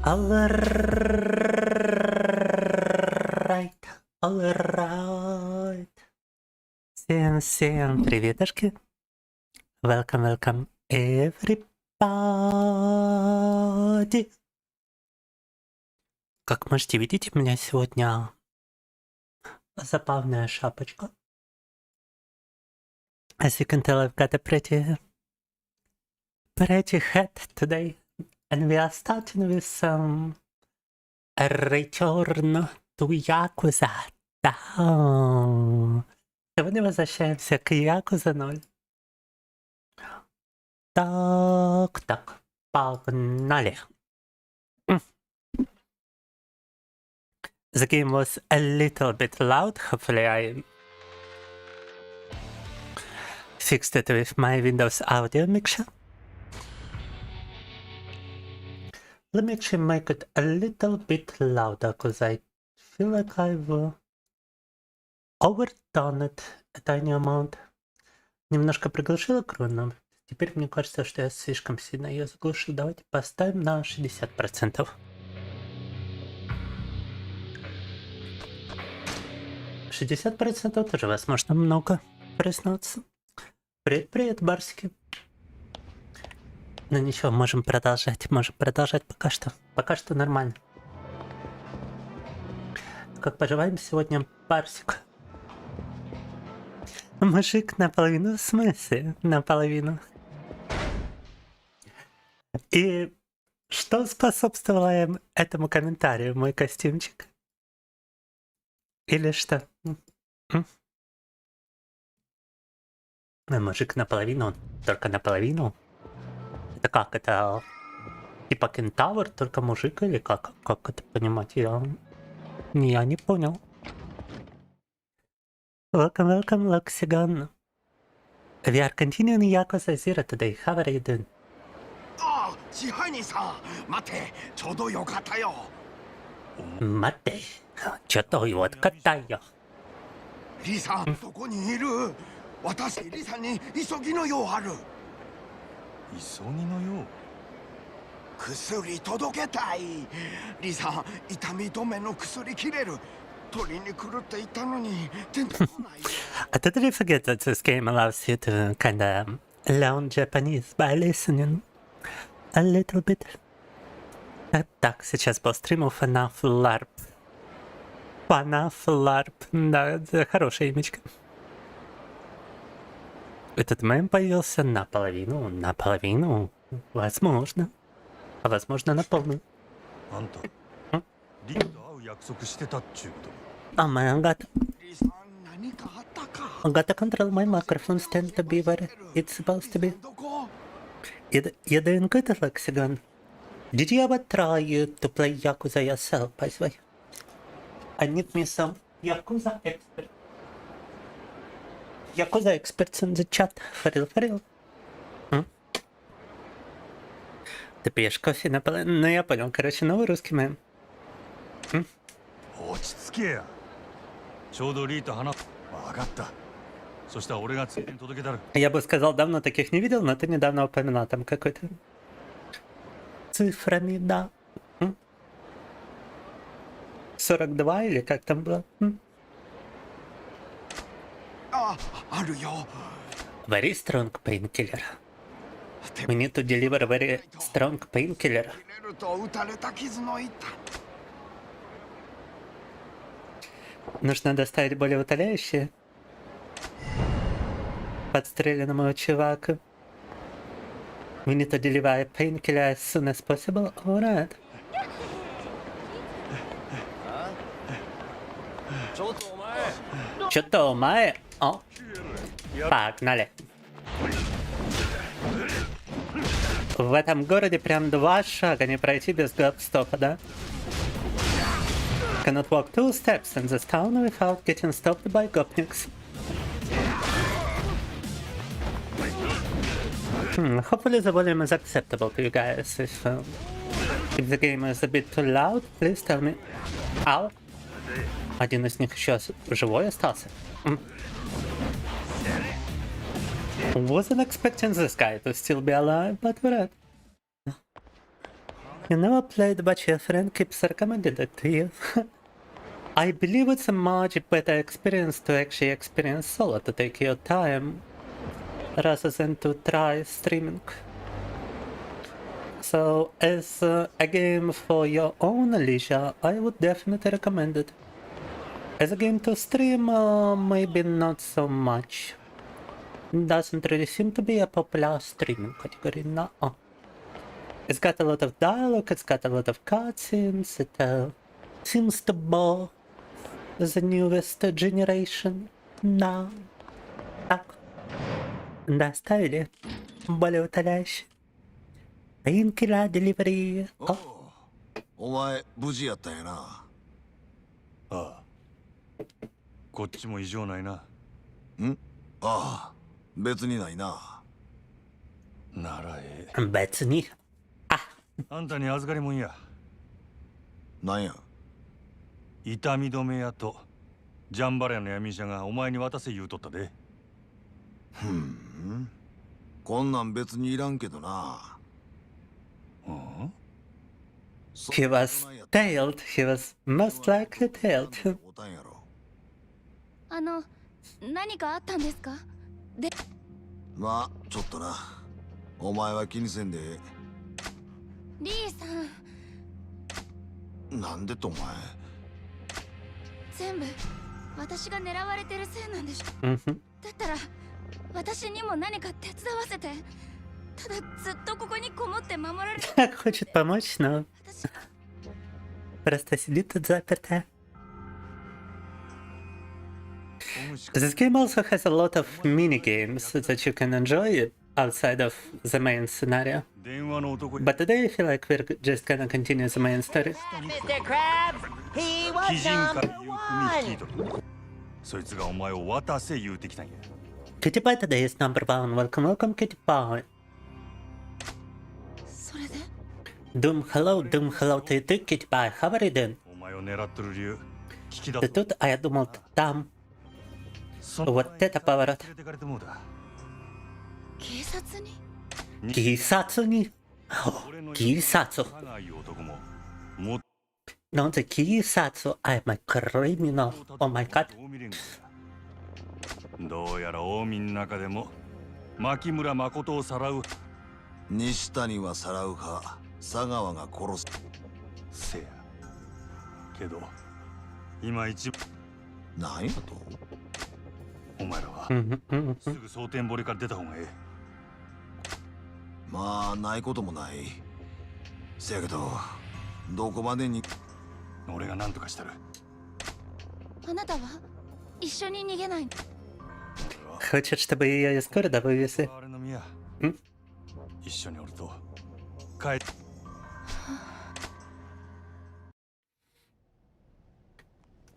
Alright. Всем приветушки. Welcome, everybody. Как можете видеть, у меня сегодня забавная шапочка. As you can tell, I've got a pretty hat today. And we are starting with some return to Yakuza. Да. Сегодня возвращаемся к Yakuza 0. Так, погнали. The game was a little bit loud. Hopefully I fixed it with my Windows audio mixer. Let me actually make it a little bit louder, because I feel like I've overdone it a tiny amount. Немножко приглушил игру, но теперь мне кажется, что я слишком сильно ее заглушил. Давайте поставим на 60%. 60% тоже, возможно, много признаться. Привет, барсики. Ну ничего, можем продолжать пока что. Пока что нормально. Как поживаем сегодня, барсик? Мужик наполовину, в смысле? Наполовину. И что способствовало этому комментарию, мой костюмчик? Или что? Мужик наполовину, только наполовину? Это как? Это типа кентавр, только мужик, или как? Как это понимать? Я не понял. Welcome, Loxigan. We are continuing Yakuza 0 today. How are you doing? Ah, 支配人さん、待って、ちょうどよかったよ。待って、ちょっとよかったよ。リさん、どこにいる？私、リさんに急ぎの用ある。急ぎの用？薬届けたい。リさん、痛み止めの薬切れる。取りに来るって言ったのに、全然来ないよ。I totally forget that this game allows you to kinda learn Japanese by listening a little bit. Так, сейчас по стриму FNAF LARP. FNAF LARP. Да, это хорошая имечка. Этот мем появился наполовину. Возможно. А возможно на полную. Oh my god. Gotta control my microphone stand to be where it's supposed to be. You're doing good, Lexigan. Did you ever try to play Yakuza yourself, by the way? I need me some Yakuza experts. Yakuza experts in the chat. For real. Ты пьешь кофе на поле? Ну я понял, короче, новый русский мем. Я бы сказал, давно таких не видел, но ты недавно упоминал там какой-то цифрами, да. 42 или как там было? Very strong painkiller. We need to deliver a very strong painkiller. Нужно доставить более утоляющее подстреленному чуваку. We need to deliver a painkiller as soon as possible. Alright. Чё-то у Майи? О, погнали. В этом городе прям 2 шага не пройти без гоп-стопа, да? Cannot walk 2 steps in this town without getting stopped by gopniks. Hopefully the volume is acceptable to you guys. If the game is a bit too loud, please tell me. Ау! Один из них еще живой остался. Wasn't expecting this guy to still be alive, but we're at. You never played, but your friend keeps recommending it to you. I believe it's a much better experience to actually experience solo, to take your time, rather than to try streaming. So, as a game for your own leisure, I would definitely recommend it. As a game to stream, maybe not so much. Doesn't really seem to be a popular streaming category now. It's got a lot of dialogue, it's got a lot of cutscenes, it seems to bore the newest generation now. Так. Доставили более утоляющий. Painkiller delivery. お前無事やったんやな。ああ、こっちも異常ないな。ん？ああ、別にないな。ならええ。別に。あんたに預かりもんや。なんや。痛み止めやとジャンバラヤの闇医者がお前に渡せ言うとったで。こんなん別にいらんけどな。He was tailed. He was most likely tailed. 何かあったんですか？で、まあちょっとな。お前は気にせんでええ。リーさん。なんでとお前。全部私が狙われてるせいなんでしょ。だったら私にも何か手伝わせて。ただずっとここにこもって守られて。Хочет помочь, но просто сидит тут запертая. This game also has a lot of mini games that you can enjoy outside of the main scenario. But today I feel like we're just gonna continue the main story. Mr. Krabs, he was number one. そいつがお前を渡せ言うてきたんや。Kitty Pie today is number one. Welcome, welcome, Kitty Pie. それで Doom, hello to you too, Kitty Pie. How are you doing? お前を狙ってる理由聞き出 Да тут, а я думал, там. Вот это поворот. 警察に Кисацуни. Кисацу. No, the Kisatsu. I'm a criminal. Oh my god. どうやら近江の中でも牧村誠をさらう。西谷はさらうか、佐川が殺す。せやけど今一番なんやとお前らはすぐ蒼天堀から出た方がええ。まあないこともない。せやけどどこまでに俺が何とかしたる。あなたは一緒に逃げないの？ Хочет, чтобы ее из города вывезли. あれの宮一緒におると帰っ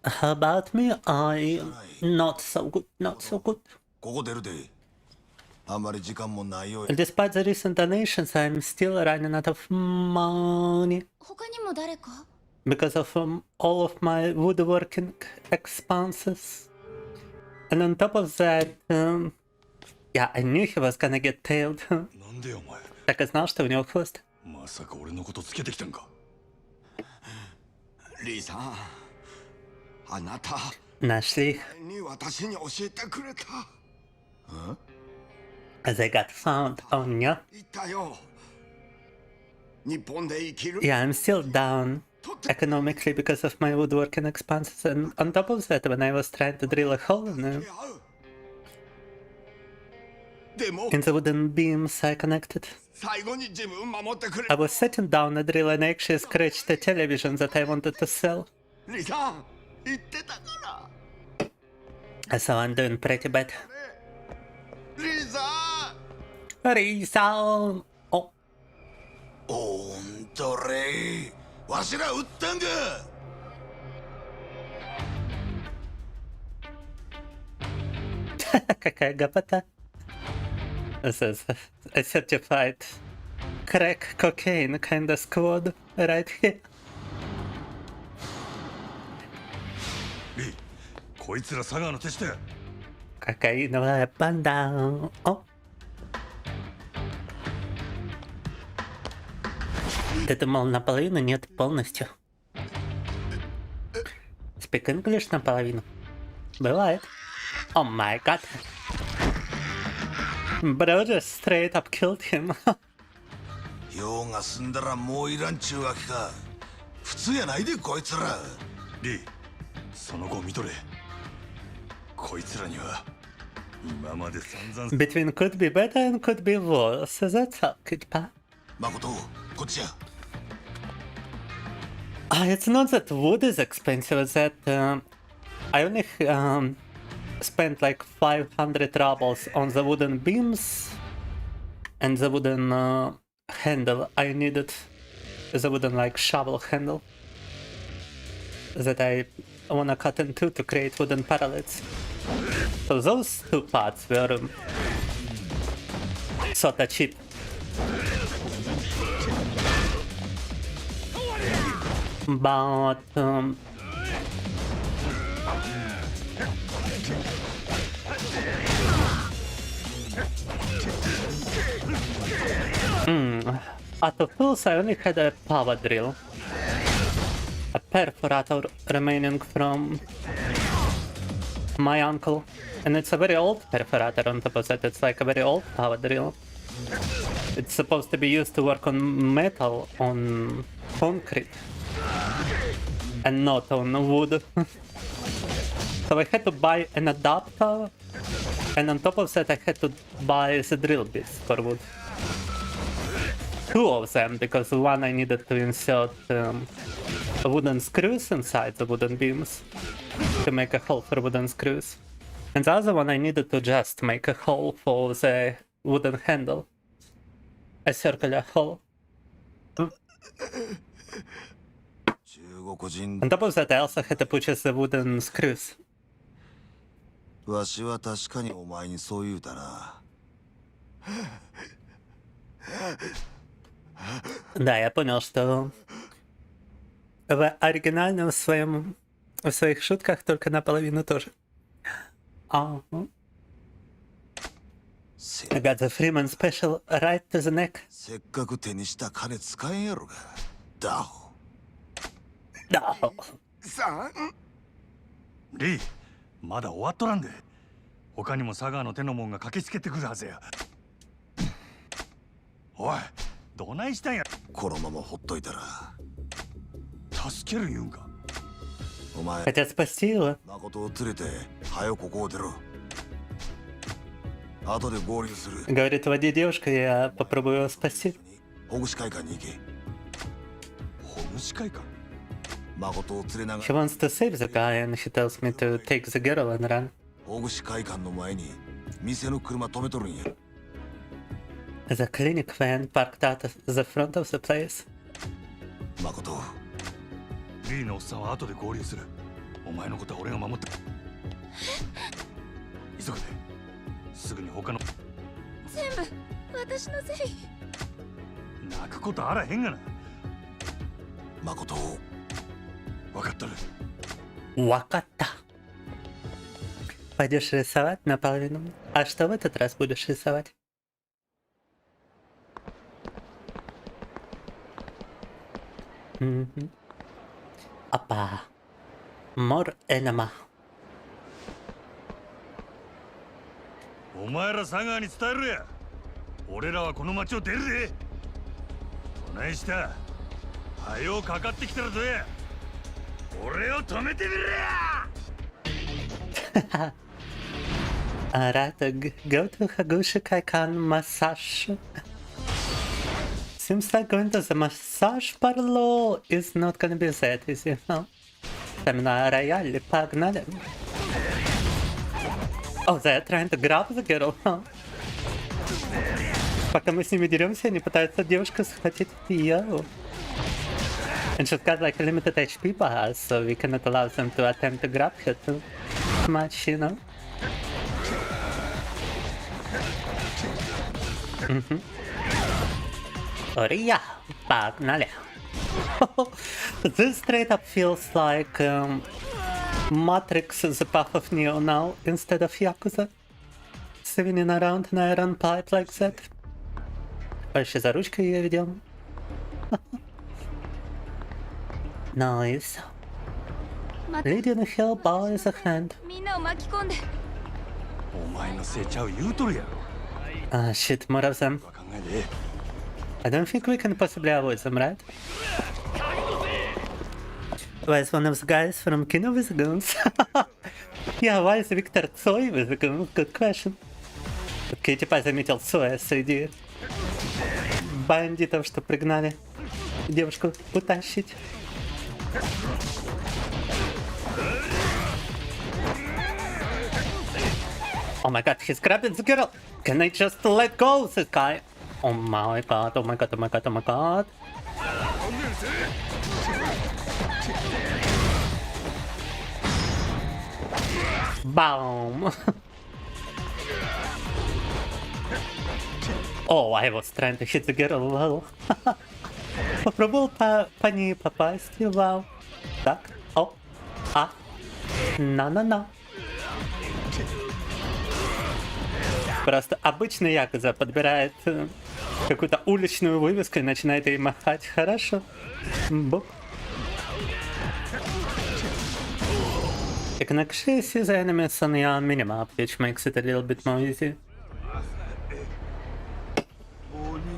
How about me? I not so good, not so good. ここ出るで。あんまり時間もないよ。 Despite the recent donations, I'm still running out of money 他にも誰か？ because of all of my woodworking expenses. And on top of that, yeah, I knew he was gonna get tailed. なんでお前 Так и знал, что у него хвост. まさか俺のことつけてきたんか。リーさん、あなた Нашли их. に私に教えてくれた。 They got found. Oh no. 言ったよ。日本で生きる。 Yeah, I'm still down economically because of my woodworking expenses. And on top of that, when I was trying to drill a hole in the wooden beams I connected, 最後に自分守ってくれ。 I was sitting down to drill and actually scratched the television that I wanted to sell. リさん、言ってたから。 So I'm doing pretty bad. リさん。 Reason! Oh. おんとれわしら撃ったんか。 Какая гопота. This is a certified crack cocaine kind of squad right here. リー、こいつら佐川の手下や。 Кокаиновая банда. О. Ты думал наполовину? Нет, полностью. Speak English наполовину? Бывает. О май гад. Bro just straight up killed him. 用が済んだらもういらんちゅうわけか。普通やないでこいつら。リー、その後見とれ。こいつらには今まで散々。 Between could be better and could be worse. That's all, kidpa. 誠、こっちや。It's not that wood is expensive, it's that I only spent like 500 rubles on the wooden beams and the wooden handle. I needed the wooden like shovel handle that I wanna cut in two to create wooden parallels. So those two parts were sorta cheap. But out of tools, I only had a power drill, a perforator remaining from my uncle, and it's a very old perforator on top of that. It's like a very old power drill. It's supposed to be used to work on metal, on concrete, and not on wood. So I had to buy an adapter, and on top of that I had to buy the drill bits for wood. Two of them, because one I needed to insert wooden screws inside the wooden beams to make a hole for wooden screws. And the other one I needed to just make a hole for the wooden handle. A circular hole. On top of that I also had to purchase the wooden screws. わしは確かにお前にそう言うたな。Да, я понял, что в оригинальном в своих шутках только наполовину тоже. I got the Freeman special right to the neck. せっかく手にした金使えんやろが。ダホ。 No. さあ、リー、まだ終わっとらんで。他にも佐川の手の者が駆けつけてくるはずや。おい、どないしたんや。このままほっといたら。助ける言うんか。お前、 Хотят спасти его. 誠を連れて、早くここを出ろ。後で合流する。 Говорит, води девушку, я попробую его спасти. 保護司会館に行け。保護司会館。誠を連れなが He ら。 wants to save the guy and he tells me to take the girl and run. 保護司会館の前に店の車止めとるんや。 The clinic van parked out at the front of the place. 誠、リーのおっさんは後で合流する。お前のことは俺が守って。急げ。すぐに他の。全部私のせい。泣くことあらへんがな。誠、分かっとる。 Wakata. Пойдешь рисовать наполовину? А что в этот раз будешь рисовать? Опа. More enema. お前ら佐川に伝えるや。俺らはこの町を出るで。どないした。はようかかってきたらどうや。俺を止めてみるや。Alright, go to Hagushikai-kan massage. Seems like going to the massage parlor is not gonna be that easy, huh? Там на рояле, погнали. Oh, they're trying to grab the girl, huh? Пока мы с ними деремся, они пытаются девушку схватить ее. And she's got like a limited HP bar, so we cannot allow them to attempt to grab her too much, you know? Ria, погнали. This straight up feels like Matrix, the Path of Neo now, instead of Yakuza. Spinning around an iron pipe like that. Вообще за ручкой ее ведем. Nice. また Lady in the hill bows a hand. みんなを巻き込んでお前のせいちゃう言うとるやろ Ah, shit, more of them. 考えで I don't think we can possibly avoid them, right? Why is one of the guys from Kino with guns? Yeah, why is Victor Tsoi with guns? Good question. Окей, типа заметил Цоя среди бандитов, что пригнали девушку утащить. Oh my god, he's grabbing the girl! Can I just let go this guy? Oh my god, oh my god, oh my god, oh my god. Boom! Oh, I was trying to hit the girl, lol. Попробовал по ней попасть, вау. Так, о, а, на-на-на. Просто обычный Якуза подбирает какую-то уличную вывеску и начинает ей махать. Хорошо. Буп. You can actually see the enemies on your minimap, which makes it a little bit more easy.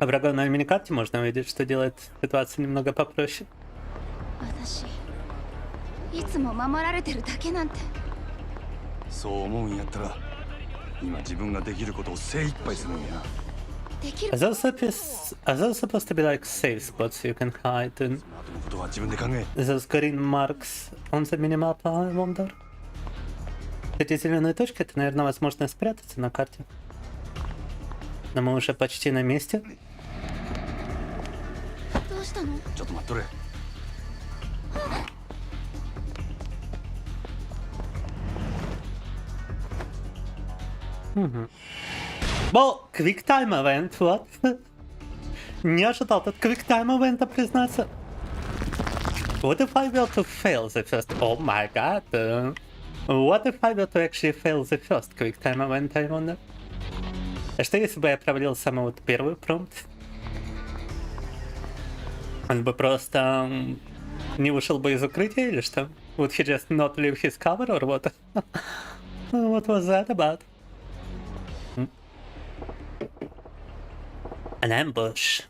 А врагов на миникарте можно увидеть, что делает ситуацию немного попроще. 私いつも守られてるだけなんてそう思うんやったら今自分ができることを精一杯するんやな できる Are those supposed to be like safe spots you can hide in? その後のことは自分で考え Those green marks on the minimap, I wonder. Эти зеленые точки, это, наверное, возможность спрятаться на карте. Но мы уже почти на месте. どうしたのちょっと待っとれ Well, quick time event, what? Не ожидал тут quick time event, признаться. What if I were to fail the first? Oh my god. What if I were to actually fail the first quick time event, I wonder? А что если бы я провалил самый вот первый промпт? Он бы просто не вышел бы из укрытия или что? Would he just not leave his cover or what? What was that about? An ambush.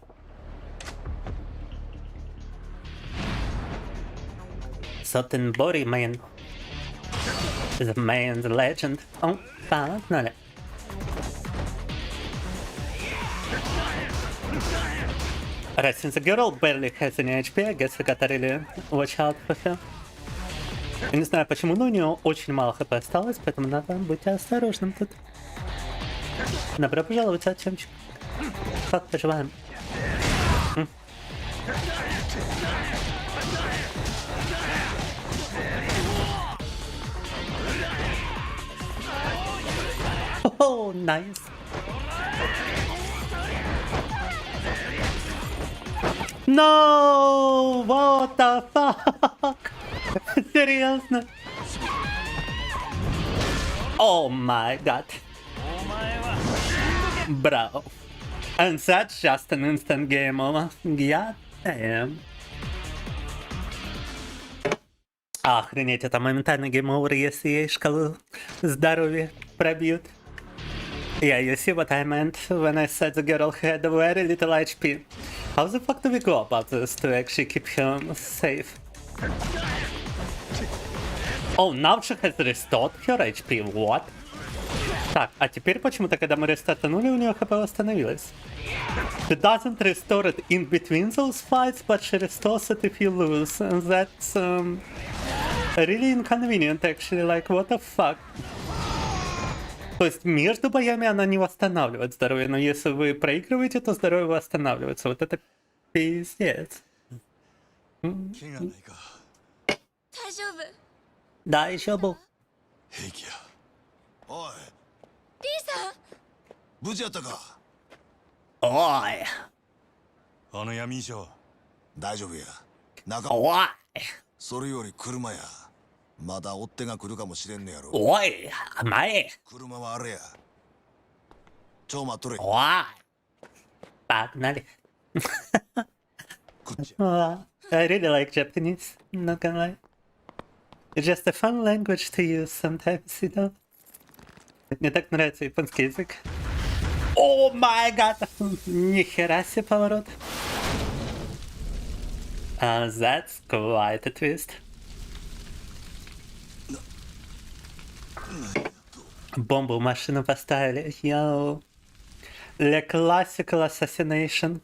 Certain body man. The man's legend. Oh, pardon. Right, since the girl barely has any HP, I guess we gotta really watch out for her. Я не знаю почему, но у нее очень мало хп осталось, поэтому надо быть осторожным тут. Добро пожаловать, отчимчик. Как поживаем? Oh, nice. No! What the fuck? Серьезно? Oh my god. Bro. And that's just an instant game over. God damn. Охренеть, это моментально гейм овер, если ей шкалу здоровья пробьют. Yeah, you see what I meant when I said the girl had very little HP. How the fuck do we go about this to actually keep her safe? Oh, now she has restored her HP, what? Так, а теперь почему-то, когда мы рестартанули, у нее хп восстановилось. She doesn't restore it in between those fights, but she restores it if you lose. And that's really inconvenient, actually, like, what the fuck? То есть между боями она не восстанавливает здоровье, но если вы проигрываете, то здоровье восстанавливается. Вот это пиздец. 怪我ないか大丈夫Да, еще был. 平気やおいリーさん無事やったか Ой, あの闇医者は大丈夫や中 ой, それより車やまだ追っ手が来るかもしれんねやろ ой, мои, 車はあれやちょ待っとれ ой. Погнали. こっちや А, I really like Japanese, not gonna lie. It's just a fun language to use sometimes, you know? Мне так нравится японский язык. О май гад! Нихера себе поворот. That's quite a twist. Бомбу в машину поставили. Йоу. The classical assassination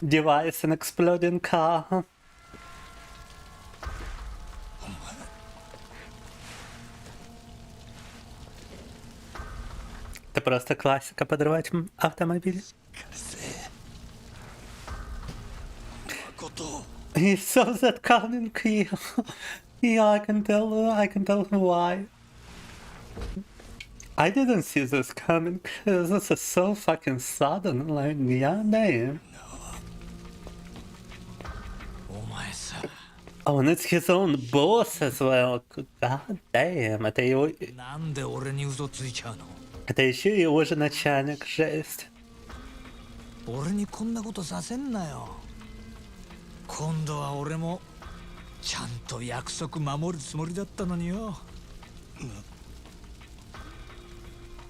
device and exploding car. Это просто классика подрывать автомобили. He saw that coming. Yeah, I can tell why. I didn't see this coming. This is so fucking sudden. Like, yeah, damn. Oh, and it's his own boss as well. God damn, это его... Это еще и его же начальник, жесть. 俺にこんなことさせんなよ。今度は俺もちゃんと約束守るつもりだったのによ。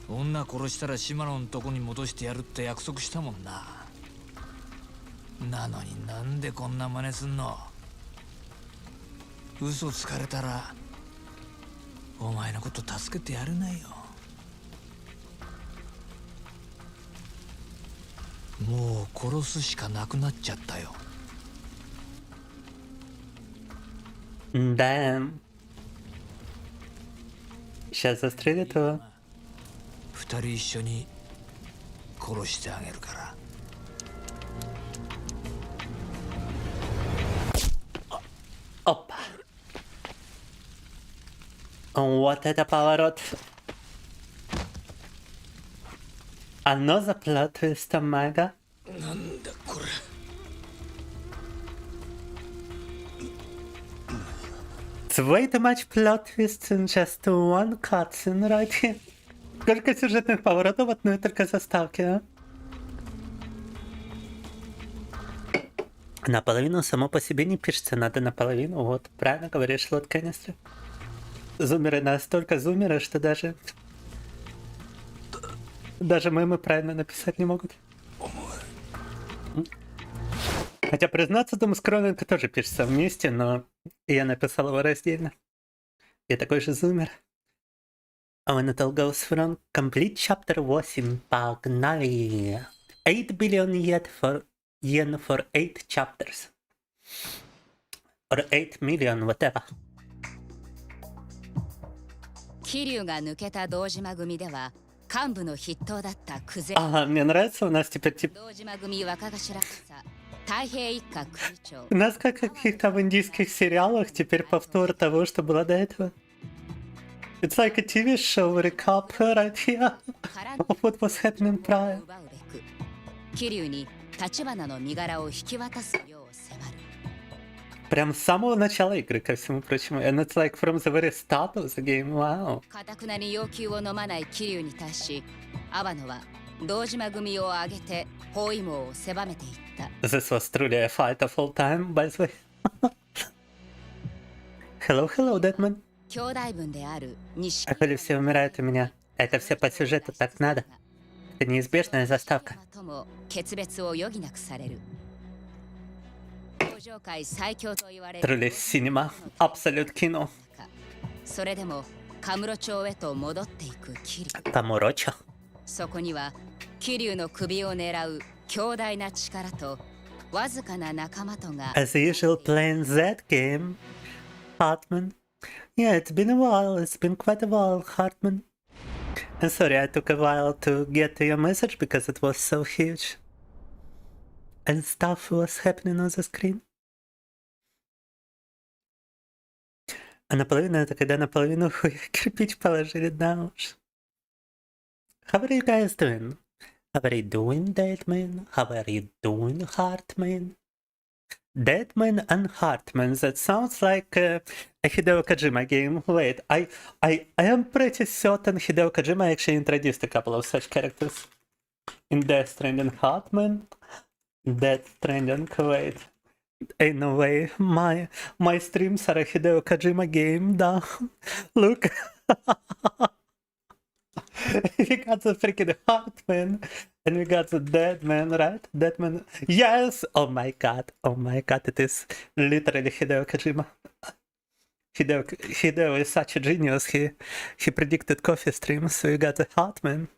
女殺したら島野のとこに戻してやるって約束したもんな。なのになんでこんな真似すんの。嘘つかれたらお前のこと助けてやれないよ。もう殺すしかなくなっちゃったよ。Damn. Сейчас застрелит его. 二人一緒に殺してあげるから。Опа. Вот это поворот. Another plot twist, мага. なんだこれ。It's way too much plot twists in just one cutscene right here. Сколько сюжетных поворотов в одной только заставке, а? Наполовину само по себе не пишется, надо наполовину. Вот, правильно говоришь, Лот Канистер. Зумеры настолько зумеры, что даже мемы правильно написать не могут. Хотя, признаться, думаю, с Кроненко тоже пишется вместе, но я написал его раздельно. Я такой же зумер. When it all goes wrong, complete chapter 8. Погнали! 8 billion yen for 8 chapters. Or 8 million, whatever. 桐生が抜けた堂島組では幹部の筆頭だったクゼ Ага, мне нравится, у нас теперь типа... 堂島組若頭草太平一家組長 У нас как в каких-то в индийских сериалах теперь повтор того, что было до этого. It's like a TV show recap right here of what was happening prior. 奪うべく桐生に橘の身柄を引き渡すよう迫る Прям с самого начала игры, ко всему прочему. And it's like from the very start of the game, wow. 堅くなに要求を飲まない桐生に対し阿波野は堂島組を挙げて包囲網を狭めていった This was truly a fight of all time, by the way. Hello, Deadman. 兄弟分である西 А коли все умирают у меня, это все по сюжету так надо. Это неизбежная заставка. とも決別を余儀なくされる登場界最強と言われる Truly cinema, absolute кино. それでもカムロ町へと戻っていく桐生 Камурочо. そこには桐生の首を狙う強大な力とわずかな仲間とが As usual, playing that game, Hartman. Yeah, it's been a while. It's been quite a while, Hartman. And sorry, I took a while to get to your message because it was so huge. And stuff was happening on the screen. А наполовину это когда наполовину хуя кирпич положили, да уж. How are you guys doing? How are you doing, Deadman? How are you doing, Hartman? Deadman and Hartman. That sounds like a Hideo Kojima game. Wait, I am pretty certain Hideo Kojima actually introduced a couple of such characters in Death Stranding. Hartman, Death Stranding. Wait, Ain't no way. My streams are a Hideo Kojima game, да. Look. We got the freaking heart man. And we got the dead man, right? Dead man. Yes! Oh my god. Oh my god. It is literally Hideo Kojima. Hideo is such a genius. He predicted coffee streams. So we got the heart man.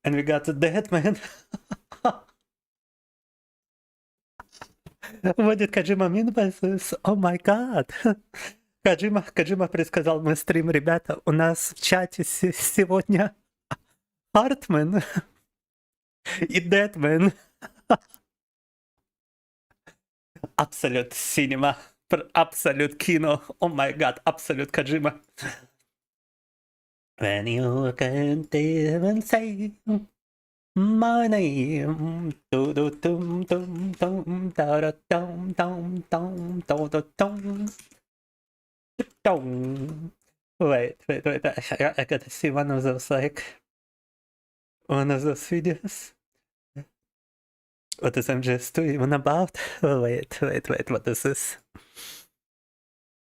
And we got the dead man. What did Kojima mean by this? Oh my god. Kojima предсказал мой стрим, ребята. У нас в чате сегодня Хартмен и Дедмен. Absolute cinema. Absolute kino. Oh my god. Absolute Kojima. When you can't even say my name. Do do dum dum dum da da dum dum dum do do dum. Dum. Wait. I gotta see one of those videos. What is MGS2 even about? Oh, wait, what is this?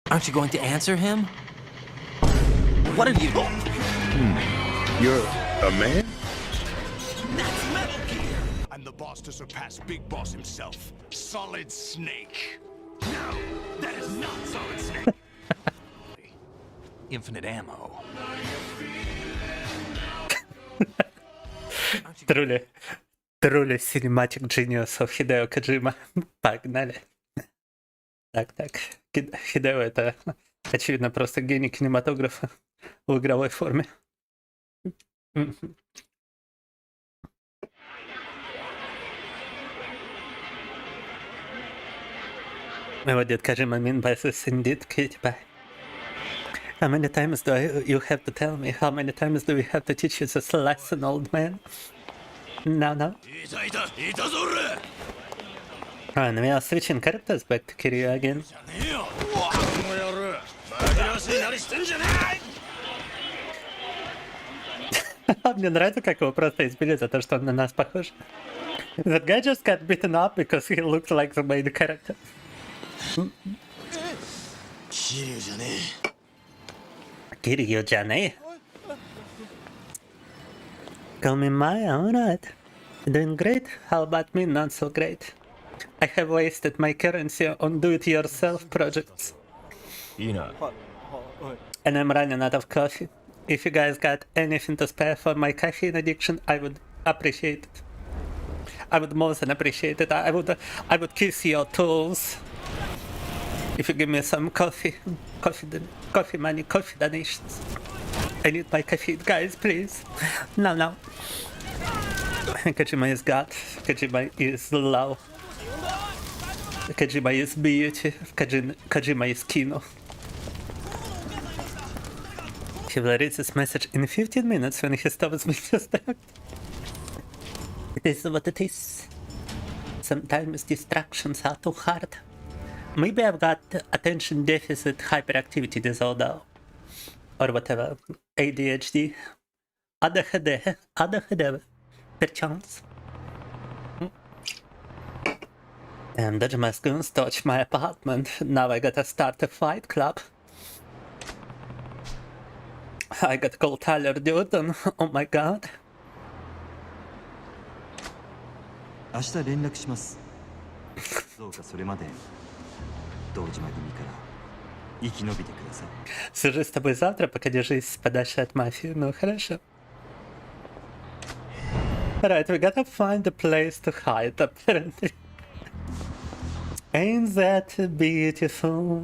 Aren't you going to answer him? What are you doing? You're a man? I'm the boss to surpass Big Boss himself, Solid Snake. No, that is not Solid Snake. Infinite ammo. Truly cinematic genius of Hideo Kojima. Погнали. Так. Хидео это, очевидно, просто гений кинематографа в игровой форме. What did Kojima mean by this indeed, Katie Pie? How many times do you have to tell me? How many times do we have to teach you this lesson, old man? No. And we are switching characters back to Kiryu again. Мне нравится, как его просто избили за то, что он на нас похож. That guy just got beaten up because he looked like the main character. Kiryu-jane. Call me Maya, alright. Doing great? How about me? Not so great. I have wasted my currency on do-it-yourself projects. And I'm running out of coffee. If you guys got anything to spare for my caffeine addiction, I would appreciate it. I would more than appreciate it. I would kiss your toes if you give me some coffee money, coffee donations. I need my caffeine, guys, please. No. Kojima is God. Kojima is love. Kojima is beauty. Kojima is kino. He will read this message in 15 minutes when he stops being distracted. It is what it is. Sometimes distractions are too hard. Maybe I've got attention deficit hyperactivity disorder. Or whatever. ADHD. ADHD. Perchance. And the Damascus touched my apartment. Now I gotta start a fight club. I gotta call Tyler Durden. Oh my god. 明日連絡します。どうかそれまで堂島組から生き延びてください。 Свяжусь с тобой завтра, пока держись подальше от мафии. Ну хорошо. Right, we gotta find a place to hide, apparently. Ain't that beautiful?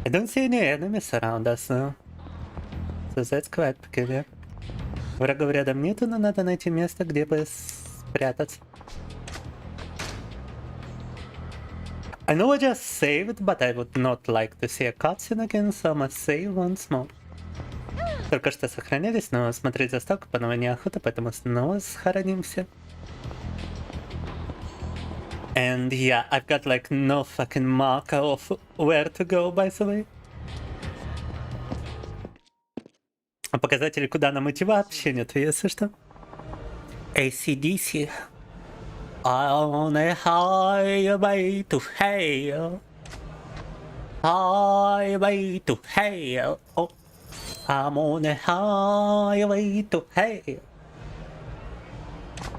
I don't see any enemies around us now. So that's quite peculiar. Врагов рядом нету, но надо найти место, где бы спрятаться. I know I just saved, but I would not like to see a cutscene again, so I must save once more. Только что сохранились, но смотреть заставку по новой неохота, поэтому снова схоронимся. And yeah, I've got like no fucking marker of where to go, by the way. А показатели, куда нам идти, вообще нет, если что. AC/DC. On a highway to hell. Highway to hell. Oh, I'm on a highway to hell.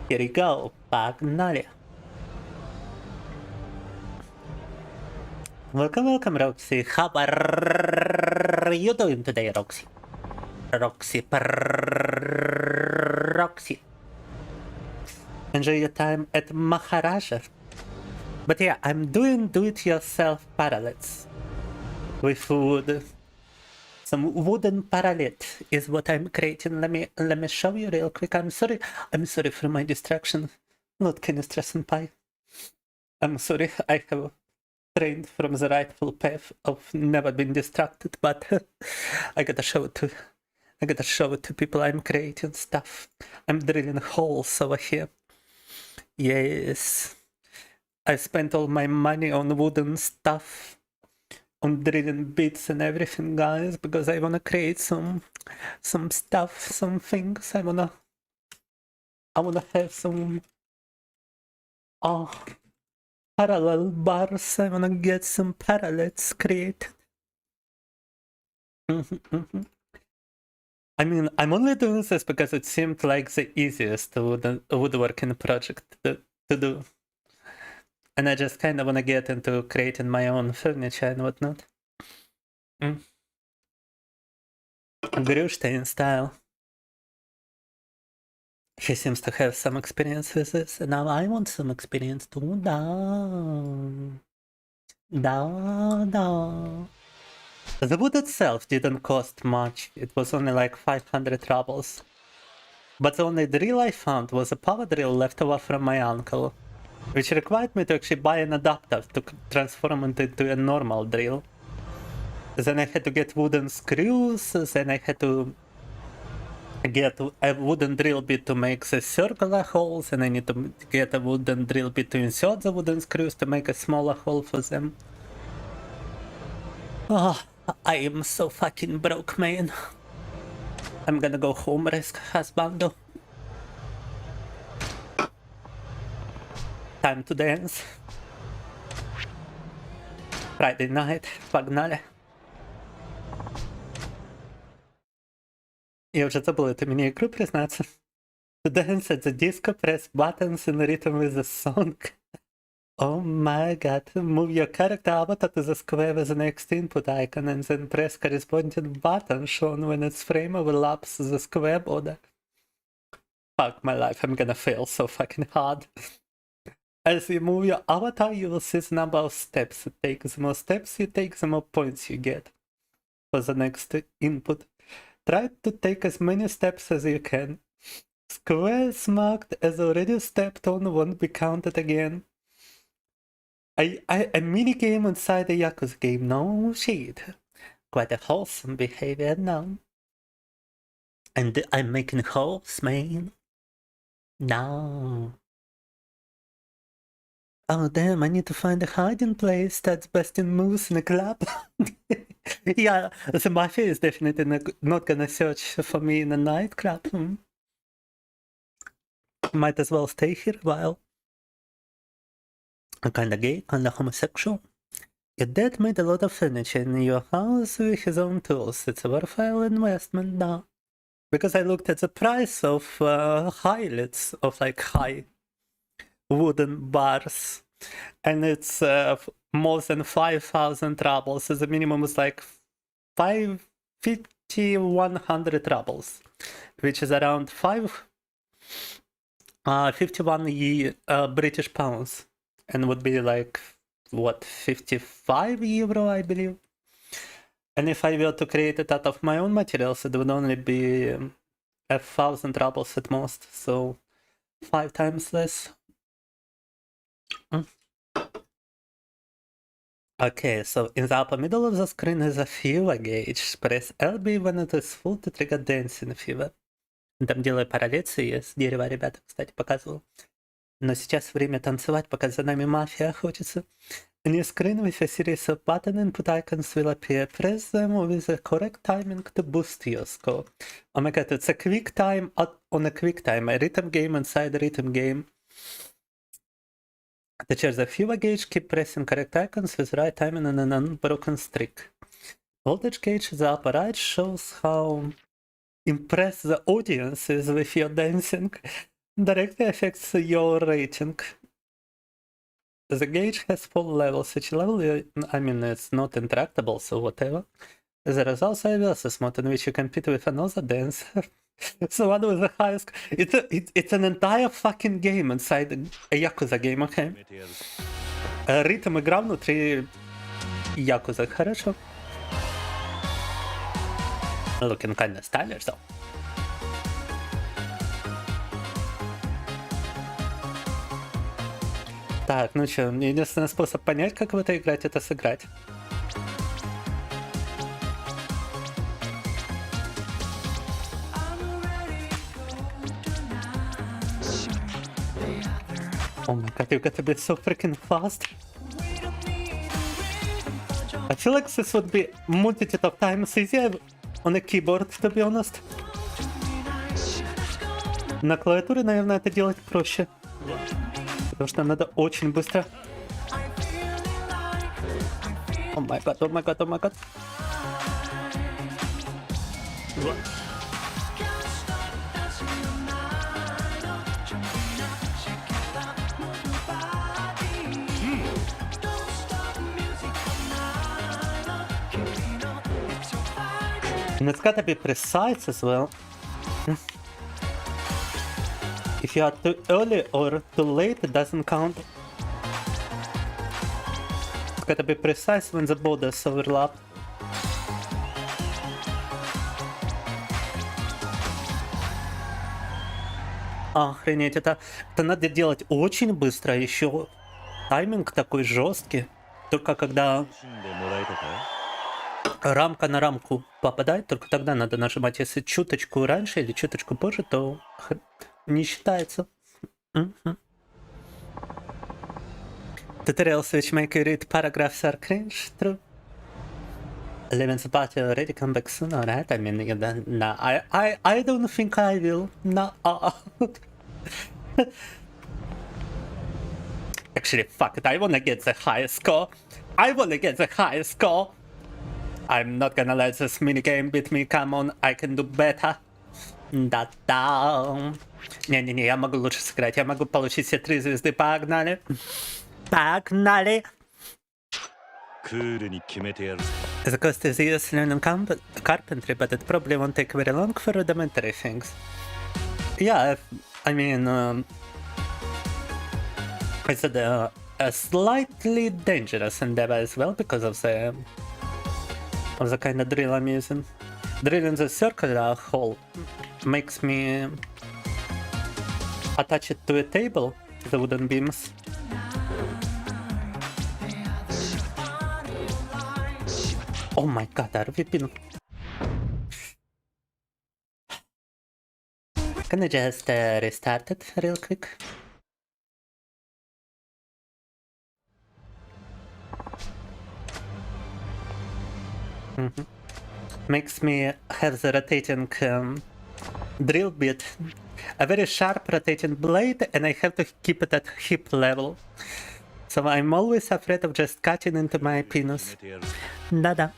Here you go, Pagnalia. Welcome, welcome, Roxy. How are you doing today, Roxy? Roxy. Enjoy your time at Maharaja. But yeah, I'm doing do-it-yourself parallels with wood. Some wooden parallel is what I'm creating. Let me show you real quick. I'm sorry for my distraction. Not kind of stress and pie. I'm sorry. I have trained from the rightful path of never been distracted, but I gotta show it to people. I'm creating stuff. I'm drilling holes over here. Yes, I spent all my money on wooden stuff, on drilling bits and everything, guys, because I wanna create some stuff, some things. I wanna have some parallel bars. I wanna get some parallels created. I mean, I'm only doing this because it seemed like the easiest woodworking project to do. And I just kind of want to get into creating my own furniture and whatnot. Grünstein style. He seems to have some experience with this, and now I want some experience too. The wood itself didn't cost much. It was only like 500 rubles. But the only drill I found was a power drill left over from my uncle, which required me to actually buy an adapter to transform it into a normal drill. Then I had to get wooden screws, then I had to get a wooden drill bit to make the circular holes, and I need to get a wooden drill bit to insert the wooden screws to make a smaller hole for them. Oh, I am so fucking broke, man. I'm gonna go home, risk husbando. Time to dance. Friday night, погнали. Я уже забыл эту мини-игру, признаться. To dance at the disco, press buttons in rhythm with the song. Oh my god, move your character avatar to the square with the next input icon and then press corresponding button shown when its frame overlaps the square border. Fuck my life, I'm gonna fail so fucking hard. As you move your avatar, you will see the number of steps it takes. The more steps you take, the more points you get for the next input. Try to take as many steps as you can. Squares marked as already stepped on won't be counted again. A minigame inside a Yakuza game, no shit. Quite a wholesome behavior now. And I'm making holes, man. No. Oh damn, I need to find a hiding place that's best in moves in a club. Yeah, the mafia is definitely not gonna search for me in a nightclub. Might as well stay here a while. I'm kinda gay, kinda homosexual. Your dad made a lot of furniture in your house with his own tools. It's a worthwhile investment now. Because I looked at the price of highlights of like high wooden bars, and it's more than 5,000 rubles. So the minimum is like 5,100 rubles, which is around 51 British pounds, and would be like what, 55 euro, I believe. And if I were to create it out of my own materials, it would only be 1,000 rubles at most, so 5 times less. Okay, so in the upper middle of the screen is a fever gauge. Press LB when it is full to trigger dancing fever. Там делаю параллеции с дерева, ребята, кстати, показывал. Но сейчас время танцевать, пока за нами мафия охотится. A new screen with a series of button input icons will appear. Press them with the correct timing to boost your score. Oh my god, it's a quick time on a quick time. A rhythm game inside a rhythm game. To change the fever gauge, keep pressing correct icons with right timing and an unbroken streak. Voltage gauge in the upper right shows how impressed the audience is with your dancing. Directly affects your rating. The gauge has 4 levels. Each level, I mean, it's not interactable, so whatever. The results are versus mode in which you compete with another dancer. So one with the highest. It's an entire fucking game inside a Yakuza game, okay? Ритм игра внутри Yakuza, хорошо. Looking kinda stylish though. Так, ну чё, единственный способ понять, как в это играть, это сыграть. Oh my god, you gotta be so freaking fast. I feel like this would be multitude of times easier on a keyboard, to be honest. На клавиатуре, наверное, это делать проще. Потому что надо очень быстро. О май гад, о май гад, о май гад. And it's gotta be precise as well. If you are too early or too late, it doesn't count. It's gotta be precise when the borders overlap. Охренеть, это надо делать очень быстро, еще тайминг такой жесткий. Только когда рамка на рамку попадает, только тогда надо нажимать. Если чуточку раньше или чуточку позже, то не считается. Tutorials which make you read paragraphs are cringe. True. Eleven's party already come back soon, alright? I mean, nah, I don't think I will. Nah. Actually, fuck it. I wanna get the highest score. I'm not gonna let this minigame beat me. Come on, I can do better. Да-да. Не-не-не, я могу лучше сыграть. Я могу получить все 3 звезды. Погнали. Погнали. The cost is years learning carpentry, but it probably won't take very long for rudimentary things. Yeah, I mean, it's a slightly dangerous endeavor as well because of the kind of drill I'm using. Drilling the circular hole makes me attach it to a table, the wooden beams. Oh my god, are we been... Can I just restart it real quick? Makes me have the rotating drill bit, a very sharp rotating blade, and I have to keep it at hip level. So I'm always afraid of just cutting into my penis. Da-da.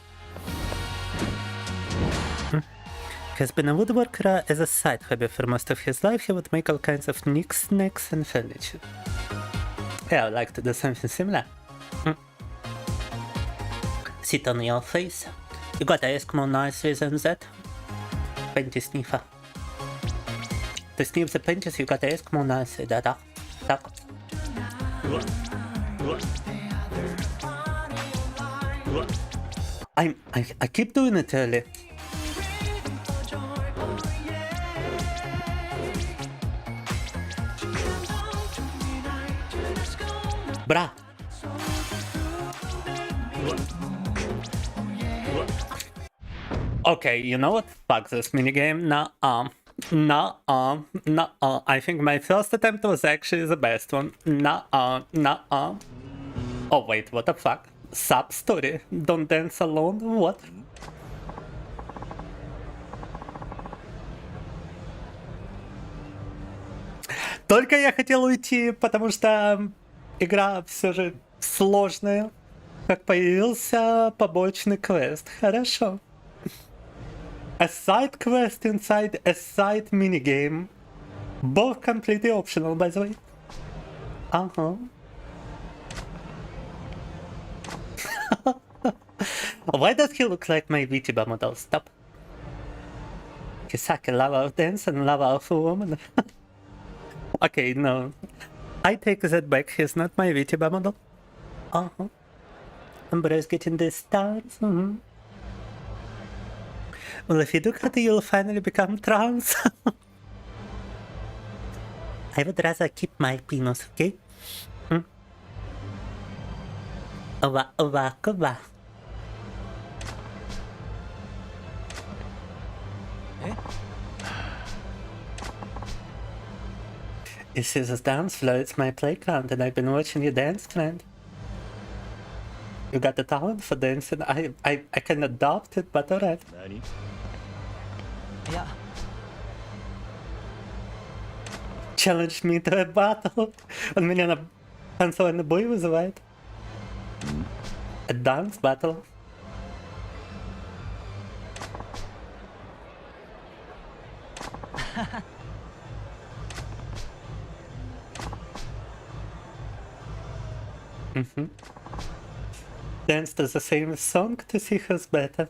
Has been a woodworker as a side hobby for most of his life. He would make all kinds of knickknacks and furniture. Yeah, I'd like to do something similar. Sit on your face. You gotta ask more nicely than that. Panty sniffer. To sniff the panties, you gotta ask more nicely. Da-da. Так. I keep doing it early. Bra. Okay, you know what? Fuck this minigame. Nuh-uh. I think my first attempt was actually the best one. Nuh-uh. Oh wait, what the fuck? Sub-story. Don't dance alone? What? Только я хотел уйти, потому что игра все же сложная. Как появился побочный квест. Хорошо. A side quest inside a side minigame. Both completely optional, by the way. Uh-huh. Why does he look like my VTuber model? Stop. Kisaki, lover of dance and lover of a woman. Okay, no. I take that back. He's not my VTuber model. Uh-huh. Embrace getting the stars. Mm-hmm. Well, if you do cut, you'll finally become trans. I would rather keep my penis, okay? Ova, ova, ova. This is a dance floor, it's my playground, and I've been watching you dance, friend. You got the talent for dancing. I can adopt it, but alright. Yeah. Challenge me to a battle. Он меня на танцевальный бой вызывает. A dance battle. Dance to the same song to see who's better.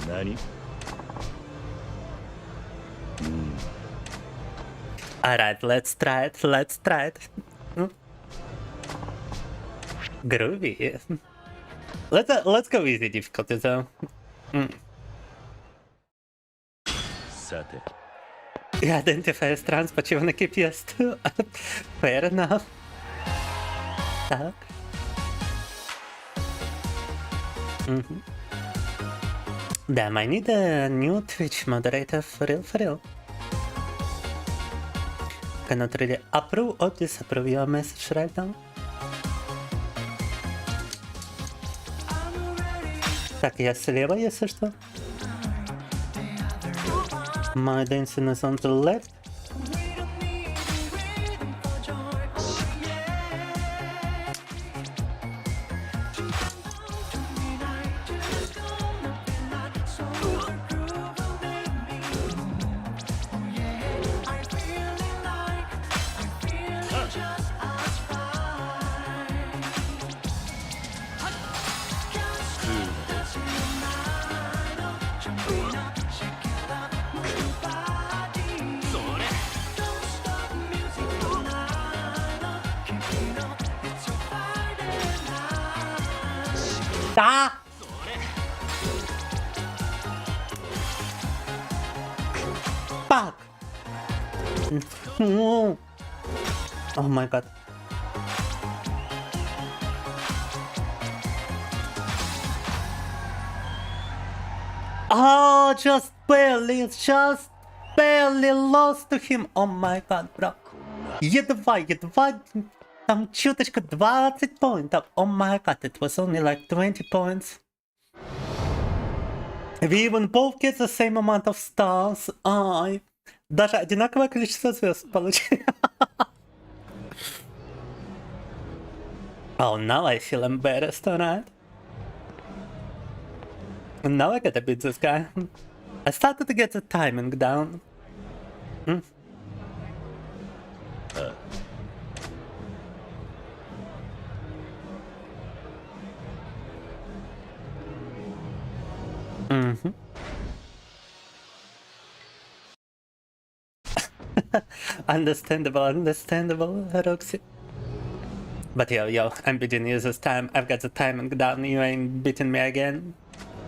Nani? Alright, let's try it. Let's try it. Groovy. Let's go easy difficulty though. Sate. You identify as trans, but you wanna keep yes too. Fair enough. Так. Damn, I need a new Twitch moderator for real. Cannot really approve or disapprove your message right now. Так, я слева, если что. My dancing is on the left. Ah! Fuck! No. Oh my god. Oh, just barely lost to him. Oh my god, bro. Едва, там чуточку 20 поинтов. Oh my god, it was only like 20 points. We even both get the same amount of stars. Ай. Даже одинаковое количество звезд получили. Oh, now I feel embarrassed, alright? Now I gotta beat this guy. I started to get the timing down. Understandable, Roxy. But yo, I'm beating you this time. I've got the timing down. You ain't beating me again.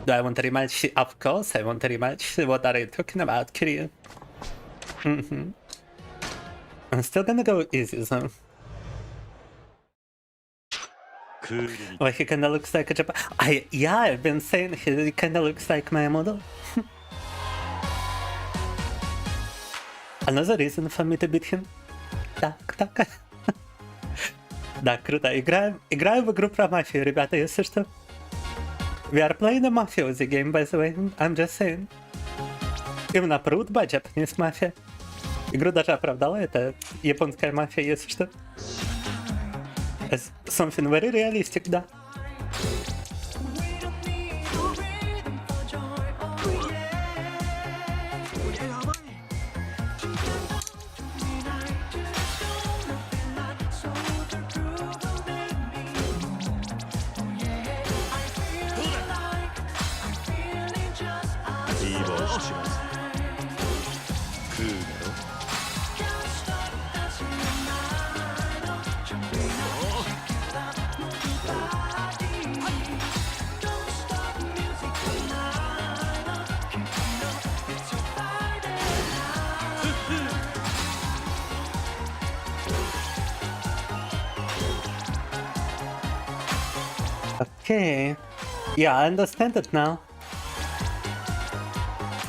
Do I want a rematch? Of course I want a rematch. What are you talking about, Kiryu? I'm still gonna go easy, so. Well, he kinda looks like a Japan. Yeah, I've been saying he kinda looks like my model. Another reason for me to beat him. Так. Да, круто. Играем в игру про мафию, ребята, если что. We are playing a mafiosi game, by the way. I'm just saying. Even approved by Japanese mafia. Игру даже оправдала, это японская мафия, если что. It's something very realistic, да. Okay. Yeah, I understand it now.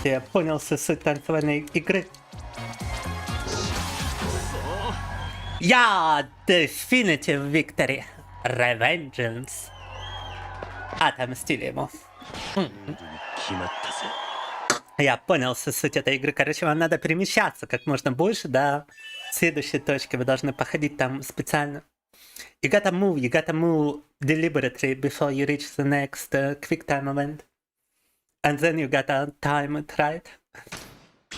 Я понял суть танцевальной игры. Yeah, definitive victory. Revengeance. Отомстили ему. Я понял суть этой игры. Короче, вам надо перемещаться как можно больше до следующей точки. Вы должны походить там специально. You gotta move deliberately before you reach the next quick time event. And then you gotta time it right.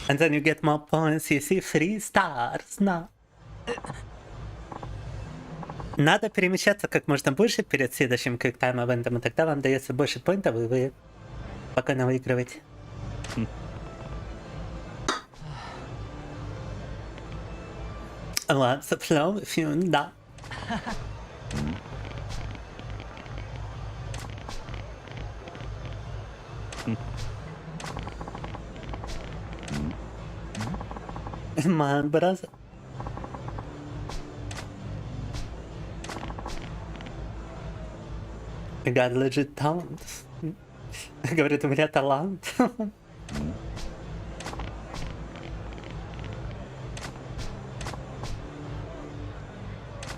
And then you get more points. You see 3 stars now. Надо перемещаться как можно больше перед следующим quick time event, и тогда вам дается больше поинтов, и вы спокойно выигрываете. Lots of flow, if you да. My brother. I got legit talent. Говорит, у меня талант.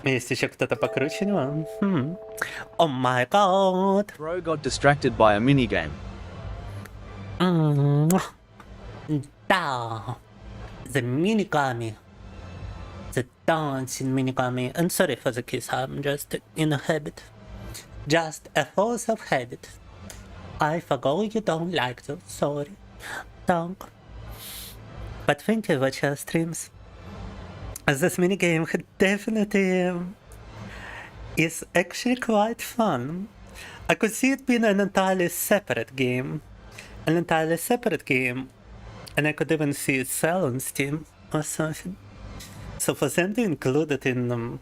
Есть еще кто-то покруче него? О май гад! Bro got distracted by a minigame. Да. The minigami. The dancing minigami. And sorry for the kiss, I'm just in a habit. Just a force of habit. I forgot you don't like those, sorry. Don't. But thank you for your streams. This minigame definitely is actually quite fun. I could see it being an entirely separate game. An entirely separate game. And I could even see it sell on Steam or something. So for them to include it in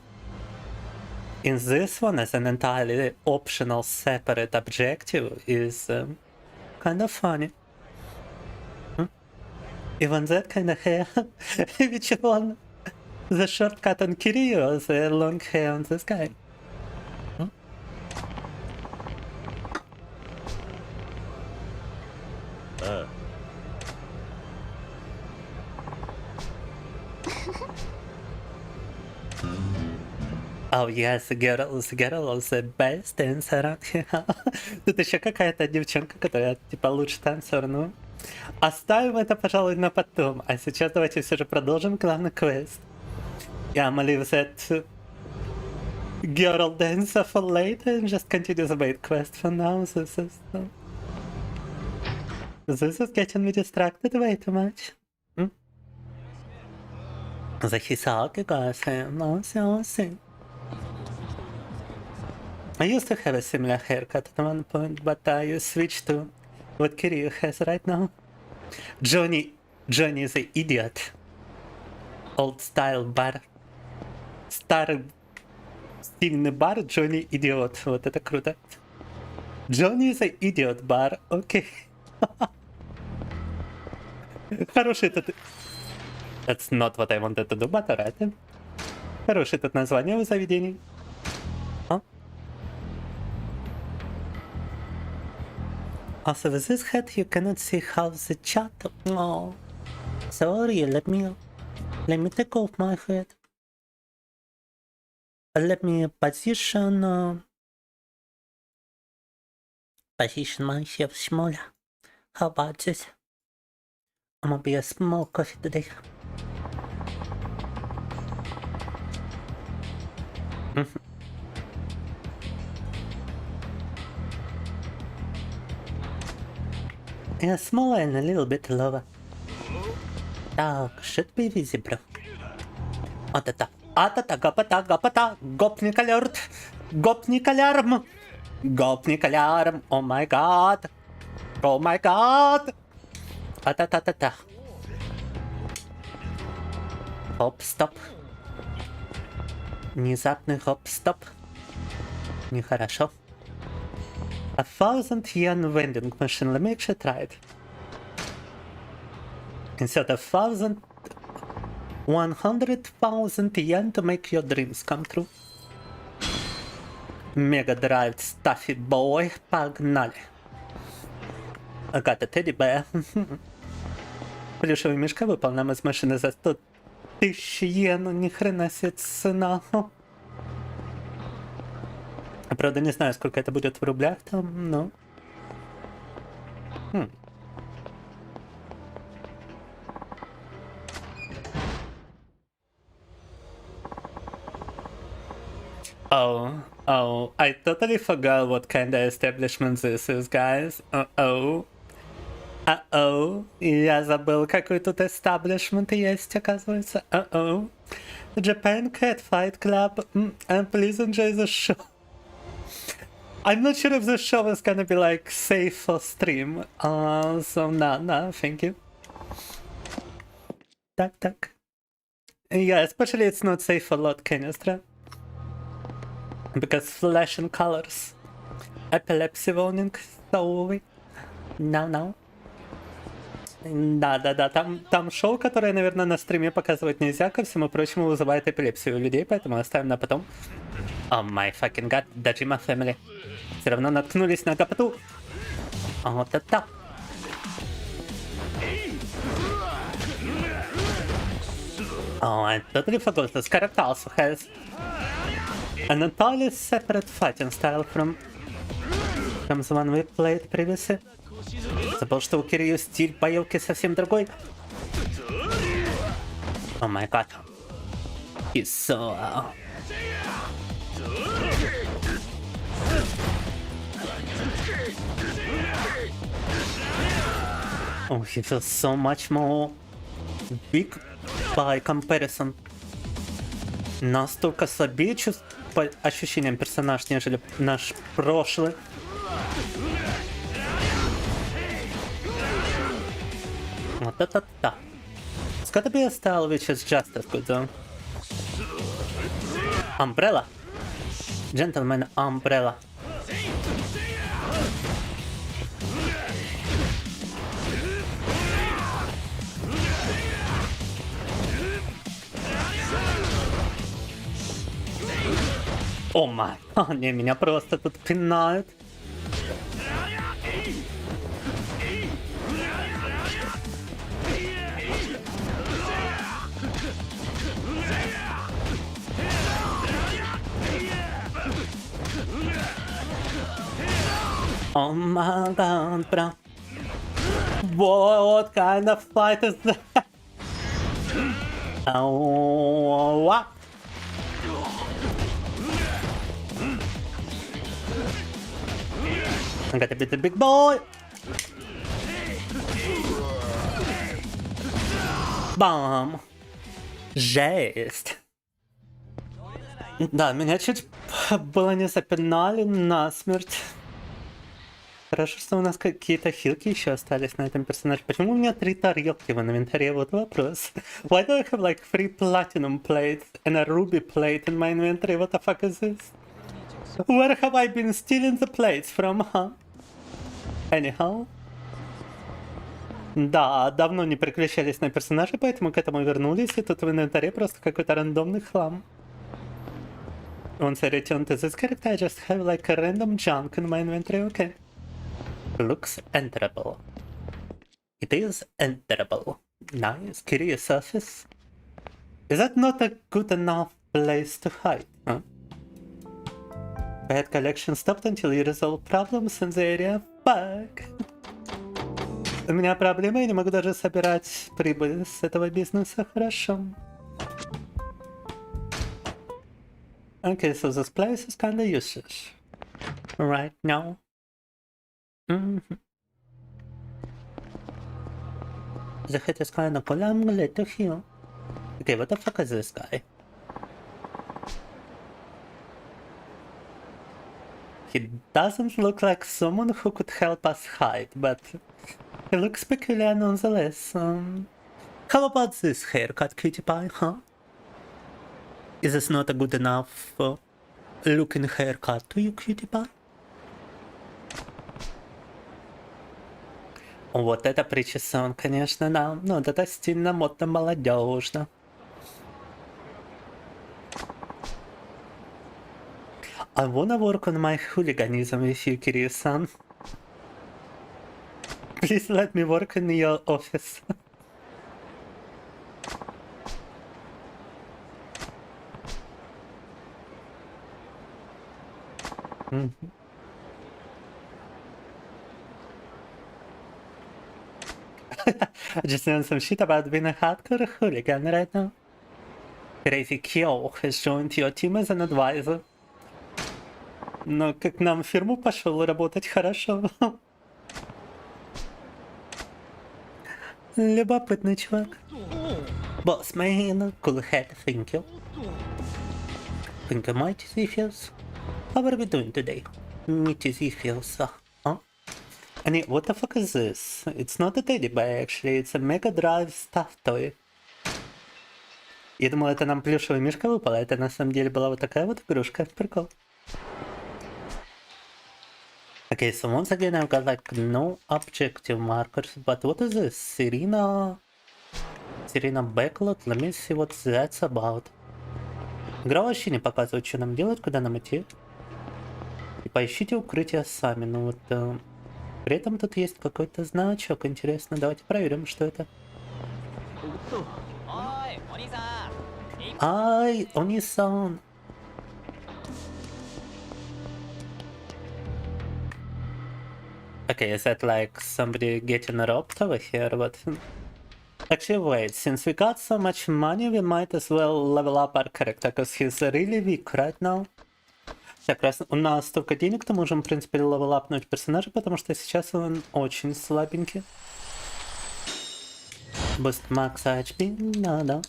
this one as an entirely optional separate objective is kind of funny. Even that kind of hair. Which one? The shortcut on Kiryu or the long hair on this guy? Oh yes, girls, the best dancer. Тут еще какая-то девчонка, которая типа лучший танцор, ну. Оставим это, пожалуй, на потом. А сейчас давайте все же продолжим главный квест. Yeah, I'm gonna leave that girl dancer for later and just continue the main quest for now. This is getting me distracted way too much. The Hisaki guys, awesome. I used to have a similar haircut at one point, but I switched to what Kiryu has right now. Johnny is an idiot. Old style бар. Старый стильный бар, Джонни идиот. Вот это круто. Johnny is an idiot бар. Окей. Хороший этот... That's not what I wanted to do, but alright. Хорошее тут название у заведений. Also with this hat you cannot see how the chat... Oh, sorry, let me take off my hat. Let me position myself smaller. How about this? I'm gonna be a small coffee today. Yeah, smaller and a little bit lower. Так, should be visible. Атата, гопата, гопни колярд, гопни колярм, гопни колярм, о май гад, атата. Хоп-стоп. Внезапный хоп-стоп. Нехорошо. 1000 yen vending machine. Let me actually try it. Instead of 100,000 yen to make your dreams come true. Mega Drive Stuffy Boy. Погнали. I got a teddy bear. Плюшевый мишка выполнен из машины за 100 тысяч йен. Ни хрена себе цена. Правда, не знаю, сколько это будет в рублях там, но... Oh, I totally forgot what kind of establishment this is, guys. Я забыл, какой тут establishment есть, оказывается. Japan Cat Fight Club. And please enjoy the show. I'm not sure if the show is gonna be like safe for stream. So no, thank you. Так. Yeah, especially it's not safe for Lord Canistra. Because flash and colors. Epilepsy warning, so no. Да, там шоу, которое, наверное, на стриме показывать нельзя, ко всему прочему вызывает эпилепсию у людей, поэтому оставим на потом. Oh my fucking god, Dajima family. Все равно наткнулись на гопоту. Вот это. Oh, I totally forgot this character also has an entirely separate fighting style from the one we played previously. Забыл, что у Кирью стиль боевки совсем другой. Oh my god. He's so... Oh, he feels so much more big by comparison. Настолько слабее по ощущениям персонаж, нежели наш прошлый. Вот это да. It's gotta be a style which is just as good though. Umbrella. Gentleman umbrella. О май, они меня просто тут пинают. Oh my god, bro. What kind of fight is that? Oh, what? I gotta beat the big boy. Бам! Жесть! Да, меня чуть было не запинали насмерть. Хорошо, что у нас какие-то хилки еще остались на этом персонаже. Почему у меня 3 тарелки в инвентаре? Вот вопрос. Why do I have like 3 platinum plates and a ruby plate in my inventory? What the fuck is this? Where have I been stealing the plates from, huh? Anyhow. Да, давно не переключались на персонажа, поэтому к этому вернулись, и тут в инвентаре просто какой-то рандомный хлам. Once I return to this character, I just have like a random junk in my inventory, okay. Looks enterable. It is enterable. Nice, curious surface. Is that not a good enough place to hide, huh? Bad collection stopped until you resolve problems in the area. Fuck. У меня проблема, я не могу даже собирать прибыль с этого бизнеса. Хорошо. Okay, so this place is kinda useless. Right now. The head is kinda cool, I'm glad to hear. Okay, what the fuck is this guy? He doesn't look like someone who could help us hide, but he looks peculiar nonetheless. How about this haircut, cutie pie, huh? Is this not a good enough looking haircut to you, cutie pie? Вот это причесон, конечно, да. Ну, вот это стильно, модно, молодежно. I wanna work on my hooliganism with you, Kiryu-san. Please let me work in your office. I just learned some shit about being a hardcore hooligan right now. Crazy Kyo has joined your team as an advisor. Но как к нам в фирму пошел работать хорошо. Любопытный чувак. Boss man, cool head, thank you. Thank you, mighty Zephyrs. How are we doing today? Mighty Zephyrs, huh? And what the fuck is this? It's not a teddy bear, actually, it's a Mega Drive stuffed toy. Я думал, это нам плюшевая мишка выпала, это на самом деле была вот такая вот игрушка. Прикол. Okay, so once again I've got like no objective markers, but what is this? Serena backlot? Let me see what that's about. Игра вообще не показывает, что нам делать, куда нам идти. И поищите укрытие сами, ну вот... При этом тут есть какой-то значок, интересно, давайте проверим, что это. Ай, Они-сан! Okay, is that like somebody getting robbed over here? But actually, wait, since we got so much money, we might as well level up our character, because he's really weak right now. Так, раз у нас столько денег, то можем, в принципе, левелапнуть персонажа, потому что сейчас он очень слабенький. Boost max HP, надо.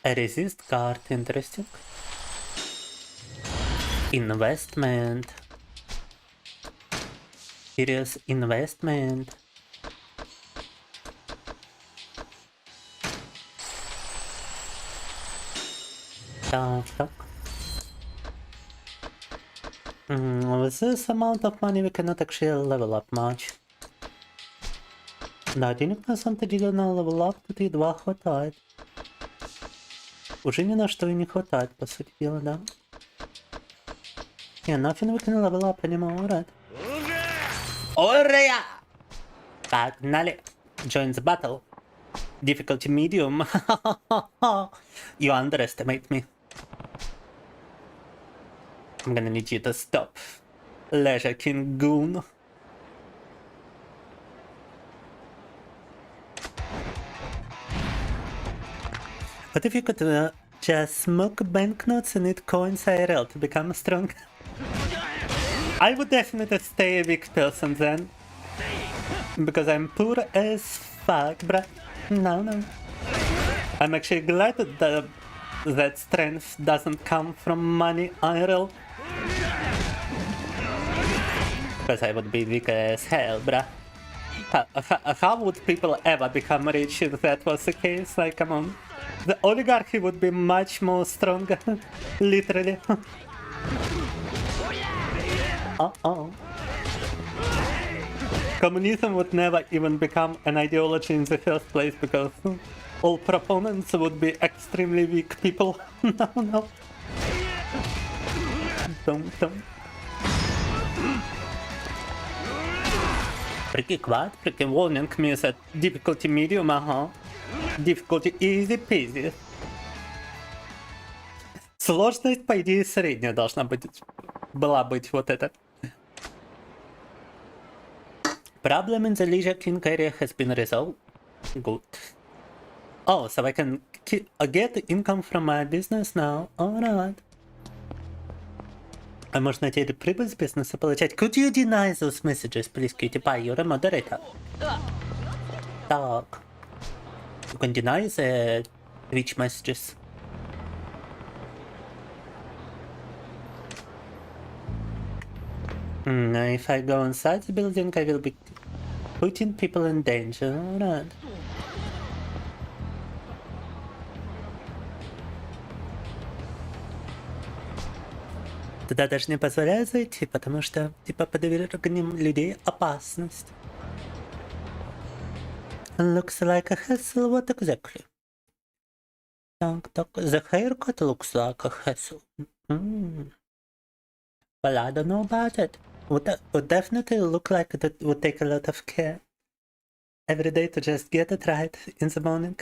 A resist card, interesting. Investment. Serious investment. Так. With this amount of money we cannot actually level up much. Да, денег на самом-то деле на level up тут едва хватает. Уже ни на что и не хватает, по сути дела, да. Yeah, nothing we can level up anymore, right? Ура! Погнали! Join the battle. Difficulty medium. You underestimate me. I'm gonna need you to stop. Leisure King Goon. What if you could just smoke banknotes and eat coins IRL to become strong? I would definitely stay a weak person then. Because I'm poor as fuck, bruh. No. I'm actually glad that strength doesn't come from money IRL. Because I would be weak as hell, bruh. How would people ever become rich if that was the case? Like, come on. The oligarchy would be much more stronger. Literally. Communism would never even become an ideology in the first place because all proponents would be extremely weak people. No. Don't. Pretty quiet, pretty warning means that difficulty medium, Difficulty easy peasy. Сложность, по идее, средняя была быть вот эта. Problem in the Leisure King area has been resolved. Good. Oh, so I can get income from my business now. Alright. А можно теперь прибыль с бизнеса получать? Could you deny those messages, please, Cutie Pie? You're a moderator. Так. You can deny the Twitch messages. If I go inside the building, I will be putting people in danger. Alright. Туда даже не позволяют зайти, потому что, типа, подвергнем людей опасность. Looks like a hassle, what exactly? Так, the haircut looks like a hassle. Well, I don't know about it. Would definitely look like it would take a lot of care. Every day to just get it right in the morning.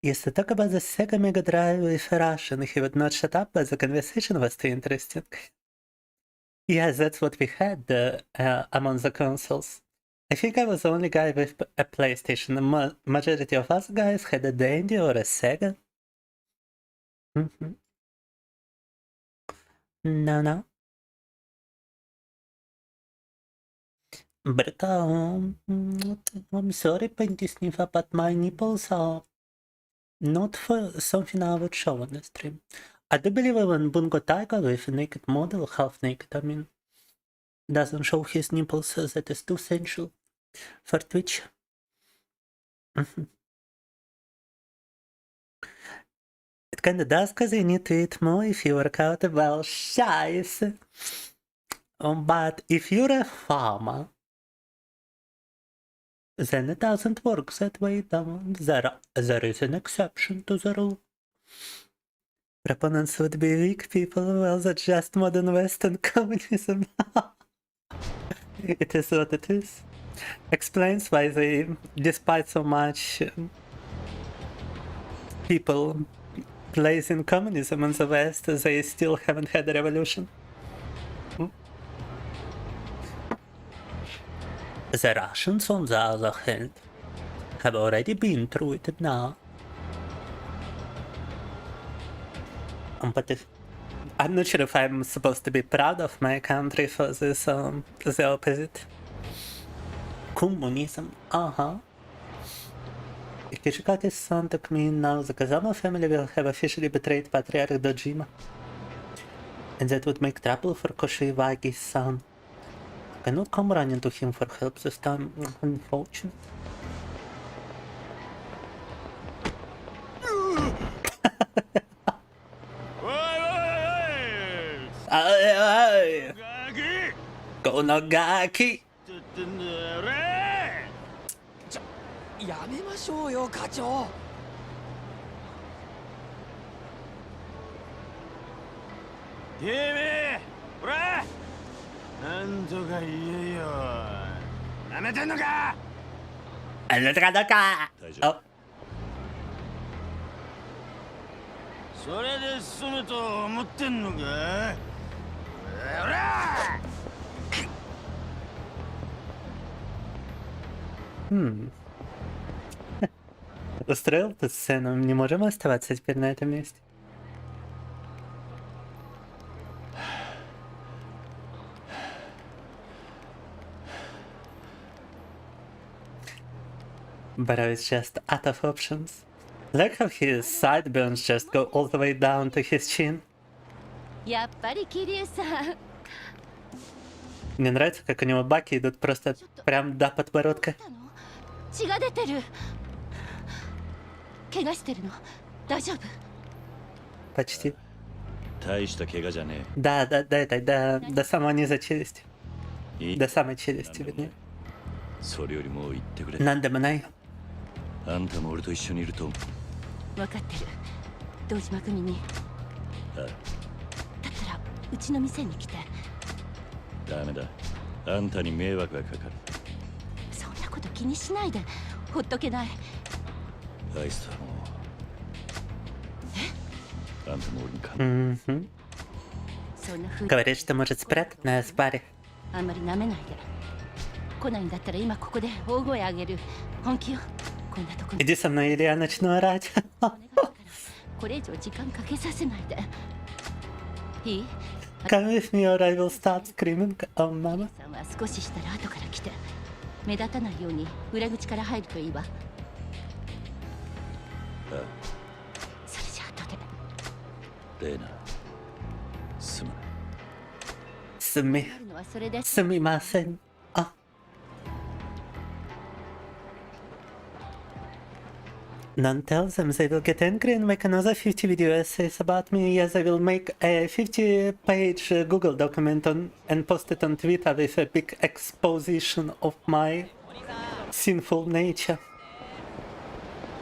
Yes, to talk about the Sega Mega Drive with Russian, he would not shut up, but the conversation was too interesting. Yes, that's what we had among the consoles. I think I was the only guy with a PlayStation. The majority of us guys had a Dandy or a Sega. No. But I'm sorry, Pantyhose, but my nipples are not for something I would show on the stream. I do believe when Bungo Tiger with a naked model, half naked, I mean, doesn't show his nipples, that is too sensual for Twitch. It kinda does, cause you need to eat more if you work out well, scheiße. But if you're a farmer, then it doesn't work that way. There is an exception to the rule. Proponents would be weak people, well, that's just modern Western communism. It is what it is. Explains why they, despite so much people praising communism in the West, they still haven't had a revolution. The Russians, on the other hand, have already been through it now. But I'm not sure if I'm supposed to be proud of my country for this, the opposite. Communism, If Kishikate's son took me now, the Kazama family will have officially betrayed Patriarch Dojima. And that would make trouble for Koshiwagi's son. I cannot come running to him for help this time, unfortunately. Konogaki! やめましょうよ課長。てめえ、ほら、なんとか言えよ。なめてんのか。あなたか。あ。それで済むと思ってんのか。ほら。Устроил эту сцену, не можем оставаться теперь на этом месте. Bro is just out of options. Look how his sideburns just go all the way down to his chin. Мне нравится, как у него баки идут просто прям до подбородка. Почти. Да, до самого низа челюсти. До самой челюсти, вернее. それよりも言ってくれ。なんでもないよ。あんたも俺と一緒にいると。分かってる。堂島組に。だったらうちの店に来て。ダメだ。あんたに迷惑がかかる。そんなこと気にしないで。ほっとけない。アイスはもう。あんたも俺にか。Говорит, что может спрятать нас в баре. あんまり舐めないで。来ないんだったら今ここで大声上げる。本気よ。こんなとこに Иди со мной, или я начну орать. お願いだからこれ以上時間かけさせないで。いい？ Come with me or I will start screaming. Oh, mama. さんは少ししたら後から来て、目立たないように裏口から入るといいわ。それじゃ後で。レイナ、すまない。すみ、あるのはそれで。すみません。あ。None tells them they will get angry and make another 50 video essays about me. Yes, I will make a 50-page Google document and post it on Twitter with a big exposition of my sinful nature.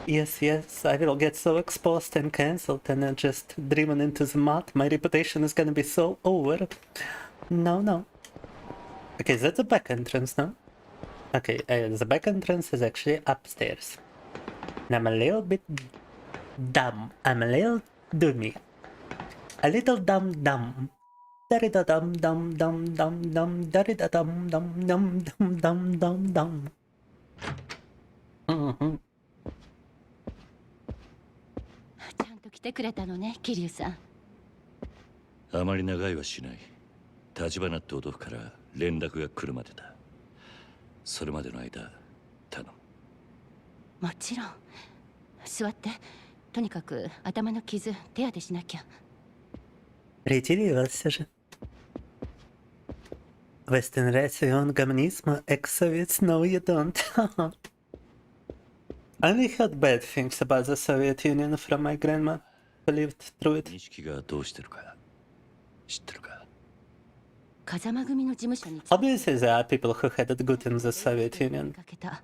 Yes, I will get so exposed and cancelled and just driven into the mud. My reputation is gonna be so over. No. Okay, that's the back entrance, no? Okay, the back entrance is actually upstairs. And I'm a little bit dumb. I'm a little dummy. A little dumb. Da-da dum dum dum dum dum da-da dum dum dum dum dum dum. Mm-hmm. ちゃんと来てくれたのね、桐生さん。あまり長いはしない。立花って男から連絡が来るまでだ。それまでの間、頼む。もちろん。座って。とにかく頭の傷手当てしなきゃ。Ретировался же. Western Ration Communism, ex-Soviets, no you don't. I only heard bad things about the Soviet Union from my grandma who lived through it. 錦がどうしてるか知ってるか？風間組の事務所に Obviously there are people who had it good in the Soviet Union. かけた。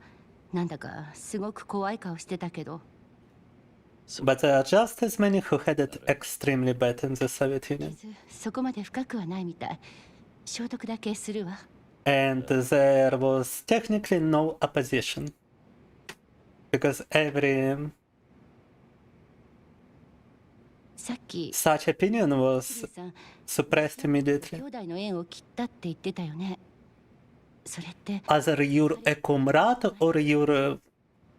なんだかすごく怖い顔してたけど。But there are just as many who had it extremely bad in the Soviet Union. そこまで深くはないみたい。消毒だけするわ。And there was technically no opposition. Because every さっき such opinion was さん suppressed 兄 immediately. 弟の縁を切ったって言ってたよね。それって Either you're a comrade or you're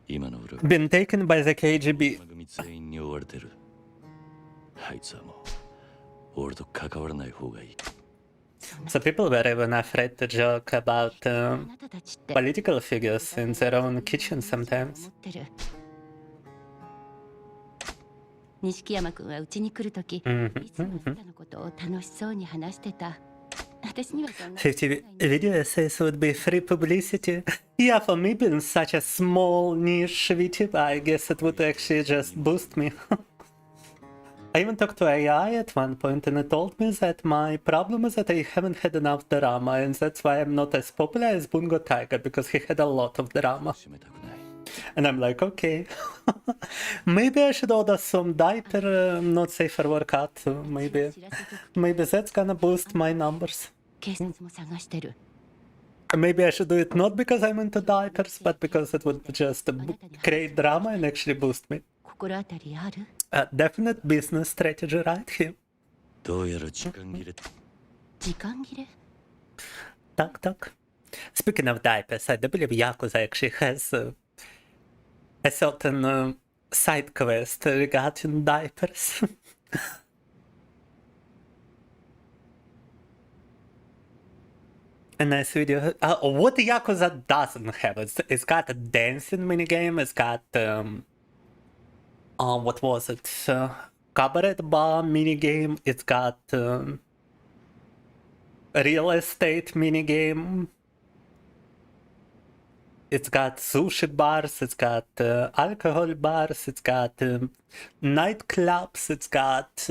今の俺は been taken by the KGB. 組全員に追われてる。あいつはもう俺と関わらない方がいい。So people were even afraid to joke about あなたたちって political figures in their own kitchen sometimes. 思ってる。錦山君はうちに来るとき、いつもあなたのことを楽しそうに話してた。私にはそんな。 50 video essays would be free publicity. Yeah, for me being such a small niche VTuber, I guess it would actually just boost me. I even talked to AI at one point and it told me that my problem is that I haven't had enough drama and that's why I'm not as popular as Bungo Tiger because he had a lot of drama. 締めたくない。 And I'm like, okay, maybe I should order some diaper, not safe for workout. Maybe that's gonna boost my numbers. 警察も探してる。 Maybe I should do it not because I'm into diapers, but because it would just create drama and actually boost me. 心当たりある？ A definite business strategy right here. どうやら時間切れ。時間切れ？ Talk, talk. Speaking of diapers, I do believe Yakuza actually has a certain side quest regarding diapers. A nice video. What Yakuza doesn't have? It's got a dancing minigame. It's got what was it? Cabaret bar minigame. It's got real estate minigame. It's got sushi bars. It's got alcohol bars. It's got nightclubs. It's got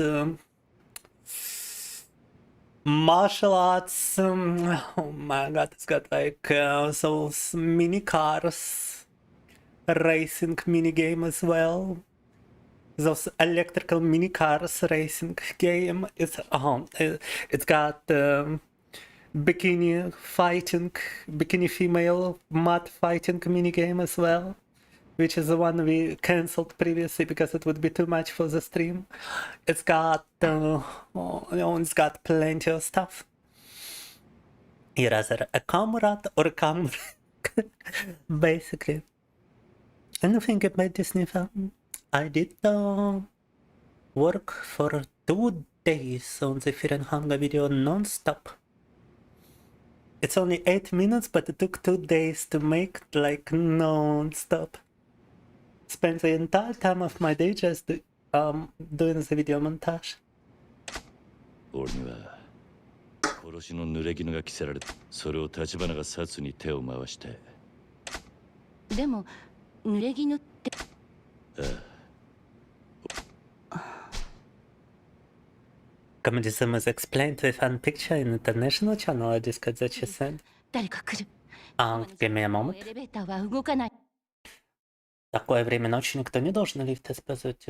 martial arts. Oh my god, it's got like those mini cars, racing mini game as well. Those electrical mini cars racing game. It's got bikini fighting, bikini female mud fighting mini game as well, which is the one we cancelled previously because it would be too much for the stream. It's got it's got plenty of stuff. You're either a comrade or a comrade. Basically. Anything about this new film? I did work for 2 days on the Fear and Hunger video non-stop. It's only 8 minutes, but it took 2 days to make, like, non-stop. Spent the entire time of my day just doing the video montage. 俺には殺しの濡れ衣が着せられた。それを立花が殺に手を回して。でも濡れ衣って。Communism was explained with one picture in international channel. I just got that she said. 誰か来る。 Give me a moment. エレベーターは動かない。 Такое время ночи никто не должен лифт использовать.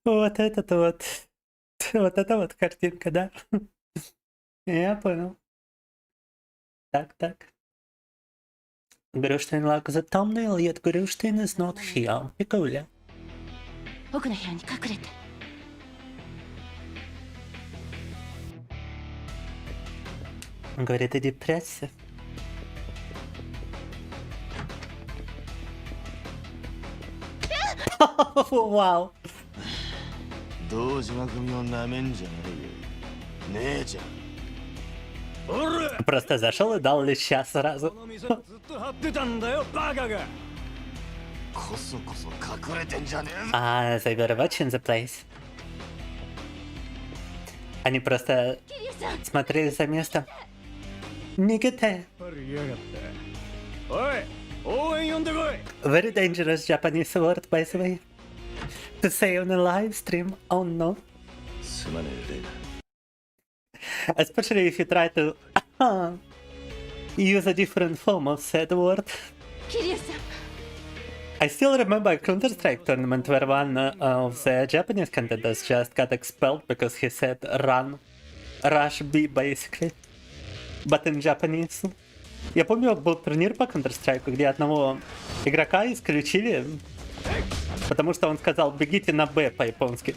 Вот это вот картинка, да? Я понял. Так. Грюштейн like the thumbnail, yet Грюштейn is not here. Прикольно. 奥の部屋に隠れて。 Он говорит, иди прячься. Вау. Просто зашел и дал леща сразу. They were watching the place. Они просто смотрели за местом. Decay. Very dangerous Japanese word, by the way. To say on a live stream. Oh no. Especially if you try to use a different form of said word. I still remember a Counter-Strike tournament where one of the Japanese contenders just got expelled because he said run. Rush B, basically. But in Japanese. Я помню, был турнир по Counter-Strike, где одного игрока исключили, потому что он сказал «бегите на Б» по-японски.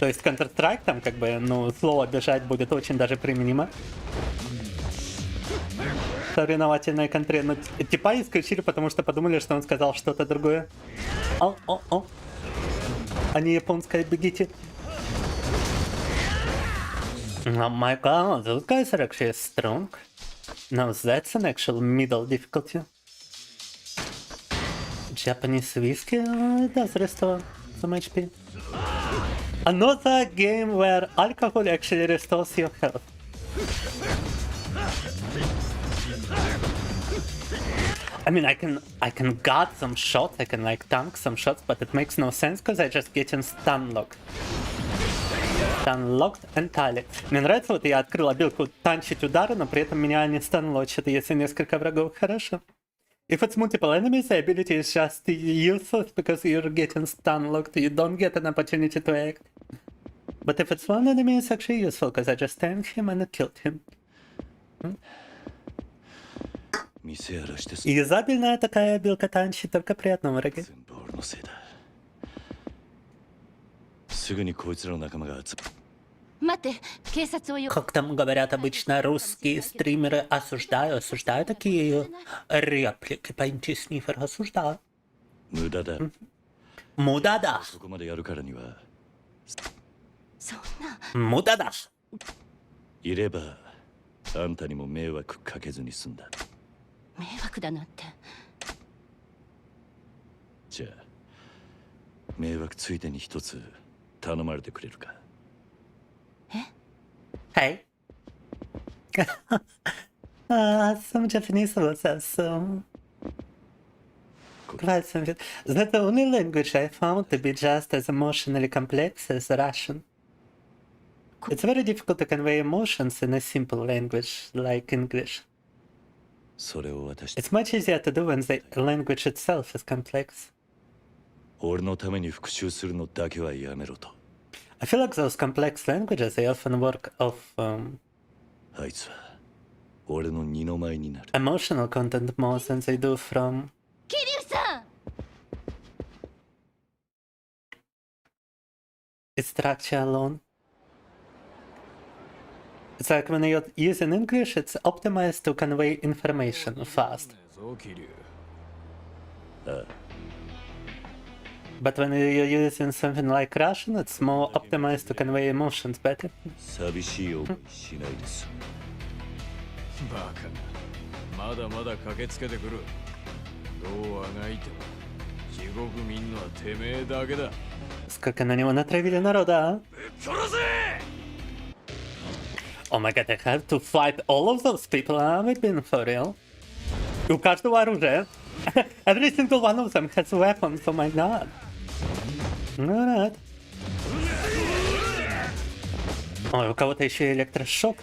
То есть Counter-Strike там как бы, ну, слово «бежать» будет очень даже применимо. В соревновательной контре. Но типа исключили, потому что подумали, что он сказал что-то другое. О. А не японское «бегите». Oh my god, those guys are actually strong. Now that's an actual middle difficulty. Japanese whiskey does restore some HP. Another game where alcohol actually restores your health. I mean, I can guard some shots, I can like tank some shots, but it makes no sense because I just get in stun locked. Станлокт entirely. Мне нравится, вот я открыл обилку танчить удары, но при этом меня не станлочат, если несколько врагов. Хорошо. If it's multiple enemies, the ability is just useless because you're getting stunlocked. You don't get an opportunity to act. But if it's one enemy, it's actually useful because I just tanked him and killed him. Юзабельная такая обилка танчить, только при одном враге. Как там говорят обычно русские стримеры, осуждаю такие реплики, пойнти снифер, осуждаю. Мудада. Мудада. いればあんたにも迷惑かけずに済んだ。迷惑だなんて。じゃあ迷惑ついでに一つ頼まれてくれるか。Hey. Some Japanese words are so quite something. That's the only language I found to be just as emotionally complex as Russian. It's very difficult to convey emotions in a simple language like English. It's much easier to do when the language itself is complex. 俺のために復讐するのだけはやめろと。I feel like those complex languages, they often work off あいつは俺の二の舞になる。 emotional content more than they do from structure alone. It's like when you're using English, it's optimized to convey information fast. But when you're using something like Russian, it's more optimized to convey emotions better. 寂しい思いしないです。バカな。まだまだ駆けつけてくる。どうあがいても地獄民のはてめえだけだ。Сколько на него натравили народа, а? Oh my god, I have to fight all of those people, are we being for real? У каждого оружия. Every single one of them has weapons, oh my god. Alright. Ой, у кого-то еще и электрошок.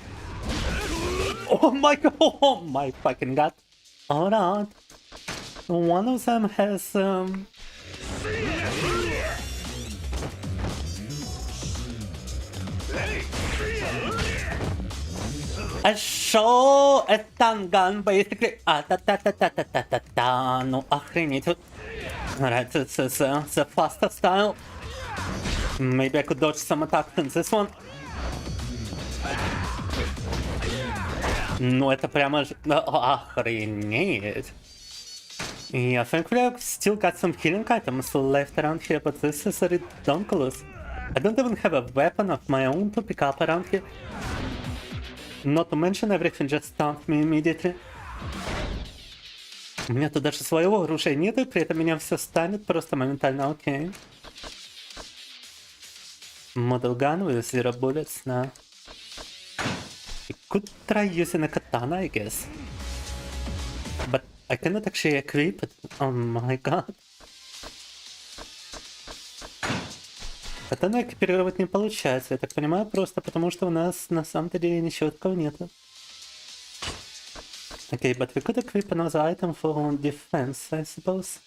Oh my god, oh my fucking god. Alright. One of them has a show, a stun gun, basically. Ta-ta-ta-ta-ta-ta-ta-ta. Ну, охренеть. Alright, this is the faster style. Maybe I could dodge some attacks in this one. Ну, это прямо... Охренеть. Yeah, thankfully I've still got some healing items left around here, but this is ridiculous. I don't even have a weapon of my own to pick up around here. Not to mention everything just stunned me immediately. У меня тут даже своего оружия нет, и при этом меня все станет просто моментально, окей. Model gun with 0 bullets, nah. I could try using a katana, I guess. But I cannot actually equip it. Oh my god. Катану экипировать не получается, я так понимаю, просто потому что у нас на самом-то деле ничего такого нету. Okay, but we could equip another item for defense, I suppose.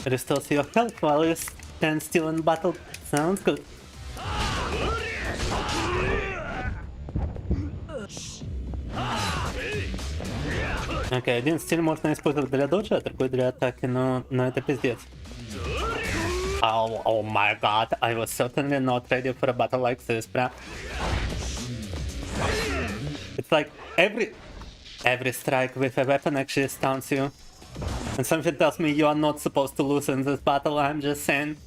Restores your health while you stand still in battle. Sounds good. Окей, один стиль можно использовать для доджа, а другой для атаки, но это пиздец. Oh my god, I was certainly not ready for a battle like this, bruh. It's like every strike with a weapon actually stuns you. And something tells me you are not supposed to lose in this battle, I'm just saying.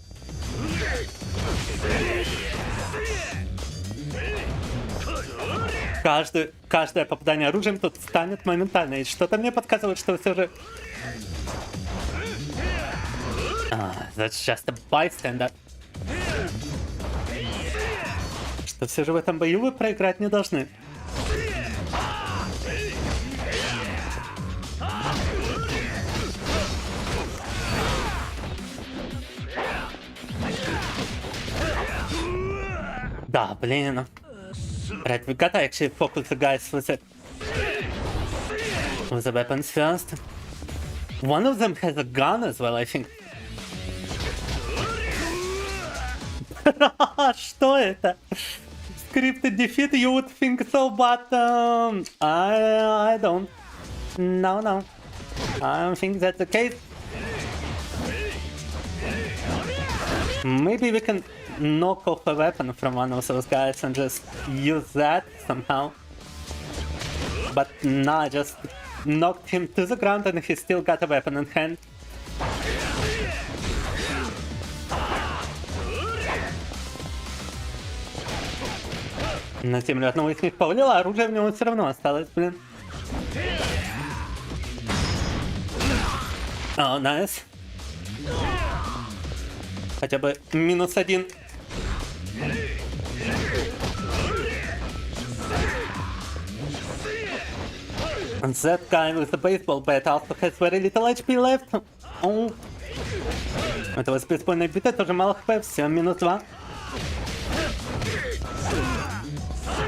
Каждое попадание оружием тут станет моментально, и что-то мне подсказывает, что все же... That's just a bystander. Что все же в этом бою вы проиграть не должны. Да, блин. Right, we gotta actually focus the guys with the weapons first. One of them has a gun as well, I think. Что это? Scripted defeat, you would think so, but I don't. No. I don't think that's the case. Maybe we can knock off a weapon from one of those guys and just use that somehow. But nah, I just knocked him to the ground and he still got a weapon in hand. На землю одного из них повалило, а оружие в него все равно осталось, блин. О, найс. Хотя бы -1. And that guy with the baseball bat also has very little HP left. Oh. Этого с бейсбольной битой тоже мало хп, все, -2.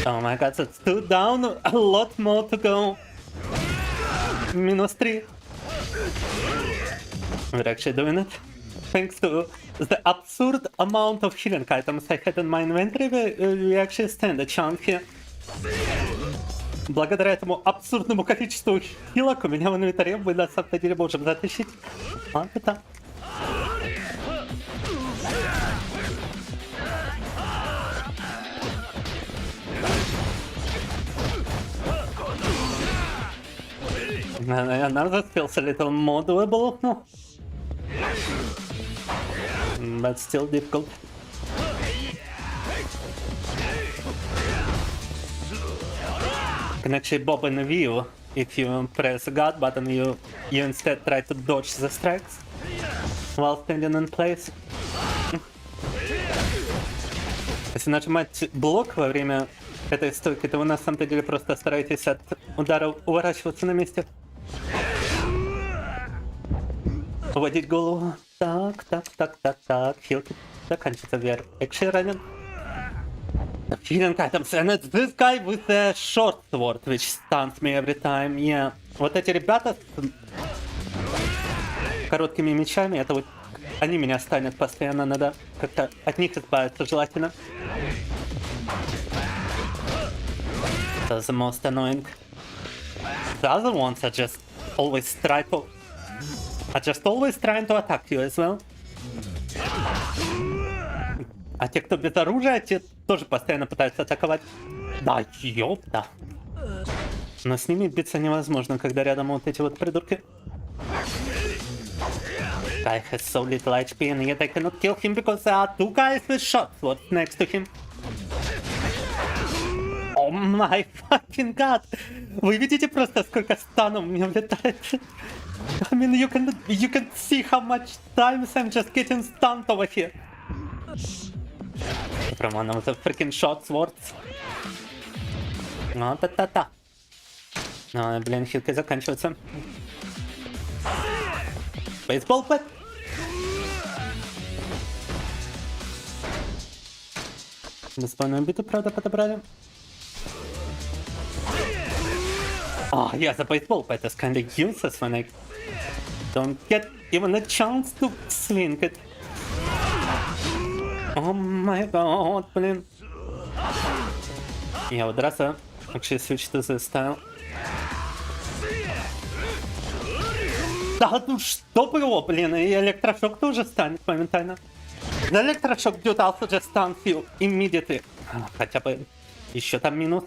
Oh my god, that's 2 down, a lot more to go. -3. We're actually doing it. Thanks to the absurd amount of healing items I had in my inventory, we actually stand a chance here. благодаря этому абсурдному количеству хилок у меня в инвентаре мы на самом деле можем затащить. Это. Another feels a little more doable, no? But still difficult. You can actually bob in a view. If you press the guard button, you instead try to dodge the strikes while standing in place. Если нажимать блок во время этой стойки, то вы на самом деле просто стараетесь от удара уворачиваться на месте. Уводить голову. Так. Хилки заканчивается вверх. Actually ранен. The feeling items, and it's this guy with a short sword, which stuns me every time. Yeah. Вот эти ребята с короткими мечами, это вот они меня станет постоянно, надо как-то от них избавиться желательно. That's the most annoying. The other ones are just always trying to attack you as well. А те, кто без оружия, те тоже постоянно пытаются атаковать. Да, ёпта. Но с ними биться невозможно, когда рядом вот эти вот придурки. Guy has so little HP and yet I cannot kill him because there are two guys with short swords next to him. Oh my fucking god! Вы видите просто, сколько станов мне влетает? I mean, you can see how much times I'm just getting stunned over here. From one of the freaking short swords. Ну, та-та-та. Ну, блин, хилки заканчиваются. Бейсбол бэт. Бесспорную биту, правда, подобрали. Oh, yeah, the baseball bat is kinda useless when I don't get even a chance to swing it. Oh my god, блин. Я would rather actually switch to this style. Да, ну что его, блин, и электрошок тоже станет моментально. The electroshock dude also just stuns you immediately. Хотя бы еще там минус.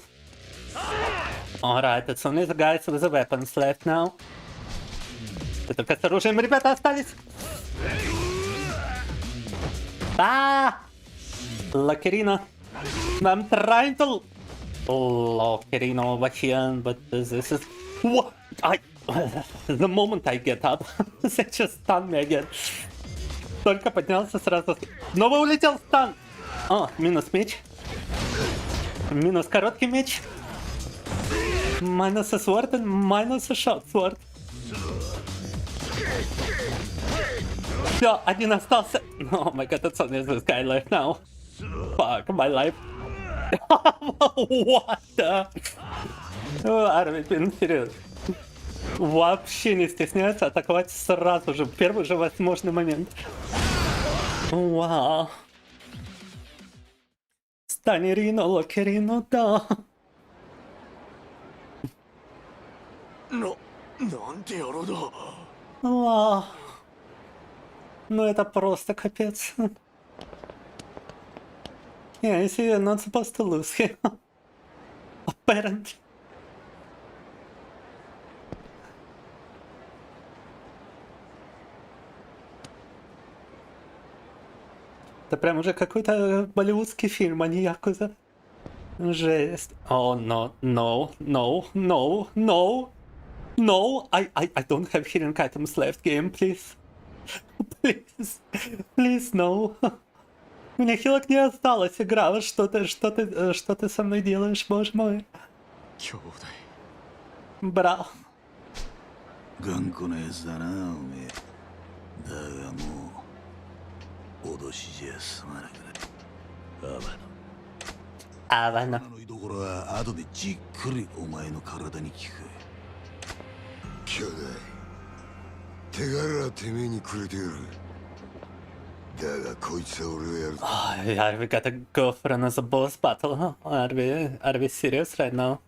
Alright, it's only the guys with the weapons left now. И только с оружием ребята остались. Ah! Lockerino. I'm trying to Lockerino over here, but this is what the moment I get up, they just stun me again. Только поднялся сразу. Снова улетел стан. О, минус меч. Минус короткий меч. Minus a sword and minus a short sword. Все, один остался. Oh my god, it's only this guy left now. Fuck my life. What the? Армия, серьезно. Вообще не стесняется атаковать сразу же, в первый же возможный момент. Вау. Станерино, Локерино, да. Вау. Ну это просто капец. Yeah, I see you're not supposed to lose here. Apparently. Это прям уже какой-то болливудский фильм, а не Якуза. Жесть. Oh, no, no, no, no, no. No, I don't have healing items left, game, please. Please, please, no. У меня хилок не осталось, игра. Что ты со мной делаешь, боже мой? Браво. Авана. Oh, yeah, we gotta go for another boss battle, huh? Are we serious right now?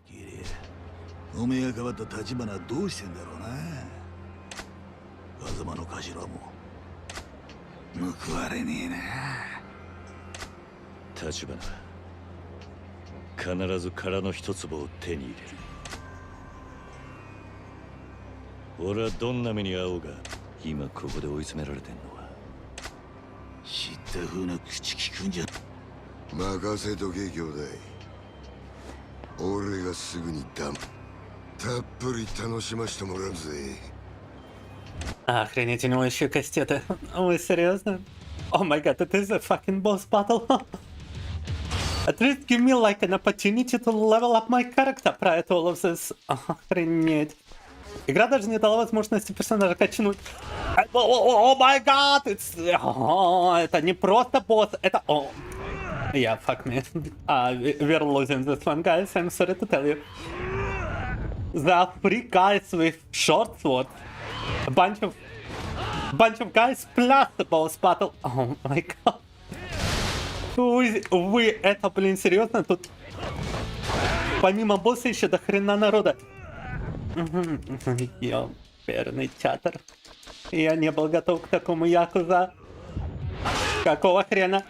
おめえが変わった立花はどうしてんだろうな。風間の頭も報われねえな。立花必ず殻の一粒を手に入れる。俺はどんな目に遭おうが今ここで追い詰められてんのは知った風な口聞くんじゃ。任せとけ兄弟。俺がすぐにたっぷり楽しましてもらうぜ。 Охренеть, у него еще кастеты. Ой, серьезно? Oh my god, it is a fucking boss battle. At least give me like an opportunity to level up my character prior to all of this. Охренеть. Игра даже не дала возможности персонажа качнуть. О май гад! Это не просто босс, это... Yeah, fuck me. We're losing this one, guys. I'm sorry to tell you. The three guys with short sword. A bunch of guys plus the boss battle. Oh my god. Вы это, блин, серьезно? Тут помимо босса еще до хрена народа. Ёперный театр. Я не был готов к такому Якуза. Какого хрена?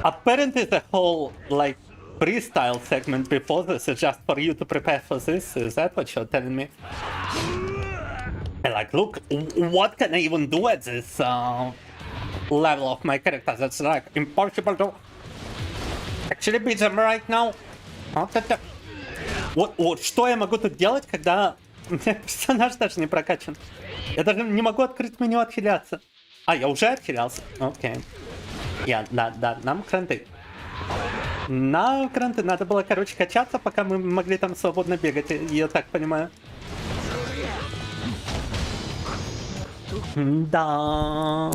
Apparently the whole, like, freestyle segment before this is just for you to prepare for this. Is that what you're telling me? And like, look, what can I even do at this level of my character? That's like impossible to actually beat them right now. Вот что я могу тут делать, когда у меня персонаж даже не прокачан? Я даже не могу открыть меню отхиляться. Я уже отхилялся. Окей. Да, нам кранты. На кранты надо было, короче, качаться, пока мы могли там свободно бегать, я так понимаю. Да.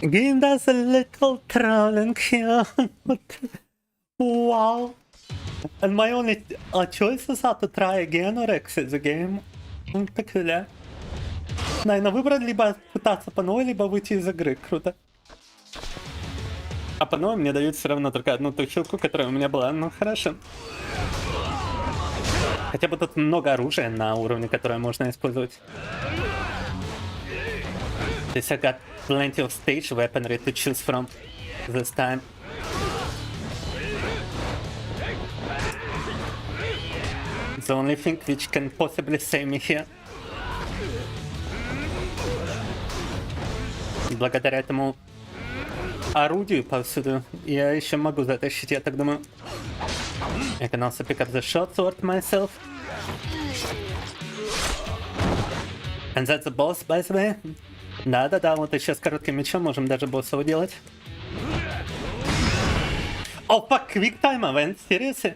Game does a little trolling here. Wow. And my only choices are to try again or exit the game. Peculiar. Наверное, выбрать либо пытаться по новой, либо выйти из игры. Круто. А по новой мне дают все равно только одну ту хилку, которая у меня была. Ну хорошо. Хотя бы тут много оружия на уровне, которое можно использовать. То есть I got plenty of stage weaponry to choose from this time. The only thing which can possibly save me here. Благодаря этому орудию повсюду я еще могу затащить, я так думаю. I can also pick up the short sword myself. And that's the boss, by the way. Да-да-да, вот еще с коротким мечом можем даже босса уделать. Oh fuck, quick time event, seriously?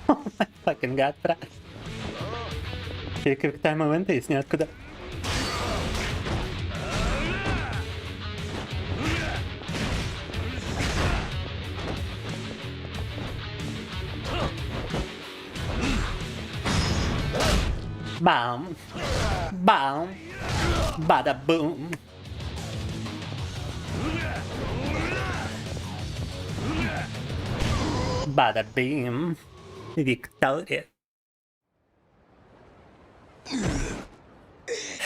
Oh my fucking god, bro. Quick time event из ниоткуда. Bam, bam, bada boom. Bada beam. Victoria.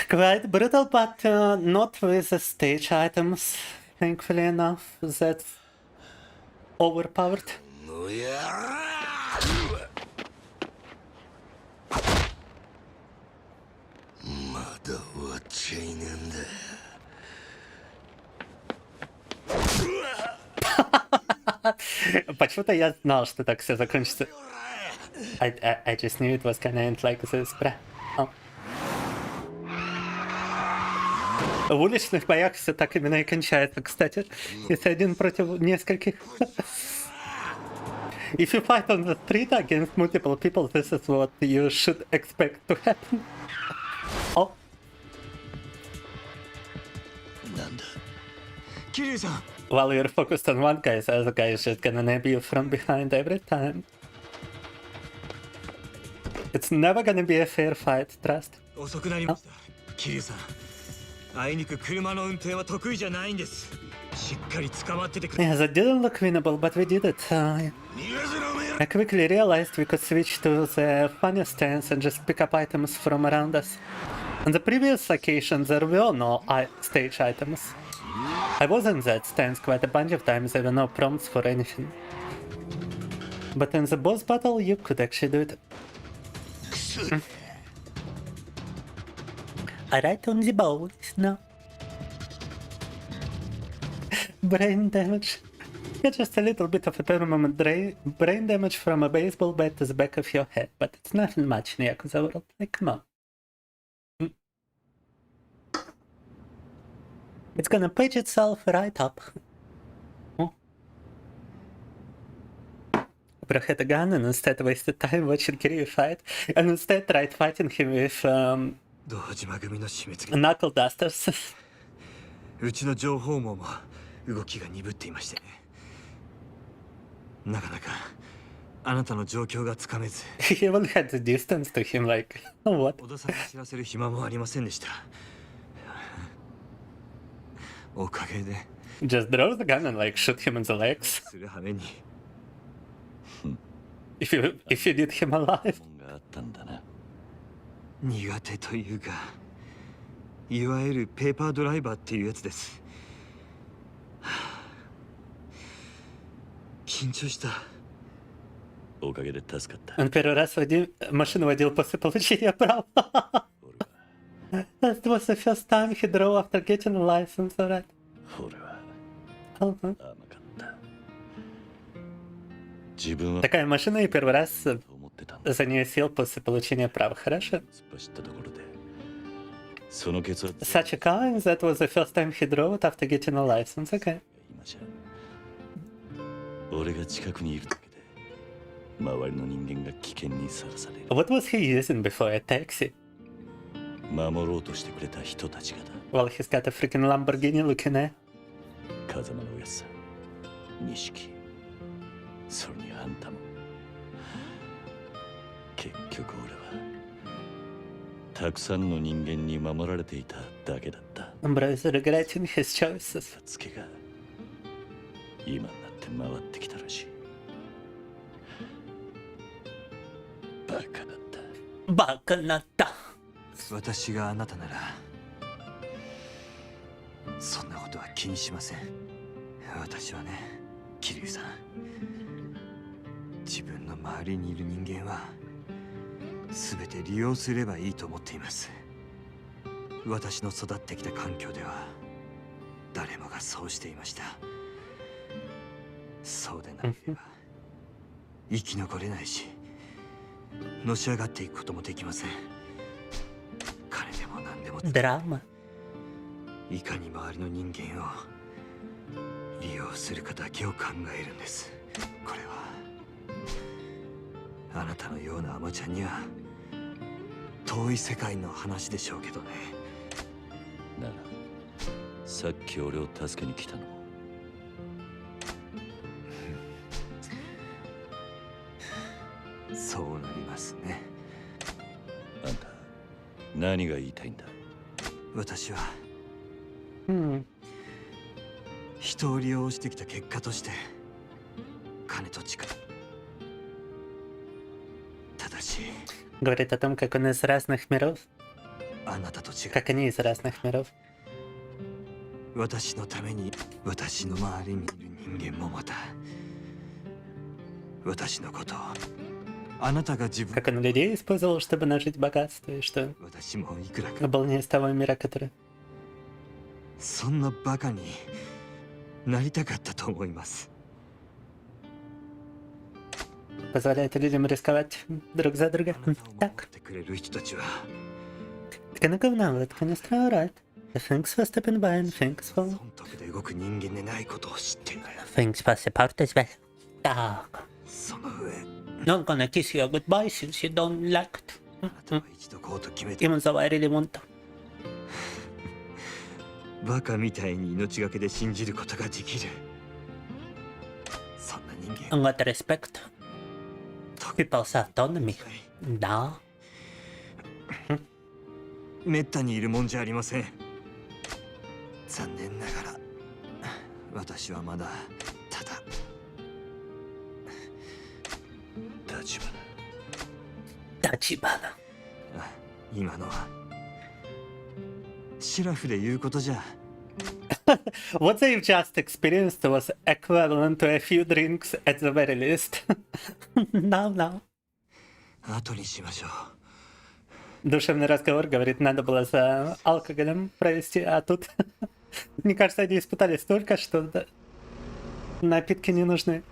Quite brutal, but not with the stage items. Thankfully enough, that's overpowered. Почему-то я знал, что так все закончится. I just knew it was gonna end like this, bro. В уличных боях все так именно и кончается, кстати. Если один против нескольких. If you fight on the street against multiple people, this is what you should expect to happen. Oh. While you're focused on one guy, the other guy is just gonna nab you from behind every time. It's never gonna be a fair fight, trust. あいにく車の運転は得意じゃないんです。しっかり捕まっててくれ。 Yes, it didn't look winnable, but we did it. I quickly realized we could switch to the funny stance and just pick up items from around us. On the previous location, there were no stage items. I was in that stance quite a bunch of times, there were no prompts for anything. But in the boss battle, you could actually do it. Alright, on the bows now. Brain damage. Yeah, just a little bit of a permanent brain damage from a baseball bat to the back of your head, but it's nothing much in Yakuza world. Like, come on. It's gonna patch itself right up. Bro had a gun and instead wasted time watching Kiryu fight, and instead tried fighting him with knuckle dusters. うちの情報網も動きが鈍っていましてね。なかなかあなたの状況がつかめず。He even had the distance to him, like, what? 小田さんに知らせる暇もありませんでした。おかげで。Just draw the gun and like shoot him in the legs. する羽目に。If you did him alive. 苦手というか、いわゆるペーパードライバーっていうやつです。緊張した。おかげで助かった。Он первый раз машину водил после получения прав. That was the first time he drove after getting a license, alright. Такая машина и первый раз за нее сел после получения прав. Хорошо. Such a car, and that was the first time he drove it after getting a license. Okay. What was he using before? A taxi? Well, he's got a freaking Lamborghini looking at. それにあんたも結局俺はたくさんの人間に守られていただけだった。Bro is regretting his choices. つけが今になって回ってきたらしい。バカだった。バカなった。私があなたならそんなことは気にしません。私はね、桐生さん、自分の周りにいる人間は全て利用すればいいと思っています。私の育ってきた環境では誰もがそうしていました。そうでなければ生き残れないし、のし上がっていくこともできません。金でも何でもドラマ。いかに周りの人間を利用するかだけを考えるんです。これはあなたのようなアマちゃんには遠い世界の話でしょうけどね。ならさっき俺を助けに来たのもそうなりますね。あんた何が言いたいんだ。私は人を利用してきた結果として金と力。ただし Говорит о том, как он из разных миров. あなたと違う。 Как они из разных миров. 私のために私の周りにいる人間もまた私のことをあなたが自分 Как он людей использовал, чтобы нажить богатство, и что 私もいくらか был не из того мира, который... そんなバカになりたかったто思います。 Позволяет людям рисковать друг за друга. Так. Так она говна, это, конечно, alright. Thanks for stopping by and thanks for... Thanks for support as well. Так. Not gonna kiss you goodbye since you don't like it. Even though I really want to. バカみたいに命がけで信じることができる。そんな人間。What respect. People have told me. Da. めったにいるもんじゃありません。残念ながら私はまだただ立花。Tachibana. 今のはシラフで言うことじゃ。 What they've just experienced was equivalent to a few drinks at the very least. No. 後にしましょう。 Душевный разговор, говорит, надо было за алкоголем провести, а тут, мне кажется, они испытали столько, что напитки не нужны.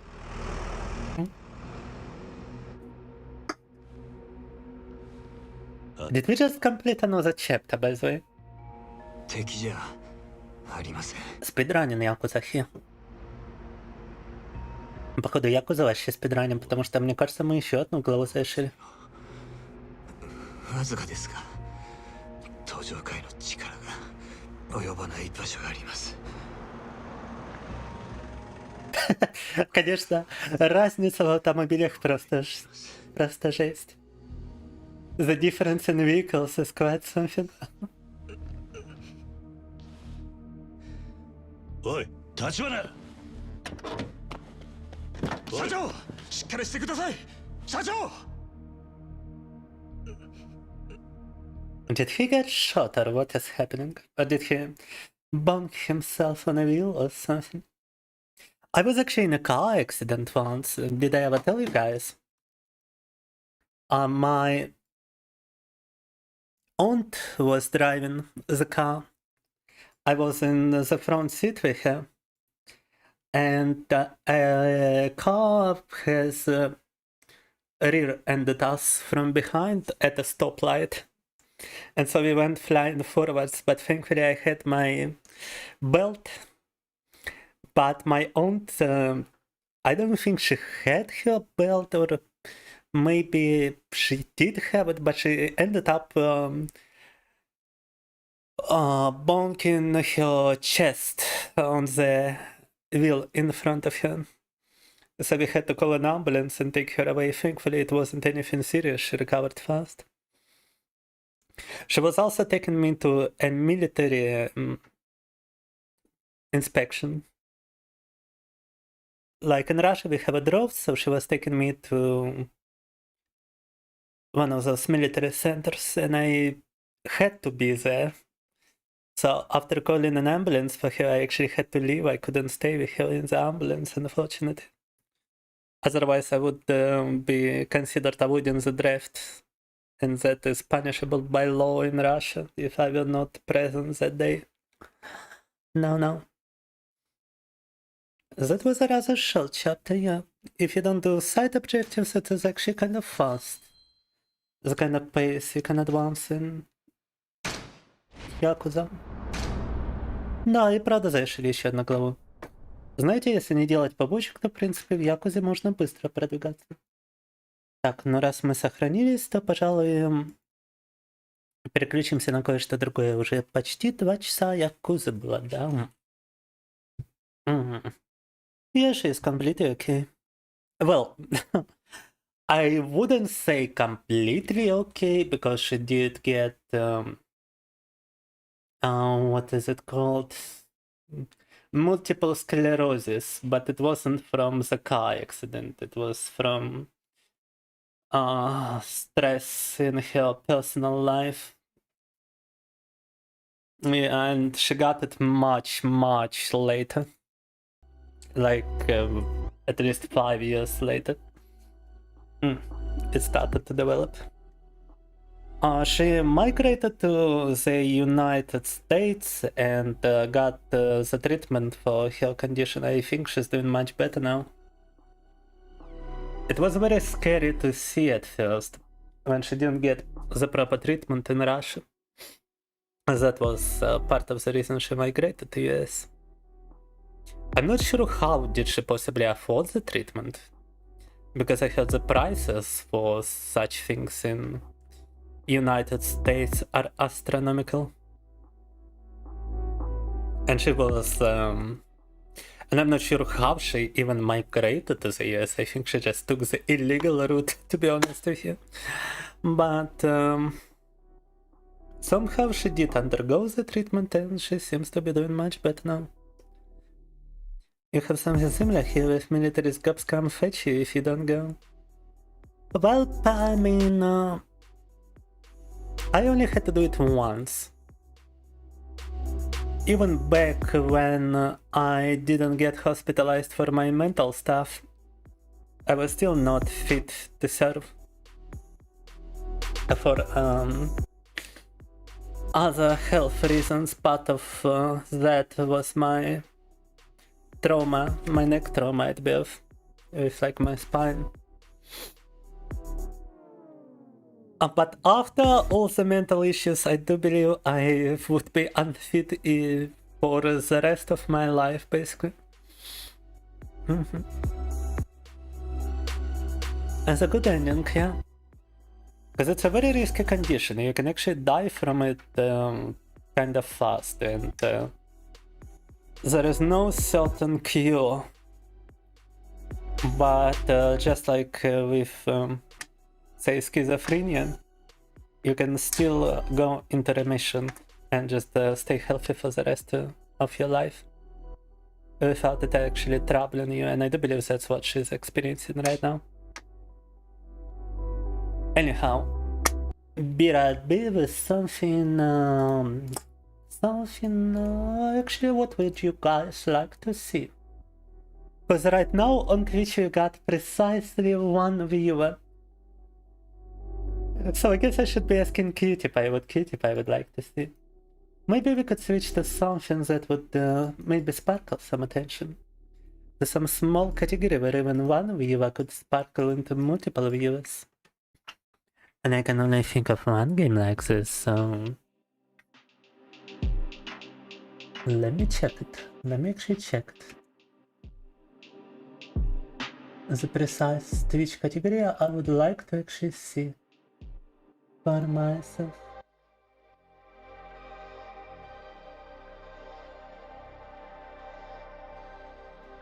Did we just complete another chapter, by the way? 敵じゃありません。 Спидранин Якуза хи. Походу, Якуза вообще спидраним, потому что, мне кажется, мы еще одну главу завершили. わずかですが登場界の力が及ばない場所があります。 Конечно, разница в автомобилях просто жесть. The difference in vehicles is quite something. おい、立花。社長、しっかりしてください。社長。 Did he get shot or what is happening? Or did he bump himself on a wheel or something? I was actually in a car accident once. Did I ever tell you guys? My aunt was driving the car. I was in the front seat with her. And a car has rear-ended us from behind at a stoplight. And so we went flying forwards, but thankfully I had my belt. But my aunt, I don't think she had her belt, or maybe she did have it, but she ended up bonking her chest on the wheel in front of her. So we had to call an ambulance and take her away. Thankfully it wasn't anything serious, she recovered fast. She was also taking me to a military inspection. Like in Russia we have a drove, so she was taking me to one of those military centers and I had to be there. So after calling an ambulance for her, I actually had to leave. I couldn't stay with her in the ambulance, unfortunately. Otherwise I would be considered avoiding the draft. And that is punishable by law in Russia if I were not present that day. No. That was a rather short chapter, yeah. If you don't do side objectives, it is actually kind of fast. The kind of pace you can advance in Yakuza. Да, и правда завершили еще одну главу. Знаете, если не делать побочек, то, в принципе, в Якузе можно быстро продвигаться. Так, ну раз мы сохранились, то, пожалуй, переключимся на кое-что другое. Уже почти 2 часа Якузы было, да? Yeah, she's completely okay. Well, I wouldn't say completely okay, because she did get, what is it called? Multiple sclerosis, but it wasn't from the car accident, it was from stress in her personal life. Yeah, and she got it much later. Like, at least 5 years later. It started to develop. She migrated to the United States and got the treatment for her condition. I think she's doing much better now. It was very scary to see at first, when she didn't get the proper treatment in Russia. That was part of the reason she migrated to US. I'm not sure how did she possibly afford the treatment, because I heard the prices for such things in United States are astronomical. And she was, and I'm not sure how she even migrated to the US. I think she just took the illegal route, to be honest with you. But Somehow she did undergo the treatment and she seems to be doing much better now. You have something similar here with military cops come fetch you if you don't go. Well, I mean, I only had to do it once. Even back when I didn't get hospitalized for my mental stuff, I was still not fit to serve. For other health reasons, part of that was my trauma, my neck trauma at birth, with like my spine. But after all the mental issues, I do believe I would be unfit for the rest of my life, basically. It's a good ending, yeah. Because it's a very risky condition. You can actually die from it kind of fast, and there is no certain cure. But just like with, say, schizophrenia, you can still go into remission and just stay healthy for the rest of your life without it actually troubling you, and I do believe that's what she's experiencing right now. Anyhow, be right back with something, actually, what would you guys like to see? Because right now on Twitch you got precisely one viewer. So I guess I should be asking Cutie Pie what Cutie Pie would like to see. Maybe we could switch to something that would maybe sparkle some attention. To some small category where even one viewer could sparkle into multiple viewers. And I can only think of one game like this, so... Let me check it. Let me actually check it. The precise Twitch category I would like to actually see for myself.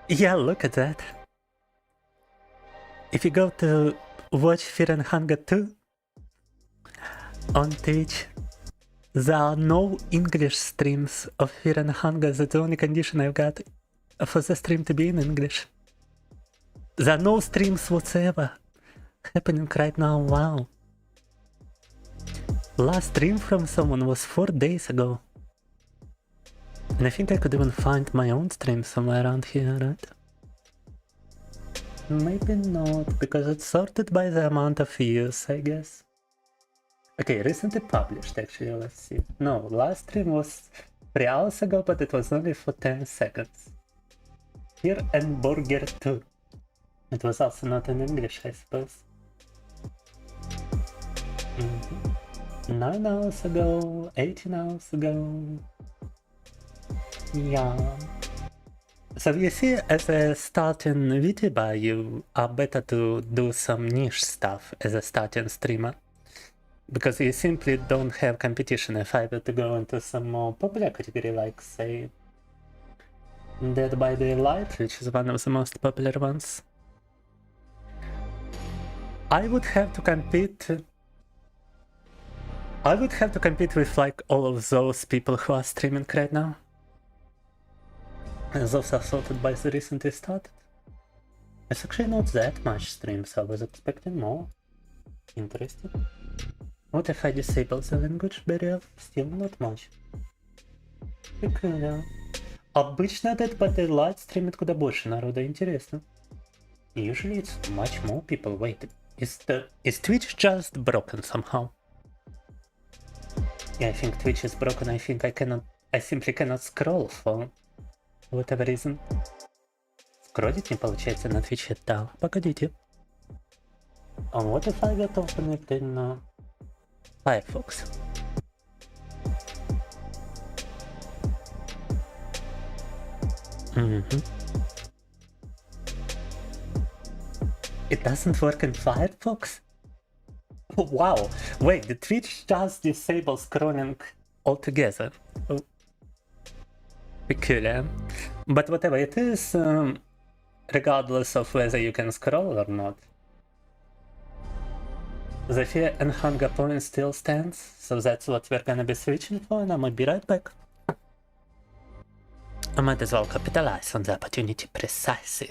Yeah, look at that. If you go to watch Fear and Hunger 2 on Twitch, there are no English streams of Fear and Hunger. That's the only condition I've got for the stream to be in English. There are no streams whatsoever happening right now. Wow. Last stream from someone was 4 days ago. And I think I could even find my own stream somewhere around here, right? Maybe not, because it's sorted by the amount of views, I guess. Okay, recently published, actually, let's see. No, last stream was 3 hours ago, but it was only for 10 seconds. Here and Burger 2. It was also not in English, I suppose. 9 hours ago, 18 hours ago. Yeah. So you see, as a starting VTuber, you are better to do some niche stuff as a starting streamer. Because you simply don't have competition. If I were to go into some more popular category, like, say, Dead by Daylight, which is one of the most popular ones, I would have to compete with like all of those people who are streaming right now. And those are sorted by the recently started. It's actually not that much streams, I was expecting more. Interesting. What if I disable the language barrier? Still not much. Прикольно. Обычно Dead by Daylight стримит куда больше народа, интересно. Usually it's much more people. Wait, is Twitch just broken somehow? Yeah, I think Twitch is broken. I think I simply cannot scroll for whatever reason. Скроллить не получается на Twitch. Так, погодите. What if I get open it in Firefox? It doesn't work in Firefox? Wow, wait, the Twitch just disables scrolling altogether. Oh. Peculiar. But whatever it is, regardless of whether you can scroll or not, The fear and hunger point still stands, so that's what we're gonna be switching for, and I'm gonna be right back. I might as well capitalize on the opportunity precisely.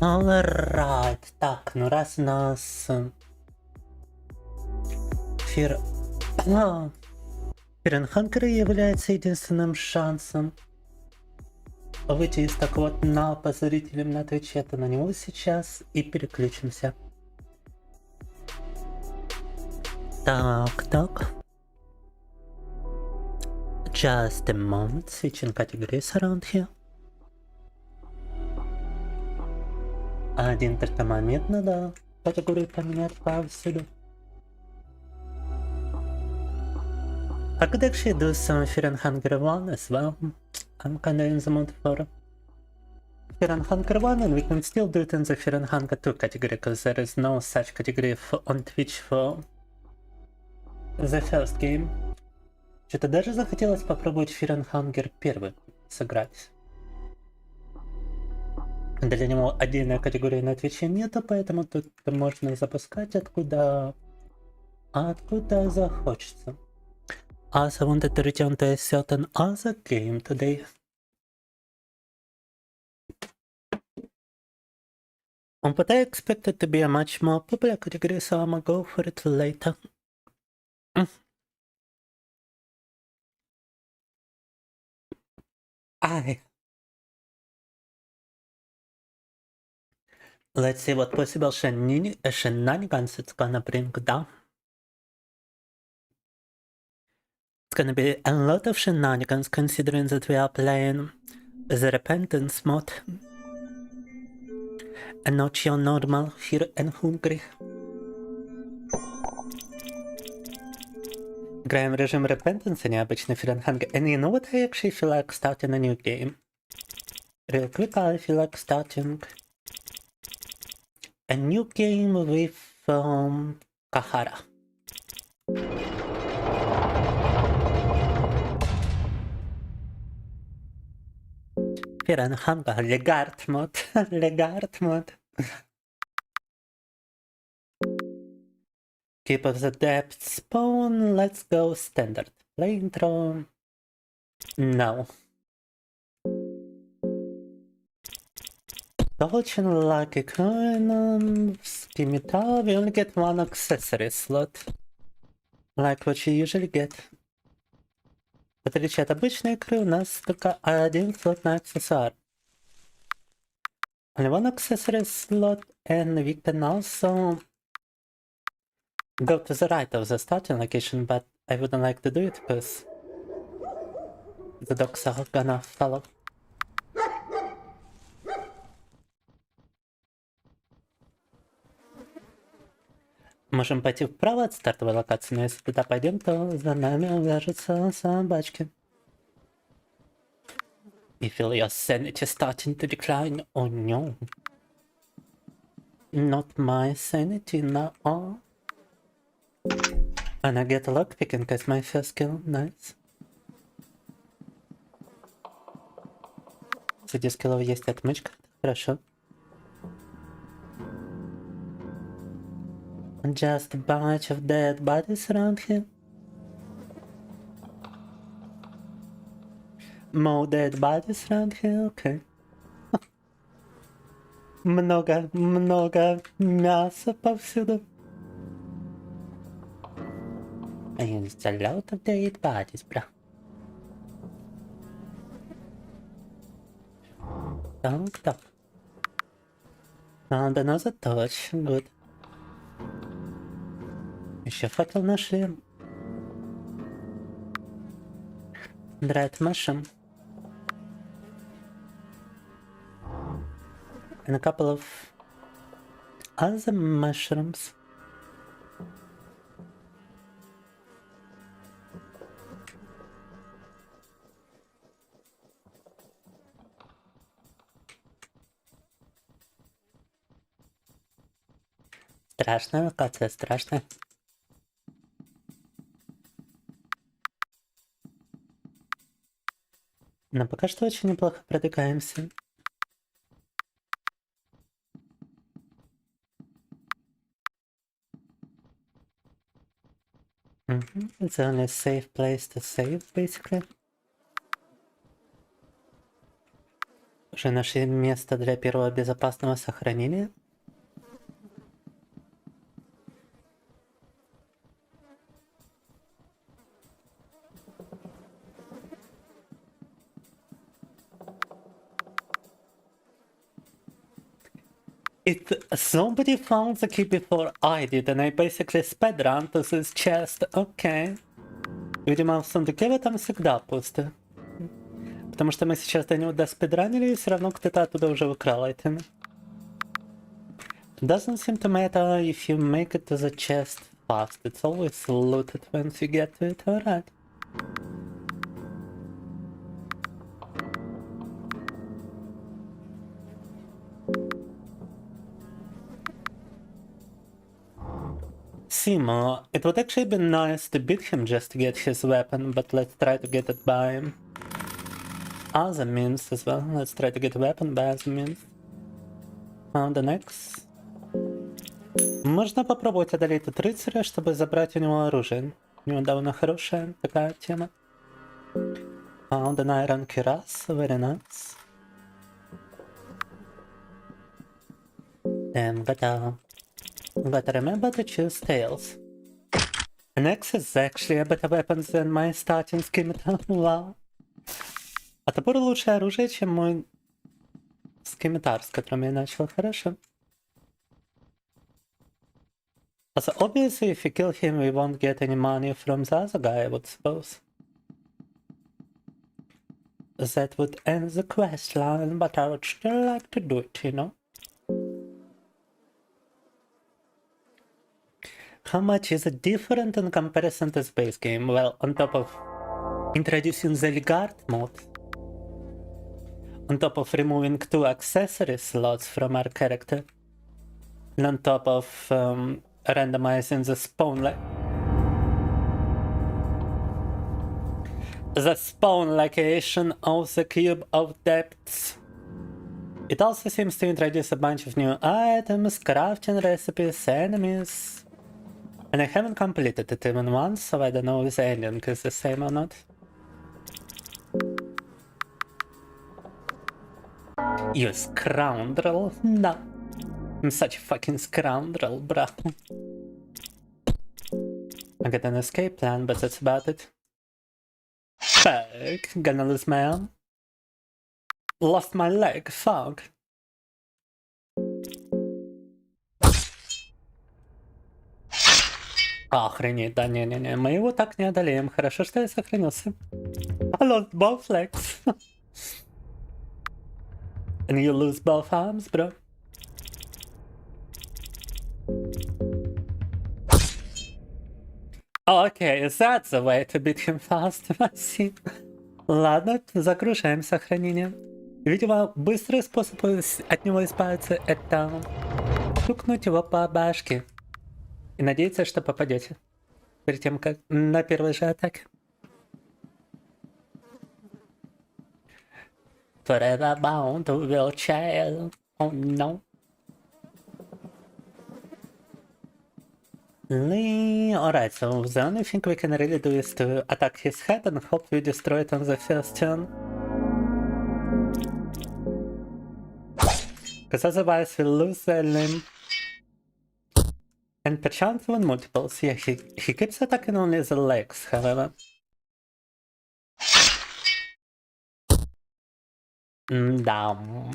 Alright, так, ну раз у нас Фиренхангер является единственным шансом выйти из такого дна по зрителям на Твиче, то на него сейчас и переключимся. Так. Just a moment, switching categories around here. Один только момент надо категорию поменять повсюду. I could actually do some Fear and Hunger 1 as well. I'm kinda in the mood for Fear and Hunger 1, and we can still do it in the Fear and Hunger 2 category, because there is no such category on Twitch for the first game. Что-то даже захотелось попробовать Fear and Hunger 1 сыграть. Для него отдельной категории на Твиче нету, поэтому тут можно запускать откуда захочется. Also wanted to return to a certain other game today. But I expect it to be a much more popular category, so I'ma go for it later. Let's see what possible shenanigans it's gonna bring down. It's gonna be a lot of shenanigans considering that we are playing the Repentance mod and not your normal Fear and Hungry. Играем в режим Repentance, а не обычный Fear and Hunger. And you know what? I actually feel like starting a new game. Real quick, I feel like starting a new game with Cahara. Fear and Hunger, Legard mod. Keep of the depth spawn. Let's go standard. Play intro. No. Dodge and lucky coin. Skim it up. We only get one accessory slot. Like what you usually get. В отличие от обычной игры, у нас только один слот на аксессуар. Only one accessory slot, and we can also go to the right of the starting location, but I wouldn't like to do it because the dogs are gonna follow. Можем пойти вправо от стартовой локации, но если туда пойдем, то за нами увяжутся собачки. You feel your sanity starting to decline? Oh no. Not my sanity, no. And I get lockpicking as my first kill. Nice. Среди скиллов есть отмычка. Хорошо. Just a bunch of dead bodies around here. More dead bodies around here, okay. Много мяса повсюду. And it's a lot of dead bodies, bro. Так. Found another torch, good. Еще факел нашли. Dried mushroom. And a couple of other mushrooms. Страшная локация, страшная. Но пока что очень неплохо продвигаемся. It's the only safe place to save, basically. Уже нашли место для первого безопасного сохранения. Somebody found the key before I did, and I basically sped run to this chest. Окей. Видимо, в сундуке в этом всегда пусто. Потому что мы сейчас до него доспидранили, и все равно кто-то оттуда уже украл айтемы. Doesn't seem to matter if you make it to the chest fast. It's always looted once you get to it. Alright. Simo, it would actually be nice to beat him just to get his weapon, but let's try to get it by him. Other means as well. Let's try to get a weapon by other means. Found an axe. Можно попробовать одолеть тут рыцаря, чтобы забрать у него оружие. У него довольно хорошая такая тема. Found an iron cuirass. Very nice. Damn, gotta remember to choose tails. An axe is actually a better weapon than my starting scimitar. Wow. А топор лучшее оружие, чем мой скимитар, с которым я начал. Хорошо. Also, obviously, if we kill him, we won't get any money from the other guy, I would suppose. That would end the quest line, but I would still like to do it, you know? How much is it different in comparison to the base game? Well, on top of introducing the Ligard mode, on top of removing 2 accessory slots from our character, and on top of randomizing the spawn location of the Cube of Depths. It also seems to introduce a bunch of new items, crafting recipes, enemies. And I haven't completed it even once, so I don't know if the ending is the same or not. You scoundrel. No. I'm such a fucking scoundrel, bro. I got an escape plan, but that's about it. Fuck. Gonna lose my arm. Lost my leg, fuck. Охренеть, да не-не-не, мы его так не одолеем. Хорошо, что я сохранился. I lost both legs. And you lose both arms, bro. Okay, that's the way to beat him fast. I see. Ладно, загружаем сохранение. Видимо, быстрый способ от него избавиться — это стукнуть его по башке. И надеяться, что попадете. Перед тем, как на первой же атаке. Forever bound to your child. Oh no. Alright, so the only thing we can really do is to attack his head and hope we destroy it on the first turn. Because otherwise we'll lose the limb. And perchance even multiples. Yeah, he keeps attacking only the legs, however. Down.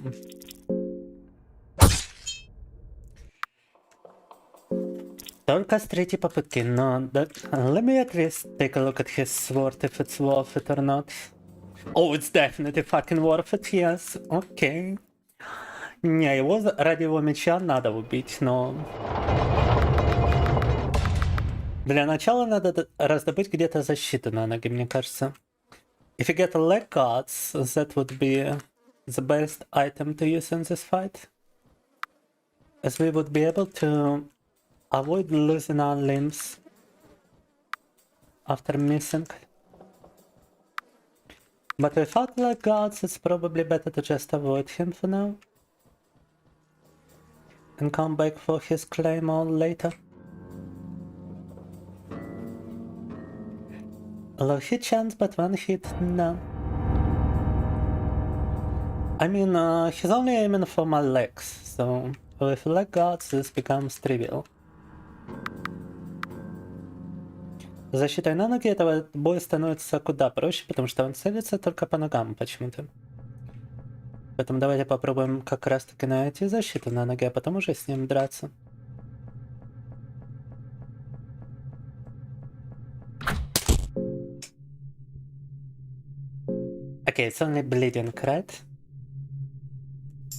Только с третьей попытки, но... Let me at least take a look at his sword, if it's worth it or not. Oh, it's definitely fucking worth it, yes. Окей. Не, его ради его меча надо убить, но... Для начала надо раздобыть где-то защиту на ноги, мне кажется. If you get leg guards, that would be the best item to use in this fight. As we would be able to avoid losing our limbs after missing. But without leg guards, it's probably better to just avoid him for now. And come back for his claymore later. Low hit chance, but one hit, no. I mean, he's only aiming for my legs, so with leg guards this becomes trivial. Защитой на ноги этого боя становится куда проще, потому что он целится только по ногам почему-то. Поэтому давайте попробуем как раз таки найти защиту на ноги, а потом уже с ним драться. Okay, it's only bleeding, right?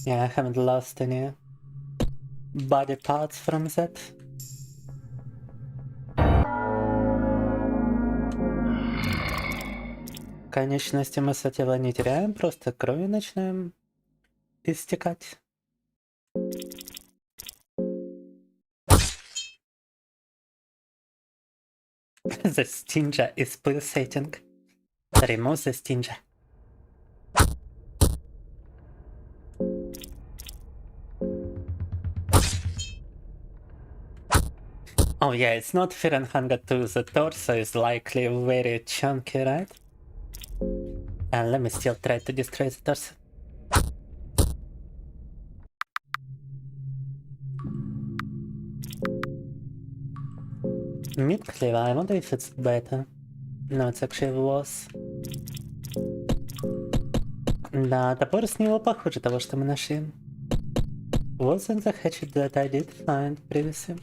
Yeah, I haven't lost any body parts from that. Конечности мы с этого не теряем, просто кровью начинаем истекать. The stinger is pulsating. Remove the stinger. Oh yeah, it's not fear and hunger too. The torso is likely very chunky, right? And let me still try to destroy the torso. Mid cleaver, I wonder if it's better. No, it's actually worse. Да, топор с него похуже того, что мы нашли. Wasn't the hatchet that I did find previously?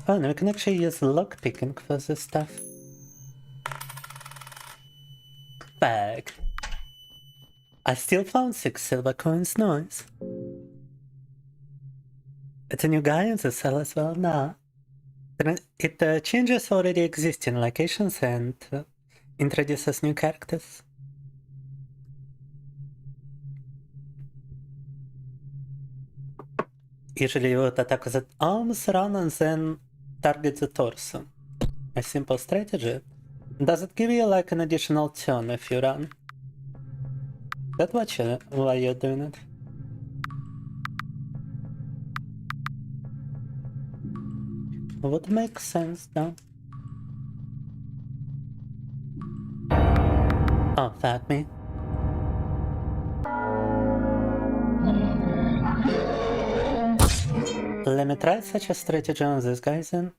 Oh no, we can actually use lockpicking for this stuff. Bag. I still found 6 silver coins, nice. It's a new guy in the cell as well, nah. It changes already existing locations and introduces new characters. Usually you would attack the arms, run and then target the torso. A simple strategy. Does it give you like an additional turn if you run? That's why you're doing it. Would make sense though. Oh, fuck me. Let me try such a strategy on this guy then.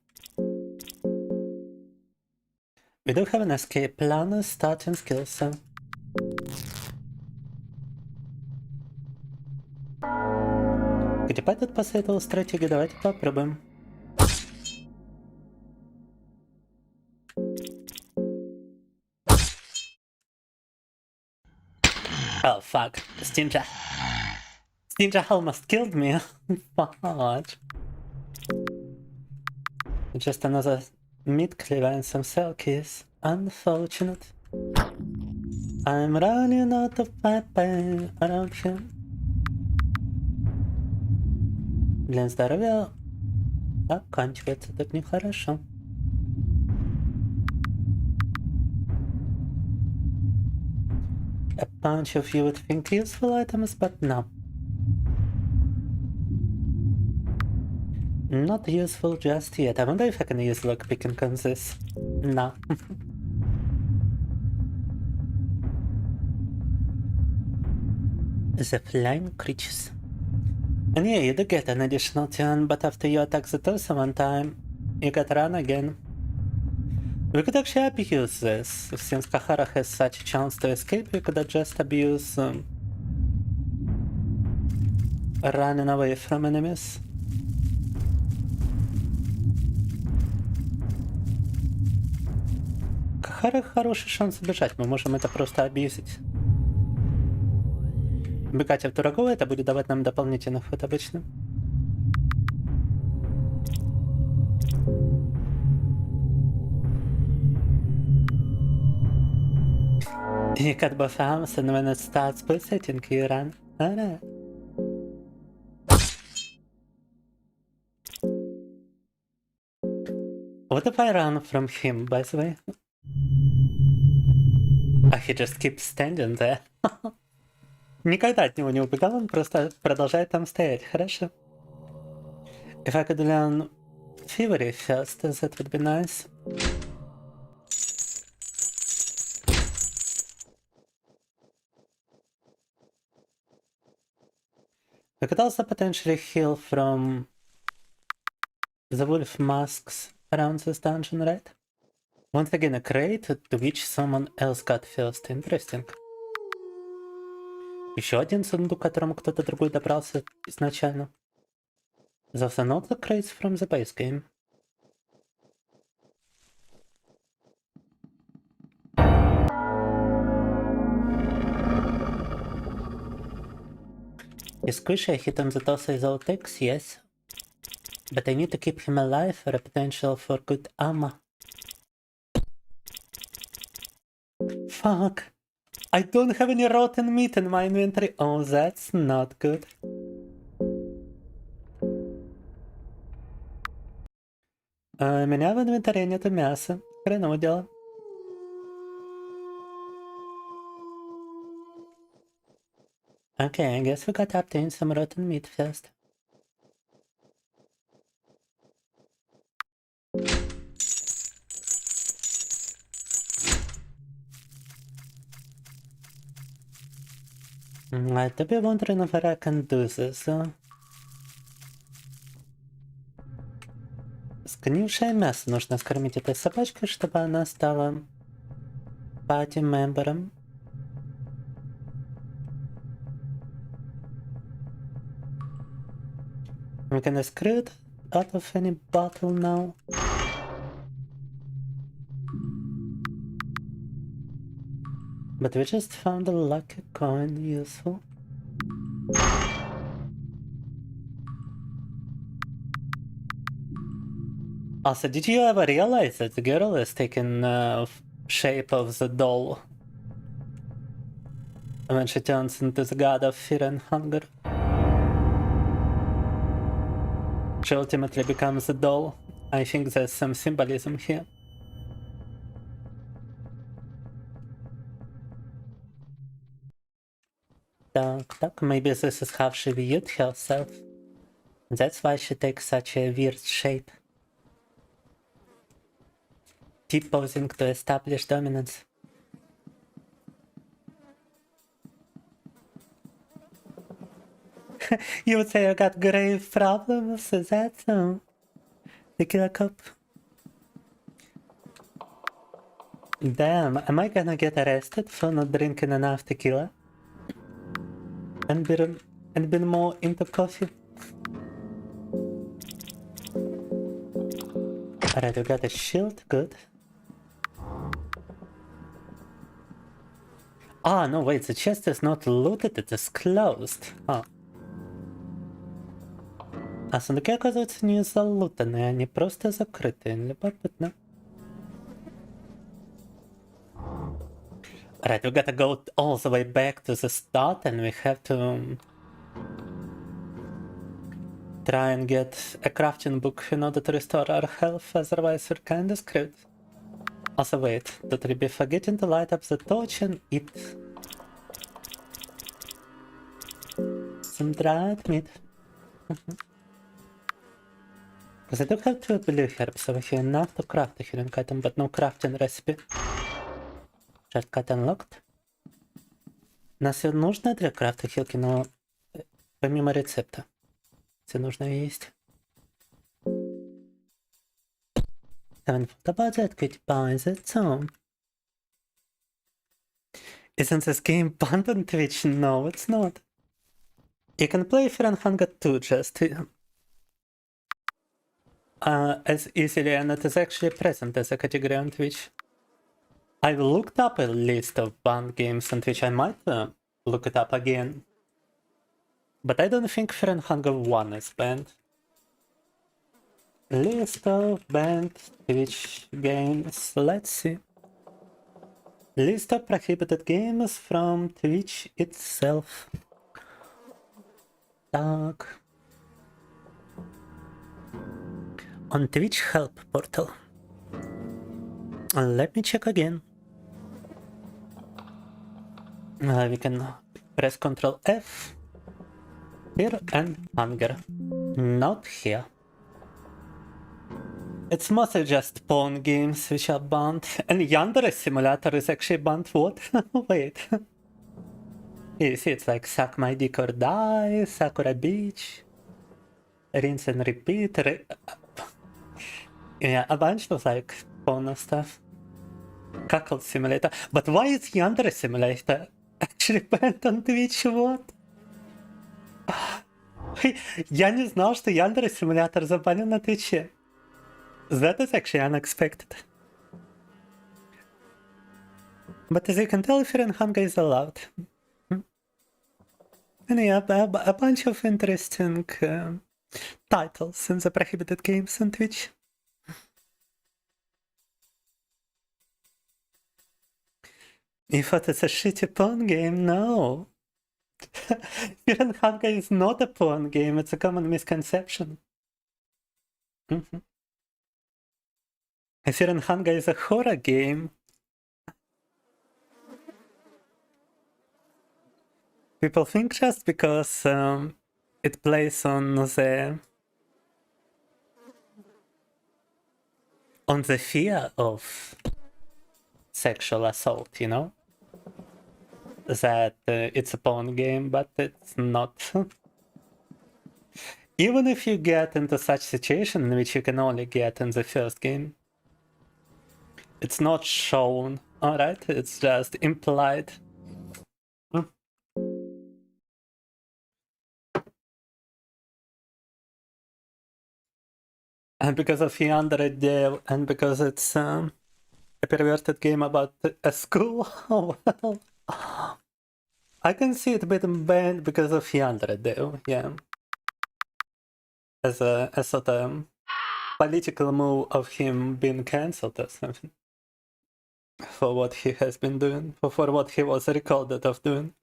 We do have an escape plan, starting skill set. Где тут посоветовал стратегию? Давайте попробуем. Oh fuck, Stinja. Stinja almost killed me. Fuck. Just another mid cleaver and some cell keys. Unfortunate. I'm running out of pipe around here. Блин, здоровье заканчивается, так нехорошо. A bunch of you would think useful items, but no. Not useful just yet. I wonder if I can use lockpicking on this. No. The flying creatures. And yeah, you do get an additional turn, but after you attack the torso one time, you get run again. We could actually abuse this. Since Cahara has such a chance to escape, we could just abuse running away from enemies. Cahara хороший шанс убежать, мы можем это просто абьюзить. Бегать от врагов, это будет давать нам дополнительный ход обычно. You cut both arms and when it starts pulsating, you run. Alright. What if I run from him, by the way? Oh, he just keeps standing there. Никогда от него не убегал, он просто продолжает там стоять, хорошо. If I could learn Thievery first, that would be nice. We could also potentially heal from the wolf masks around this dungeon, right? Once again, a crate to which someone else got first. Interesting. Еще один сундук, к которому кто-то другой добрался изначально. Those are not the crates from the base game. Is Squishy a hit on the torso is all ticks? Yes. But I need to keep him alive for a potential for good armor. Fuck. I don't have any rotten meat in my inventory. Oh, that's not good. У меня в инвентаре нету мяса. Хреново дело. Okay, I guess we gotta obtain some rotten meat first. I to be wondering if I can do this. Сгнившее мясо нужно скормить этой собачкой, чтобы она стала пати-мембером. We can screw out of any bottle now. But we just found a lucky coin useful. Also, did you ever realize that the girl is taking shape of the doll when she turns into the god of fear and hunger? She ultimately becomes a doll. I think there's some symbolism here. Так, maybe this is how she viewed herself. That's why she takes such a weird shape. T-posing to establish dominance. You would say I got grave problems? Is that so? Tequila cup? Damn, am I gonna get arrested for not drinking enough tequila? And been more into coffee? Alright, we got a shield, good. Ah, no, wait, the chest is not looted, it is closed. Huh. А сундуки, оказывается, не залутаны, они просто закрыты. Любопытно. Alright, we gotta go all the way back to the start and we have to try and get a crafting book in order to restore our health, otherwise we're kinda screwed. Also wait, totally be forgetting to light up the torch and eat some dried meat. Because I do have 2 blue herbs over here, enough to craft a healing item, but no crafting recipe. Shortcut unlocked. Нас нужно для крафта хилки, но помимо рецепта. Все нужно есть. Haven't thought about that, could buy that some. Isn't this game banned on Twitch? No, it's not. You can play Fear and Hunger 2 just as easily, and it is actually present as a category on Twitch. I've looked up a list of banned games on Twitch. I might look it up again. But I don't think Fear and Hunger 1 is banned. List of banned Twitch games. Let's see. List of prohibited games from Twitch itself. Так. On Twitch help portal. Let me check again. We can press Ctrl F. Fear and Hunger. Not here. It's mostly just porn games which are banned. And Yandere Simulator is actually banned. What? Wait. You see, it's like Suck My Dick or Die, Sakura Beach, Rinse and Repeat. Yeah, a bunch of like porn stuff. Cuckold Simulator. But why is Yandere Simulator actually banned on Twitch? What? Я не знал, что Yandere Simulator забанен на Твиче. That is actually unexpected. But as you can tell, Fear and Hunger is allowed. And yeah, a bunch of interesting titles in the prohibited games on Twitch. You thought it's a shitty porn game? No. Fear and Hunger is not a porn game, it's a common misconception. Fear and Hunger is a horror game. People think just because it plays on the fear of sexual assault, you know, that it's a porn game, but it's not. Even if you get into such situation in which you can only get in the first game, it's not shown, alright? It's just implied. And because of Yandere Dev, and because it's a perverted game about a school, oh well. I can see it being banned because of Yandere Dev, yeah. As a sort of political move of him being cancelled or something. For what he has been doing, for what he was recorded of doing.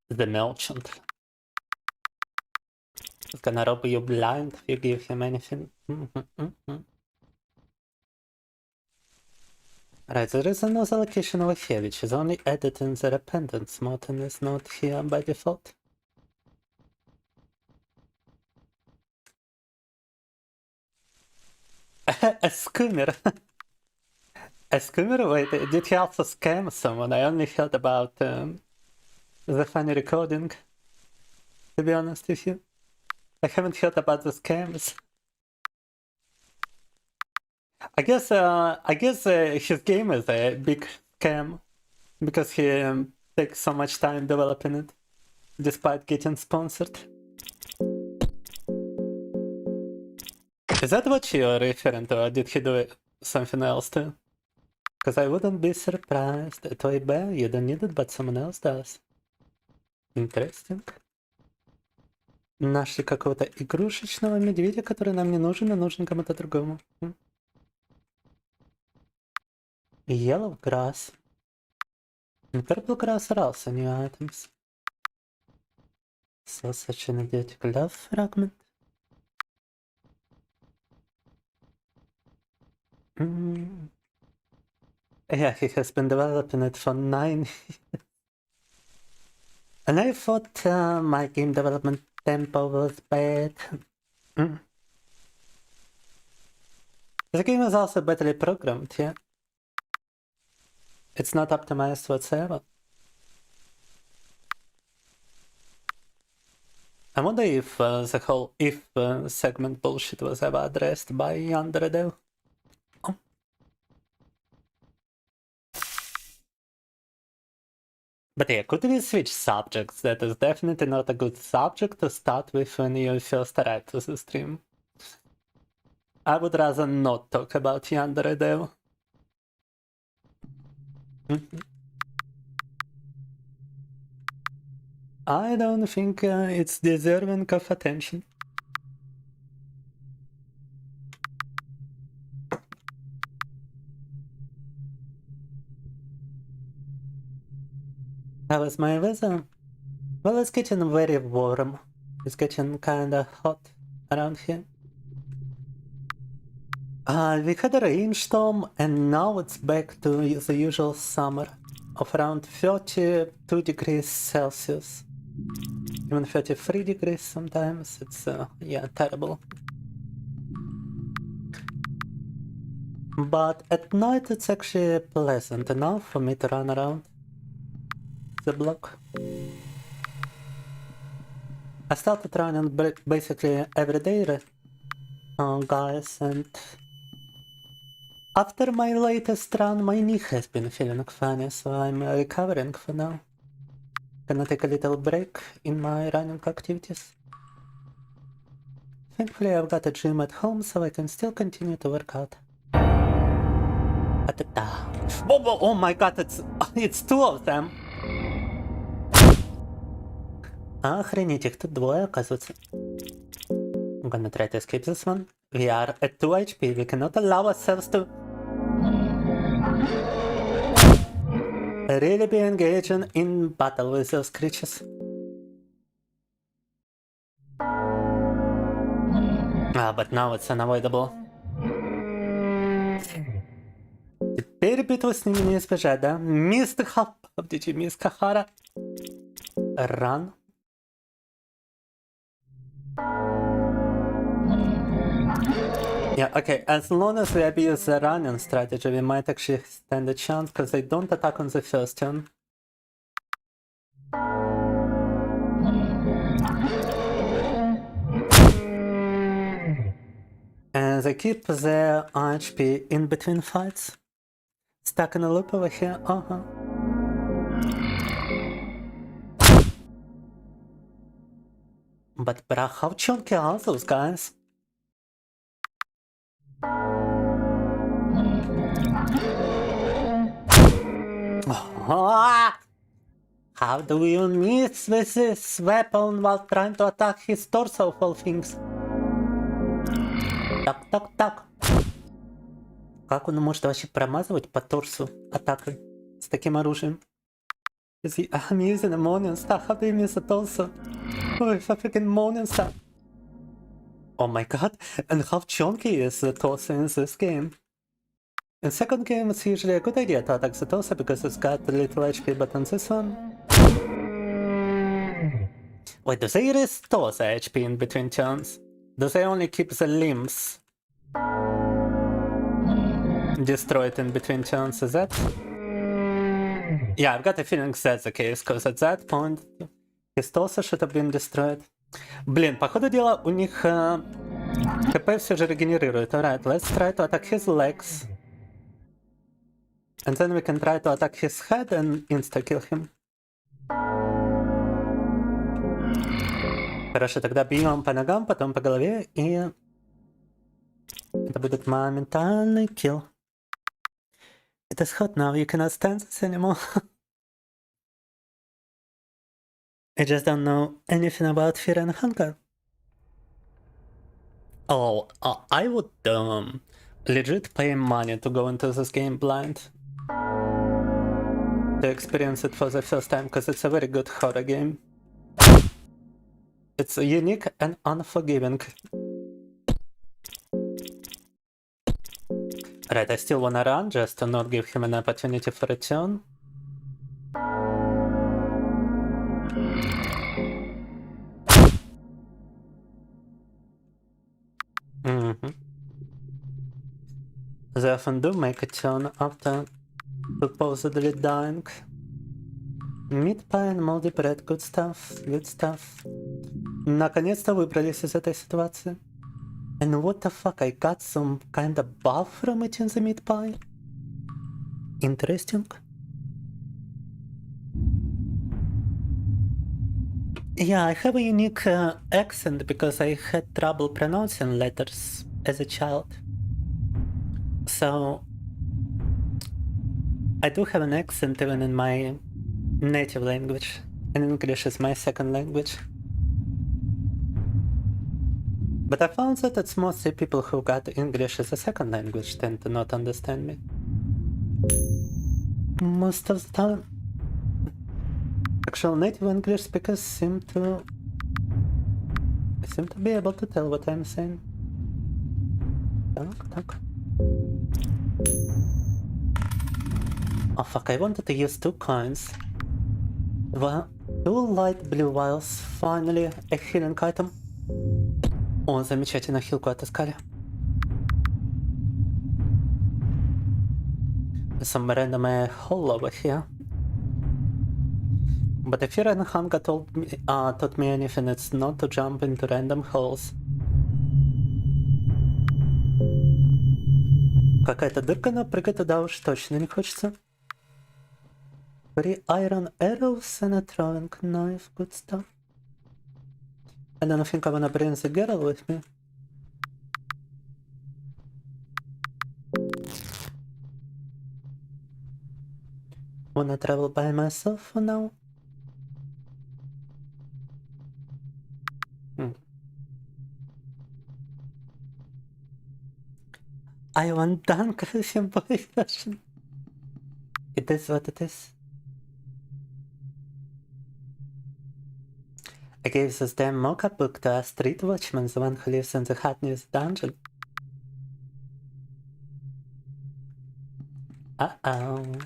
The merchant. He's gonna rob you blind if you give him anything. Right, there is another location over here which is only added in the Repentance mod and is not here by default. A scammer. A scammer? Wait, did he also scam someone? I only heard about the funny recording, to be honest with you. I haven't heard about the scams. I guess his game is a big scam because he takes so much time developing it, despite getting sponsored. Is that what you're referring to, or did he do something else too? Because I wouldn't be surprised. Toy bear, you don't need it, but someone else does. Interesting. Нашли какого-то игрушечного медведя, который нам не нужен, а нужен кому-то другому. Yellow grass. And purple grass are also new items. So such an idiotic love fragment. Yeah, he has been developing it for 9 years. And I thought my game development tempo was bad. The game is also badly programmed, yeah. It's not optimized whatsoever. I wonder if the whole if segment bullshit was ever addressed by Yandere. But yeah, could we switch subjects? That is definitely not a good subject to start with when you first arrive to the stream. I would rather not talk about Yandere Dev. I don't think it's deserving of attention. How is my weather? Well, it's getting very warm. It's getting kinda hot around here. We had a rainstorm and now it's back to the usual summer of around 32 degrees Celsius. Even 33 degrees sometimes. It's, yeah, terrible. But at night it's actually pleasant enough for me to run around the block. I started running basically every day, guys, and after my latest run, my knee has been feeling funny, so I'm recovering for now. Gonna take a little break in my running activities. Thankfully, I've got a gym at home, so I can still continue to work out. Oh my god, it's two of them! Охренеть, их тут двое, оказывается. I'm gonna try to escape this one. We are at 2 HP, we cannot allow ourselves to really be engaging in battle with those creatures. But now it's unavoidable. Теперь битву с ними не избежать, да? Missed half. Did you miss Cahara? Run. Yeah, okay, as long as we abuse the running strategy, we might actually stand a chance, because they don't attack on the first turn. And they keep their HP in between fights. Stuck in a loop over here, But bruh, how chunky are those guys? How do you miss with this weapon while trying to attack his torso of all things? Так. Как он может вообще промазывать по торсу атакой с таким оружием? I'm using a Morning Star, how do you miss a torso? With a freaking Morning Star. Oh my god, and how chunky is the torso in this game? In second game, it's usually a good idea to attack the torso because it's got a little HP, but on this one... Wait, do they restore the HP in between turns? Do they only keep the limbs? destroyed in between turns. Is that? Yeah, I've got a feeling that's the case, because at that point his torso should have been destroyed. Блин, по ходу дела у них ХП все же регенерирует. Alright, let's try to attack his legs. And then we can try to attack his head and insta-kill him. Хорошо, тогда бьем по ногам, потом по голове, и это будет моментальный kill. It is hot now, you cannot stand this anymore. I just don't know anything about fear and hunger. Oh, I would legit pay money to go into this game blind. To experience it for the first time, because it's a very good horror game. It's unique and unforgiving. Right, I still wanna run just to not give him an opportunity for a turn. They often do make a turn after supposedly dying. Meat pie and moldy bread, good stuff, good stuff. Наконец-то выбрались из этой ситуации. And what the fuck, I got some kind of buff from eating the meat pie? Interesting. Yeah, I have a unique accent because I had trouble pronouncing letters as a child. So I do have an accent even in my native language, and English is my second language. But I found that it's mostly people who got English as a second language tend to not understand me. Most of the time. Actual native English speakers seem to be able to tell what I'm saying. Так. Oh fuck, I wanted to use 2 coins. Well, 2 light blue vials, finally a healing item. О, замечательно, хилку отыскали. Some random hole over here. But if fear and hunger taught me anything, it's not to jump into random holes. Какая-то дырка, но прыгать туда уж точно не хочется. 3 iron arrows and a throwing knife, good stuff. I don't think I wanna bring the girl with me. Wanna travel by myself for now? I want dunk Femboy version. It is what it is. I gave this damn mocha book to a street watchman, the one who lives in the hot news dungeon. Uh-oh.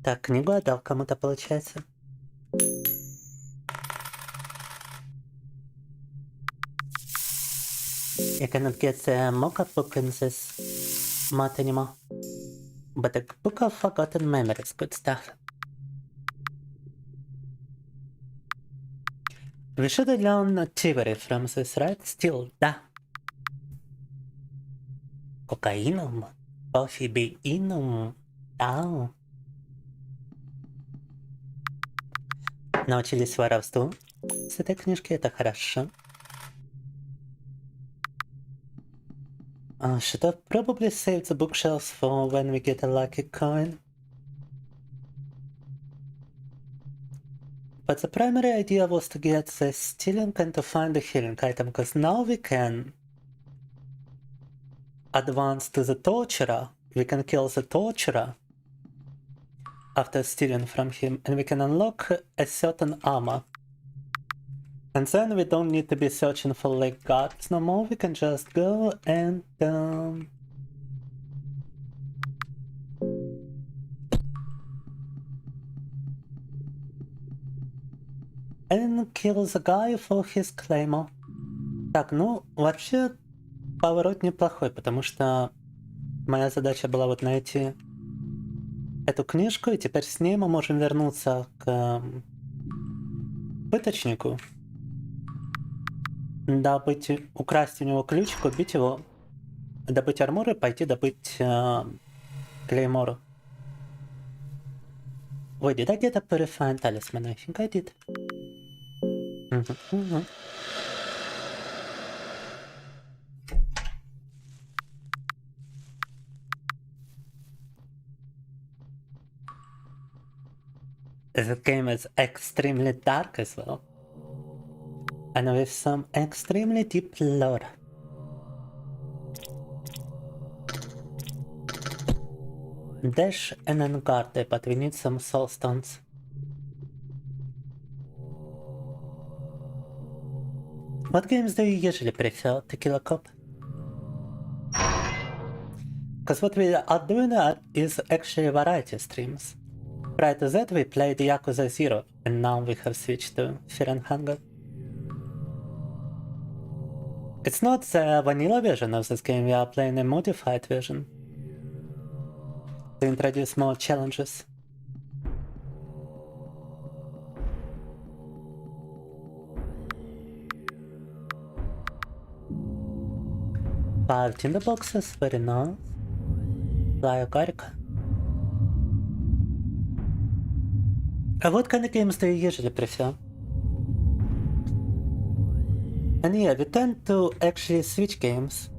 Так, книгу отдал кому-то, получается. I cannot get the mocha book in this mod anymore. But the book of forgotten memories, good stuff. We should have learned thievery from this, right? Still, да. Кокаином, кофебеином, да. Научились воровству с этой книжки, это хорошо. Should have probably saved the bookshelves for when we get a lucky coin. But the primary idea was to get the stealing and to find the healing item, because now we can advance to the torturer. We can kill the torturer after stealing from him, and we can unlock a certain armor. And then we don't need to be searching for like gods no more, we can just go and kill the guy for his claymore. Так, ну, вообще поворот неплохой, потому что Моя задача была вот найти эту книжку, и теперь с ней мы можем вернуться к пыточнику, добыть, украсть у него ключик, убить его, добыть армур и пойти добыть клеймор. Wait, did I get a purifying talisman? I think I did. The game is extremely dark as well. And with some extremely deep lore. Dash and then guard it, but we need some soul stones. What games do you usually prefer to kill a cop? Because what we are doing is actually variety streams. Prior to that we played Yakuza 0, and now we have switched to Fear and Hunger. It's not the vanilla version of this game, we are playing a modified version. To introduce more challenges. Five tinderboxes, very nice. Fly Gothic. What kind of games do you usually prefer? And yeah, we tend to actually switch games.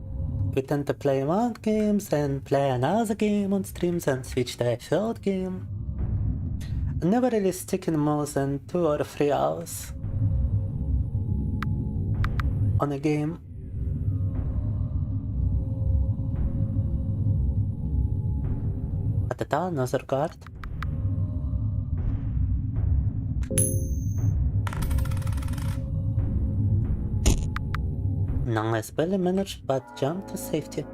We tend to play one game, then play another game on streams and switch to a third game. Never really sticking more than 2 or 3 hours on a game. Atata, another card. Nice, barely managed, but jump to safety.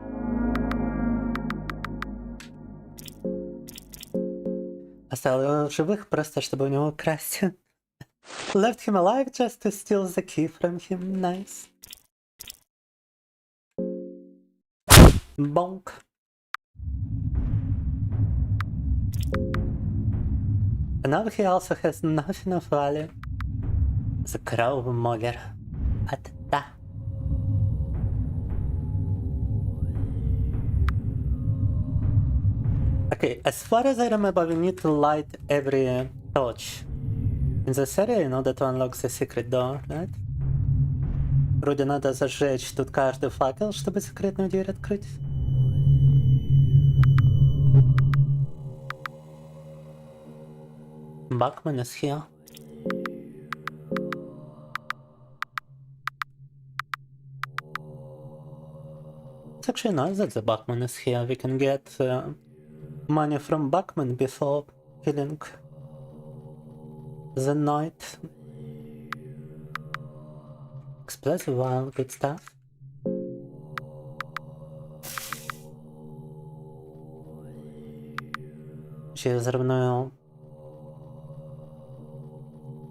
Оставил живых просто, чтобы у него украсть. Left him alive just to steal the key from him. Nice. Bonk. And now he also has nothing of value. The Crow Mogger. Atata. Okay, as far as I remember, we need to light every torch in this area in order to unlock the secret door, right? Вроде надо зажечь тут каждый факел, чтобы секретную дверь открыть. Bachman is here. It's actually nice that the Bachman is here. We can get money from Bachman before killing the knight. Explosive vial, good stuff. Через взрывную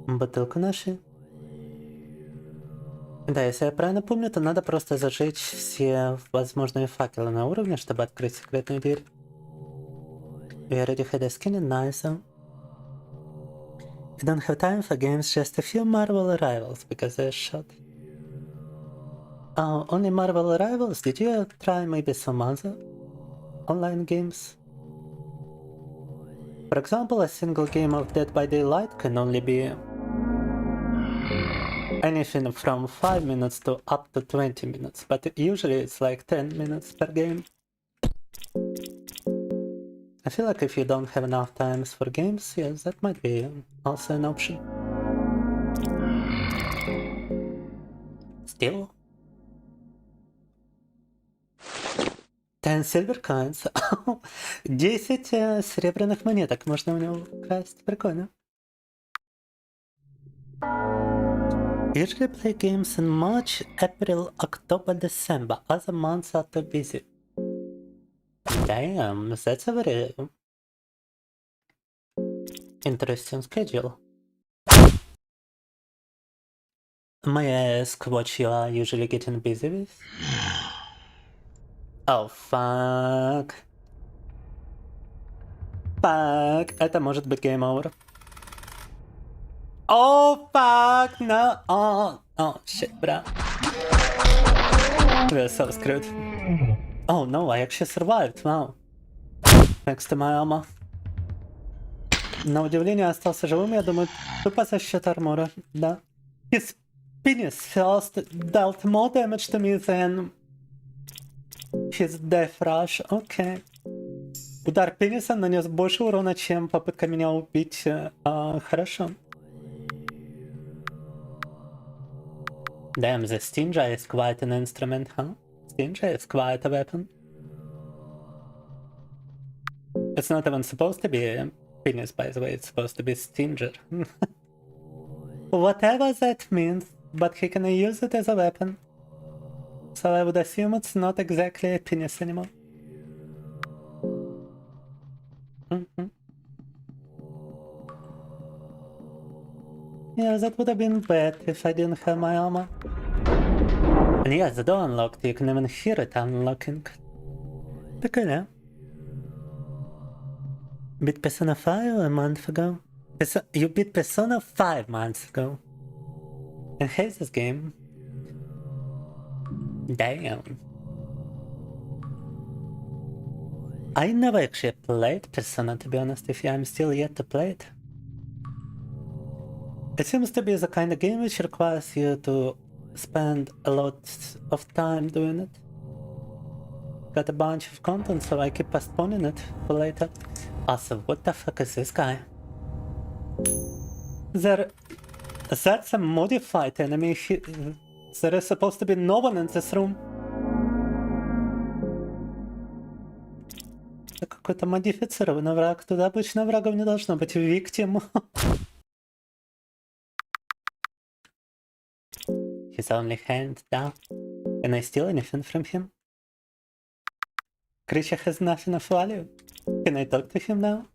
бутылку нашли. Да, если я правильно помню, то надо просто зажечь все возможные факелы на уровне, чтобы открыть секретную дверь. We already had a skin in nice. We don't have time for games, just a few Marvel Rivals because they're shot. Oh, only Marvel Rivals? Did you try maybe some other online games? For example, a single game of Dead by Daylight can only be anything from 5 minutes to up to 20 minutes, but usually it's like 10 minutes per game. I feel like if you don't have enough times for games, yes, that might be also an option. Still? 10 silver coins. 10 серебряных монеток можно у него украсть. Прикольно. Usually play games in March, April, October, December. Other months are too busy. Damn, that's a very interesting schedule. May I ask what you are usually getting busy with? Oh, fuck. Fuck. Это может быть game over. Oh, fuck. No. Oh, shit, bro. We're so screwed. Oh, no, I actually survived. Wow. Thanks to my armor. На удивление остался живым, я думаю, тупо за счет армора. Да. His penis first dealt more damage to me than his death rush. Окей. Удар пениса нанес больше урона, чем попытка меня убить. Хорошо. Damn, the Stinger is quite an instrument, huh? Stinger is quite a weapon. It's not even supposed to be a penis, by the way, it's supposed to be Stinger. Whatever that means, but he can use it as a weapon. So I would assume it's not exactly a penis anymore. Yeah, that would have been bad if I didn't have my armor. And yes, the door unlocked, you can even hear it unlocking. Прикольно. Beat Persona 5 a month ago? You beat Persona 5 months ago. And hate this game. Damn. I never actually played Persona, to be honest with you. I'm still yet to play it. It seems to be the kind of game which requires you to spend a lot of time doing it. Got a bunch of content, so I keep postponing it for later. Also, what the fuck is this guy? That's a modified enemy. There is supposed to be no one in this room. Это какой-то модифицированный враг. Туда обычно врагов не должно быть. Victim. His only hand down. Can I steal anything from him? Creature has nothing of value. Can I talk to him now?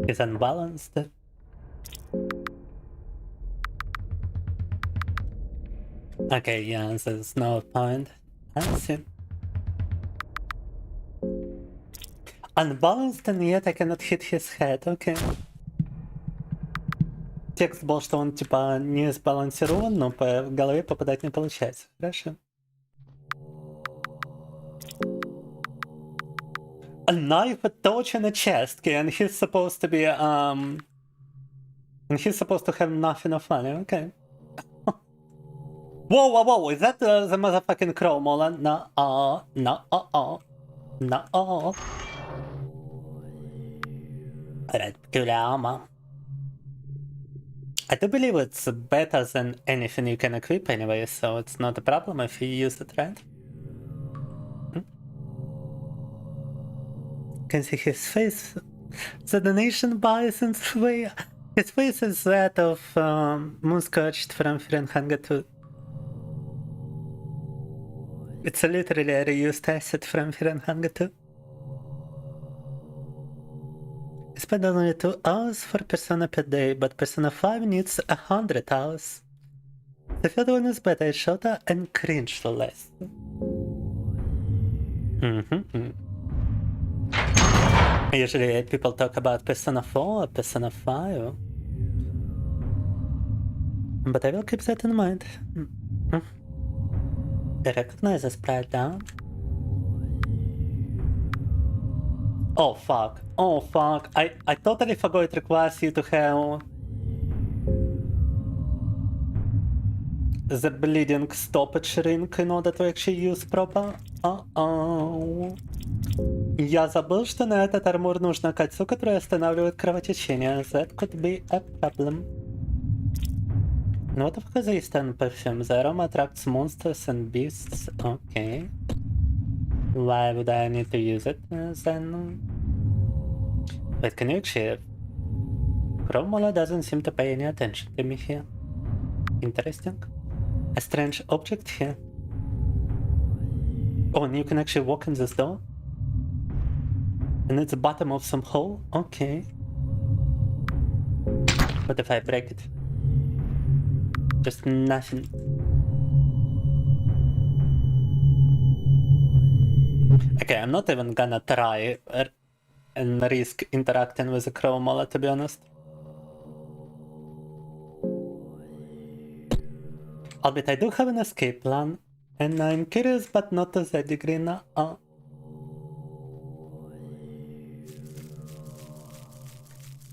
He's unbalanced. Okay, yeah, there's no point. I see. Unbalanced, and yet I cannot hit his head, okay. Текст был, что он типа не сбалансирован, но по голове попадать не получается. Хорошо. A knife, a torch, and a chest, okay, and he's supposed to be and he's supposed to have nothing of money, okay. Whoa, is that the motherfucking crow, Molan? No. Red peculiar armor. I do believe it's better than anything you can equip anyway, so it's not a problem if you use it, right? Can see his face. The donation buys in way. His face is that of Moonscorched from Firenhanga 2. It's literally a reused asset from Firenhanga 2. I spend only 2 hours for Persona per day, but Persona 5 needs 100 hours. The third one is better, it's shorter and cringe for less. Usually people talk about Persona 4 or Persona 5. But I will keep that in mind. I recognize the sprite down. Oh fuck. I totally forgot it requires you to have the bleeding stoppage ring in order to actually use proper. Я забыл, что на этот армор нужно кольцо, которое останавливает кровотечение. That could be a problem. What of the Eastern perfume? The aroma attracts monsters and beasts. Okay. Why would I need to use it then? Wait, can you actually... Romola doesn't seem to pay any attention to me here. Interesting. A strange object here. Oh, and you can actually walk in this door? And it's the bottom of some hole? Okay. What if I break it? Just nothing. Okay, I'm not even gonna try and risk interacting with the Chromola, to be honest. Albeit I do have an escape plan, and I'm curious, but not to that degree now.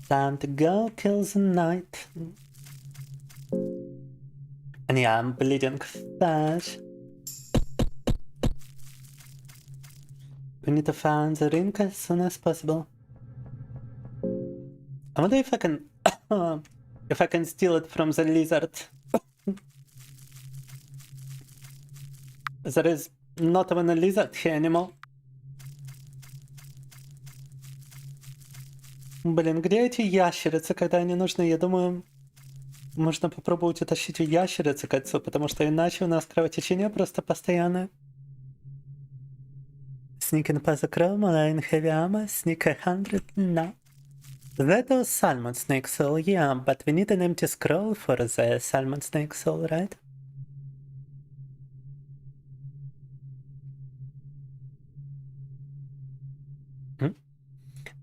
Time to go kill the knight. And yeah, I'm bleeding fast. We need to find the ring as soon as possible. I wonder if I can if I can steal it from the lizard. There is not even a lizard here anymore. Блин, где эти ящерицы, когда они нужны? Я думаю, можно попробовать утащить у ящерицы кольцо, потому что иначе у нас кровотечение просто постоянное. Sneaking past the chrome, line heavy armor, sneak 100, no. That was Salmon Snake Soul, yeah, but we need an empty scroll for the Salmon Snake Soul, right?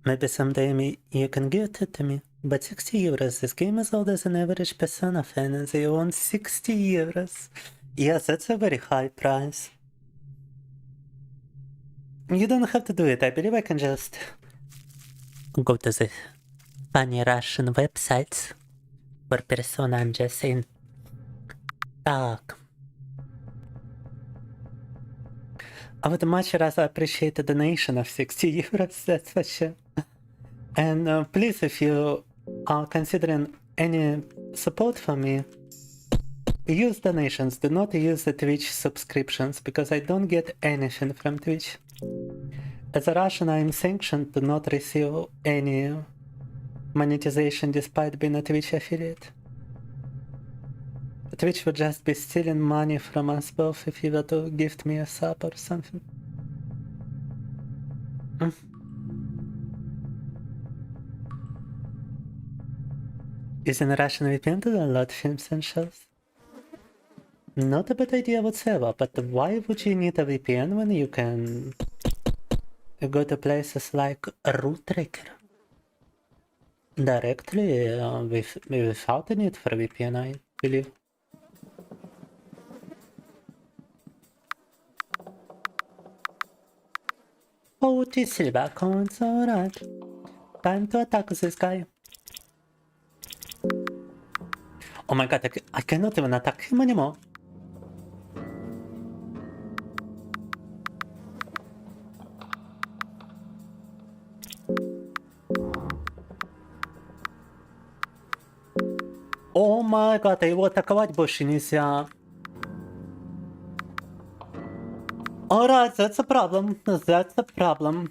Maybe someday you can give it to me. But 60 euros, this game is old as an average Persona fan and they want 60 euros. Yes, that's a very high price. You don't have to do it, I believe I can just go to the funny Russian websites for Persona, I'm just saying. Так. I would much rather appreciate a donation of 60 euros, that's for sure. And please, if you are considering any support from me, use donations, do not use the Twitch subscriptions, because I don't get anything from Twitch. As a Russian, I am sanctioned to not receive any monetization despite being a Twitch affiliate. Twitch would just be stealing money from us both if you were to gift me a sub or something. Using Russian VPN to download films and shows? Not a bad idea whatsoever, but why would you need a VPN when you can go to places like Root Tracker directly without a need for VPN, I believe. Oh, this silver coins, alright. Time to attack this guy. Oh my god, I cannot even attack him anymore. Oh my god, его атаковать больше нельзя. Alright, that's a problem. That's a problem.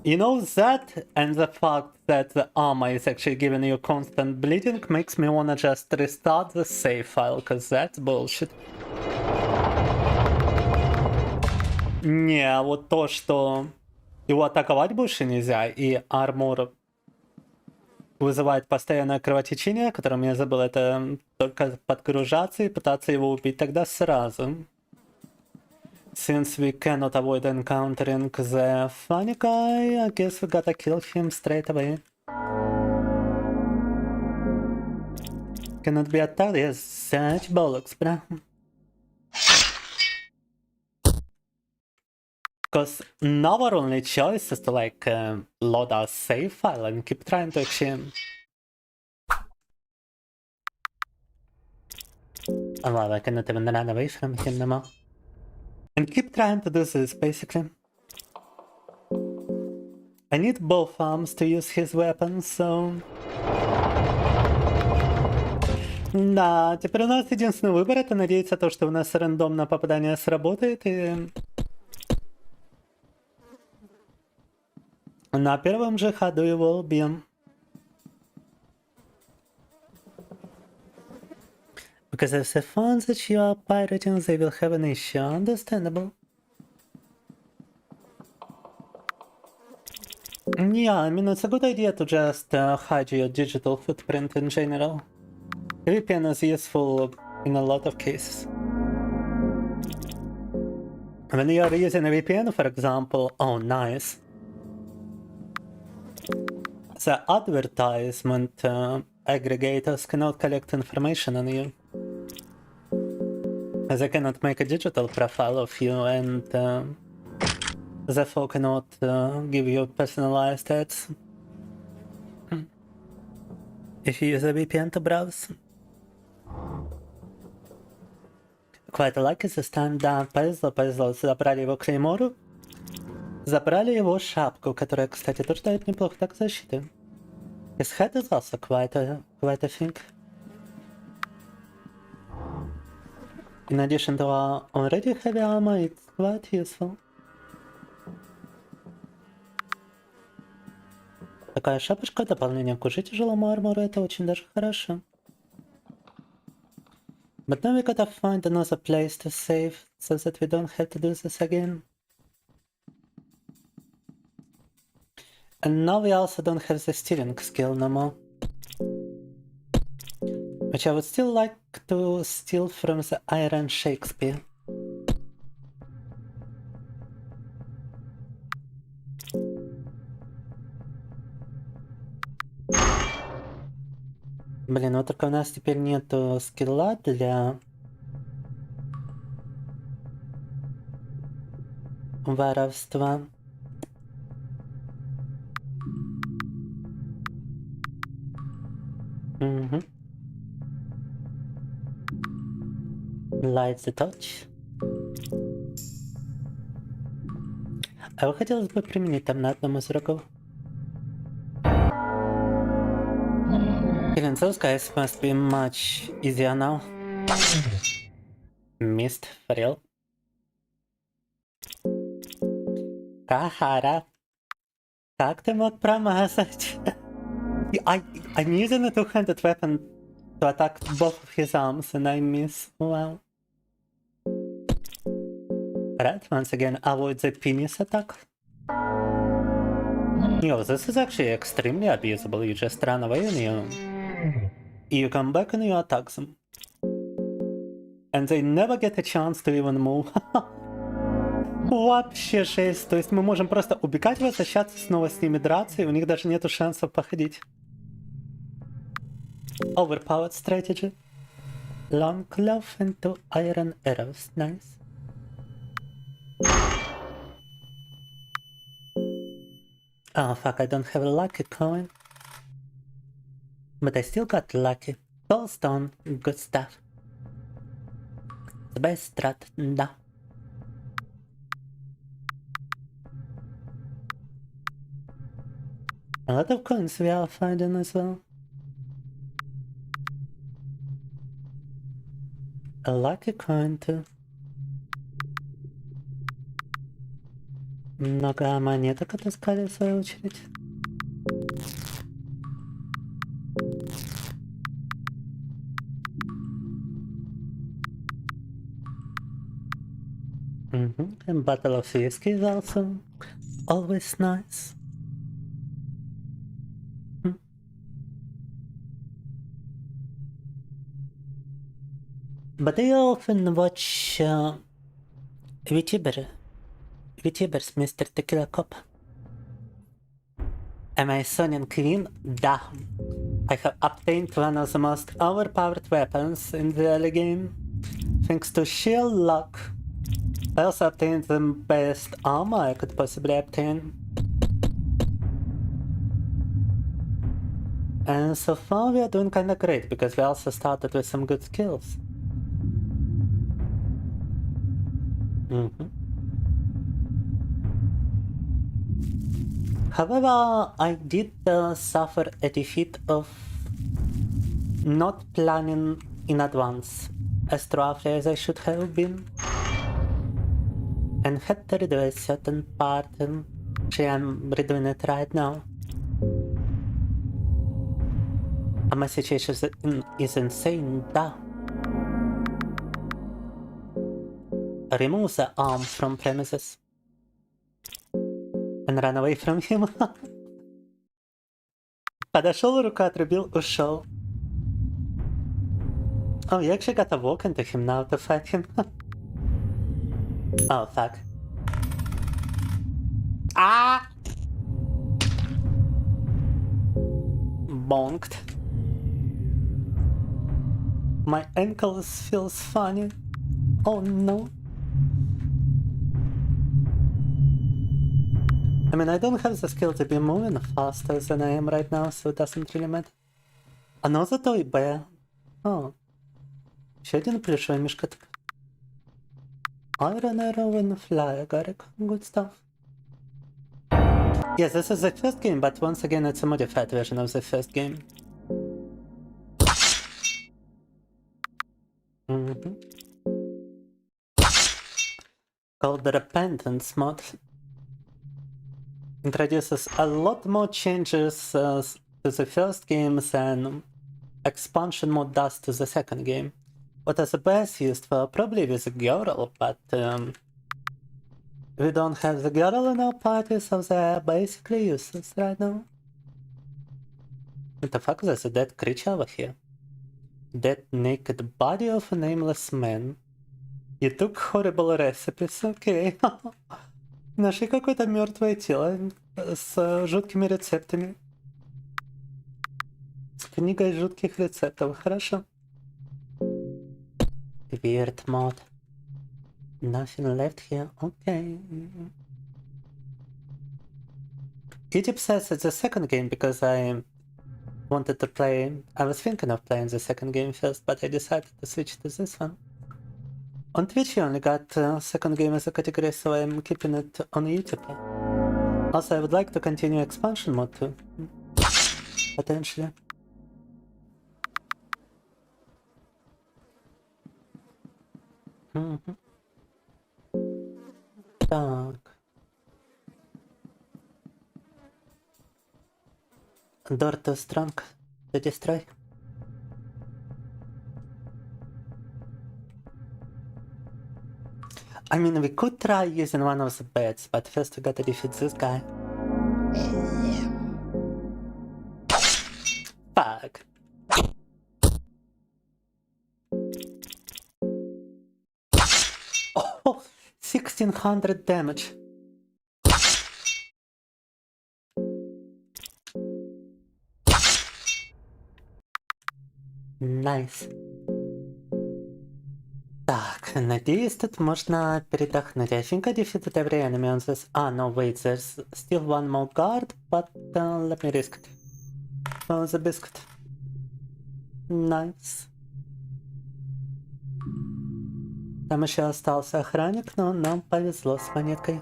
You know, that and the fact that the armor is actually giving you constant bleeding makes me wanna just restart the save file, cause that's bullshit. Не, вот то, что его атаковать больше нельзя, и армор вызывает постоянное кровотечение, о котором я забыл, это только подгружаться и пытаться его убить тогда сразу. Since we cannot avoid encountering the funny guy, I guess we gotta kill him straight away. Cannot be attacked, yes, such bollocks, bro. Because now our only choice is to like load our save file and keep trying to actually... Oh wow, I cannot even run away from him no more. And keep trying to do this, basically. I need both arms to use his weapons, so... Да, теперь у нас единственный выбор — это надеяться то, что у нас рандомное попадание сработает, и... На первом же ходу его убьем. Because if the phones that you are pirating, they will have an issue. Understandable. Yeah, I mean, it's a good idea to just hide your digital footprint in general. VPN is useful in a lot of cases. When you are using a VPN, for example, oh nice, the advertisement aggregators cannot collect information on you. They cannot make a digital profile of you, and therefore cannot give you personalized ads if you use a VPN to browse. Quite lucky this time, да, повезло, забрали его клеймору, забрали его шапку, которая, кстати, тоже дает неплохо так защиты. His head is also quite a thing. In addition to our already heavy armor, it's quite useful. Такая шапочка, дополнение к уже тяжелому армору, это очень даже хорошо. But now we gotta find another place to save, so that we don't have to do this again. And now we also don't have the stealing skill no more. Which I would still like to steal from the Iron Shakespeare. Блин, вот только у нас теперь нету скилла для воровства. Угу. Light the touch. А его хотелось бы применить там на одном из врагов. Killing those guys must be much easier now. Missed, for real. Cahara. Как ты мог промазать? I'm using a two-handed weapon to attack both of his arms and I miss. Wow. Right, once again, avoid the penis attack. Yo, this is actually extremely abusable. You just run away and you come back and you attack them. And they never get a chance to even move. Вообще жесть. То есть мы можем просто убегать, возвращаться, снова с ними драться, и у них даже нету шансов походить. Overpowered strategy. Long glove and 2 iron arrows. Nice. Oh fuck, I don't have a lucky coin. But I still got lucky. Soulstone, good stuff. The best strat, да. A lot of coins we are finding as well. A lucky coin too. Много монеток отыскали в свою очередь. And Battle of Whiskey is also always nice. But I often watch vTubers, Mr. Tequila Cop. Am I Sonian Queen? Da. I have obtained one of the most overpowered weapons in the early game, thanks to sheer luck. I also obtained the best armor I could possibly obtain. And so far we are doing kinda great, because we also started with some good skills. However, I did suffer a defeat of not planning in advance as thoroughly as I should have been, and had to redo a certain part, and actually I'm redoing it right now. And my situation is insane, da. Remove the arm from premises and run away from him. Подошел, руку отрубил, ушел. Oh, you actually got to walk into him now to fight him. Oh, fuck. Ah! Bonked. My ankle feels funny. Oh no. I mean, I don't have the skill to be moving faster than I am right now, so it doesn't really matter. Another toy bear. Oh. Еще один плюшевый мишка. Iron arrow and fly, got it. Good stuff. Yes, this is the first game, but once again it's a modified version of the first game. Called the Repentance mod. Introduces a lot more changes to the first game than expansion mode does to the second game. What is the best used for? Probably with a girl, but we don't have the girl in our party, so they're basically useless right now. What the fuck? There's a dead creature over here. Dead naked body of a nameless man. You took horrible recipes, окей. Нашли какое-то мертвое тело с жуткими рецептами. С книгой жутких рецептов, хорошо. Weird mod. Nothing left here, okay. YouTube says it's the second game because I wanted to play... I was thinking of playing the second game first, but I decided to switch to this one. On Twitch you only got second game as a category, so I'm keeping it on YouTube. Also, I would like to continue expansion mode too. Potentially. Так. Door too strong to destroy. I mean, we could try using one of the beds, but first we gotta defeat this guy. Fuck. Oh, 1600 damage. Nice. Так, надеюсь, тут можно передохнуть. I think I defeated every enemy on this. Ah, no, wait, there's still one more guard, but let me risk it. Oh, the biscuit. Nice. Там еще остался охранник, но нам повезло с монеткой.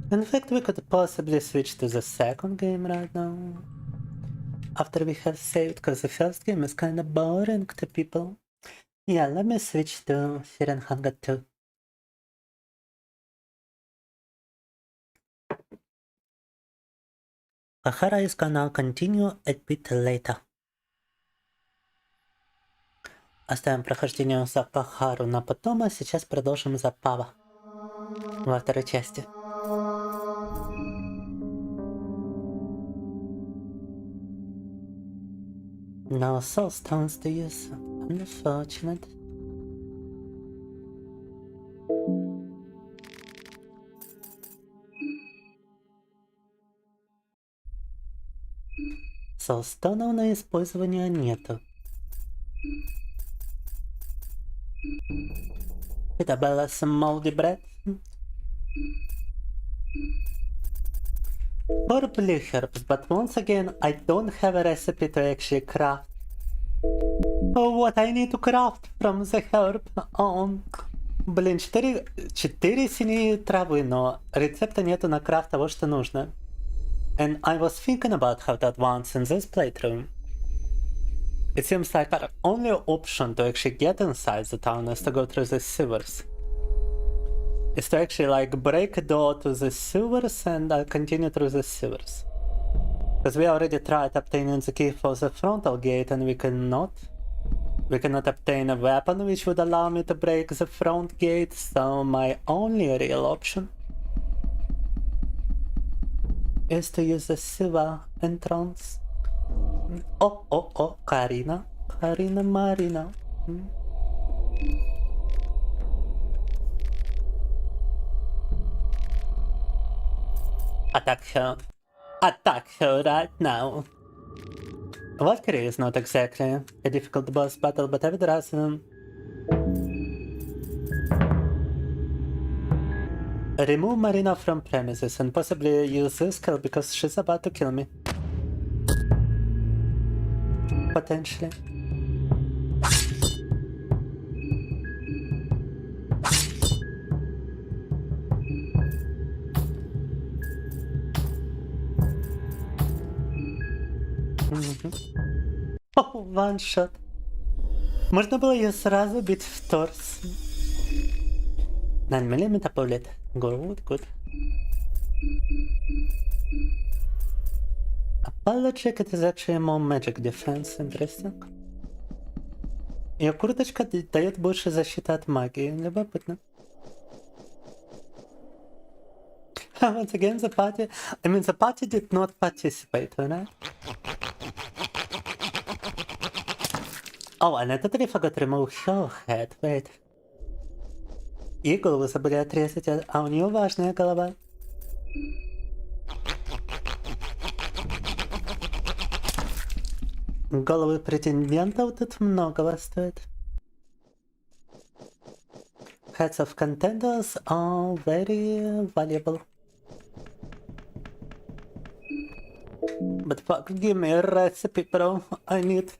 In fact, we could possibly switch to the second game right now. After we have saved, because the first game is kind of boring to people. Yeah, let me switch to Fear and Hunger 2. Cahara is gonna continue a bit later. Оставим прохождение за Cahara на потом, а сейчас продолжим за Пава во второй части. No soul stones to use. Unfortunate. Соустонов на использование нету. Это было some moldy bread. For blue herbs, but once again, I don't have a recipe to actually craft. Oh, what I need to craft from the herb? Блин, 4 синие травы, но рецепта нету на крафт того, что нужно. And I was thinking about how to advance in this playthrough. It seems like our only option to actually get inside the town is to go through the sewers. Is to actually like break a door to the sewers and continue through the sewers. Because we already tried obtaining the key for the frontal gate and we cannot obtain a weapon which would allow me to break the front gate, so my only real option is to use the Siva entrance. Oh, Karina Marina. Attack her right now. Valkyrie is not exactly a difficult boss battle, but I would rather remove Marina from premises and possibly use this skill because she's about to kill me. Potentially. О, ваншот. Можно было ее сразу бить в торс. 9 мм bullet. Good. Apologetic, it is actually more magic defense. Interesting. Ее курточка дает больше защиты от магии. Любопытно. Once again, the party did not participate, right? Oh, and I totally forgot to remove her head. Wait. И голову забыли отрезать, а у нее важная голова. Головы претендентов тут многого стоит. Heads of contenders are very valuable. But fuck, give me a recipe, bro. I need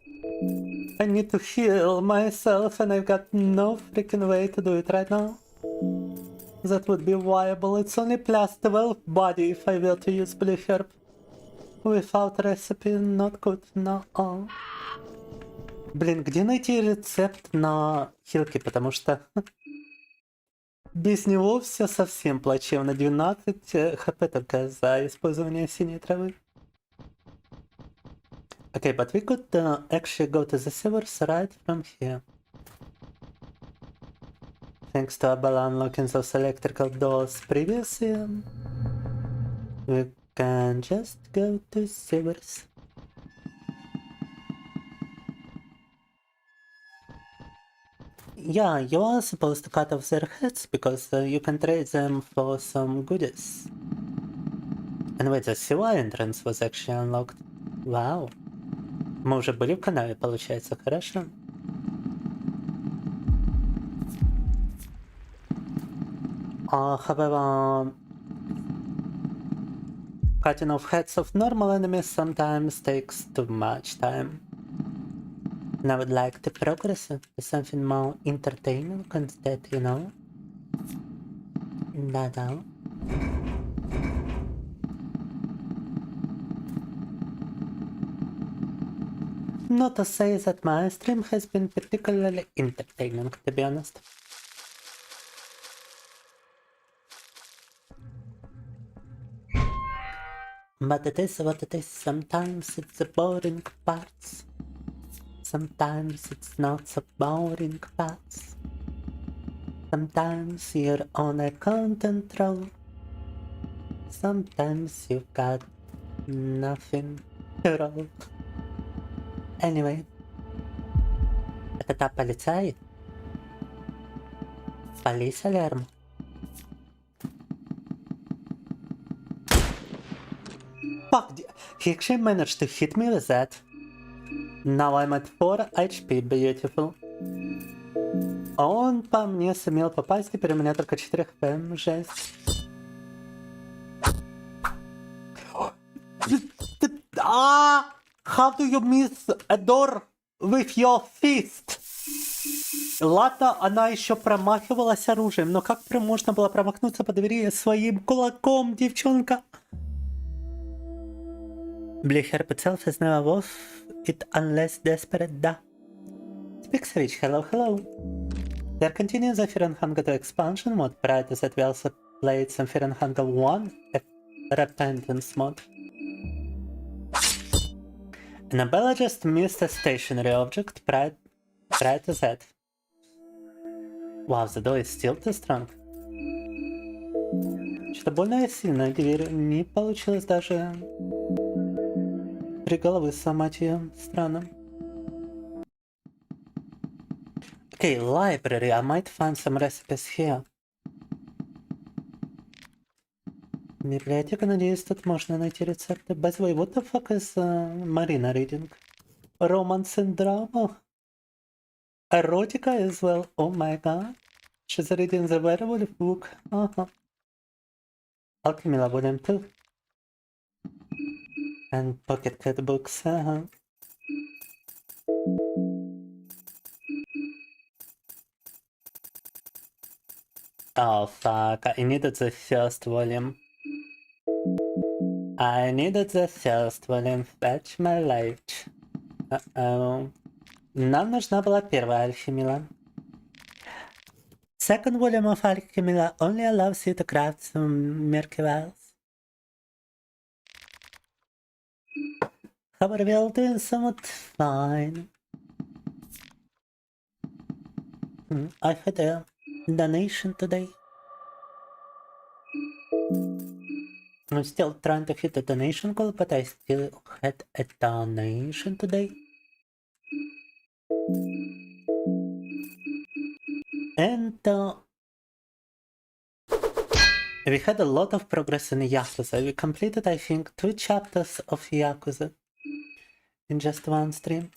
to heal myself and I've got no freaking way to do it right now. That would be viable. It's only plus 12 body if I were to use blue herb. Without recipe, not good, no. Блин, где найти рецепт на хилки, потому что без него все совсем плачевно. 12 хп только за использование синей травы. Okay, but we could actually go to the sewers right from here. Thanks to Abala unlocking those electrical doors previously, we can just go to sewers. Yeah, you are supposed to cut off their heads because you can trade them for some goodies. And wait, the sewer entrance was actually unlocked. Wow. Мы уже были в канаве, получается, хорошо. However, cutting off heads of normal enemies sometimes takes too much time. And I would like to progress to something more entertaining instead, you know? Да-да. Not to say that my stream has been particularly entertaining, to be honest. But it is what it is. Sometimes it's the boring parts. Sometimes it's not so boring parts. Sometimes you're on a content roll. Sometimes you've got nothing to roll. Anyway, это та полицай? Police alarm. Fuck, he actually managed to hit me with that. Now I'm at 4 HP, beautiful. Он по мне сумел попасть, теперь у меня только 4 хп, жесть. How do you miss a door with your fist? Ладно, она еще промахивалась оружием, но как можно было промахнуться по двери своим кулаком, девчонка? Blue herb itself is never worth it unless desperate, да. Speak switch, hello. They're continuing the Fear and Hunger 2 expansion mod. Prior to that we also played some Fear and Hunger 1, a repentance mod. Annabella just missed a stationary object prior to that. Wow, the door is still too strong. Что-то больно сильная дверь. Не получилось даже 3 головы сломать ее. Странно. Okay, library. I might find some recipes here. Библиотека, надеюсь, тут можно найти рецепты. By the way, what the fuck is Marina reading? Romance and drama? Erotica as well? Oh my god. She's reading the werewolf book. Alchemy volume 2. And pocket cat books. Oh fuck, I needed the first volume. I needed the first volume. Fetch my life. Uh-oh. Нам нужна была первая Alchemila. Second volume of Alchemila only allows you to craft some murky vials. However, we are doing somewhat fine. I had a donation today. I'm still trying to hit the donation goal, but I still had a donation today. And we had a lot of progress in Yakuza. We completed, I think, 2 chapters of Yakuza in just one stream.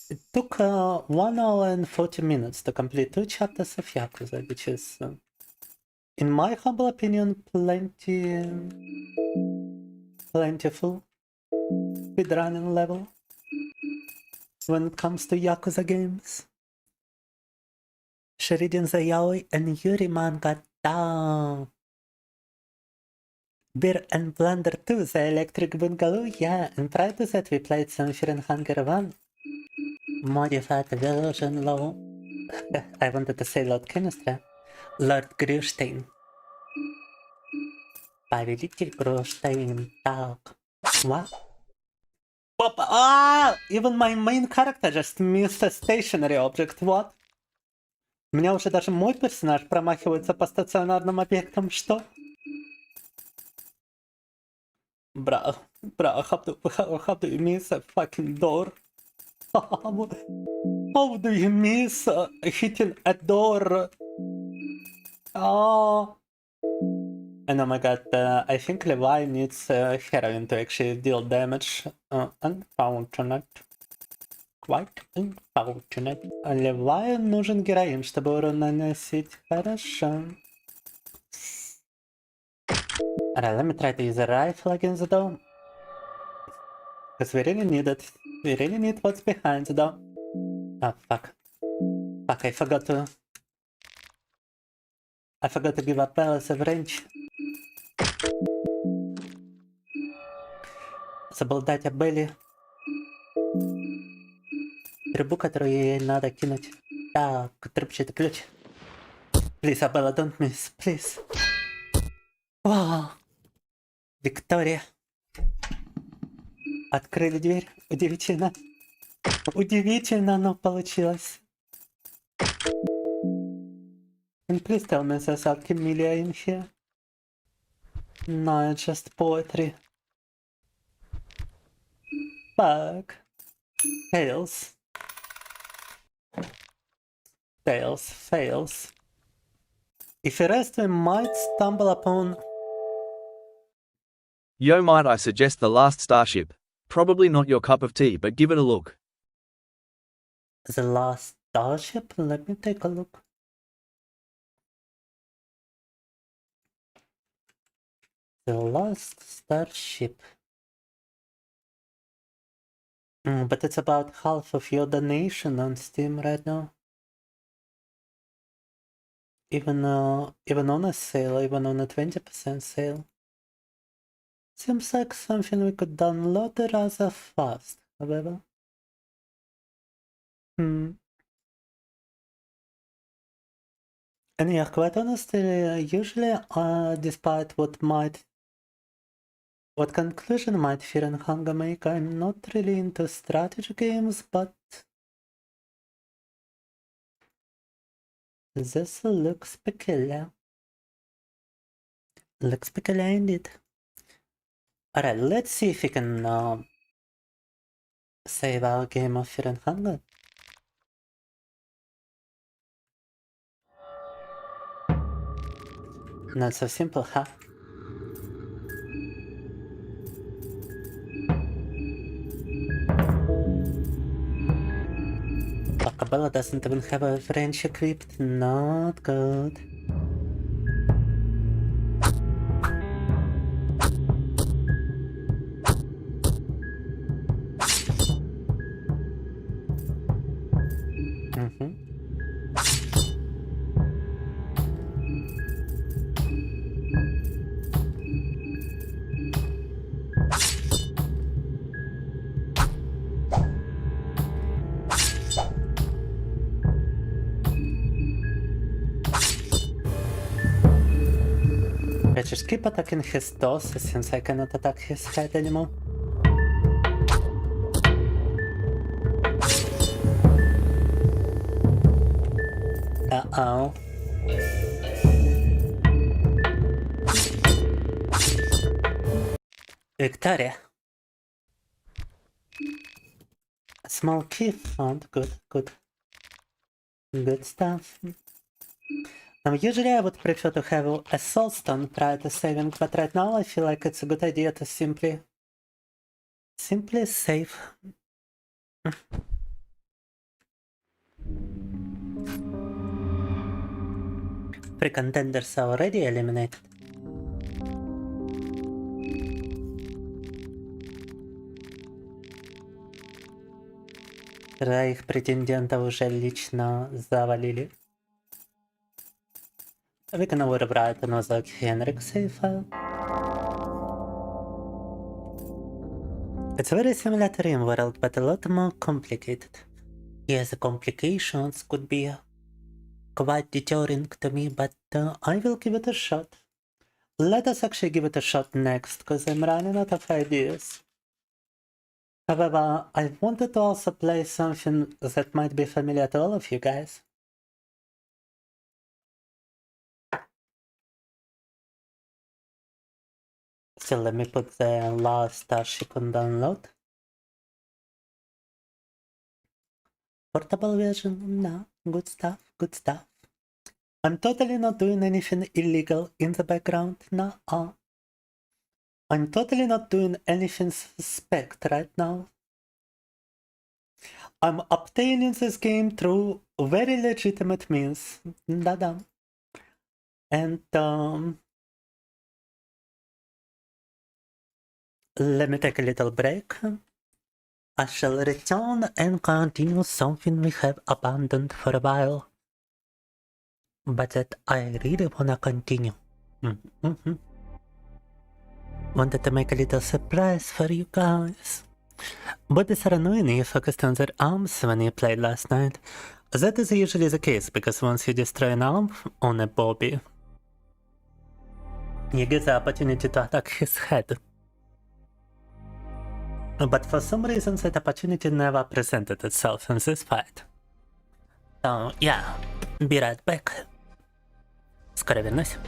It took 1 hour and 40 minutes to complete 2 chapters of Yakuza, which is, in my humble opinion, plentiful speedrunning level when it comes to Yakuza games. Sheridan the Yaoi and Yuri manga down. Beer and Blender 2, the electric bungalow, yeah, and prior to that we played some Fear and Hunger 1. Modified version low. I wanted to say Lord Chemistry. Lord Grüstein. Повелитель Груштейн. Так. What? Even my main character just missed a stationary object. What? У меня уже даже мой персонаж промахивается по стационарным объектам. Что? Bro, how do you miss a fucking door? How do you miss hitting a door? Oh. And oh my god, I think Levi needs heroin to actually deal damage. Unfortunate. Quite unfortunate. Levi нужен героин, чтобы урон наносить. Хорошо. Alright, let me try to use a rifle against the door. Because we really need it. We really need what's behind the door. Oh, fuck. Fuck, I forgot to give up balance of range. Забыл дать Абелле трубу, которую ей надо кинуть. Так, трубчатый ключ. Please, Абелла, don't miss, please. Вау! Виктория. Открыли дверь. Удивительно. Удивительно, но получилось. And please tell me there's alchemy in here. No, it's just poetry. Fuck. Fails. Fails. If we rest, we might stumble upon... Yo, might I suggest the Last Starship? Probably not your cup of tea, but give it a look. The Last Starship? Let me take a look. The Last Starship. But it's about half of your donation on Steam right now. Even on a sale, even on a 20% sale. Seems like something we could download rather fast, however. And yeah, quite honestly, usually, despite what conclusion might Fear and Hunger make, I'm not really into strategy games, but this looks peculiar. Looks peculiar indeed. Alright, let's see if we can save our game of Fear and Hunger. Not so simple, huh? Akabella doesn't even have a wrench equipped. Not good. I just keep attacking his torso since I cannot attack his head anymore. Uh-oh. Victoria. A small key found. Good, good. Good stuff. Now, usually I would prefer to have a soul stone prior to saving, but right now I feel like it's a good idea to simply save. Three contenders are already eliminated. Троих претендентов уже лично завалили. We can overwrite another Henrik save file. It's very similar to RimWorld, but a lot more complicated. Yes, the complications could be quite deterring to me, but I will give it a shot. Let us actually give it a shot next, because I'm running out of ideas. However, I wanted to also play something that might be familiar to all of you guys. So let me put the Last Starship on download. Portable version, no, good stuff, good stuff. I'm totally not doing anything illegal in the background, no. I'm totally not doing anything suspect right now. I'm obtaining this game through very legitimate means. Da-da. And let me take a little break. I shall return and continue something we have abandoned for a while. But that I really wanna continue. Wanted to make a little surprise for you guys. Bodies are annoyingly focused on their arms when you played last night. That is usually the case, because once you destroy an arm on a Bobby, you get the opportunity to attack his head. But for some reason that opportunity never presented itself in this fight. So yeah, be right back. Скоро вернусь.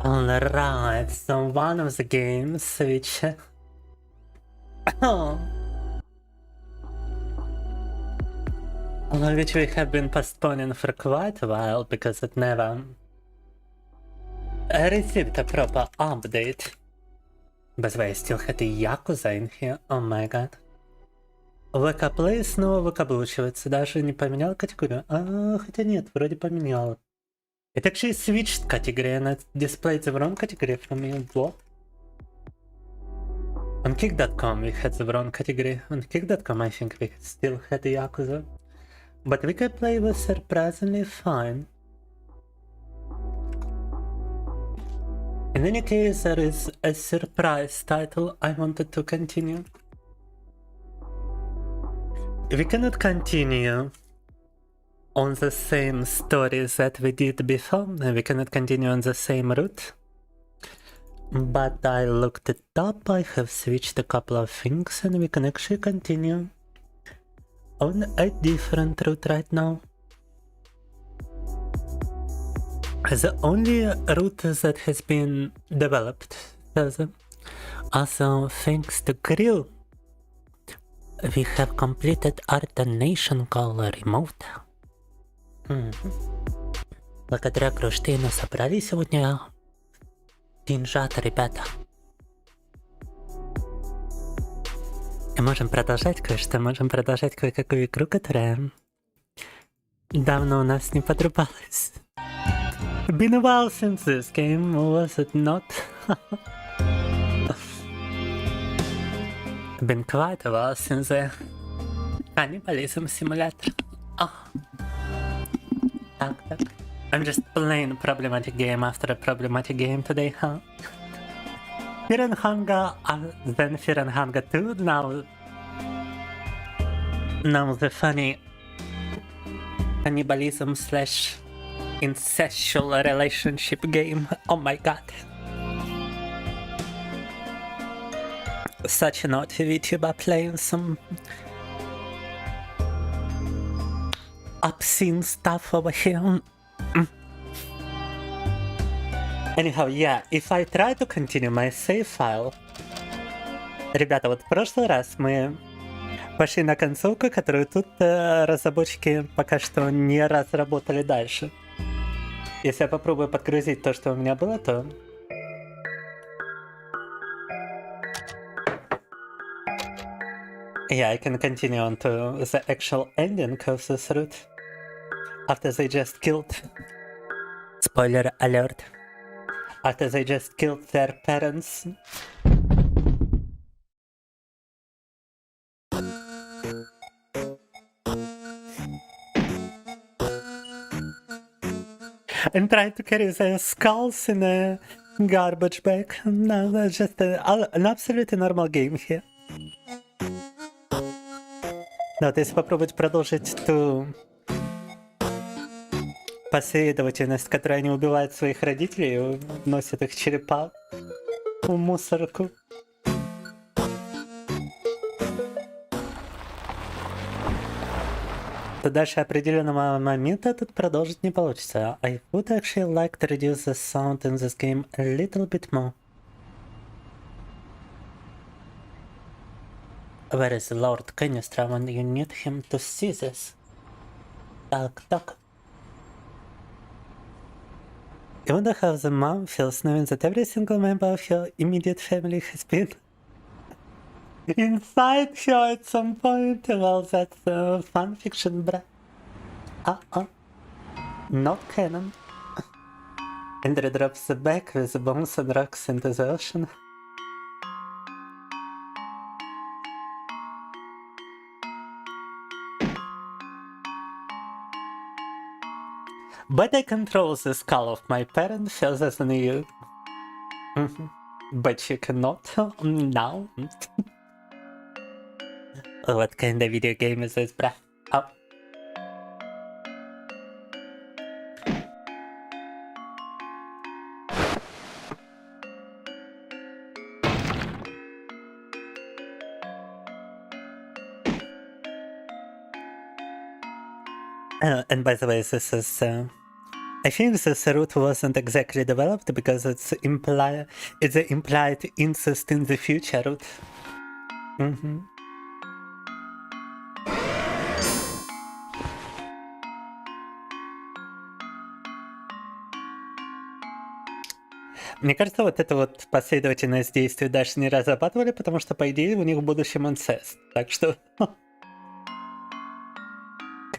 Alright, so one of the games which which we have been postponing for quite a while because it never received a proper update. By the way, I still had a Yakuza in here, oh my god. ВК-плей снова выкаблучивается, даже не поменял категорию. Хотя нет, вроде поменял. It actually switched category and it displayed the wrong category for me. What? On Kick.com we had the wrong category. On Kick.com I think we still had the Yakuza. But VK-play was surprisingly fine. In any case, there is a surprise title I wanted to continue. We cannot continue on the same stories that we did before, and we cannot continue on the same route. But I looked it up, I have switched a couple of things, and we can actually continue on a different route right now. The only route that has been developed further, also thanks to Grill, we have completed our donation call remote. Благодаря Кронштейну собрали сегодня деньжата, ребята. И можем продолжать кое-что, можем продолжать кое-какую игру, которая давно у нас не подрубалась. Been a while since this game, was it not? Been quite a while since the Cannibalism Simulator. Так. I'm just playing a problematic game after a problematic game today, huh? Fear and Hunger, then Fear and Hunger 2, now the funny cannibalism / incestual relationship game. Oh my god. Such an odd VTuber playing some obscene stuff over here. Anyhow, yeah, if I try to continue my save file... Ребята, вот в прошлый раз мы пошли на концовку, которую тут разработчики пока что не разработали дальше. Если я попробую подгрузить то, что у меня было, то... Yeah, I can continue on to the actual ending of this route. After they just killed... Spoiler alert. After they just killed their parents. And trying to carry their skulls in a garbage bag. No, that's just an absolutely normal game here. Да, вот если попробовать продолжить ту последовательность, которой они убивают своих родителей и носят их черепа в мусорку. То дальше определенного момента тут продолжить не получится. I would actually like to reduce the sound in this game a little bit more. Where is Lord Canistra when you need him to see this? Так. I wonder how the mom feels knowing that every single member of her immediate family has been inside her at some point. Well, that's fanfiction, bruh. Not canon. Andrew drops the bag with the bones and rocks into the ocean. But I control the skull of my parent further than you. But you cannot now. What kind of video game is this, bruh? Oh. And by the way, this is I think this route wasn't exactly developed because it's an implied incest in the future route. Мне кажется, вот эту вот последовательность действий даже не разрабатывали, потому что, по идее, у них в будущем инцест. Так что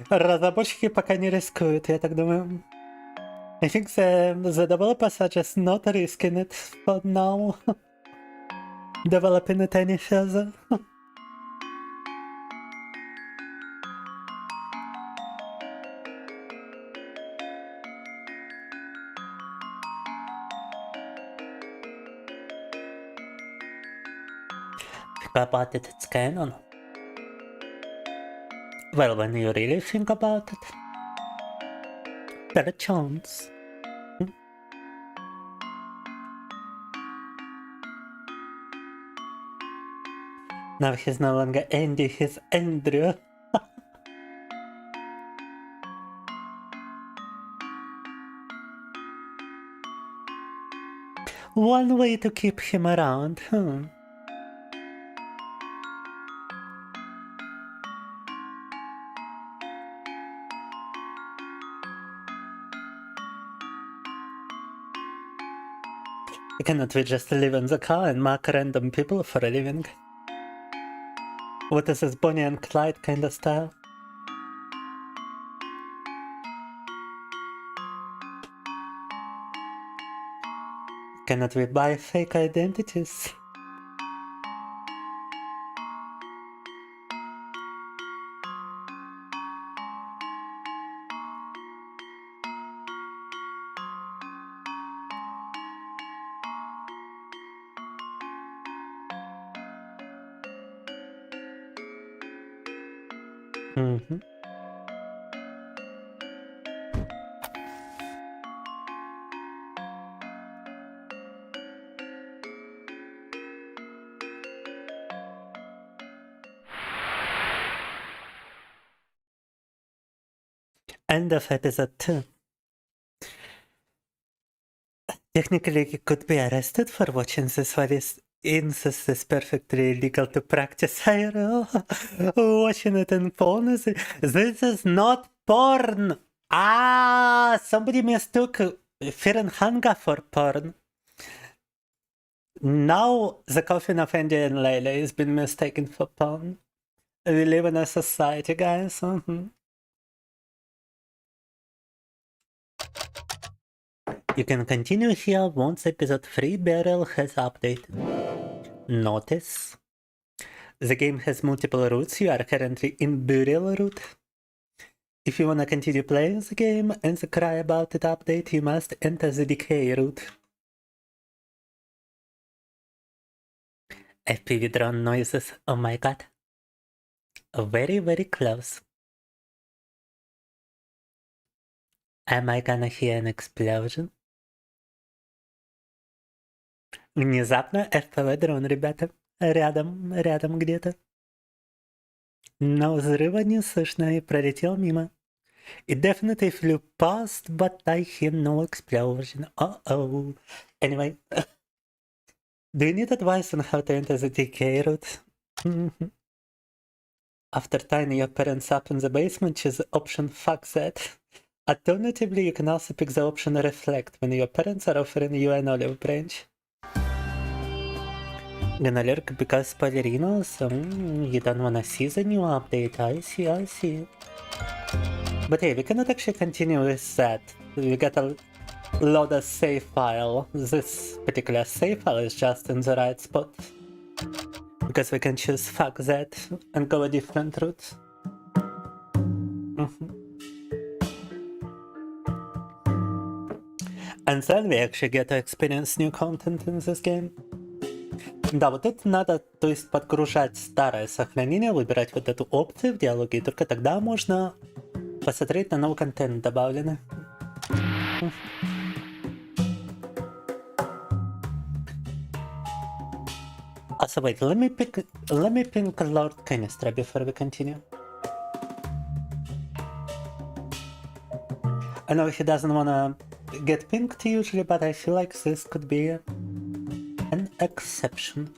разработчики пока не рискуют, я так думаю. I think the developers are just not risking it for now. Developing it any further. Think about it, it's canon. Well, when you really think about it, there are a chance. Now he's no longer Andy, he's Andrew. One way to keep him around, Cannot we just live in the car and mark random people for a living? What is this Bonnie and Clyde kind of style? Cannot we buy fake identities? End of episode 2. Technically, he could be arrested for watching this while incest is perfectly legal to practice IRL. Watching it in porn is... This is not porn! Ah! Somebody mistook Fear and Hunger for porn. Now the Coffin of Andy and Leyley has been mistaken for porn. We live in a society, guys. You can continue here once episode 3 Burial has updated. Notice: the game has multiple routes. You are currently in Burial route. If you wanna continue playing the game and the Cry About It update, you must enter the Decay route. FPV drone noises, oh my god. Very, very close. Am I gonna hear an explosion? Внезапно FPV дрон, ребята. Рядом где-то. Но взрыва не слышно и пролетел мимо. It definitely flew past, but I hear no explosion. Uh-oh. Anyway. Do you need advice on how to enter the Decay route? After tying your parents up in the basement, choose option fuck that. Alternatively, you can also pick the option reflect when your parents are offering you an olive branch. Gonna lurk because spoilerino, so you don't wanna see the new update. I see. But hey, we cannot actually continue with that. We got a load of save file. This particular save file is just in the right spot. Because we can choose fuck that and go a different route. And then we actually get to experience new content in this game. Да, вот это надо, то есть подгружать старое сохранение, выбирать вот эту опцию в диалоге, и только тогда можно посмотреть на новый контент добавленный. Also wait, let me pick Lord Canistra before we continue. I know he doesn't wanna get pinked usually, but I feel like this could be an exception.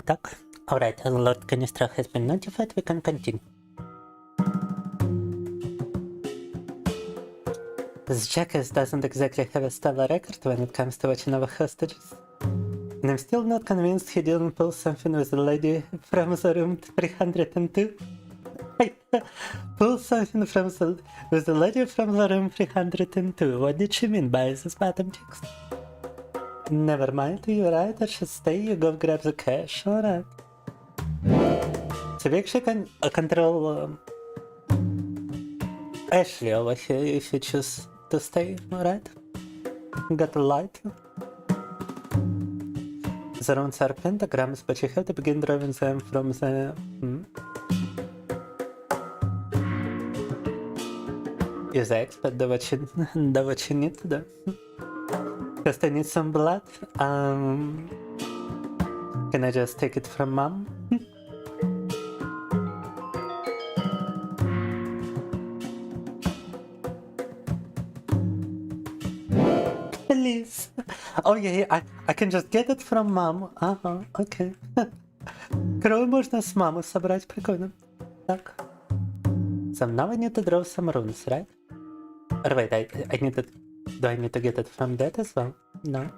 Tak. Alright, Lord Canistra has been notified, we can continue. This jackass doesn't exactly have a stellar record when it comes to watching over hostages. And I'm still not convinced he didn't pull something with the lady from the room 302. Pull something with the lady from the room 302. What did she mean by this bottom text? Never mind, you're right, I should stay, you go grab the cash, alright. So we actually can control Ashley over here if you choose to stay, alright? Got a light. The runes are pentagrams, but you have to begin drawing them from the... You're the expert, do what you need to do. Just I need some blood. Can I just take it from mom? Please. Oh yeah, I can just get it from mom. Ага, окей. Кровь можно с мамы собрать, прикольно. Так. So now I need to draw some runes, right? Or wait, I need to... Do I need to get it from that as well? No.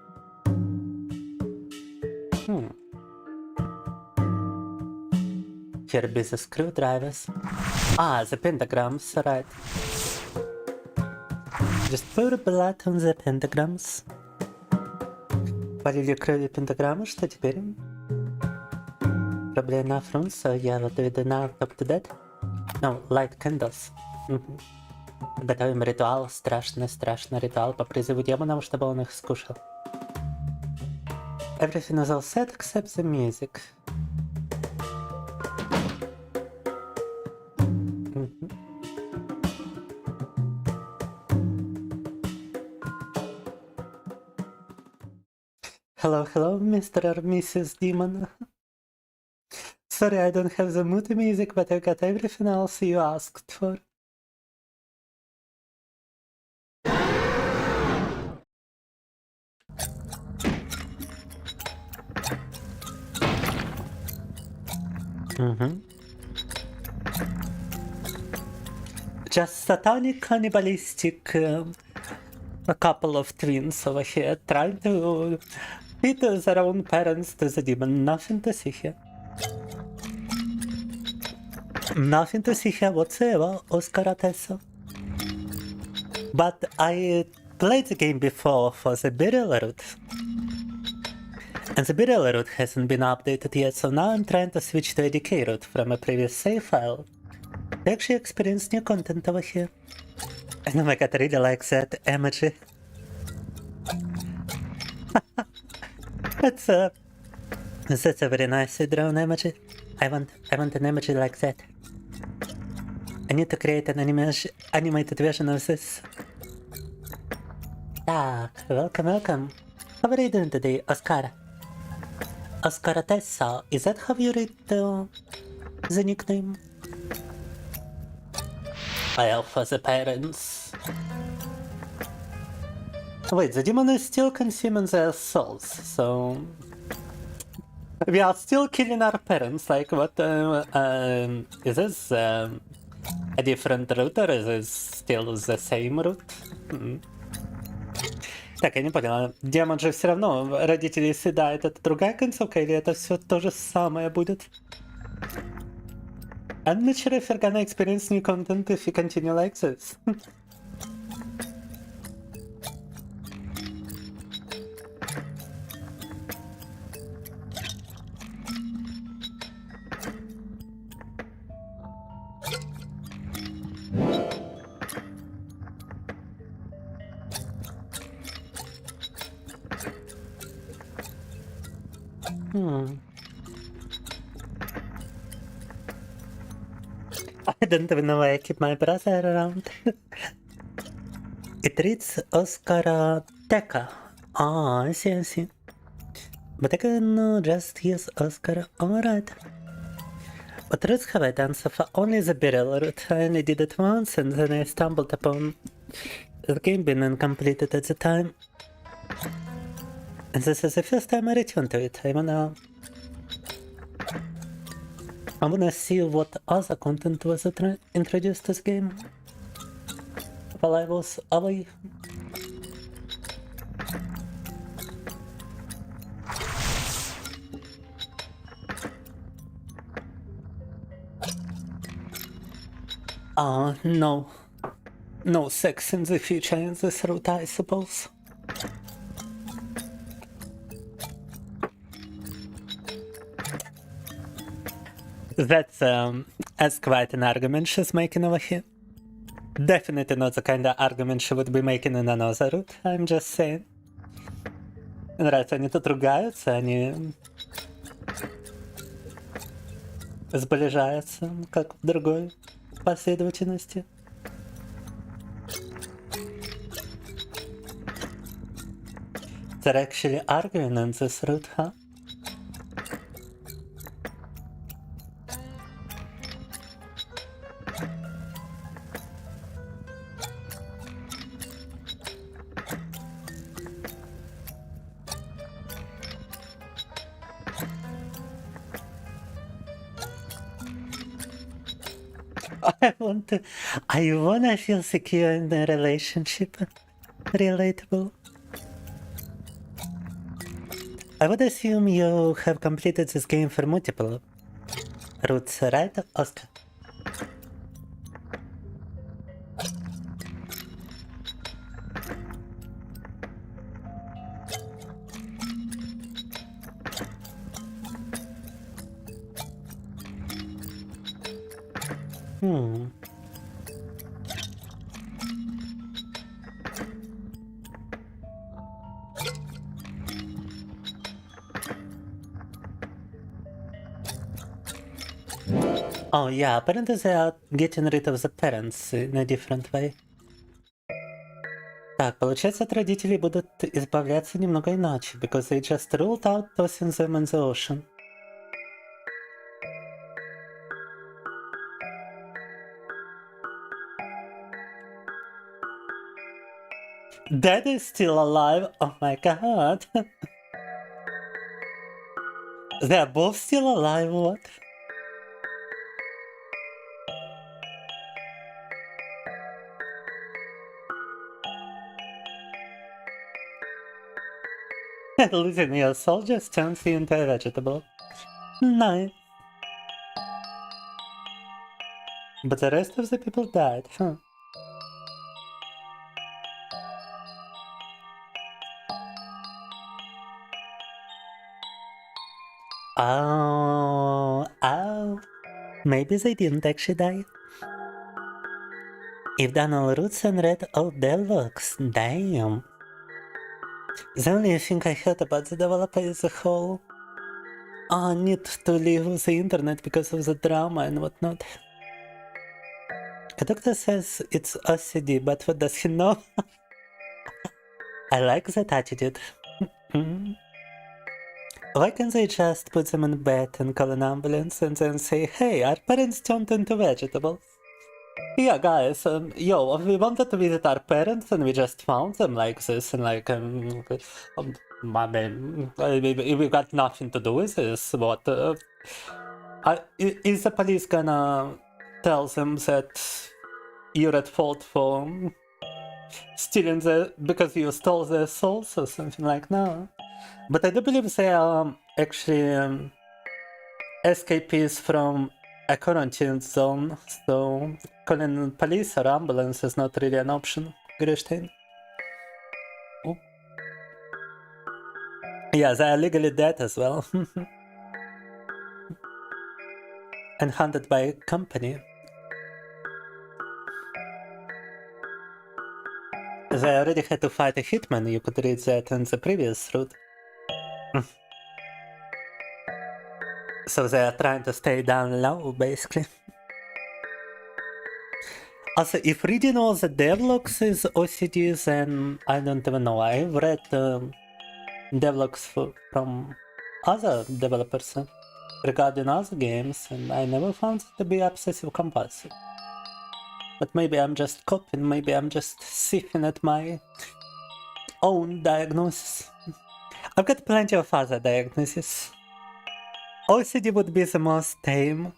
Here be the screwdrivers. Ah, the pentagrams, right. Just pour blood on the pentagrams. Полили кровью пентаграммы, что теперь? Probably enough runes, so yeah, what do we do now? Up to that? No, light candles. Готовим ритуал, страшный ритуал по призыву демонов, чтобы он их скушал. Everything is all set except the music. Hello, Mr. or Mrs. Demon. Sorry, I don't have the moody music, but I've got everything else you asked for. Just satanic cannibalistic a couple of twins over here trying to feed their own parents to the demon. Nothing to see here. Nothing to see here whatsoever, Oscar Tessa. But I played the game before for the burial route. And the burial route hasn't been updated yet, so now I'm trying to switch to a Decay route from a previous save file. I actually experienced new content over here. And oh my god, I really like that emoji. That's a very nicely drawn emoji. I want an emoji like that. I need to create an animated version of this. Tak, welcome. How are you doing today, Oscar? Oscar Tessa, is that how you read the nickname? I offer the parents. Wait, the demon is still consuming their souls, so... We are still killing our parents, like what, is this a different route, or is this still the same route? Так, я не понял, демон же все равно родителей съедает, это другая концовка или это все то же самое будет? I'm not sure if you're gonna experience new content if you continue like this. I don't even know why I keep my brother around. It reads Oscar Teca. Ah, I see. But I can just use Oscar. Alright. What routes have I done so far? Only the burial route. I only did it once and then I stumbled upon the game being uncompleted at the time. And this is the first time I returned to it. I wanna see what other content was introduced to this game while I was away. No. No sex in the future in this route, I suppose. That's quite an argument she's making over here. Definitely not the kind of argument she would be making in another route, I'm just saying. Нравится, они тут ругаются, они сближаются, как в другой последовательности. They're actually arguing on this route, huh? I wanna feel secure in the relationship. Relatable. I would assume you have completed this game for multiple routes, right, Oscar? Oh yeah, apparently they are getting rid of the parents in a different way. Так, получается, от родителей будут избавляться немного иначе, because they just ruled out tossing them in the ocean. Dad is still alive? Oh my god. They are both still alive, what? Losing your soul just turns you into a vegetable. Nice. But the rest of the people died, huh? Oh. Maybe they didn't actually die. You've done all routes and read all dialogues. Damn. The only thing I heard about the developer is the whole need to leave the internet because of the drama and whatnot. The doctor says it's OCD, but what does he know? I like that attitude. Why can't they just put them in bed and call an ambulance and then say, hey, our parents turned into vegetables? Yeah, guys, we wanted to visit our parents and we just found them like this and like, we got nothing to do with this. What? Is the police gonna tell them that you're at fault for stealing because you stole their souls or something like that? No. But I do believe they are actually escapees from a quarantine zone, so calling police or ambulance is not really an option. Grishtain. Oh. Yeah, they are legally dead as well. And hunted by a company. They already had to fight a hitman, you could read that in the previous route. So they are trying to stay down low, basically. Also, if reading all the devlogs is OCD, then I don't even know. I've read devlogs from other developers regarding other games, and I never found it to be obsessive compulsive. But maybe I'm just copying, maybe I'm just sniffing at my own diagnosis. I've got plenty of other diagnoses. OCD would be the most tame.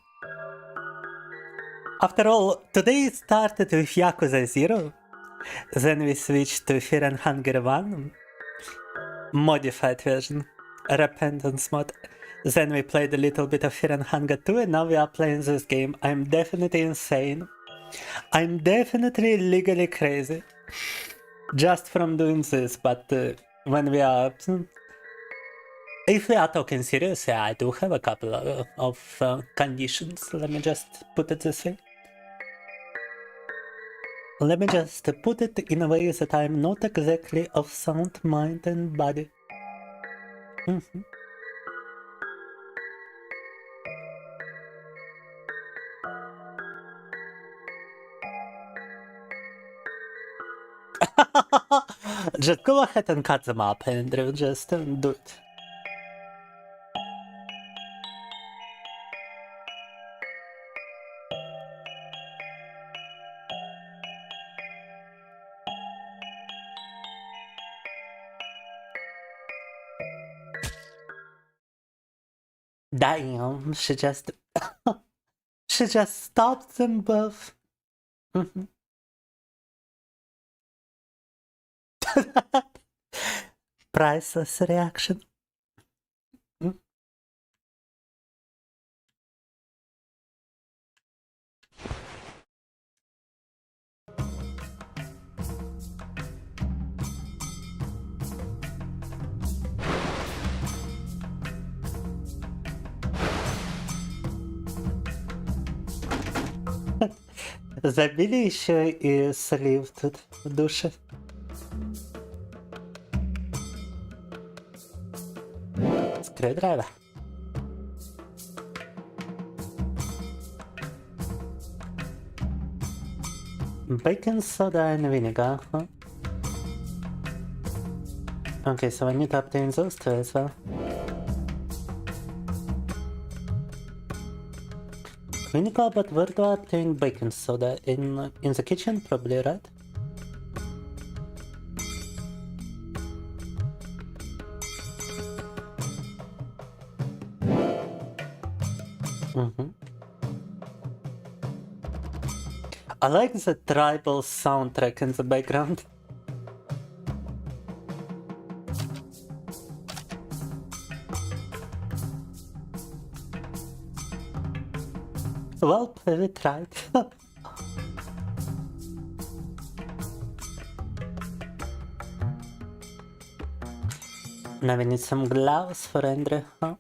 After all, today started with Yakuza 0, then we switched to Fear and Hunger 1, modified version, Repentance mod, then we played a little bit of Fear and Hunger 2, and now we are playing this game. I'm definitely insane. I'm definitely legally crazy, just from doing this, but when we are... If we are talking seriously, I do have a couple of conditions, let me just put it this way. Let me just put it in a way that I'm not exactly of sound mind and body. Just go ahead and cut them up, Andrew, just do it. Damn, she just stopped them both. Priceless reaction. Забилище и слив тут в душе. Screwdriver. Bacon soda and vinegar, huh? Okay, so I need to obtain those two as well. Vinegar, but where do I obtain baking soda? In the kitchen, probably, right? I like the tribal soundtrack in the background. Well, we tried. Now we need some gloves for Andrew, huh?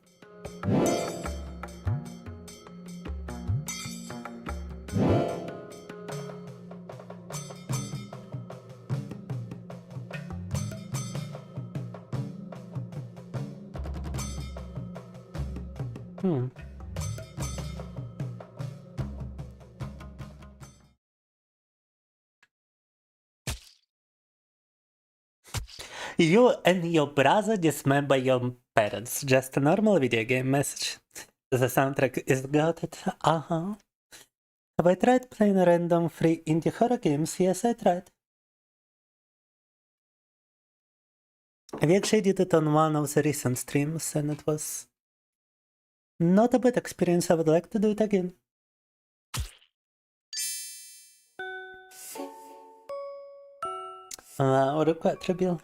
You and your brother dismember your parents. Just a normal video game message. The soundtrack is goated. Have I tried playing random free indie horror games? Yes, I tried. We actually did it on one of the recent streams, and it was not a bad experience. I would like to do it again. Ora 4 Bill.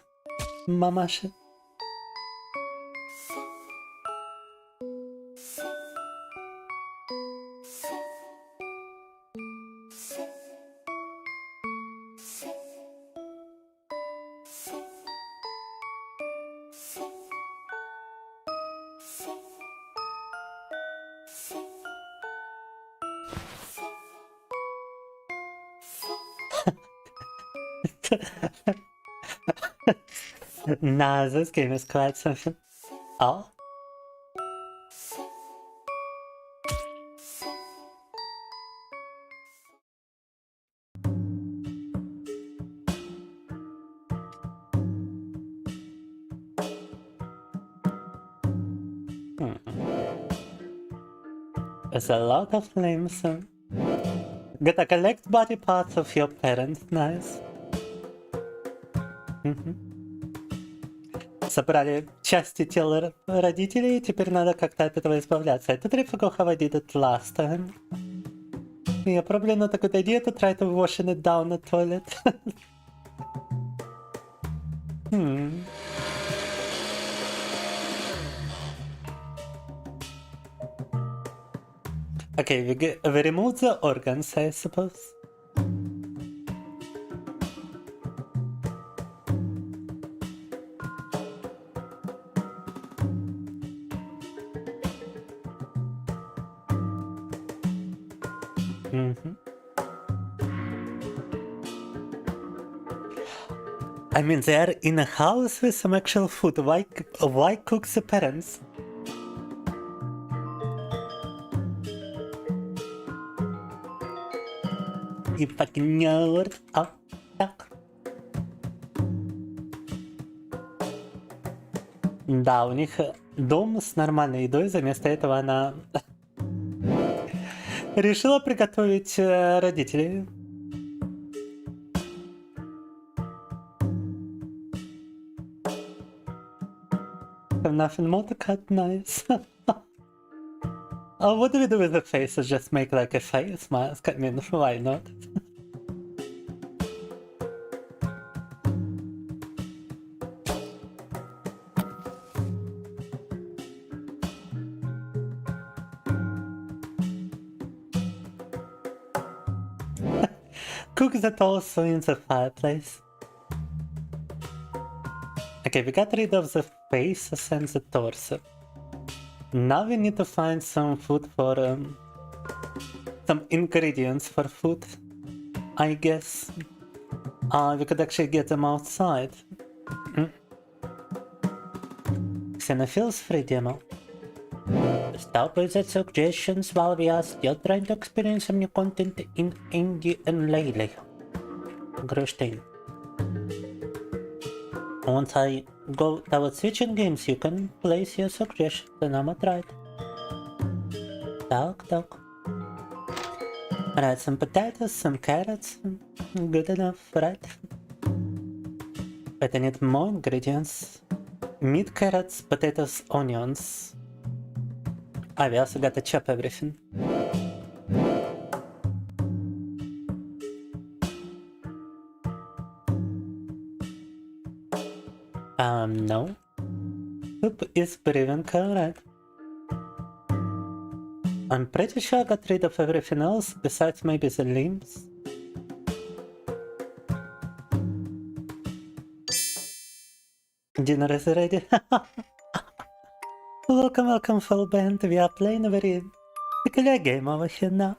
Mamacha. Nah, this game is quite something. Oh? There's a lot of limbs. Gotta collect body parts of your parents, nice. Собрали части тела родителей, и теперь надо как-то от этого избавляться. I totally forgot how I did it last time. Yeah, probably not a good idea to try to washing it down the toilet. Okay, we remove the organs, I suppose. I mean, they are in a house with some actual food. Why cook the parents? You fucking nerd. Oh, так. Да, у них дом с нормальной едой, вместо этого она решила приготовить родителей. Have nothing more to cut, nice. Oh, what do we do with the faces? Just make like a face mask? I mean, why not? Cook that also in the fireplace. Okay, we got rid of the faces and the torso. Now we need to find some food for some ingredients for food, I guess. We could actually get them outside. Xenophil's free demo. Stop with the suggestions while we are still trying to experience some new content in ENG and Leyley. Gröstein. Once I go towards switching games, you can place your suggestions and I'm try it. Так. Right, some potatoes, some carrots. Good enough, right? But I need more ingredients. Meat, carrots, potatoes, onions. We also gotta chop everything. No. Soup is brewing, correct. I'm pretty sure I got rid of everything else, besides maybe the limbs. Dinner is ready. Welcome full band, we are playing a very peculiar game over here now.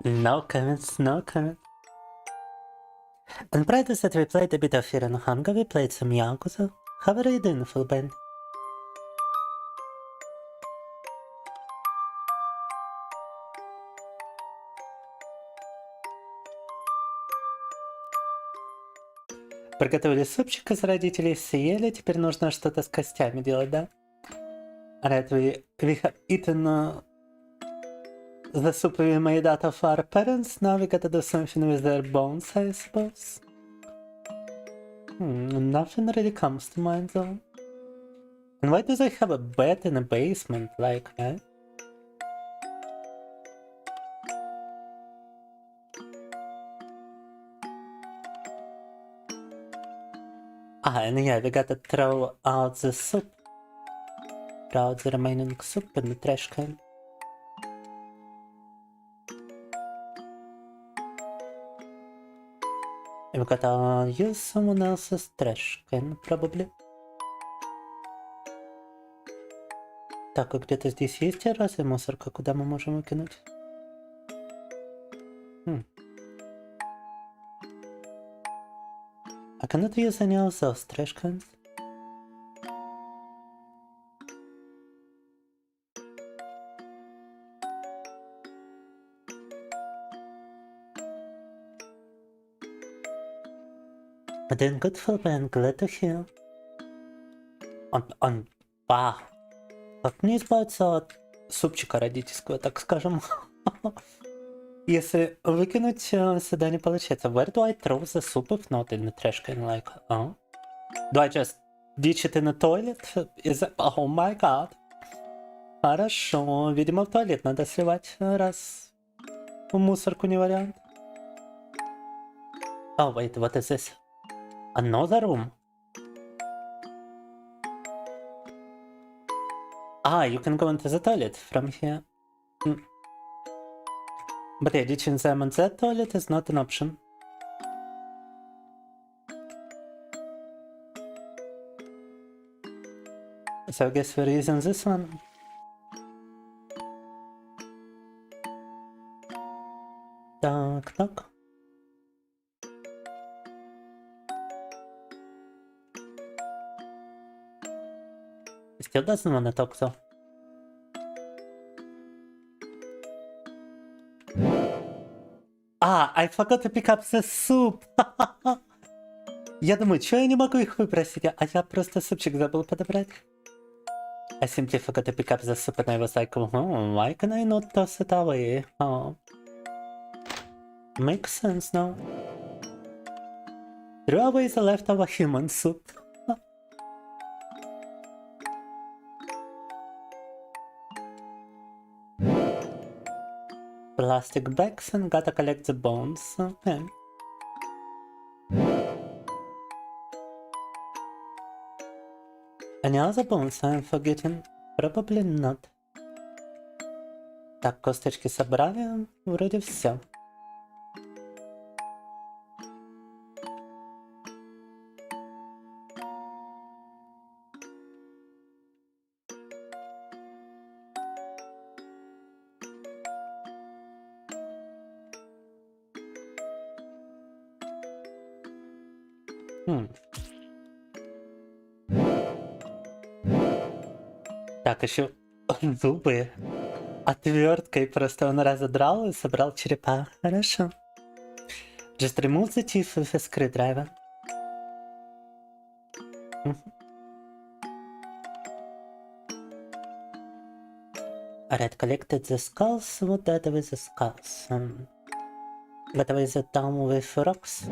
No comments, no comments. And prior to that we played a bit of Fear and Hunger, we played some Yakuza. How are you doing, full band? Приготовили супчик из родителей, съели, теперь нужно что-то с костями делать, да? Right, we have eaten the soup we made out of our parents, now we gotta do something with their bones, I suppose. Nothing really comes to mind though. And why do they have a bed in a basement, like, eh? And yeah, we gotta throw out the soup. Throw out the remaining soup in the trash can. We gotta use someone else's trash can, probably. Так, а где-то здесь есть разве мусорка, куда мы можем выкинуть? I cannot use any of those trash cans. Doing good, Femboy, I'm glad to hear. Bah. Как мне избавиться от супчика родительского, так скажем? Если выкинуть сюда не получается. Where do I throw the soup if not in the trash can? Like, do I just ditch it in the toilet? Is it... Oh my god. Хорошо. Видимо, в туалет надо сливать, раз в мусорку не вариант. Oh wait, what is this? Another room? You can go into the toilet from here. But yeah, ditching them in that toilet is not an option. So I guess we're using this one. Так. Still doesn't want to talk though. I forgot to pick up the soup. Я думаю, чё я не могу их выпросить, а я просто супчик забыл подобрать. I simply forgot to pick up the soup and I was like, why can I not toss it away? Makes sense now. Threw away the leftover human soup. Plastic bags and gotta collect the bones. Okay. Any other bones I'm forgetting? Probably not. Так, косточки собрали. Вроде все. Так, еще зубы. Отверткой просто он разодрал и собрал черепа. Хорошо. Just remove the teeth with a screwdriver. Alright, collected the skulls. What did I do with the skulls? Got away the town with rocks.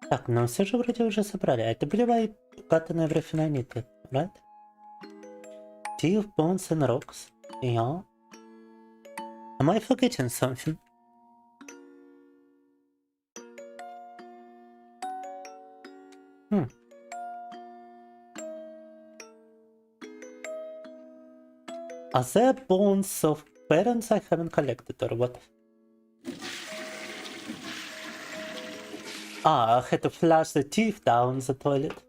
Так, но все же вроде уже собрали. I believe I gotten everything I needed, right? Teeth, bones and rocks. Yeah. Am I forgetting something? Are there bones of parents I haven't collected or what? I had to flush the teeth down the toilet.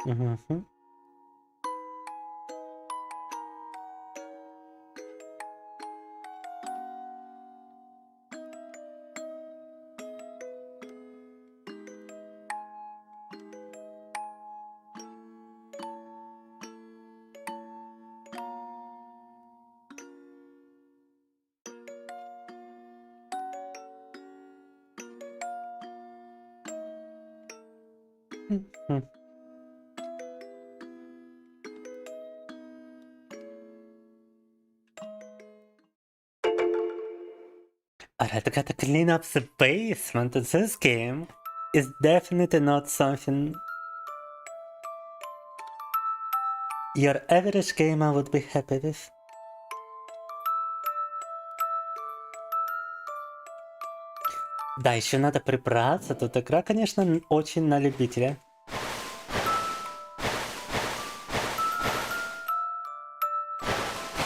Mm-hmm. Mm-hmm. Alright, I gotta clean up the basement. This game is definitely not something your average gamer would be happy with. Да, еще надо прибраться. Тут игра, конечно, очень на любителя.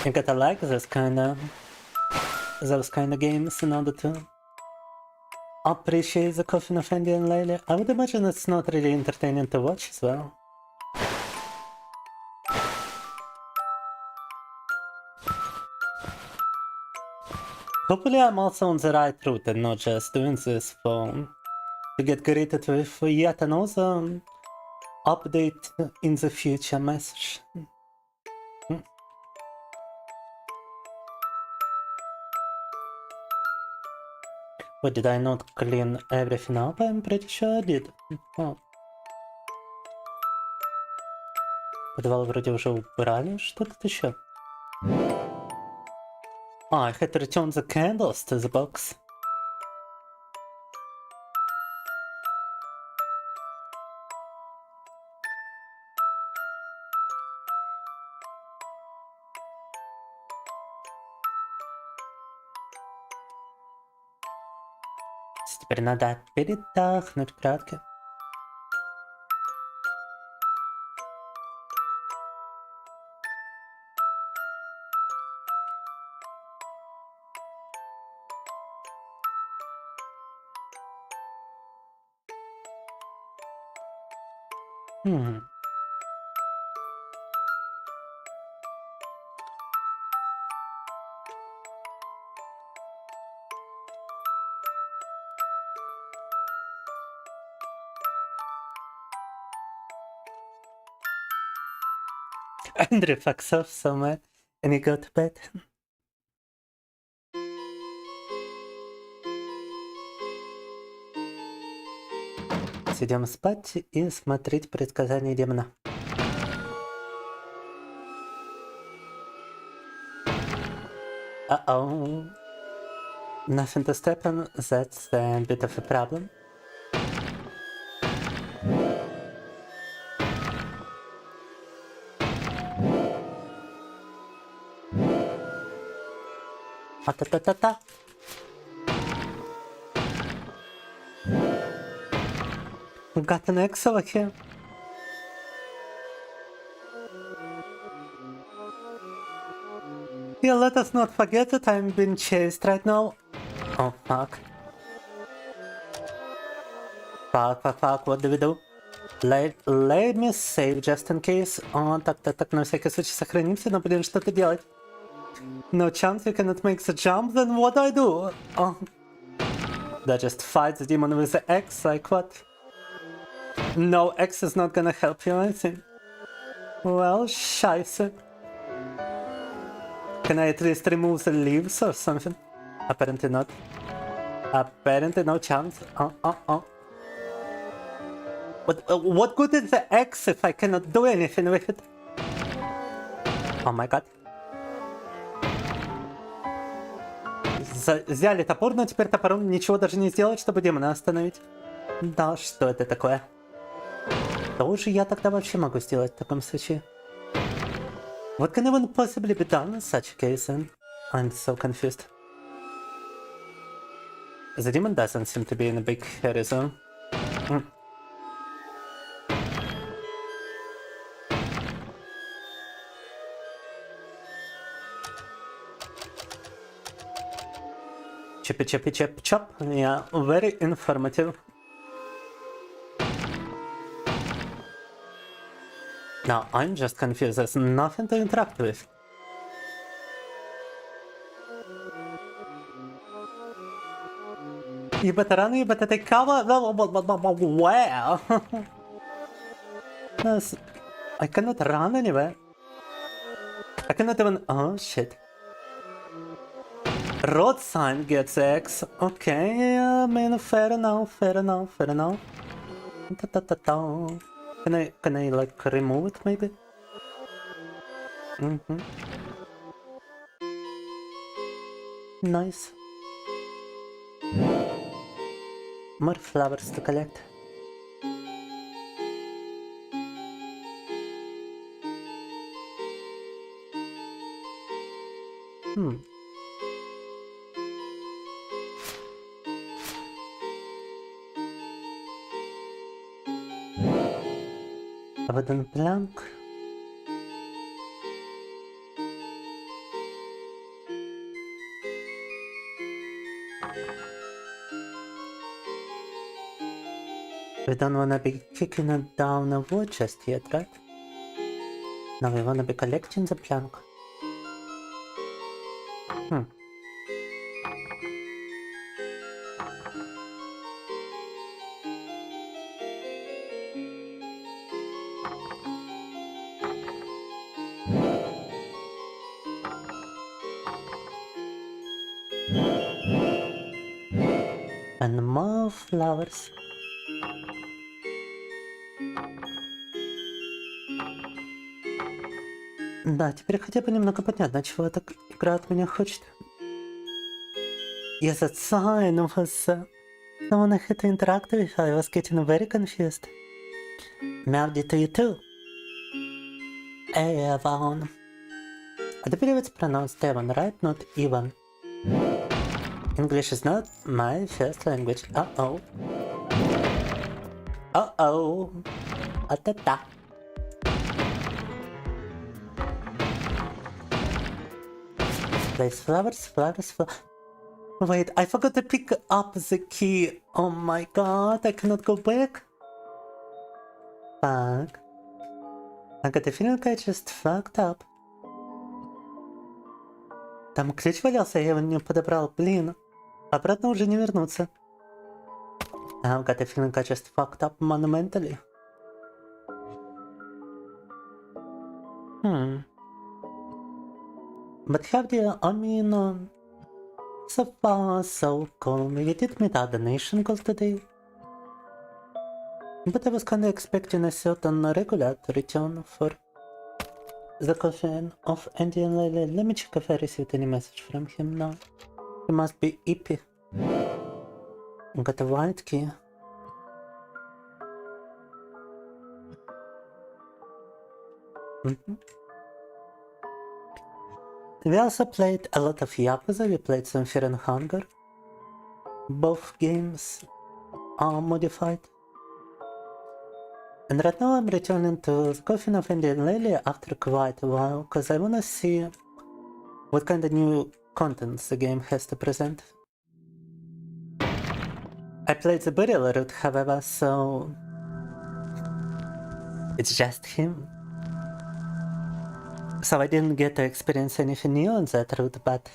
You gotta like those kind of games in order to appreciate the Coffin of Andy and Leyley. I would imagine it's not really entertaining to watch as well. Hopefully I'm also on the right route and not just doing this to get greeted with yet another update in the future message. What, did I not clean everything up? I'm pretty sure I did. Oh. Подвал вроде уже убрали, что тут еще? Oh, I had to return the candles to the box. Теперь надо передохнуть кратко. Andrew fucks off somewhere and he go to bed. Идем спать и смотреть предсказания демона. Uh-oh. Nothing to step on, that's a bit of a problem. А-та-та-та-та. We got an X over here. Yeah, let us not forget that I'm being chased right now. Oh, fuck. Fuck, what do we do? Let me save just in case. О, так, на всякий случай сохранимся, но будем что-то делать. No chance you cannot make the jump, then what do I do? Oh. Do I just fight the demon with the X, like what? No, X is not gonna help you, I think. Well, scheiße. Can I at least remove the leaves or something? Apparently not. Apparently no chance. What good is the X if I cannot do anything with it? Oh my god. Взяли топор, но теперь топором ничего даже не сделать, чтобы демона остановить. Да, что это такое? Что же я тогда вообще могу сделать в таком случае? What can even possibly be done in such a case then? I'm so confused. The demon doesn't seem to be in a big hurry zone. Chippy chop. Yeah, very informative. No, I'm just confused. There's nothing to interact with. You better run, you better take cover. Where? I cannot run anywhere. I cannot even. Oh shit. Road sign gets X. Okay, I mean, fair enough, fair enough, fair enough. Can I like remove it maybe? Nice. More flowers to collect. Wooden plank. We don't wanna be kicking it down a wood just yet, right? Now we wanna be collecting the plank. And more flowers. Да, теперь хотя бы немного понятно, чего так игра от меня хочет. Yes, that sign was someone I had to interact with. I was getting very confused. Melody to you too. Evan. I believe it's pronounced Evan, right? Not Ivan. English is not my first language. Uh-oh. Uh-oh. Atata. Place flowers, flowers, flowers. Wait, I forgot to pick up the key. Oh my god, I cannot go back. Fuck. I got a feeling I just fucked up. Там ключ валялся, я его не подобрал. Блин. Обратно уже не вернуться. I've got a feeling I just fucked up monumentally. But have you, I mean, so far so cool. We did meet other nation goals today. But I was kinda expecting a certain regular return for the Coffin of Andy and Leyley. Let me check if I received any message from him now. He must be EP. Got a white key. We also played a lot of Yakuza. We played some Fear and Hunger. Both games are modified. And right now I'm returning to the Coffin of Andy and Leyley after quite a while, because I wanna see what kind of new contents the game has to present. I played the burial route, however, so it's just him. So I didn't get to experience anything new on that route, but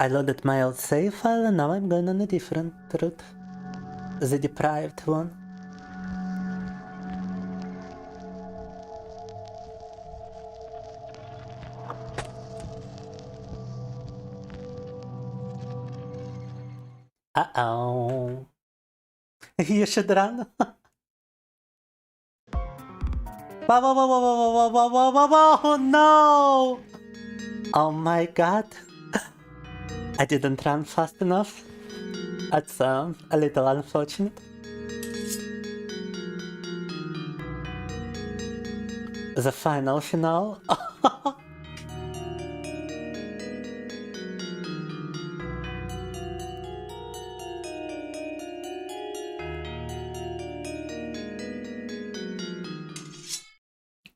I loaded my old save file and now I'm going on a different route. The deprived one. Uh-oh. You should run. Whoa, no! Oh my god. I didn't run fast enough. That's a little unfortunate. The final finale.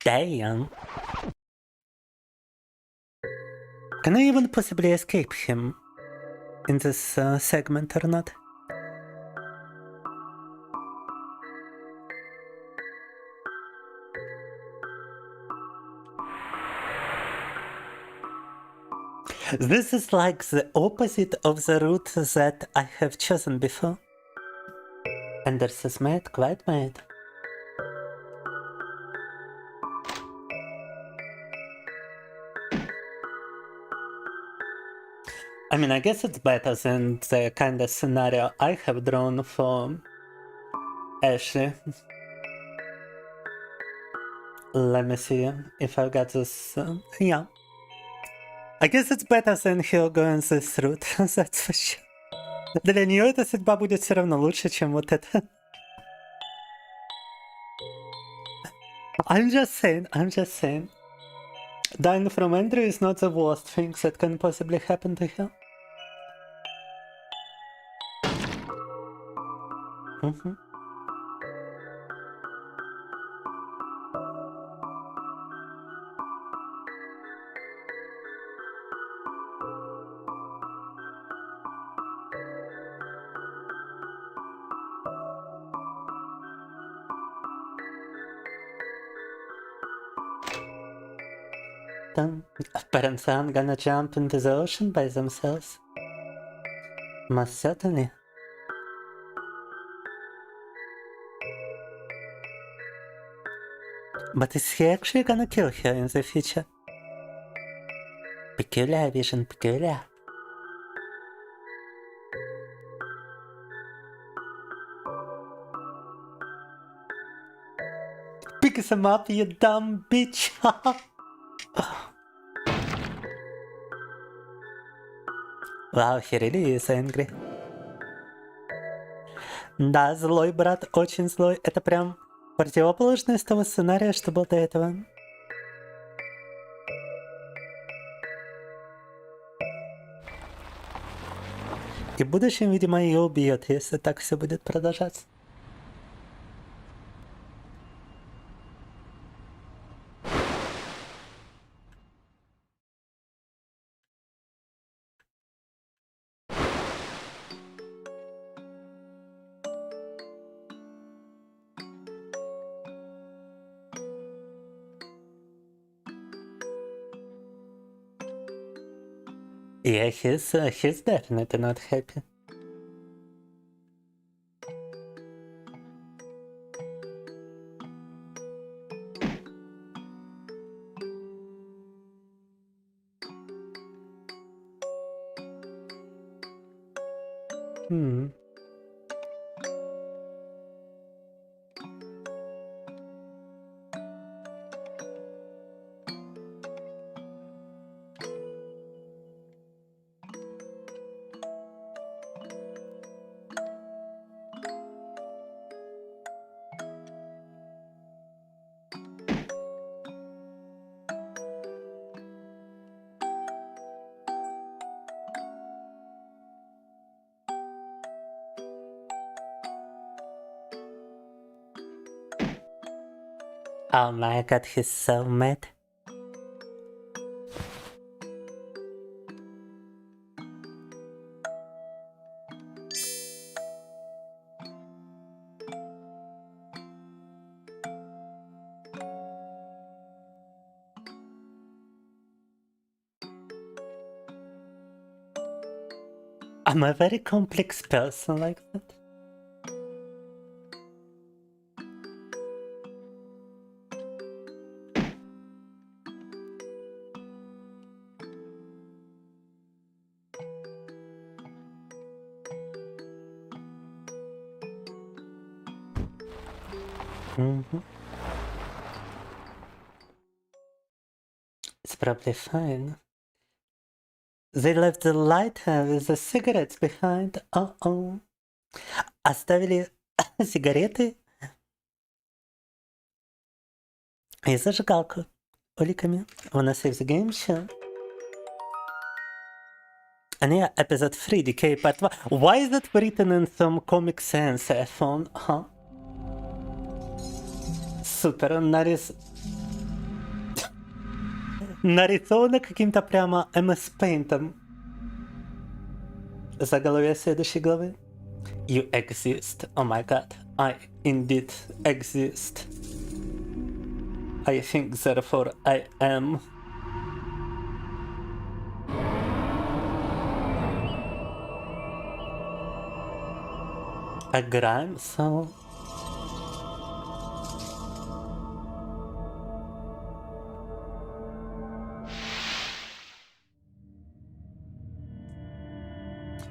Damn. Can I even possibly escape him in this segment or not? This is like the opposite of the route that I have chosen before. And this is made, quite made. I mean, I guess it's better than the kind of scenario I have drawn for Ashley. Let me see if I've got this. Yeah. I guess it's better than her going this route, that's for sure. Для нее эта судьба будет все равно лучше, чем вот это. I'm just saying. Dying from entry is not the worst thing that can possibly happen to her. Parents aren't gonna jump into the ocean by themselves. Most certainly. But is he actually gonna kill her in the future? Peculiar vision, peculiar. Pick him up, you dumb bitch! Wow, he really is angry. Да, злой брат, очень злой. Это прям противоположность того сценария, что был до этого. И в будущем, видимо, ее убьет, если так все будет продолжаться. Yeah, he's definitely not happy. Oh my god, he's so mad. I'm a very complex person like that. It's probably fine. They left the lighter with the cigarettes behind. Uh-oh. Оставили сигареты и зажигалку уликами. Wanna save the game? Sure. And yeah, episode 3, Decay part 1. Why is that written in some Comic Sans phone? Huh? Супер, нарисовано каким-то прямо MS Paint'ом. Заголовие следующей главы. You exist. Oh my god. I indeed exist. I think, therefore I am. A grime, so...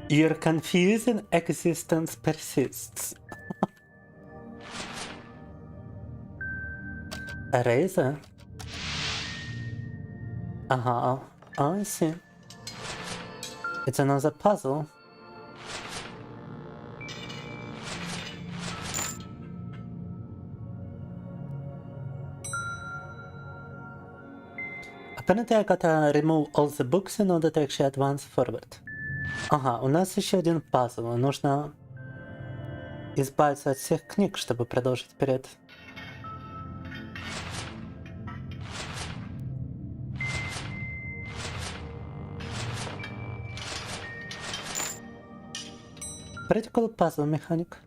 Your confusing existence persists. A razor? Uh-huh. Oh, I see. It's another puzzle. Apparently I gotta remove all the books in order to actually advance forward. Ага, у нас еще один пазл. Нужно избавиться от всех книг, чтобы продолжить вперед. Pretty cool puzzle mechanic.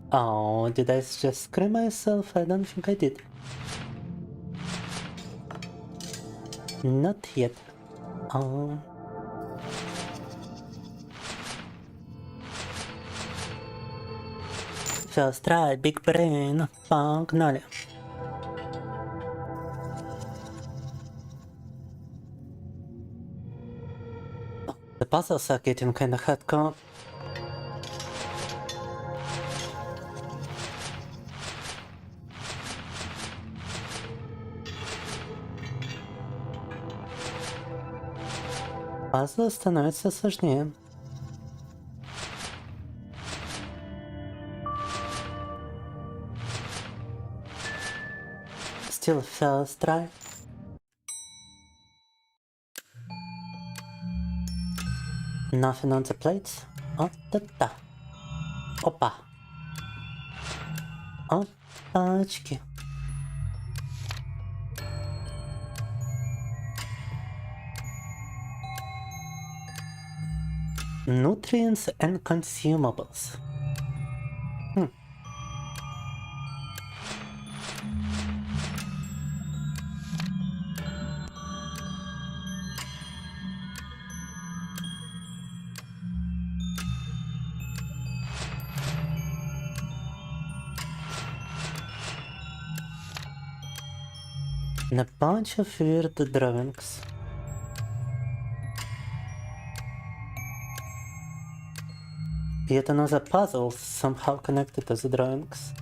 Oh, did I just screw myself? I don't think I did. Not yet. Oh. First try, big brain. Погнали. The puzzles are getting kinda hardcore. Пазлы становятся сложнее. Still first try. Nothing on the plates. Oh, да-да. Опа. Опачки. Nutrients and consumables. And a bunch of weird drawings. Yet another puzzle somehow connected to the drawings.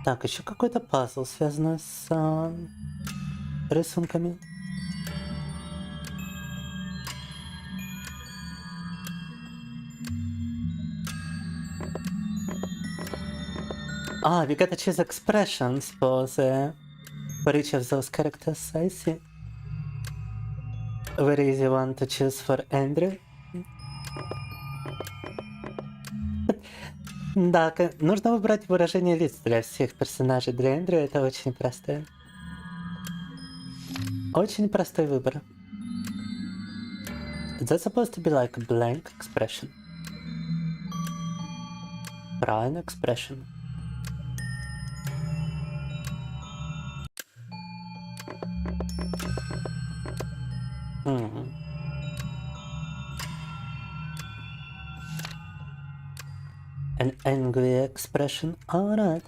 Так, еще какой-то пазл, связанный с рисунками. We gotta choose expressions for each of those characters, I see. Very easy one to choose for Andrew. Да, нужно выбрать выражение лиц для всех персонажей. Для Эндрю это очень простое. Очень простой выбор. That's supposed to be like a blank expression. Prime expression. An angry expression, alright.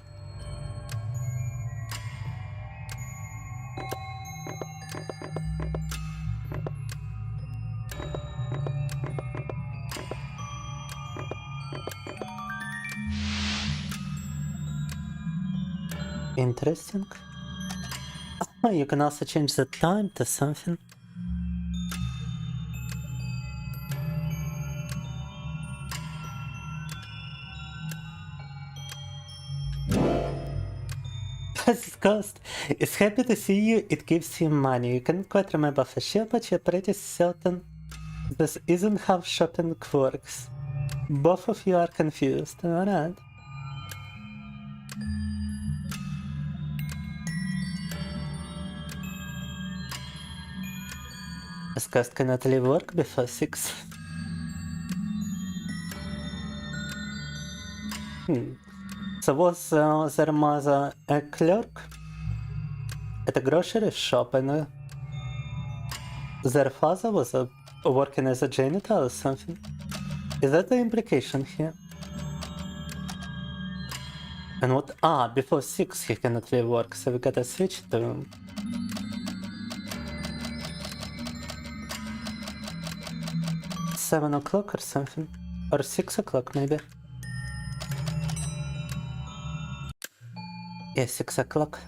Interesting. Oh, you can also change the time to something. This ghost is happy to see you, it gives you money. You can't quite remember for sure, but you're pretty certain this isn't how shopping works. Both of you are confused, alright. This ghost cannot leave work before 6. So was their mother a clerk? at a grocery shop and their father was working as a janitor or something. Is that the implication here? And what? Ah, before 6 he cannot leave work, so we gotta switch to... $7 o'clock or something. Or 6 o'clock maybe. Yeah, 6 o'clock.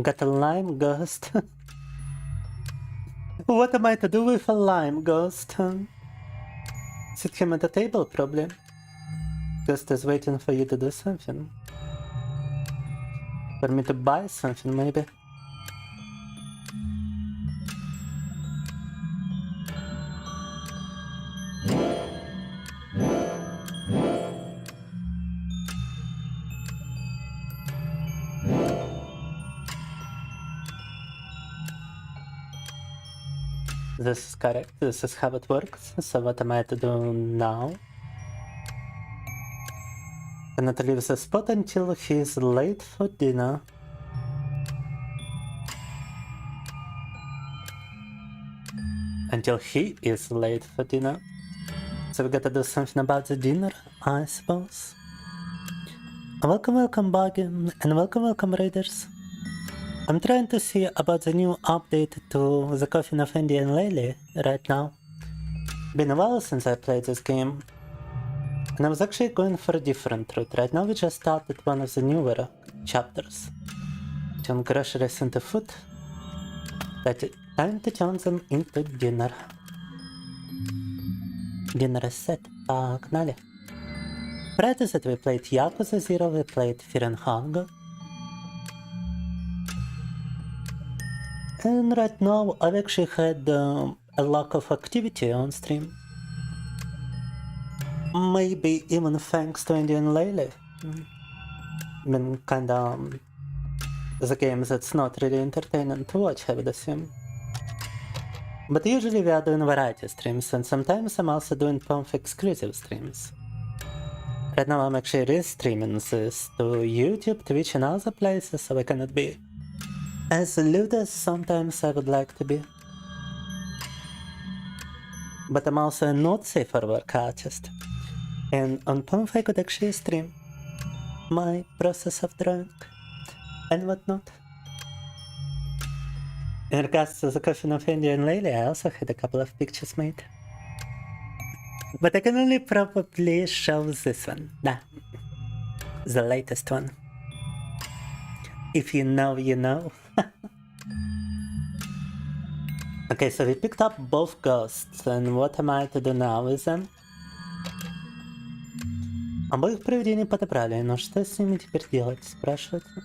Got a lime ghost. What am I to do with a lime ghost? Sit him at the table, probably. Ghost is waiting for you to do something. For me to buy something, maybe. This is correct, this is how it works, so what am I to do now? Cannot leave the spot until he is late for dinner. Until he is late for dinner. So we gotta do something about the dinner, I suppose. Welcome, welcome Buggy, and welcome Raiders. I'm trying to see about the new update to the Coffin of Andy and Leyley right now. Been a while since I played this game. And I was actually going for a different route. Right now we just started one of the newer chapters. Turn groceries into food. Time to turn them into dinner. Dinner is set. Pogнали. Prior to that we played Yakuza 0, we played Fear and Hunger. And right now I've actually had a lack of activity on stream. Maybe even thanks to Andy and Leyley. I mean, kinda the games that's not really entertaining to watch, I would assume. But usually we are doing variety streams, and sometimes I'm also doing Pomf exclusive streams. Right now I'm actually re-streaming this to YouTube, Twitch and other places, so I cannot be as lewd as sometimes I would like to be. But I'm also a not safe for work artist. And on Pomf I could actually stream my process of drawing and whatnot. In regards to the Coffin of Andy and Leyley, I also had a couple of pictures made. But I can only probably show this one. Nah, the latest one. If you know, you know. Okay, so we picked up both ghosts, and what am I to do now with them? Обоих привидений подобрали, но что с ними теперь делать, спрашивается?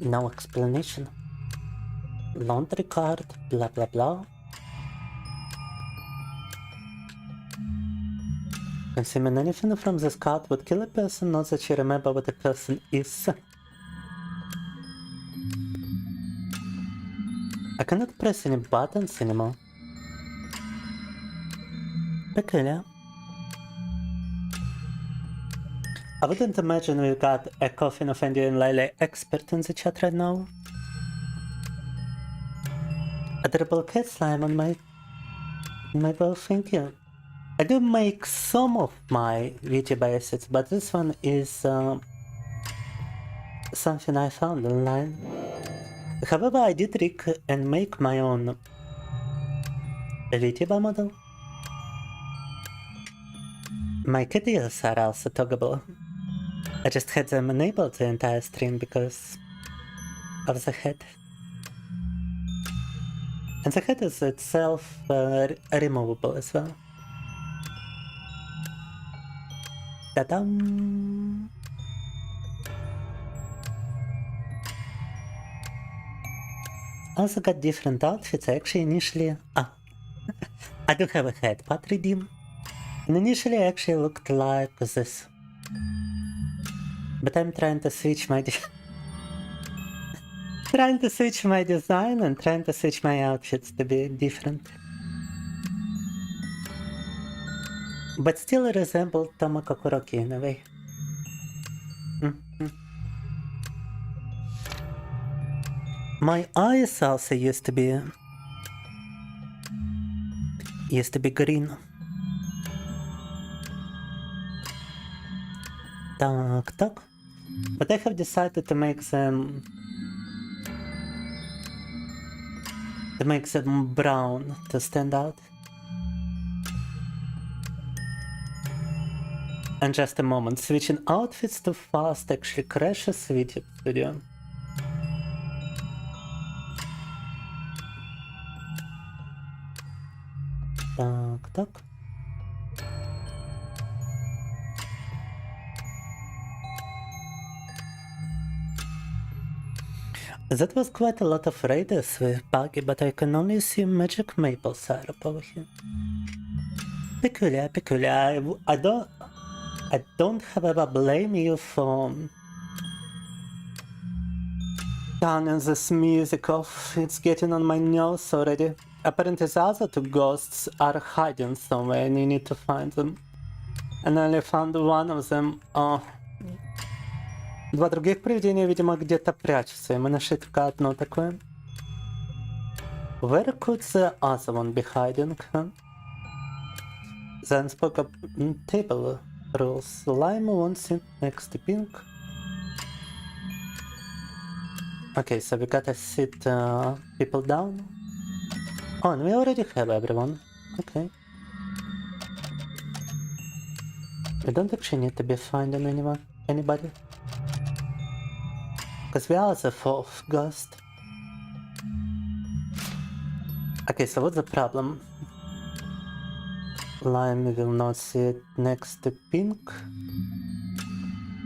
No explanation. Laundry card, blah blah blah. Consuming anything from this card would kill a person, not that you remember what a person is. I cannot press any buttons anymore. Peculiar. I wouldn't imagine we've got a Coffin of Andy and Leyley expert in the chat right now. Adorable cat slime on my bowl, thank you. I do make some of my vTuber assets, but this one is something I found online. However, I did rig and make my own vTuber model. My cat ears are also toggable. I just had them enabled the entire stream because of the head. And the head is itself removable as well. Ta-dam! Also got different outfits. I actually initially... I do have a headbutt redeem. And initially I actually looked like this. But I'm trying to switch my design and trying to switch my outfits to be different. but still resembled Tomoko Kuroki in a way. My eyes also used to be green. Так. But I have decided to make them brown to stand out. And just a moment, switching outfits too fast actually crashes video. Так. That was quite a lot of raiders with buggy, but I can only see magic maple syrup over here. Peculiar. I don't however blame you for turning this music off. It's getting on my nerves already. Apparently the other two ghosts are hiding somewhere and you need to find them. And I only found one of them. Два других привидения, видимо, где-то прячутся, и мы нашли только одно такое. Where could the other one be hiding? Then spoke up table rules. Lime won't sit next to pink. Okay, so we gotta sit people down. Oh, and we already have everyone. Okay. We don't actually need to be finding anybody. Because we are the fourth ghost. Okay, so what's the problem? Lime will not sit next to pink.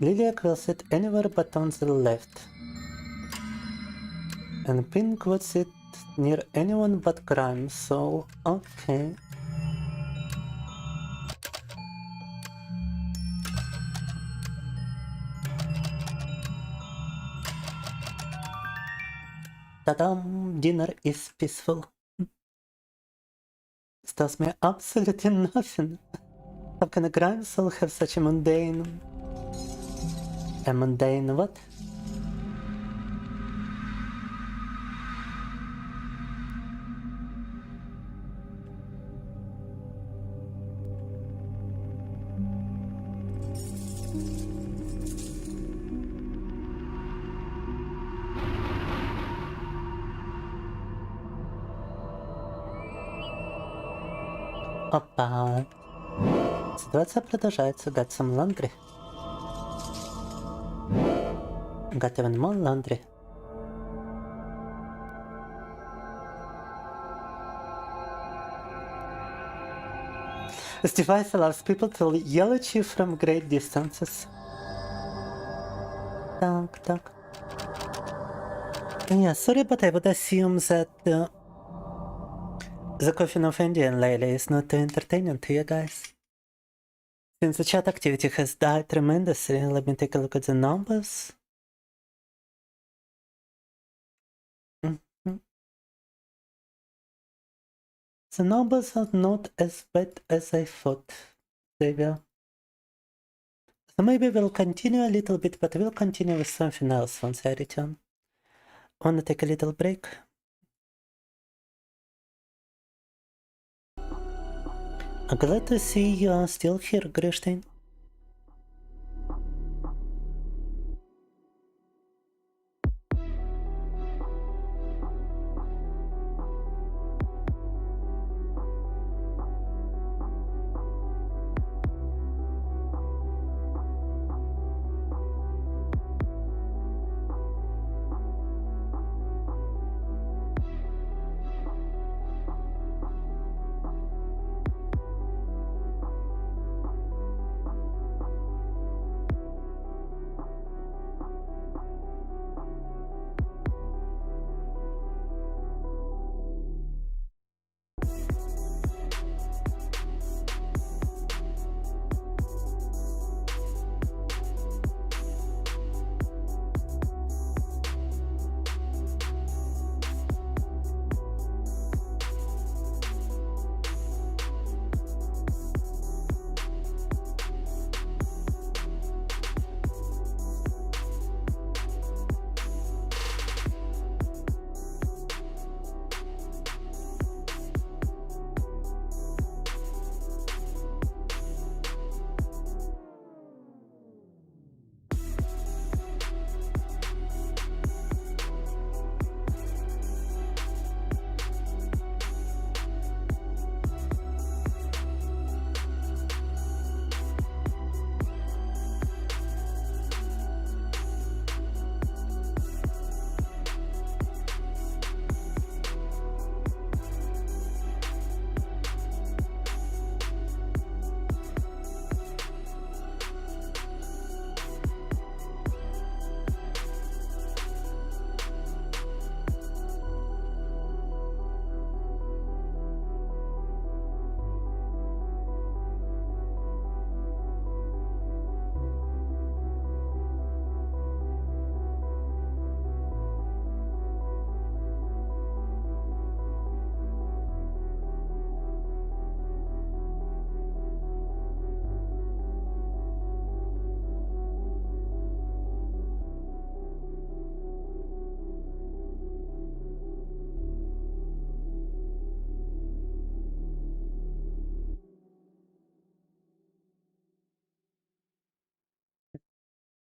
Lilac will sit anywhere but on the left. And pink would sit near anyone but Grime, so okay. Ta-dam! Dinner is peaceful. This tells me absolutely nothing. How can a Grime soul have such a mundane... A mundane what? Опа. Ситуация продолжается. Got some laundry. Got even more laundry. This device allows people to yell at you from great distances. Так. Yeah, sorry, but I would assume that the Coffin of Andy and Leyley is not too entertaining to you guys. Since the chat activity has died tremendously, let me take a look at the numbers. The numbers are not as bad as I thought they were. So maybe we'll continue a little bit, but we'll continue with something else once I return. Wanna take a little break? I'm glad to see you are still here, Grishstein.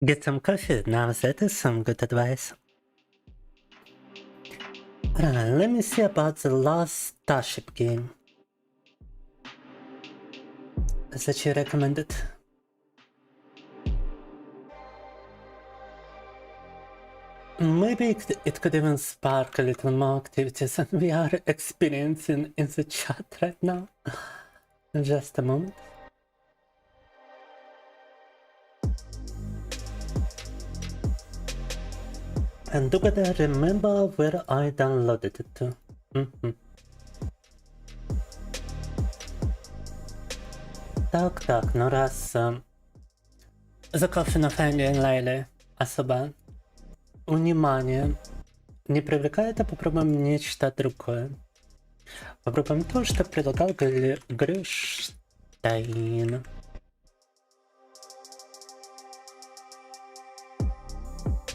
Get some coffee. Now that is some good advice. Let me see about the Last Starship game that you recommended. Maybe it could even spark a little more activities than we are experiencing in the chat right now. Just a moment. And do gotta remember where I downloaded it to. Так, ну раз The Coffin of ENG и Leyley особо внимание не привлекает, а попробуем нечто другое. Попробуем то, что предлагал Грюштайн.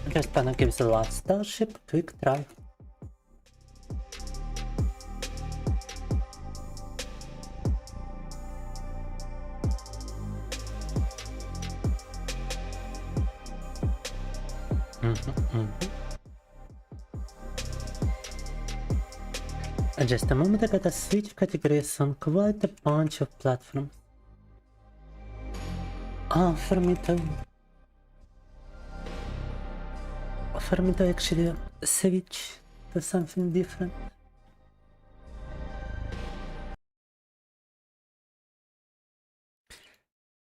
Just gonna give the Last Starship a quick try. Just a moment, I gotta switch categories on quite a bunch of platforms. For me to actually switch to something different.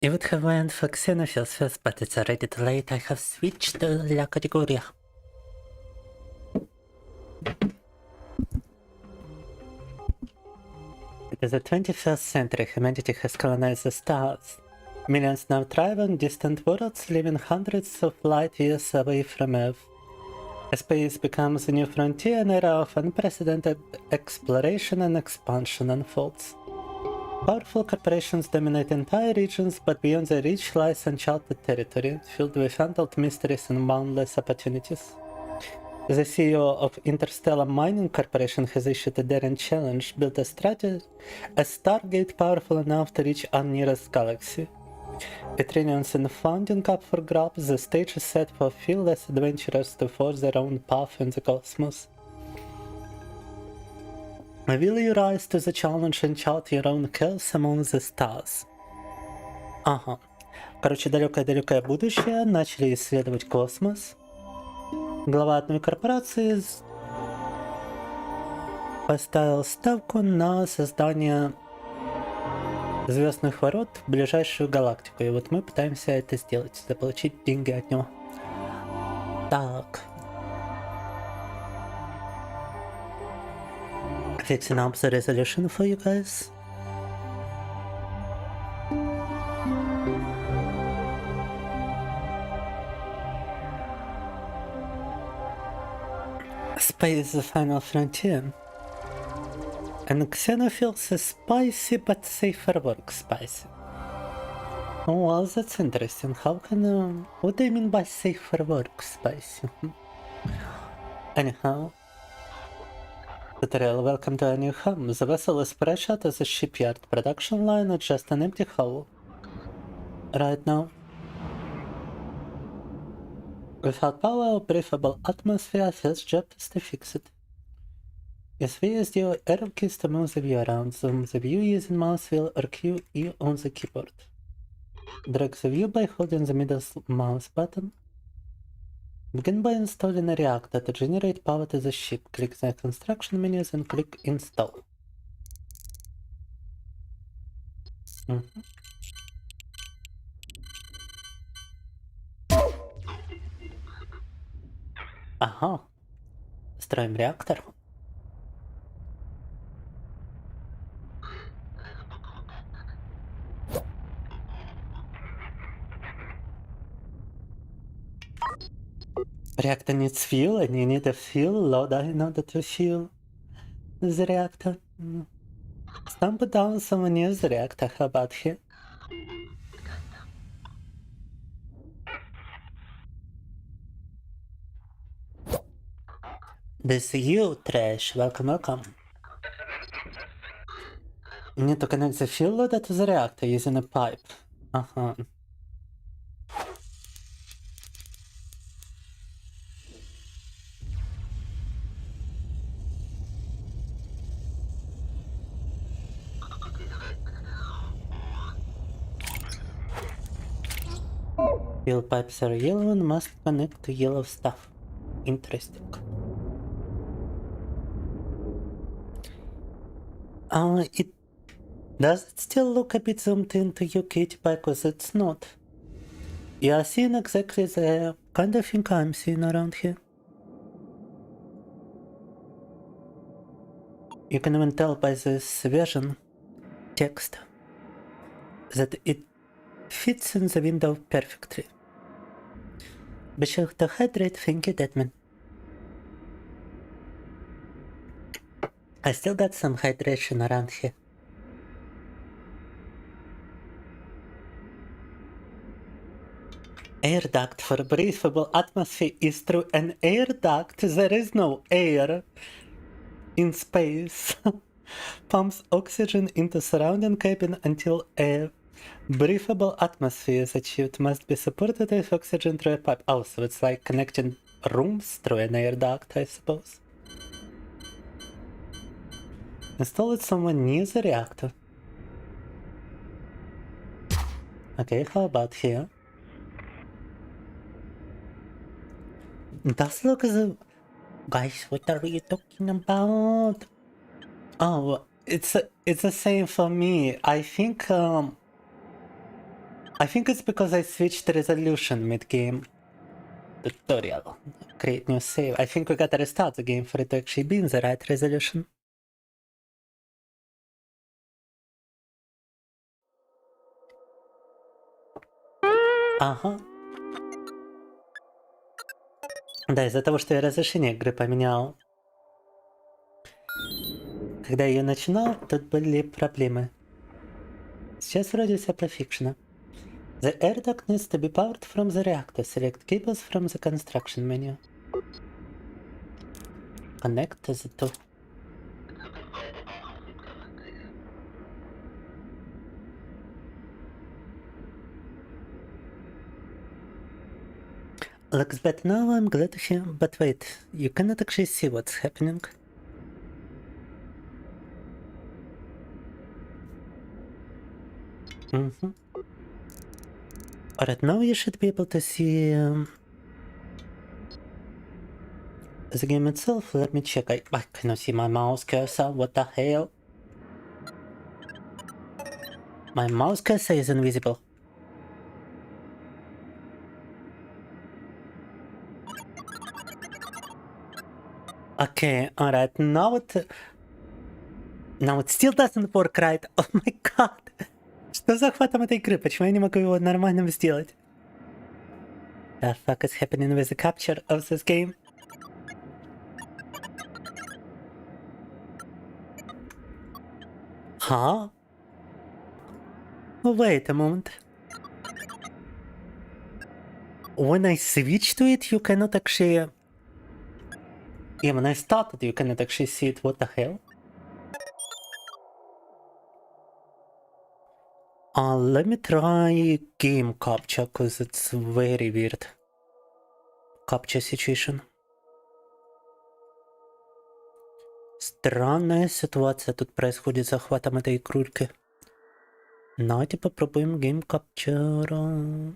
I would have went for Xenophils first, but it's already too late. I have switched to La Categoria. It is the 21st century. Humanity has colonized the stars. Millions now thrive on distant worlds, living hundreds of light years away from Earth. As space becomes a new frontier, an era of unprecedented exploration and expansion unfolds. Powerful corporations dominate entire regions, but beyond their reach lies uncharted territory, filled with untold mysteries and boundless opportunities. The CEO of Interstellar Mining Corporation has issued a daring challenge: build a Stargate powerful enough to reach our nearest galaxy. It reunions in funding up for grabs. The stage is set for fearless adventurers to forge their own path in the cosmos. Will you rise to the challenge and chart your own course among the stars? Ага. Короче, далекое-далекое будущее. Начали исследовать космос. Глава одной корпорации поставил ставку на создание звездных ворот в ближайшую галактику. И вот мы пытаемся это сделать, заполучить деньги от него. Так. Fixing up the resolution for you guys. Space is the final frontier. And Xenophils is spicy but safer work spicy. Oh well, that's interesting. How can... what do you mean by safer work spicy? Anyhow. Tutorial, welcome to a new home. The vessel is fresh out of the shipyard production line or just an empty hull. Right now. Without power or breathable atmosphere, first job is to fix it. Yes, we use your arrow keys to move the view around. Zoom the view using mouse wheel or QE on the keyboard. Drag the view by holding the middle mouse button. Begin by installing a reactor to generate power to the ship. Click the construction menus and click install. Ага. Строим реактор. Reactor needs fuel and you need a fuel loader in order to fuel the reactor. Stumble down someone near the reactor, how about here? This is you, Trash. Welcome, welcome. You need to connect the fuel loader to the reactor using a pipe. Fuel pipes are yellow and must connect to yellow stuff. Interesting. Does it still look a bit zoomed into you, Kitty, because it's not. You are seeing exactly the kind of thing I'm seeing around here. You can even tell by this version text that it fits in the window perfectly. Be sure to hydrate, thank you, Deadman. I still got some hydration around here. Air duct for breathable atmosphere is through an air duct. There is no air in space. Pumps oxygen into surrounding cabin until a breathable atmosphere is achieved. Must be supported with oxygen through a pipe. Oh, so it's like connecting rooms through an air duct, I suppose. Install it somewhere near the reactor. Okay, how about here? Does look as a... Guys, what are you talking about? Oh, it's the same for me. I think it's because I switched resolution mid-game. Tutorial. Create new save. I think we gotta restart the game for it to actually be in the right resolution. Ага. Да, из-за того, что я разрешение игры поменял. Когда я ее начинал, тут были проблемы. Сейчас вроде все пофикшено. The air duct needs to be powered from the reactor. Select cables from the construction menu. Connect the two. Looks better now, I'm glad to hear. But wait, you cannot actually see what's happening. Alright, now you should be able to see the game itself. Let me check. I cannot see my mouse cursor. What the hell? My mouse cursor is invisible. Okay, alright, now it still doesn't work right. Oh my god. Что за захватом этой игры? Почему я не могу его нормально сделать? The fuck is happening with the capture of this game? Huh? Wait a moment. When I switch to it, you cannot actually... Yeah, when I started, you cannot actually see it. What the hell? Let me try game capture, cause it's very weird. Capture situation. Странная ситуация тут происходит с захватом этой игрульки. Давайте попробуем game capture.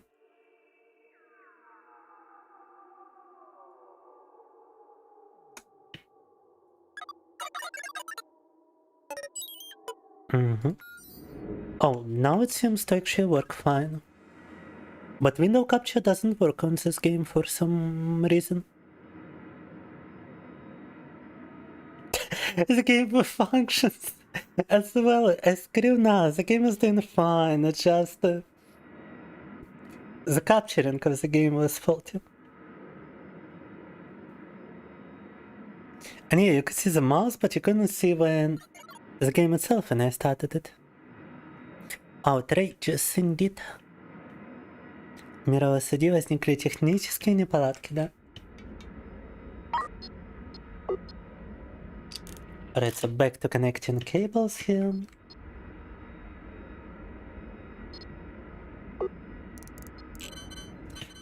Oh, now it seems to actually work fine. But window capture doesn't work on this game for some reason. The game functions as well as screw now. The game is doing fine. It's just the capturing of the game was faulty. And yeah, you could see the mouse, but you couldn't see when the game itself when I started it. Outrageous indeed. В мировой суде возникли технические неполадки, да? Alright, so back to connecting cables here.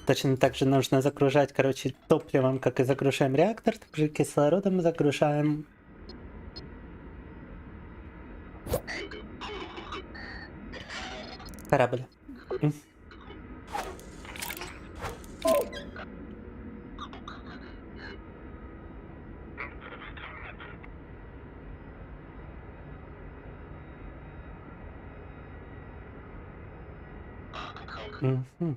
Точно так же нужно загружать, короче, топливом, как и загружаем реактор, также кислородом загружаем. Корабль. Угу.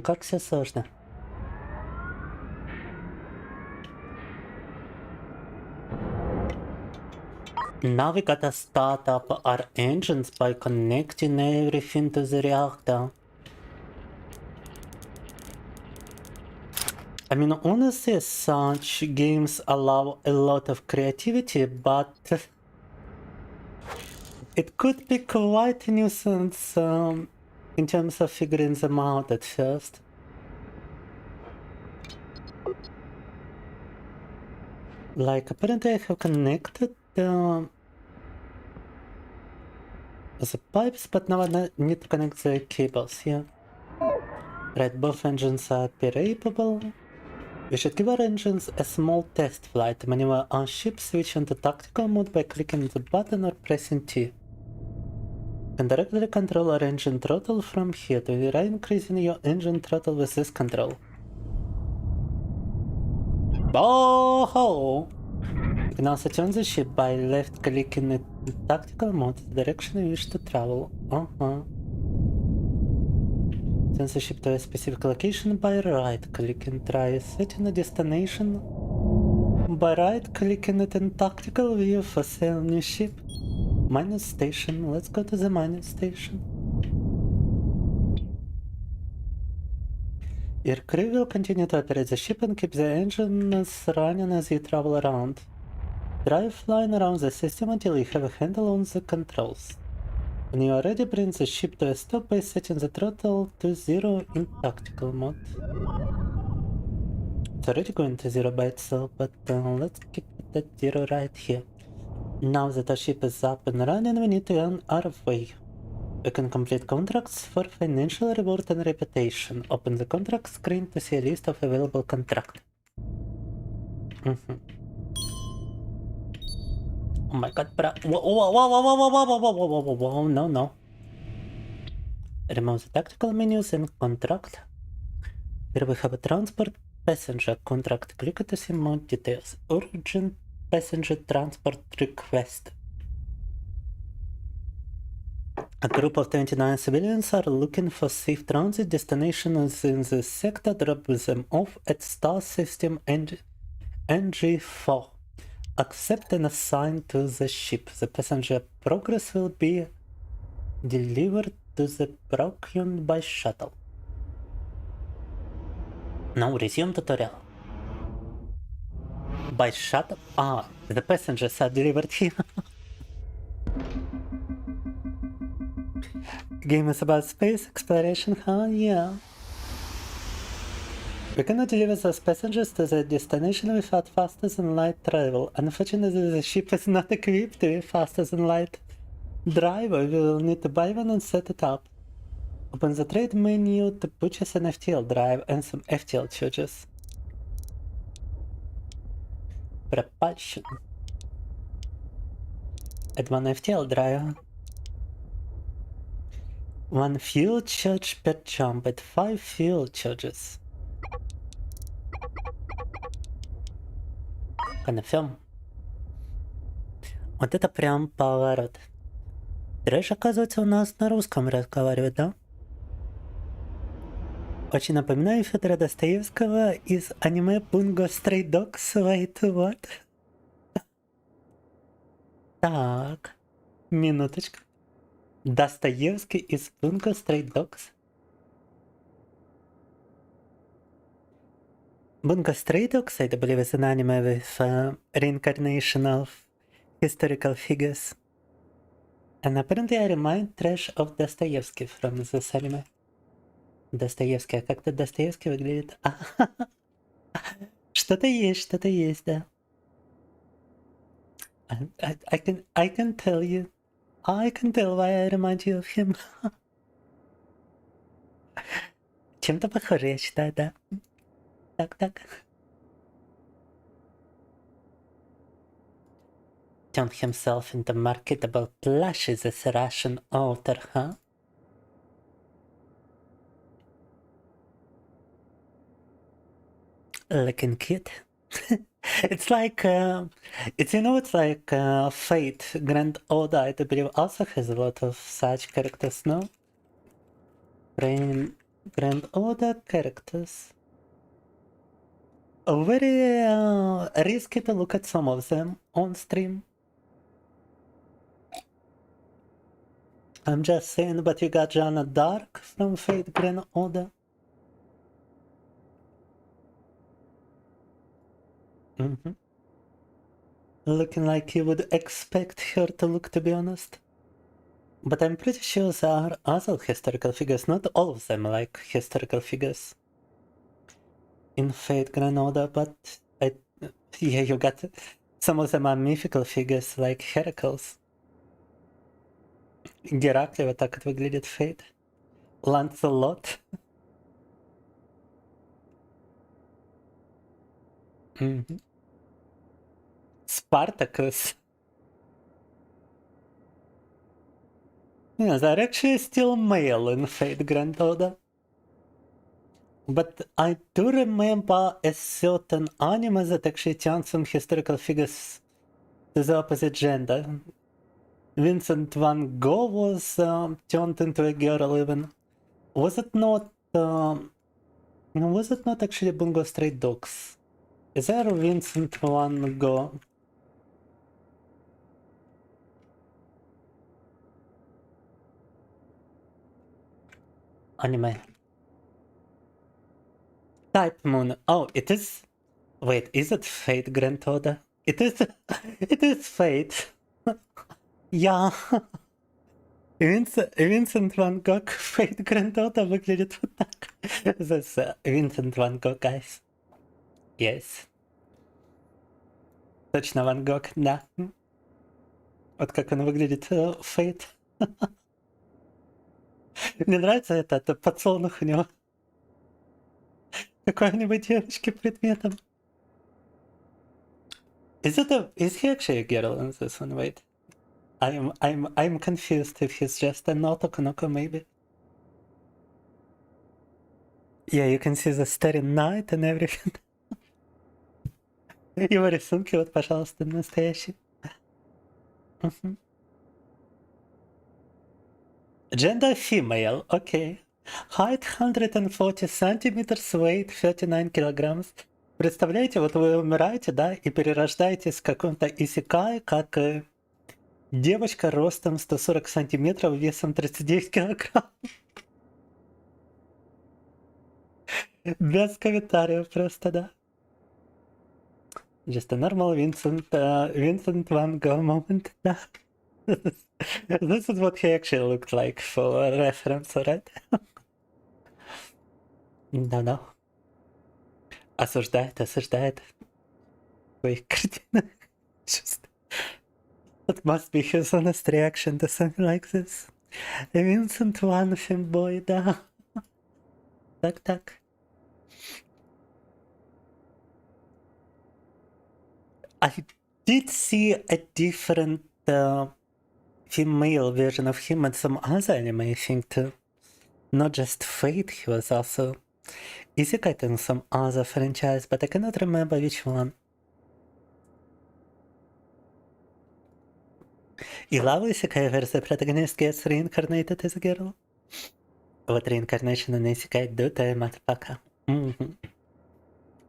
Как все сложно. Now we gotta start up our engines by connecting everything to the reactor. I mean, honestly, such games allow a lot of creativity, but it could be quite a nuisance in terms of figuring them out at first. Like, apparently I have connected the pipes, but now I need to connect the cables here. Right, both engines are operable. We should give our engines a small test flight to maneuver our ship, switch into tactical mode by clicking the button or pressing T. And directly control our engine throttle from here to try increasing your engine throttle with this control. Oh! You can also turn the ship by left clicking it in tactical mode, the direction you wish to travel. Turn the ship to a specific location by right clicking. Try setting a destination by right clicking it in tactical view for sail new ship. Minus station. Let's go to the minus station. Your crew will continue to operate the ship and keep the engines running as you travel around. Drive flying around the system until you have a handle on the controls. When you are ready, bring the ship to a stop by setting the throttle to 0 in tactical mode. It's already going to 0 by itself, but let's keep it at 0 right here. Now that our ship is up and running, we need to earn our way. We can complete contracts for financial reward and reputation. Open the contract screen to see a list of available contracts. Oh my god, bro. Whoa, no. Remove the tactical menus and contract. Here we have a transport passenger contract. Click to see more details. Urgent passenger transport request. A group of 29 civilians are looking for safe transit destinations in the sector. Drop them off at Star System NG4. Accept and assign to the ship. The passenger progress will be delivered to the Procyon by shuttle. Now resume tutorial. By shuttle? The passengers are delivered here. Game is about space exploration, huh? Yeah. We cannot deliver those passengers to their destination without faster than light travel. Unfortunately, the ship is not equipped with faster than light driver. We will need to buy one and set it up. Open the trade menu to purchase an FTL drive and some FTL charges. Propulsion. Add one FTL drive. One fuel charge per jump at 5 fuel charges. Confirm. Вот это прям поворот. Трэш, оказывается, у нас на русском разговаривает, да? Очень напоминаю Федора Достоевского из аниме Bungo Stray Dogs. Wait, what? Так, минуточку. Dostoevsky из Bungo Stray Dogs. Bungo Stray Dogs, I believe, is an anime with reincarnation of historical figures. And apparently I remind Trash of Dostoevsky from this anime. Достоевский, а как-то Достоевский выглядит. Что-то есть, да. I can tell you. I can tell why I remind you of him. Чем-то похоже, я считаю, да. Так. turn himself into marketable plushes as a Russian author, huh? Looking cute. It's like, it's, you know, it's like Fate. Grand Oda, I believe, also has a lot of such characters, no? Grand Oda characters. Very risky to look at some of them on stream. I'm just saying, but you got Jana Dark from Fate Grand Oda. Looking like you would expect her to look, to be honest. But I'm pretty sure there are other historical figures, not all of them like historical figures in Fate Grand Oda, but yeah, you got some of them are mythical figures like Heracles. Геракли, вот так вот выглядит Fate. Lancelot. Spartacus. Yeah, they're actually still male in Fate Grand Oda. But I do remember a certain anime that actually turned some historical figures to the opposite gender. Vincent van Gogh was turned into a girl even. Was it not actually Bungo Stray Dogs? Is there a Vincent van Gogh? Anime. Type Moon. Oh, it is. Wait, is it Fate Grand Oda? It is. It is Fate. Yeah. Vincent van Gogh, Fate Grand Oda выглядит вот так. This Vincent van Gogh, guys. Yes. Точно Ван Гог, да. Вот как он выглядит Fate. Мне нравится этот подсолнух у него. Какой-нибудь девочки предметом. Is he actually a girl in this one? Wait. I'm confused if he's just an Otokonoko maybe. Yeah, you can see the starry night and everything. Его рисунки, вот, пожалуйста, настоящие. Gender female, okay. Height 140 centimeters, weight 39 kilograms. Представляете, вот вы умираете, да, и перерождаетесь в каком-то Isekai, как девочка ростом 140 сантиметров, весом 39 килограмм. Без комментариев просто, да. Just a normal Vincent van Gogh moment, да. This is what he actually looked like for reference, right? Да. Осуждает. Ой, картина. That must be his honest reaction to something like this. Vincent van Femboy, да. Так. I did see a different female version of him in some other anime, I think, too. Not just Fate, he was also Isekai in some other franchise, but I cannot remember which one. И Love Isekai, where the protagonist gets reincarnated as a girl. What reincarnation in Isekai do to a motherfucker?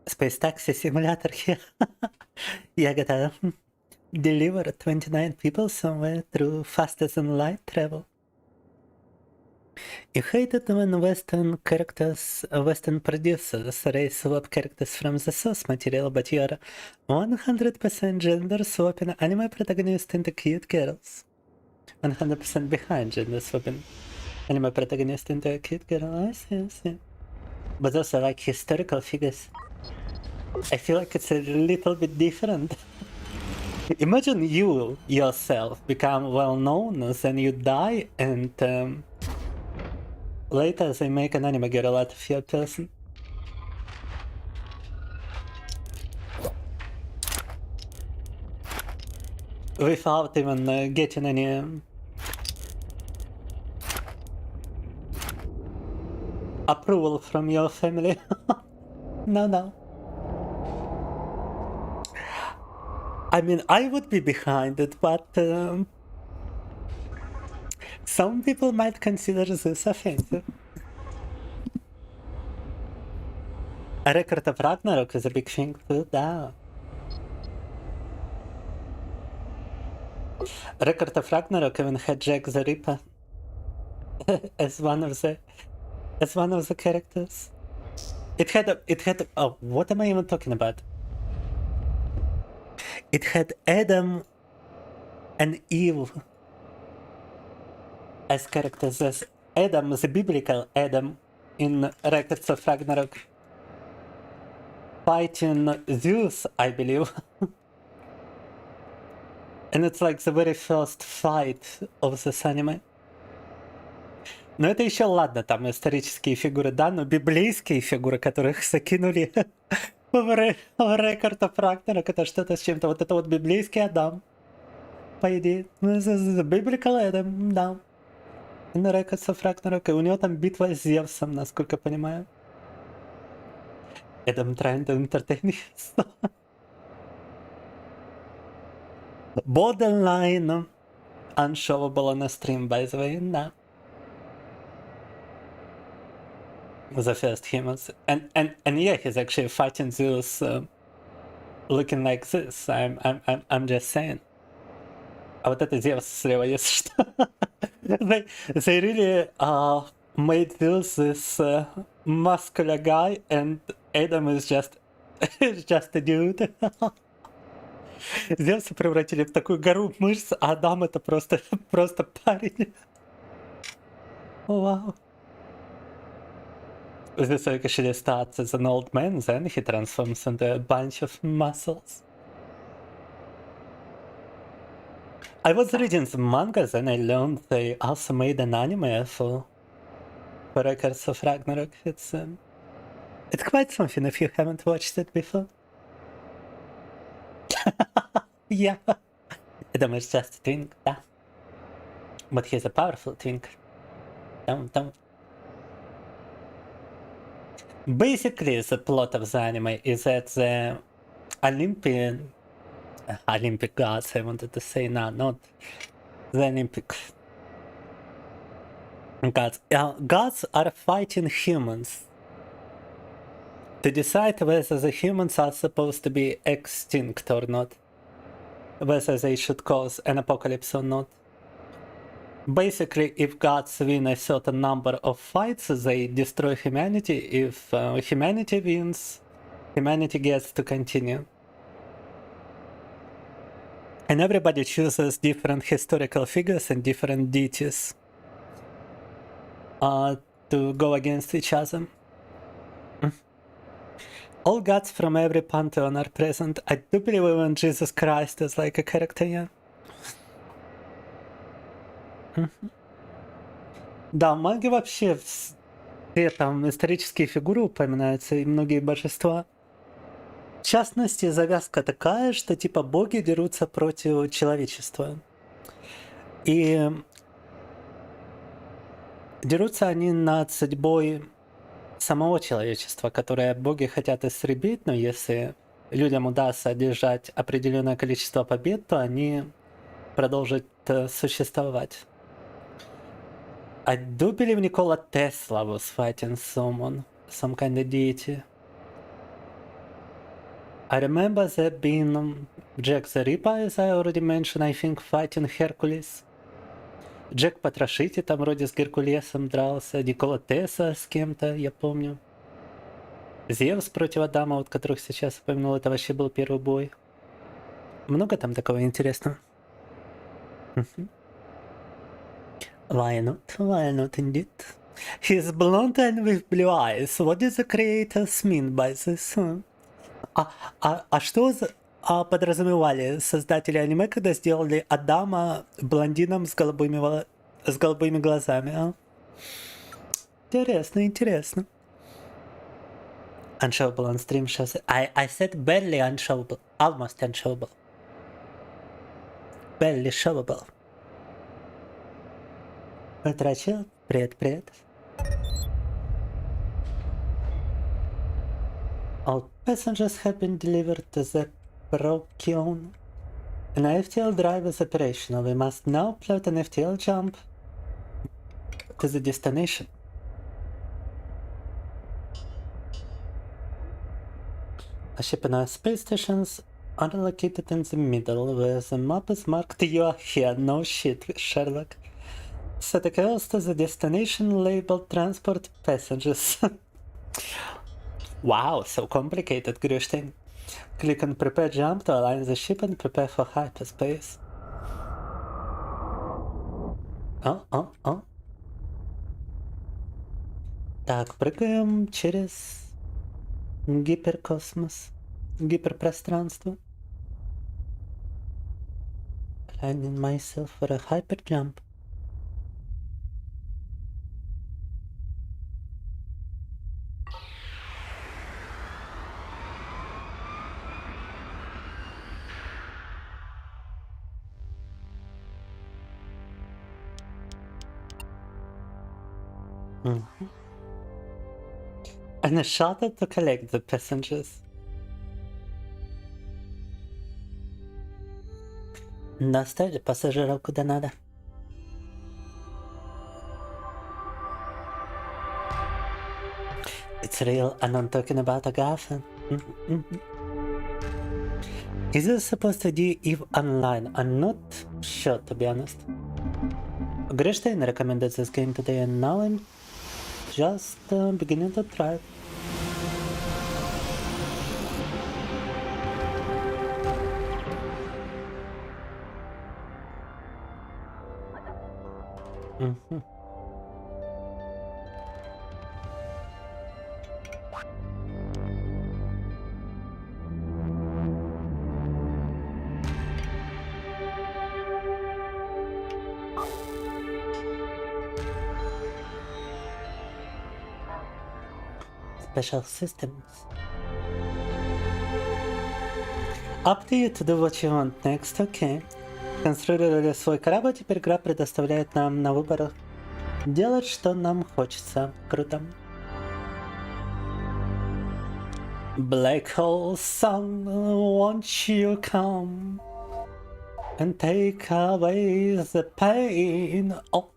Space Taxi Simulator here. Я gotta deliver 29 people somewhere through faster than light travel. You hated when Western producers raise swap characters from the source material, but you're 100% gender swapping anime protagonists into cute girls. 100% behind gender swapping anime protagonist into a cute girl. I see. But also like historical figures. I feel like it's a little bit different. Imagine you yourself become well known, then you die, and later they make an anime girl out of your person. without even getting any approval from your family. No. I mean, I would be behind it, but some people might consider this offensive. A record of Ragnarok is a big thing too, да. Record of Ragnarok even had Jack the Ripper as one of the characters. It had oh, what am I even talking about? It had Adam and Eve as characters, as Adam, the biblical Adam in Records of Ragnarok, fighting Zeus, I believe. And it's like the very first fight of this anime. Но это еще ладно, там исторические фигуры, да, но библейские фигуры, которых закинули в Record of Ragnarok, это что-то с чем-то. Вот это вот библейский Адам, по идее. The biblical Adam, да. In Records of Ragnarok, и у него там битва с Зевсом, насколько я понимаю. Adam trying to entertain you. Borderline unshowable on a stream, by the way, да. The first humans, and yeah, he's actually fighting Zeus, looking like this. I'm just saying. А вот это Зевс слева, если что. They really made Zeus this muscular guy, and Adam is just a dude. Зевса превратили в такую гору мышц, а Адам это просто парень. Вау. This actually starts as an old man, then he transforms into a bunch of muscles. I was reading the manga, then I learned they also made an anime for Records of Ragnarok. It's quite something if you haven't watched it before. Yeah. Adam is just a twink, yeah. But he's a powerful twink. Don't. Basically, the plot of the anime is that the Olympic gods, I wanted to say, no, not the Olympic gods. Gods are fighting humans to decide whether the humans are supposed to be extinct or not, whether they should cause an apocalypse or not. Basically, if gods win a certain number of fights, they destroy humanity. If humanity wins, humanity gets to continue. And everybody chooses different historical figures and different deities to go against each other. All gods from every pantheon are present. I do believe even Jesus Christ is like a character, yeah. Да, в манге вообще все там исторические фигуры упоминаются и многие божества. В частности, завязка такая, что типа боги дерутся против человечества. И дерутся они над судьбой самого человечества, которое боги хотят истребить, но если людям удастся одержать определенное количество побед, то они продолжат существовать. I do believe Nikola Tesla was fighting someone, some kind of deity. I remember there being Jack the Ripper, as I already mentioned, I think, fighting Hercules. Джек Потрошитель там вроде с Геркулесом дрался, Никола Тесла с кем-то, я помню. Зевс против Адама, вот которых сейчас упомянул, это вообще был первый бой. Много там такого интересного. Why not indeed? He's blonde and with blue eyes. What did the creators mean by this? А что подразумевали создатели аниме, когда сделали Адама блондином с голубыми глазами? А? Интересно. Unshowable on stream shows. I said barely unshowable, almost unshowable. belly showable. Потрачил. Привет. All passengers have been delivered to the Procyon. An FTL drive is operational. We must now plot an FTL jump to the destination. A ship and our space stations are located in the middle, where the map is marked. You are here. No shit, Sherlock. Set a course to the destination labeled transport passengers. Wow, so complicated, Grüstein. Click on prepare jump to align the ship and prepare for hyperspace. Oh. Так, прыгаем через гиперкосмос, гиперпространство. Aligning myself for a hyper jump. And a shuttle to collect the passengers. Доставили пассажиров куда надо. It's real, and I'm talking about a Coffin. Is this supposed to be EVE Online? I'm not sure, to be honest. Grishstein recommended this game today, and now I'm just beginning to try. Special systems. Up to you to do what you want next, okay. Конструировали свой корабль, теперь игра предоставляет нам на выбор делать, что нам хочется. Круто. Black hole sun, won't you come and take away the pain? Oh.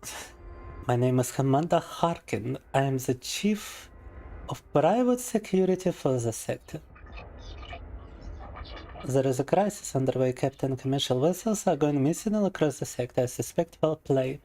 My name is Commander Harkin. I am the chief of private security for the sector. There is a crisis underway. Captain commercial vessels are going missing all across the sector. I suspect foul play.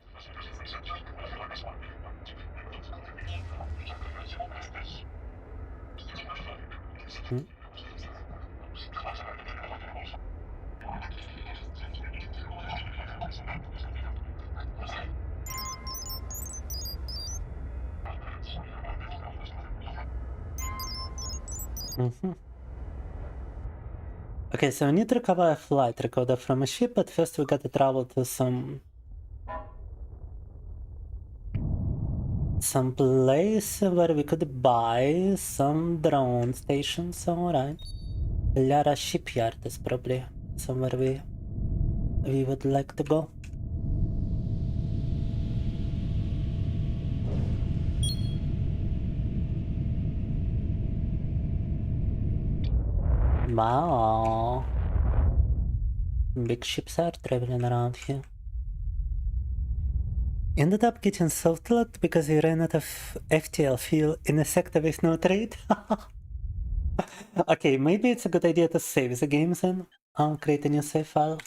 Okay, so we need to recover a flight recorder from a ship, but first we gotta travel to some place where we could buy some drone stations. Alright. Lara shipyard is probably somewhere we would like to go. Wow. Big ships are traveling around here. Ended up getting soft-locked because he ran out of FTL fuel in a sector with no trade. Okay, maybe it's a good idea to save the game then. I'll create a new save file.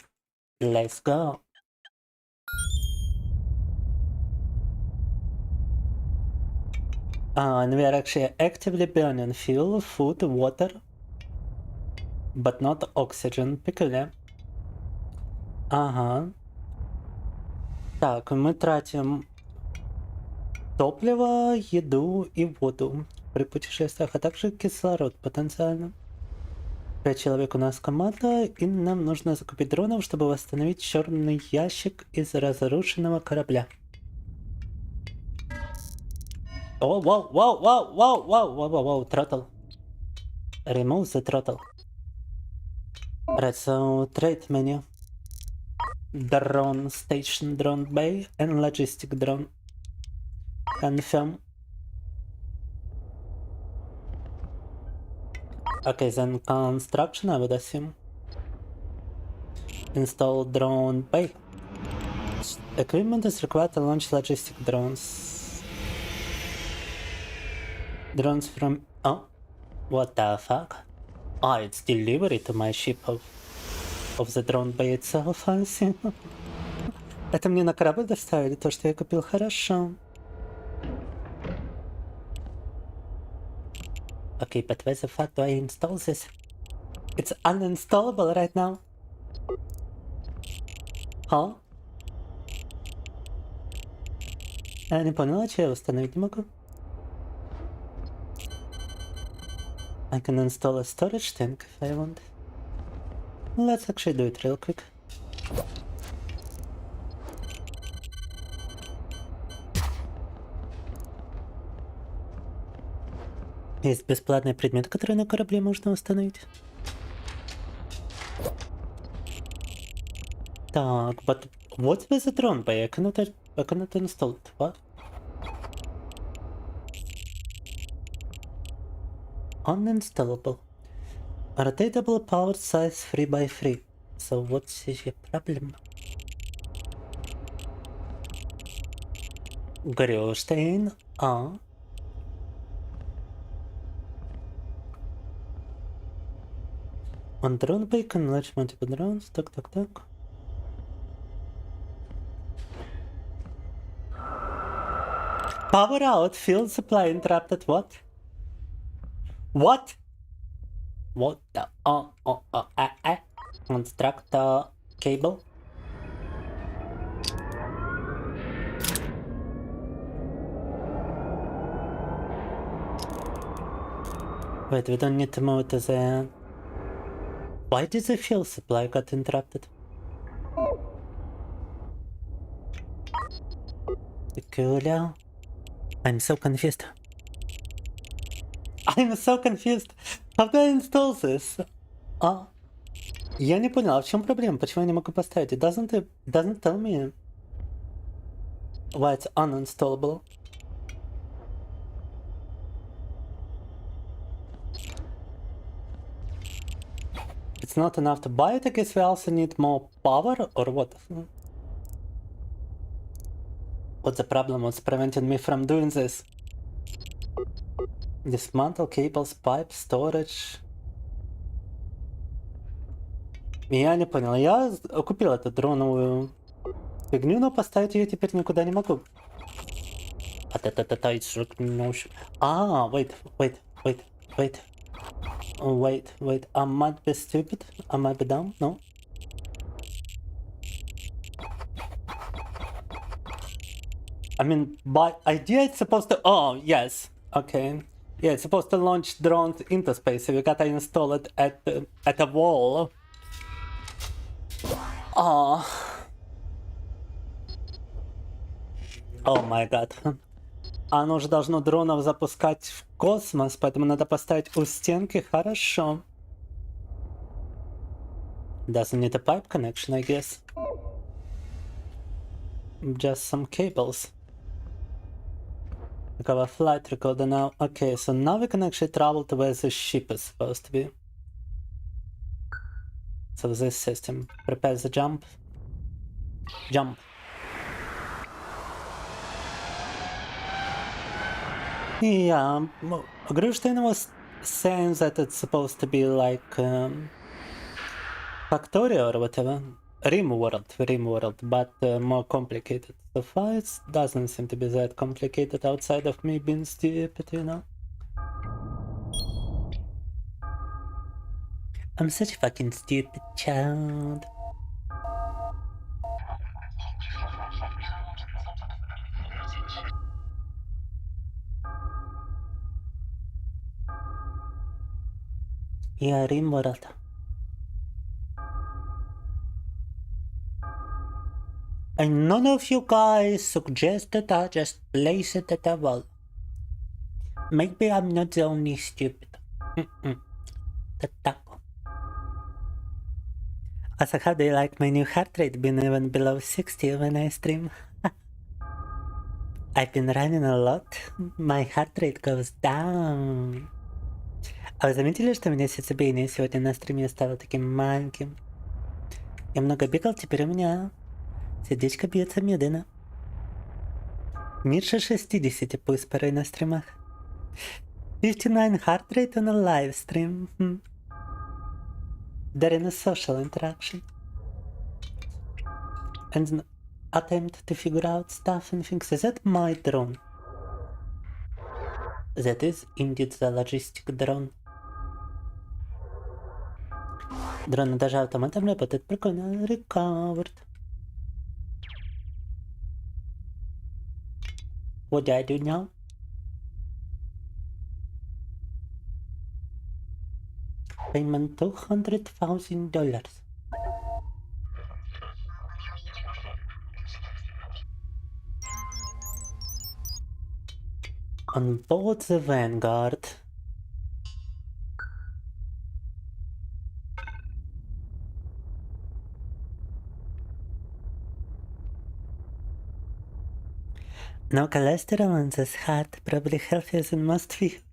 Let's go. And we are actually actively burning fuel, food, water, but not oxygen. Peculiar. Ага. Так, мы тратим топливо, еду и воду при путешествиях, а также кислород потенциально. 5 человек у нас команда, и нам нужно закупить дронов, чтобы восстановить черный ящик из разрушенного корабля. О, вау, throttle. Remove the throttle. Right, so trade menu. drone station, drone bay, and logistic drone. Confirm. Okay, then construction, I would assume. Install drone bay. Equipment is required to launch logistic drones. Drones from... Oh, what the fuck? Ah, it's delivery to my ship of the drone bay itself, I see. Это мне на корабль доставили, то, что я купил, хорошо. Okay, but where the fuck do I install this? It's uninstallable right now. Huh? Я не понял, что я установить не могу. I can install a storage tank if I want. Let's actually do it real quick. Есть бесплатный предмет, который на корабле можно установить. Так, but what's with the drone bay? I cannot install it. What? Uninstallable. Rotatable powered size 3x3. So what's the problem? Grillstein. Ah. On drone bay can launch multiple drones. Так. Power out. Fuel supply interrupted. What? What? What the? Construct the cable. Wait, we don't need to move to the... Why did the fuel supply got interrupted? Peculiar. I'm so confused. I'm so confused. How do I install this? Я не понял, а в чем проблема? Почему я не могу поставить? It doesn't tell me why it's uninstallable. It's not enough to buy it. I guess we also need more power, or what? What's the problem? What's preventing me from doing this? Dismantle cables, pipe, storage. Я не понял. Я купил эту дроновую фигню, но поставить ее теперь никуда не могу. Wait. I might be stupid. I might be dumb. No. I mean, by idea it's supposed to... Oh, yes. Okay. Yeah, it's supposed to launch drones into space, so we gotta install it at a wall. Oh my god. Оно же должно дронов запускать в космос, поэтому надо поставить у стенки. Хорошо. Doesn't need a pipe connection, I guess. Just some cables. We have a flight recorder now. Okay, so now we can actually travel to where the ship is supposed to be. So this system prepares the jump. Jump. Yeah, Grillstein was saying that it's supposed to be like Factorio or whatever. Rimworld, but more complicated. So far it doesn't seem to be that complicated outside of me being stupid, you know? I'm such a fucking stupid child. Yeah, Rimworld. And none of you guys suggested I just place it at a wall. Maybe I'm not the only stupid. The taco. Also, how do you like my new heart rate being even below 60 when I stream? I've been running a lot. My heart rate goes down. А вы заметили, что у меня сердцебиение сегодня на стриме стало таким маленьким? Я много бегал, теперь у меня сердечко бьется медленно. Меньше 60 пусть порой на стримах. 59 heart rate on a live stream. During a social interaction. And an attempt to figure out stuff and things. Is that my drone? That is indeed the logistic drone. Дрон даже автоматом работает прикольно. Recovered. What do I do now? Payment $200,000. On board the Vanguard. No cholesterol in this heart, probably healthier than most people.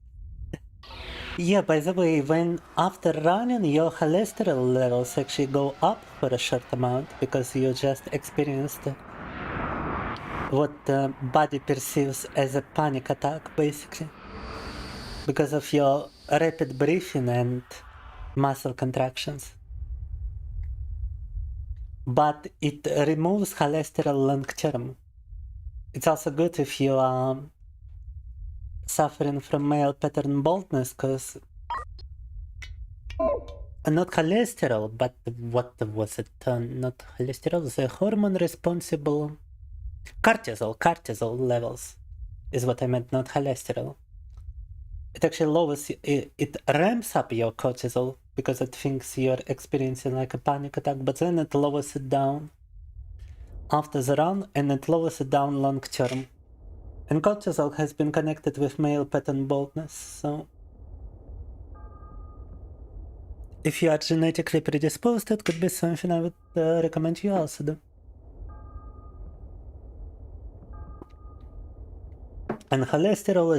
Yeah, by the way, when after running, your cholesterol levels actually go up for a short amount because you just experienced what the body perceives as a panic attack, basically. Because of your rapid breathing and muscle contractions. But it removes cholesterol long term. It's also good if you are suffering from male pattern baldness, because not cholesterol, but what was it? Not cholesterol, the hormone responsible cortisol levels is what I meant, not cholesterol. It actually lowers, it ramps up your cortisol because it thinks you're experiencing like a panic attack, but then it lowers it down after the run, and it lowers it down long term. And cortisol has been connected with male pattern baldness, so if you are genetically predisposed, it could be something I would recommend you also do. And cholesterol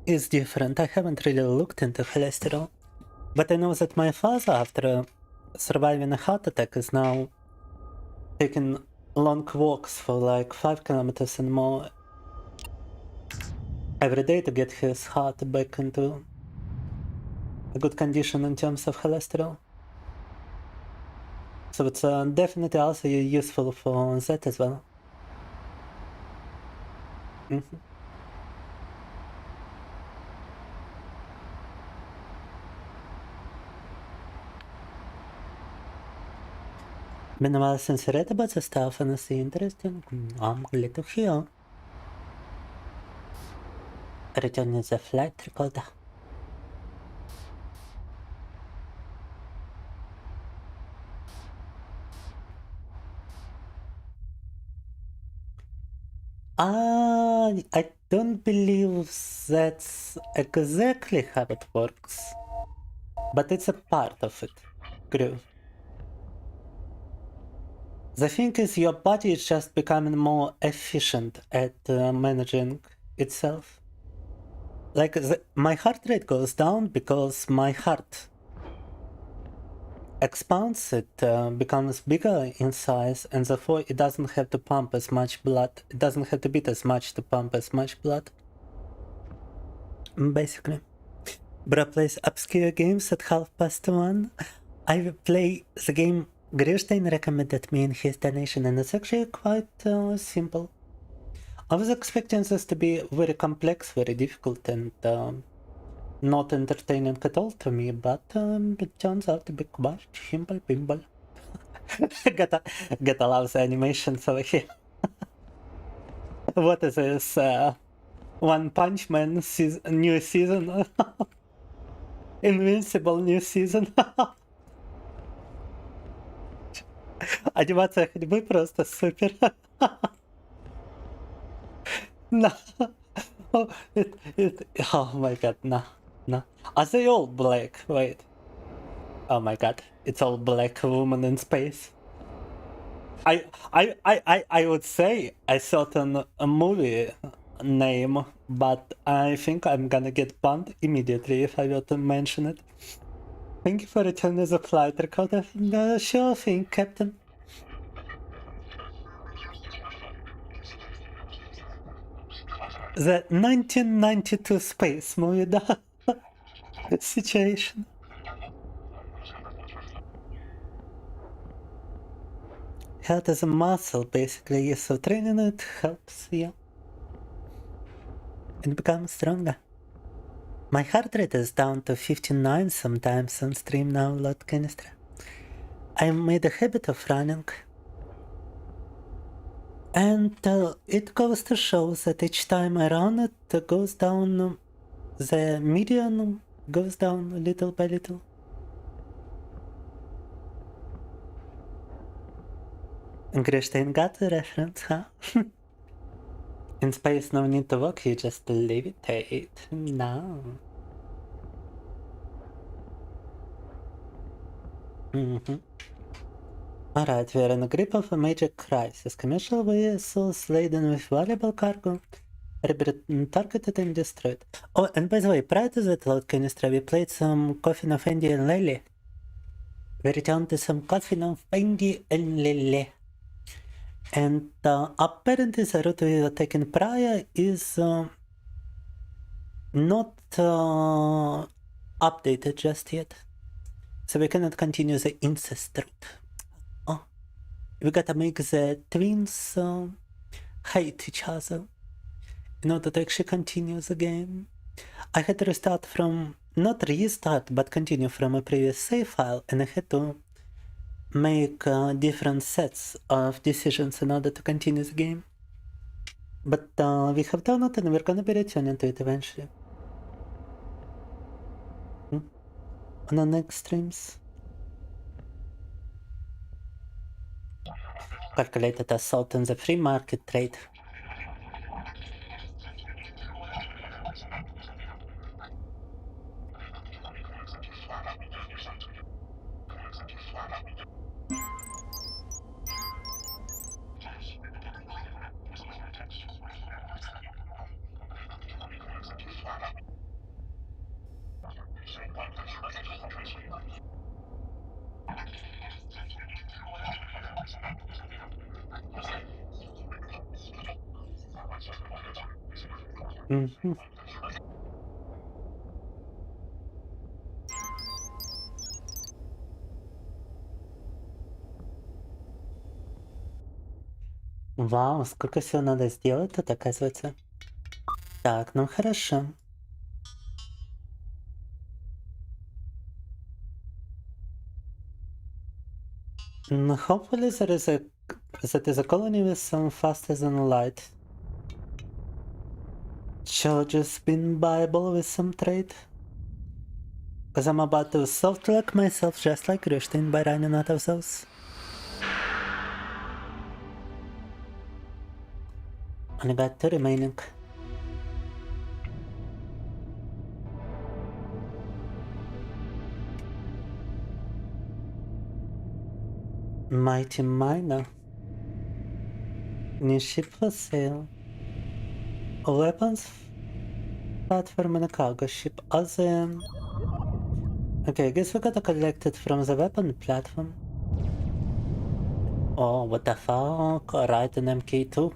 is different. I haven't really looked into cholesterol, but I know that my father, after surviving a heart attack, is now taking long walks for like 5 kilometers and more every day to get his heart back into a good condition in terms of cholesterol. So it's definitely also useful for that as well. Been a while since I read about the stuff and it's interesting. I'm glad to hear. Returning the flight recorder. I don't believe that's exactly how it works, but it's a part of it. Groove. The thing is, your body is just becoming more efficient at managing itself. Like, my heart rate goes down because my heart expands, it becomes bigger in size, and therefore it doesn't have to pump as much blood. It doesn't have to beat as much to pump as much blood. Basically. Bro plays obscure games at 1:30. I play the game Grishstein recommended me in his donation, and it's actually quite simple. I was expecting this to be very complex, very difficult, and not entertaining at all to me, but it turns out to be quite simple pinball. Gotta love the animations over here. What is this? One Punch Man new season? Invincible new season? Анимация ходьбы просто супер. No. Oh my god, no. Are they all black? Wait. Oh my god, it's all black woman in space. I would say a certain movie name, but I think I'm gonna get banned immediately if I were to mention it. Thank you for returning the flight recorder. Sure thing, Captain. The 1992 space movie, the situation. Health is a muscle, basically, so training it helps you. It becomes stronger. My heart rate is down to 59 sometimes on stream now, Lord Canister. I made a habit of running. And it goes to show that each time I run, it goes down, the median goes down little by little. Grishtain got the reference, huh? In space, no need to walk, you just levitate. No. Alright, we are in the grip of a major crisis. Commercial vessels laden with valuable cargo are targeted and destroyed. Oh, and by the way, prior to that, Lord Canistra, we played some Coffin of Andy and Leyley. We returned to some Coffin of Andy and Leyley. And apparently the route we were taking prior is not updated just yet. So we cannot continue the incest route. Oh, we gotta make the twins hate each other in order to actually continue the game. I had to restart from, not restart, but continue from a previous save file, and I had to make different sets of decisions in order to continue the game. But we have done it, and we're gonna be returning to it eventually. On the next streams. Calculated assault on the free market trade. Вау, сколько всего надо сделать тут, оказывается. Так, ну хорошо. Hopefully there is a colony with some faster than light. Charges been viable with some trade. Because I'm about to soft-lock myself just like Grishtain by running out of those. Only got 2 remaining. Mighty Miner. New ship for sale. Weapons platform and a cargo ship. Awesome. Okay, I guess we gotta collect it from the weapon platform. Oh, what the fuck? Right, an MK2.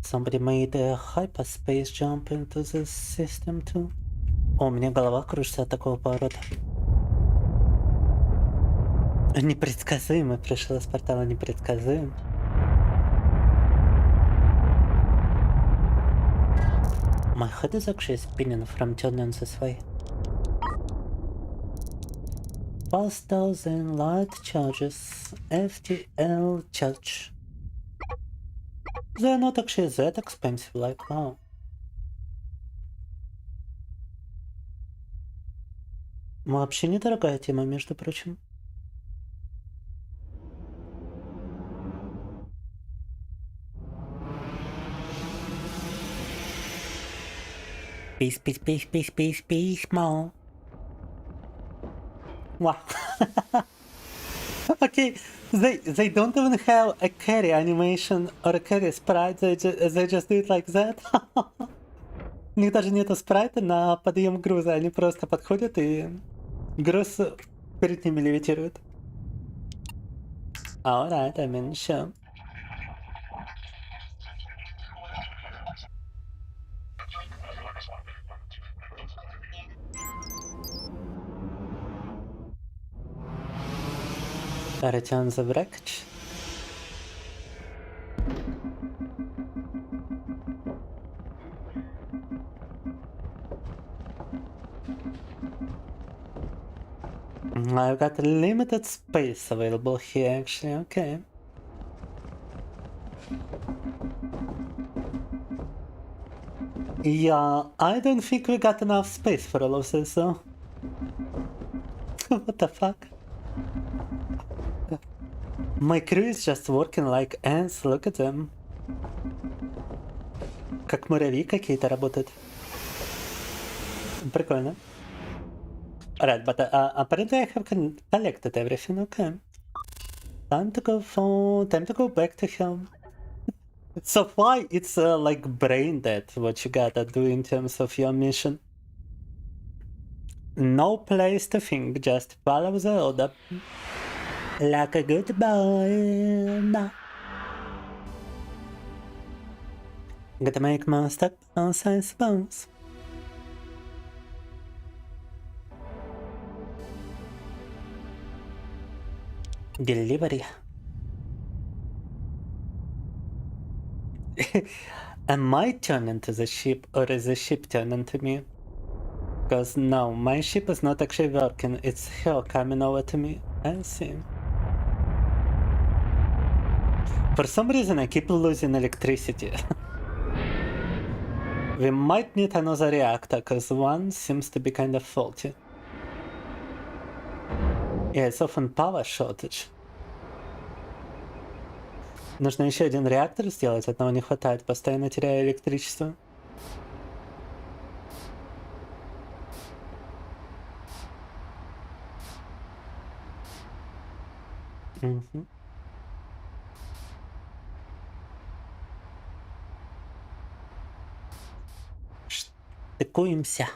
Somebody made a hyperspace jump into this system too. О, у меня голова кружится от такого поворота. Непредсказуемо, пришел из портала непредсказуем. My head is actually spinning from turning this way. Faster than light charges. FTL charge. They're not actually that expensive, like, wow. Вообще недорогая тема, между прочим. Peace, more. Wow. Okay, they don't even have a carry animation or a carry sprite, they just do it like that. У них даже нету спрайта на подъем груза, они просто подходят и груз перед ними левитирует. Alright, I mean, sure. Return the wreckage. I've got limited space available here actually, okay. Yeah, I don't think we got enough space for all of this though. What the fuck? My crew is just working like ants, look at them. Как муравьи какие-то работают. Прикольно. Alright, but apparently I have collected everything, okay. Time to go back to him. So far it's like brain dead what you gotta do in terms of your mission. No place to think, just follow the order. Like a good boy. No. Gotta make most up, I suppose. Delivery. Am I turning to the ship or is the ship turning to me? Because no, my ship is not actually working, it's her coming over to me. I see. For some reason I keep losing electricity. We might need another reactor, because one seems to be kind of faulty. Yeah, it's often power shortage. Нужно еще один реактор сделать, одного не хватает, постоянно теряю электричество. Угу. Штыкуемся.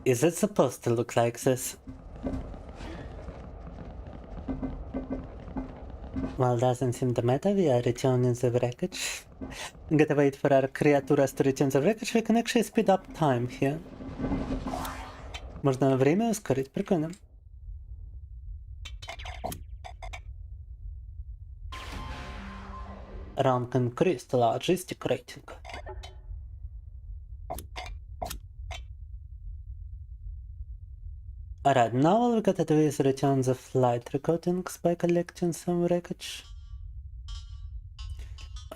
Is it supposed to look like this? Well, doesn't seem to matter, we are returning the wreckage. Gotta wait for our creaturas to return the wreckage, we can actually speed up time here. Можно время ускорить, прикольно. Rank increased, logistic rating. Alright, now all we gotta do is return the flight recordings by collecting some wreckage.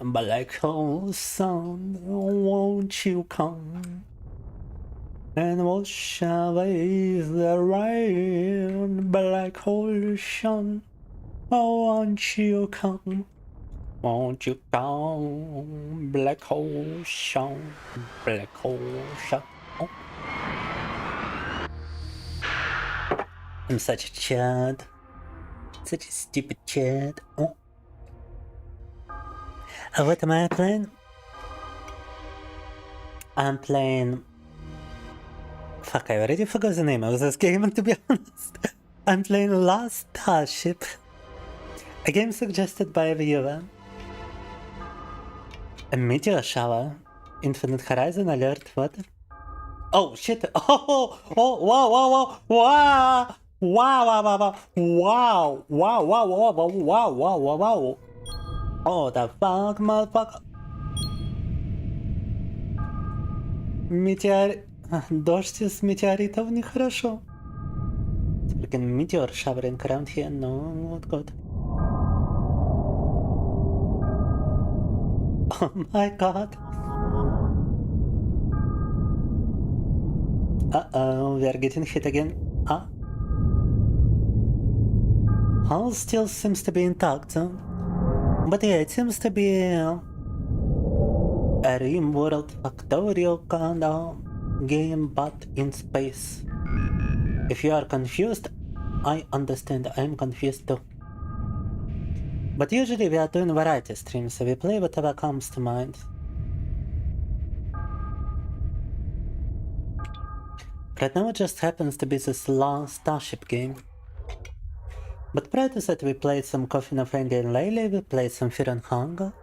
Black hole sun, won't you come and wash away the rain? Black hole sun, oh, won't you come? Won't you come? Black hole sun, black hole sun. Oh. I'm such a chad. Such a stupid chad. Oh. What am I playing? I'm playing... Fuck, I already forgot the name of this game, to be honest. I'm playing Last Starship. A game suggested by a viewer. A meteor shower. Infinite Horizon alert, what? Oh shit! Oh! Oh! Wow! Wow! Wow! Wow! Wow! Wow! Wow! Wow! Wow! Wow! Wow! Wow! Wow! Wow! Wow! Oh, the fuck, motherfucker! Метеор... Дождь из метеоритов нехорошо. Freaking meteor showering around here, no, not good. Oh my god. Uh-oh, we are getting hit again. Ah. Hull still seems to be intact, though. But yeah, it seems to be A RimWorld Factorio kind of game, but in space. If you are confused, I understand. I'm confused too. But usually we are doing variety streams, so we play whatever comes to mind. Right now it just happens to be this Last Starship game. But prior to that we played some Coffin of ENG and Leyley, we played some Fear and Hunger.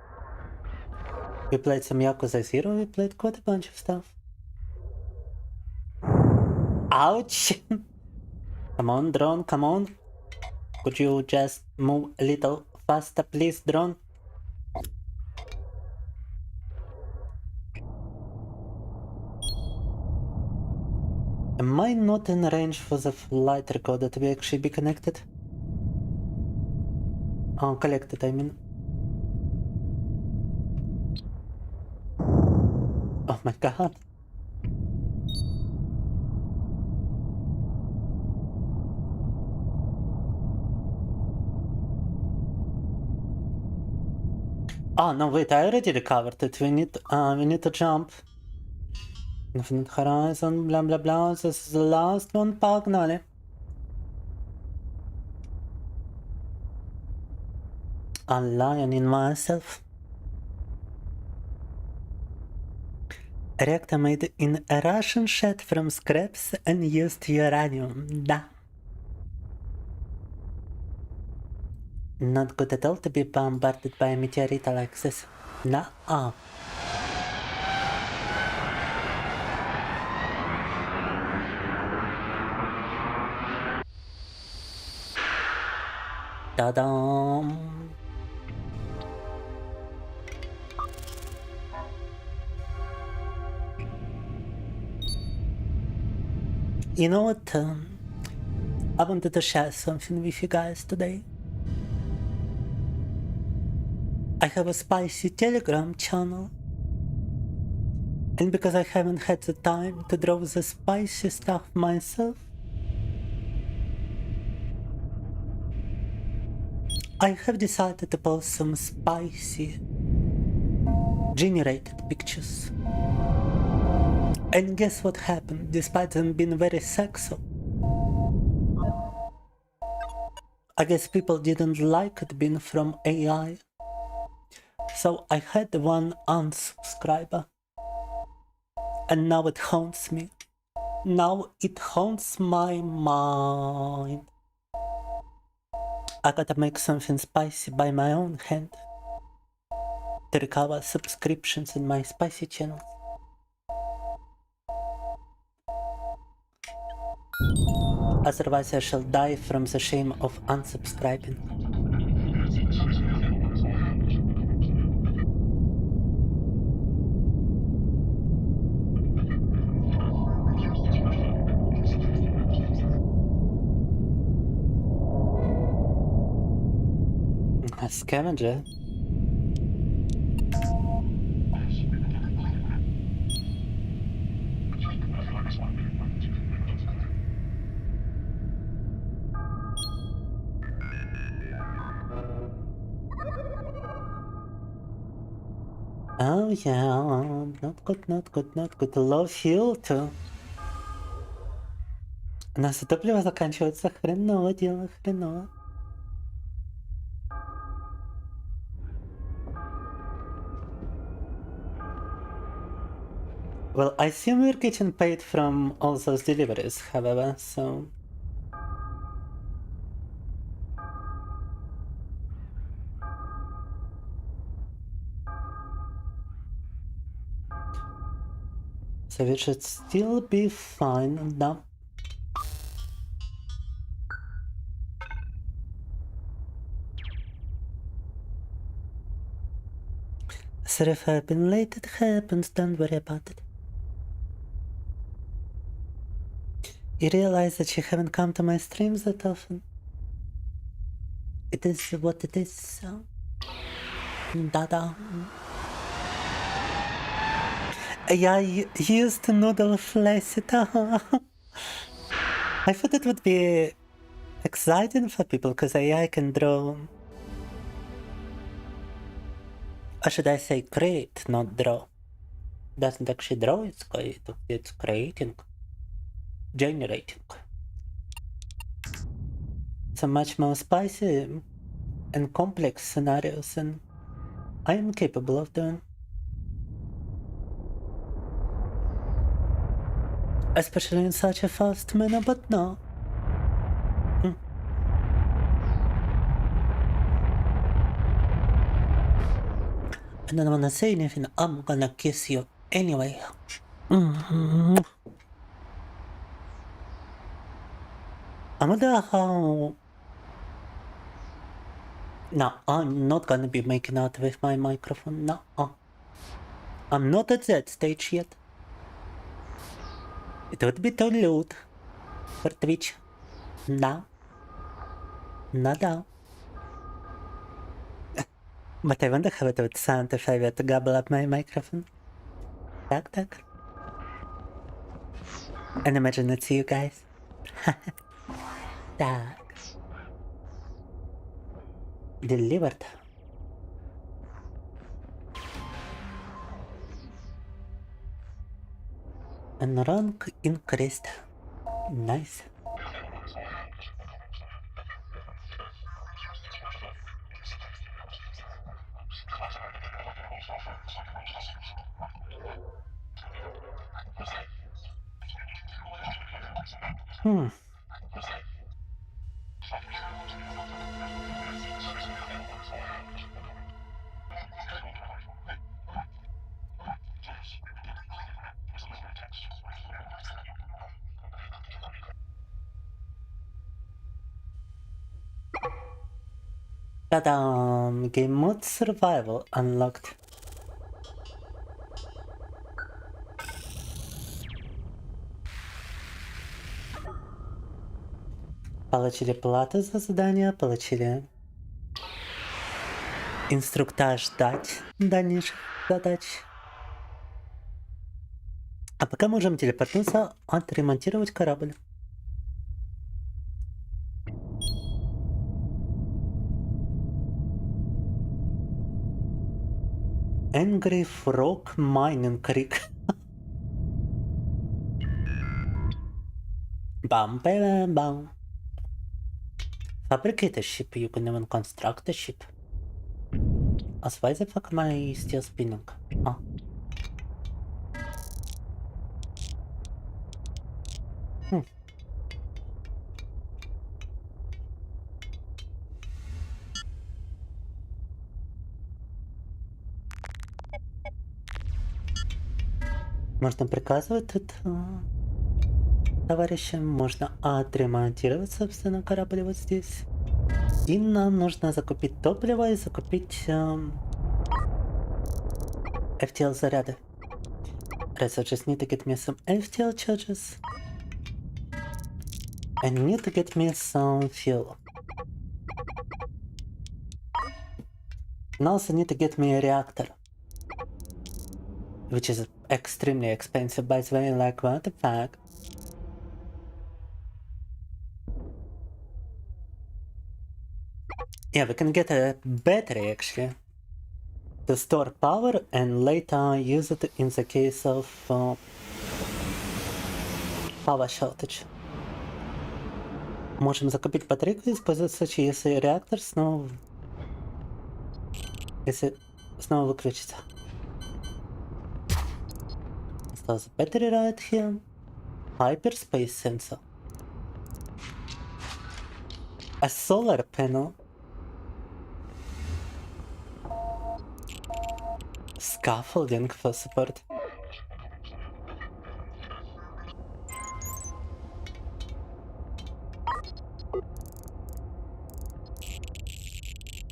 We played some Yakuza 0, we played quite a bunch of stuff. Ouch! Come on, drone, come on. Could you just move a little faster, please, drone? Am I not in range for the flight recorder to be actually be connected? Oh, collected, I mean. Oh my god. Oh no, wait, I already recovered it. We need to jump. Infinite Horizon, blah blah blah. This is the last one, Pagnale. I'm lying in myself. Reactor made in a Russian shed from scraps and used uranium. Da. Not good at all to be bombarded by a meteorite like this. Nah. Ta-da! You know what? I wanted to share something with you guys today. I have a spicy Telegram channel, and because I haven't had the time to draw the spicy stuff myself, I have decided to post some spicy generated pictures. And guess what happened, despite them being very sexual? I guess people didn't like it being from AI. So I had one unsubscriber. And now it haunts me. Now it haunts my mind. I gotta make something spicy by my own hand to recover subscriptions in my spicy channels. Otherwise I shall die from the shame of unsubscribing. A scavenger? Oh yeah, not good, not good, not good. Low fuel too. У нас и топливо заканчивается, хреново дело, хреново. Well, I assume we're getting paid from all those deliveries, however, so... So we should still be fine now. So if I've been late, it happens, don't worry about it. You realize that you haven't come to my streams that often. It is what it is, so... Da-da. Yeah, I used noodle flaccid. I thought it would be exciting for people, because AI can draw... Or should I say create, not draw? doesn't actually draw, it's creating, generating. So much more spicy and complex scenarios than I am capable of doing. Especially in such a fast manner, but no. I don't wanna say anything, I'm gonna kiss you anyway. I wonder how... No, I'm not gonna be making out with my microphone, no. I'm not at that stage yet. It would be too lewd for Twitch. No. Not now. But I wonder how it would sound if I were to gobble up my microphone. Так. And imagine it's you guys. Так. Delivered. And rank increased. Nice. Ta-da! Game mode survival unlocked. Получили плату за задание, получили инструктаж дать дальнейших задач. А пока можем телепортнуться, отремонтировать корабль. Angry Frog Mining Creek. Bam. Fabricate a ship, you can even construct a ship. As why the fuck am I still spinning? Можно приказывать тут товарищам, можно отремонтировать, собственно, корабль вот здесь. И нам нужно закупить топливо и закупить FTL заряды. Right, so just need to get me some FTL charges. And need to get me some fuel. And also need to get me a reactor. Which is extremely expensive, by the way, like, what the fuck? Yeah, we can get a battery, actually, to store power and later use it in the case of power shortage. Можем закупить батарейку и использовать в случае, если реактор снова... Если снова выключится. There's a battery right here. Hyperspace sensor. A solar panel. Scaffolding for support.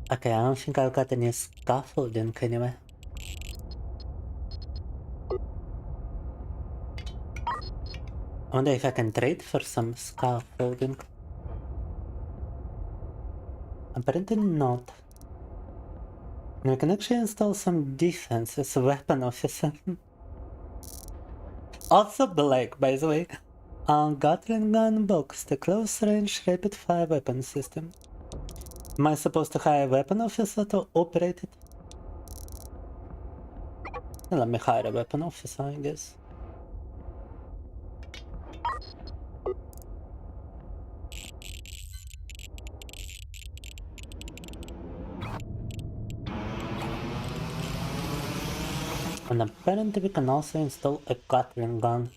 Okay, I don't think I've got any scaffolding anyway. I wonder if I can trade for some scaffolding. Apparently not. And we can actually install some defense as a weapon officer. Also black, by the way. Gatling gun box, the close range rapid fire weapon system. Am I supposed to hire a weapon officer to operate it? Let me hire a weapon officer, I guess. And apparently we can also install a Gatling gun.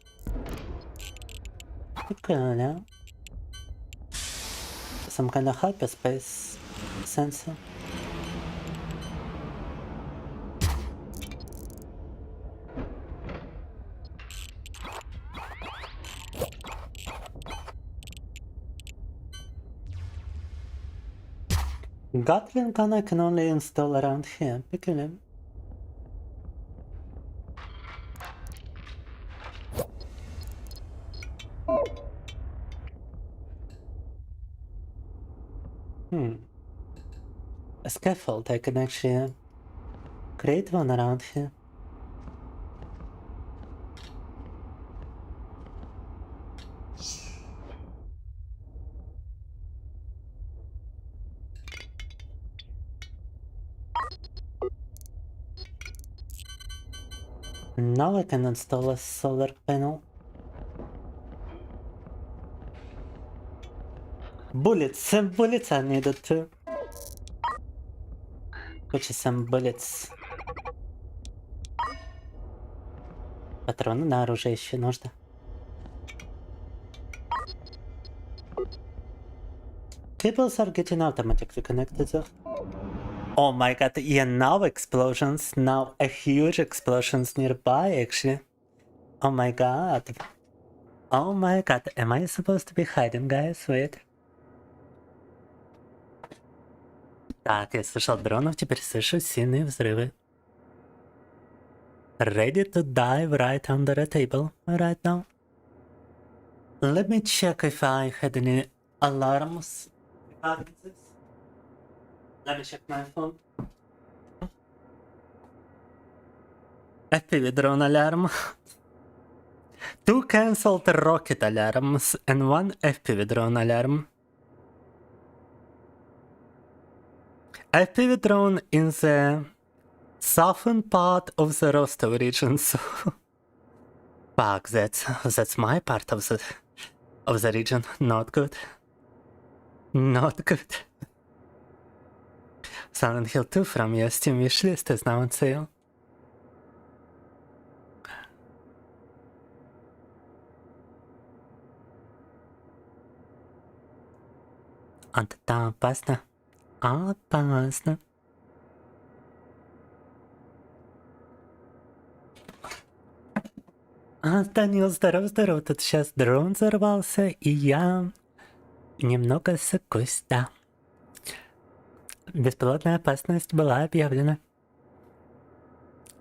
Okay, yeah. Some kind of hyperspace sensor. Gatling gun I can only install around here. Peculiar. A scaffold, I can actually create one around here. Now I can install a solar panel. Bullets! Bullets are needed too. Purchase some bullets. Патроны на оружие еще нужно. Cables are getting automatically connected though. Oh my god, yeah, now explosions. Now a huge explosions nearby actually. Oh my god. Oh my god, am I supposed to be hiding, guys? Wait. Так, я слышал дронов, теперь слышу сильные взрывы. Ready to dive right under a table right now. Let me check if I had any alarms regarding this. Let me check my phone. FPV drone alarm. 2 cancelled rocket alarms and 1 FPV drone alarm. FPV drone in the southern part of the Rostov region, so fuck, that's my part of the region. Not good. Not good. Silent Hill 2 from your Steam wishlist is now on sale. Это опасно. Опасно. Данил, здоров. Тут сейчас дрон взорвался, и я немного сыкусь, да. Беспилотная опасность была объявлена.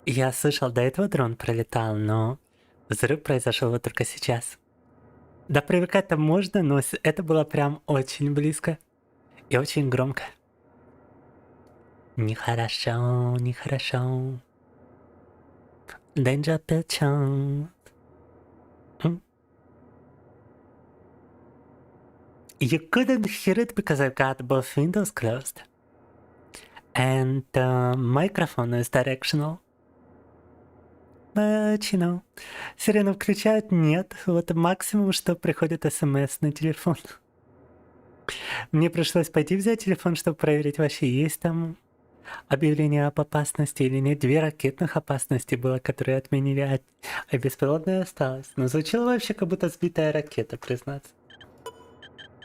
Я слышал, до этого дрон пролетал, но взрыв произошел вот только сейчас. Да, привыкать-то можно, но это было прям очень близко и очень громко. Нехорошо, нехорошо. Danger picture. You couldn't hear it because I've got both windows closed. And the microphone is directional. But, you know, сирену включают? Нет. Вот максимум, что приходит смс на телефон. Мне пришлось пойти взять телефон, чтобы проверить, вообще есть там объявление об опасности или нет. 2 ракетных опасности было, которые отменили, а беспилотная осталась. Но звучало вообще, как будто сбитая ракета, признаться.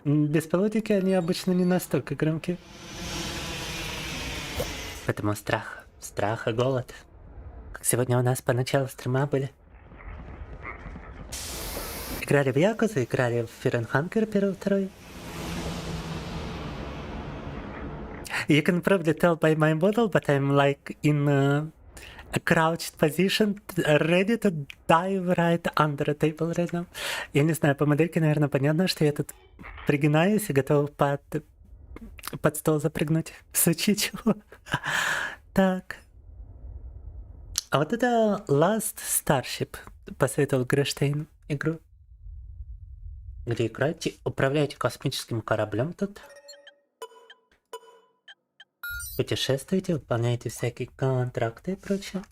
Беспилотники, они обычно не настолько громкие. Поэтому страх и голод. Как сегодня у нас поначалу стрима были. Играли в Yakuza, играли в Fear and Hunger 1-2. You can probably tell by my model, but I'm like in a crouched position, ready to dive right under a table right now. Я не знаю, по модельке, наверное, понятно, что я тут пригинаюсь и готов под стол запрыгнуть. В случае чего. Так. А вот это Last Starship. Посоветовал Грештейн игру. Где играете? Управляете космическим кораблем тут. Путешествуете, выполняете всякие контракты и прочее.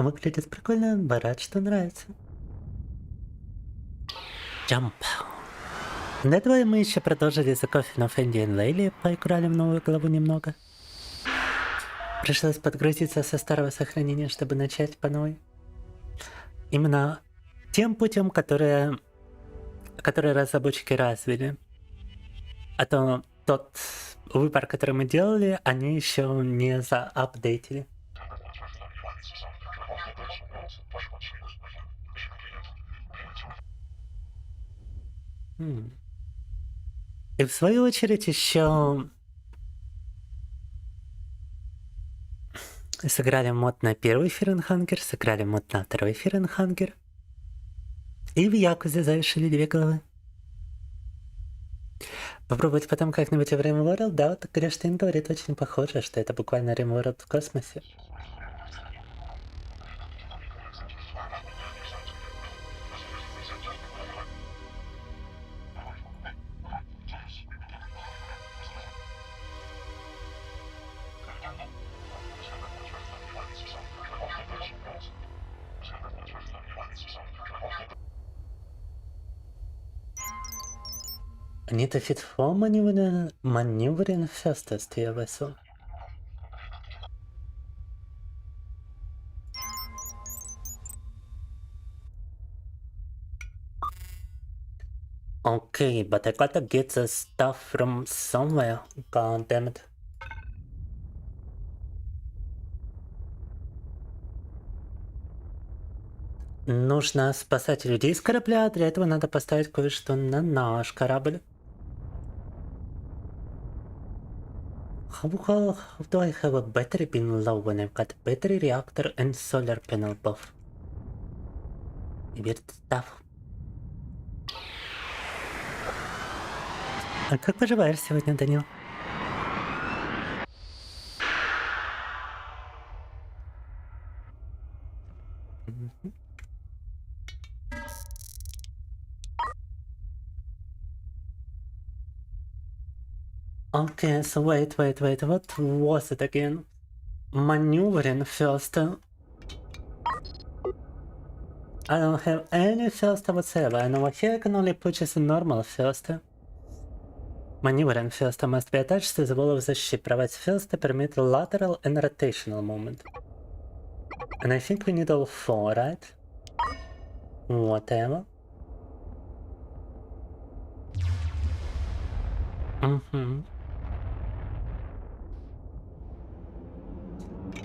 Выглядит прикольно, рад, что нравится. Jump. До этого мы еще продолжили за Coffin of Andy и Leyley, поиграли в новую главу немного. Пришлось подгрузиться со старого сохранения, чтобы начать по новой. Именно тем путем, который разработчики развили. А то тот выбор, который мы делали, они еще не заапдейтили. И в свою очередь еще сыграли мод на первый Ференхангер, сыграли мод на второй Ференхангер. И в Якузе завершили 2 главы. Попробовать потом как-нибудь в Rimworld, да, вот Грештейн говорит, очень похоже, что это буквально Rimworld в космосе. Need a fit for maneuvering fastest to your vessel. Okay, but I gotta get the stuff from somewhere. God damn it. Нужно спасать людей с корабля, для этого надо поставить кое-что на наш корабль. How do I have a battery pin low when I've got a battery reactor and solar panel buff? Weird stuff. А как поживаешь сегодня, Данил? Okay, so wait, what was it again? Maneuvering first. I don't have any first whatsoever, and over here I can only purchase a normal first. Maneuvering first must be attached to the wall of the ship, provides first to permit lateral and rotational movement. And I think we need all 4, right? Whatever.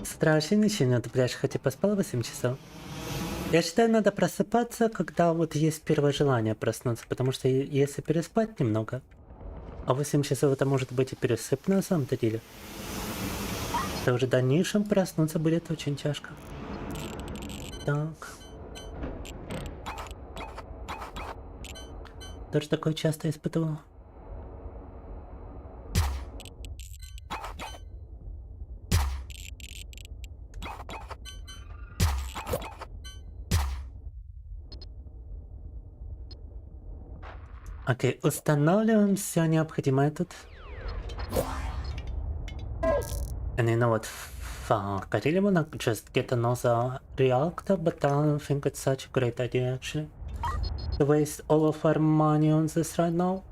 С утра вообще ничего не отдупляешь, хоть и поспал 8 часов. Я считаю, надо просыпаться, когда вот есть первое желание проснуться, потому что если переспать немного, а 8 часов это может быть и пересып на самом-то деле, то уже в дальнейшем проснуться будет очень тяжко. Так. Тоже такое часто испытывал. Окей, устанавливаем все необходимое тут. And you know what? Fuck, I really wanna just get another reactor, but I don't think it's such a great idea actually. To waste all of our money on this right now.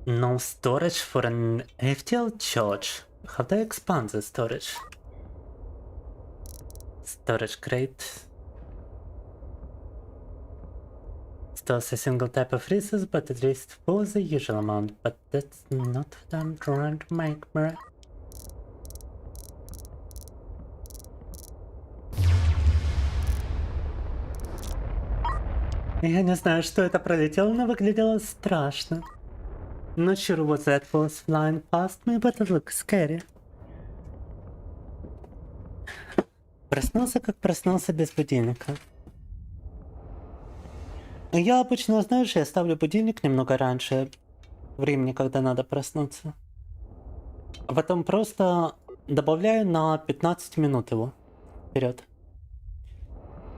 No storage for an FTL charge. How do I expand the storage? Storage crate. Stores a single type of resource, but at least for the usual amount. But that's not what I'm trying to make, bro. Я не знаю, что это пролетело, но выглядело страшно. Not sure what that was flying past me, but it looks scary. Проснулся, как проснулся без будильника. Я обычно, знаешь, я ставлю будильник немного раньше времени, когда надо проснуться. А потом просто добавляю на 15 минут его вперед.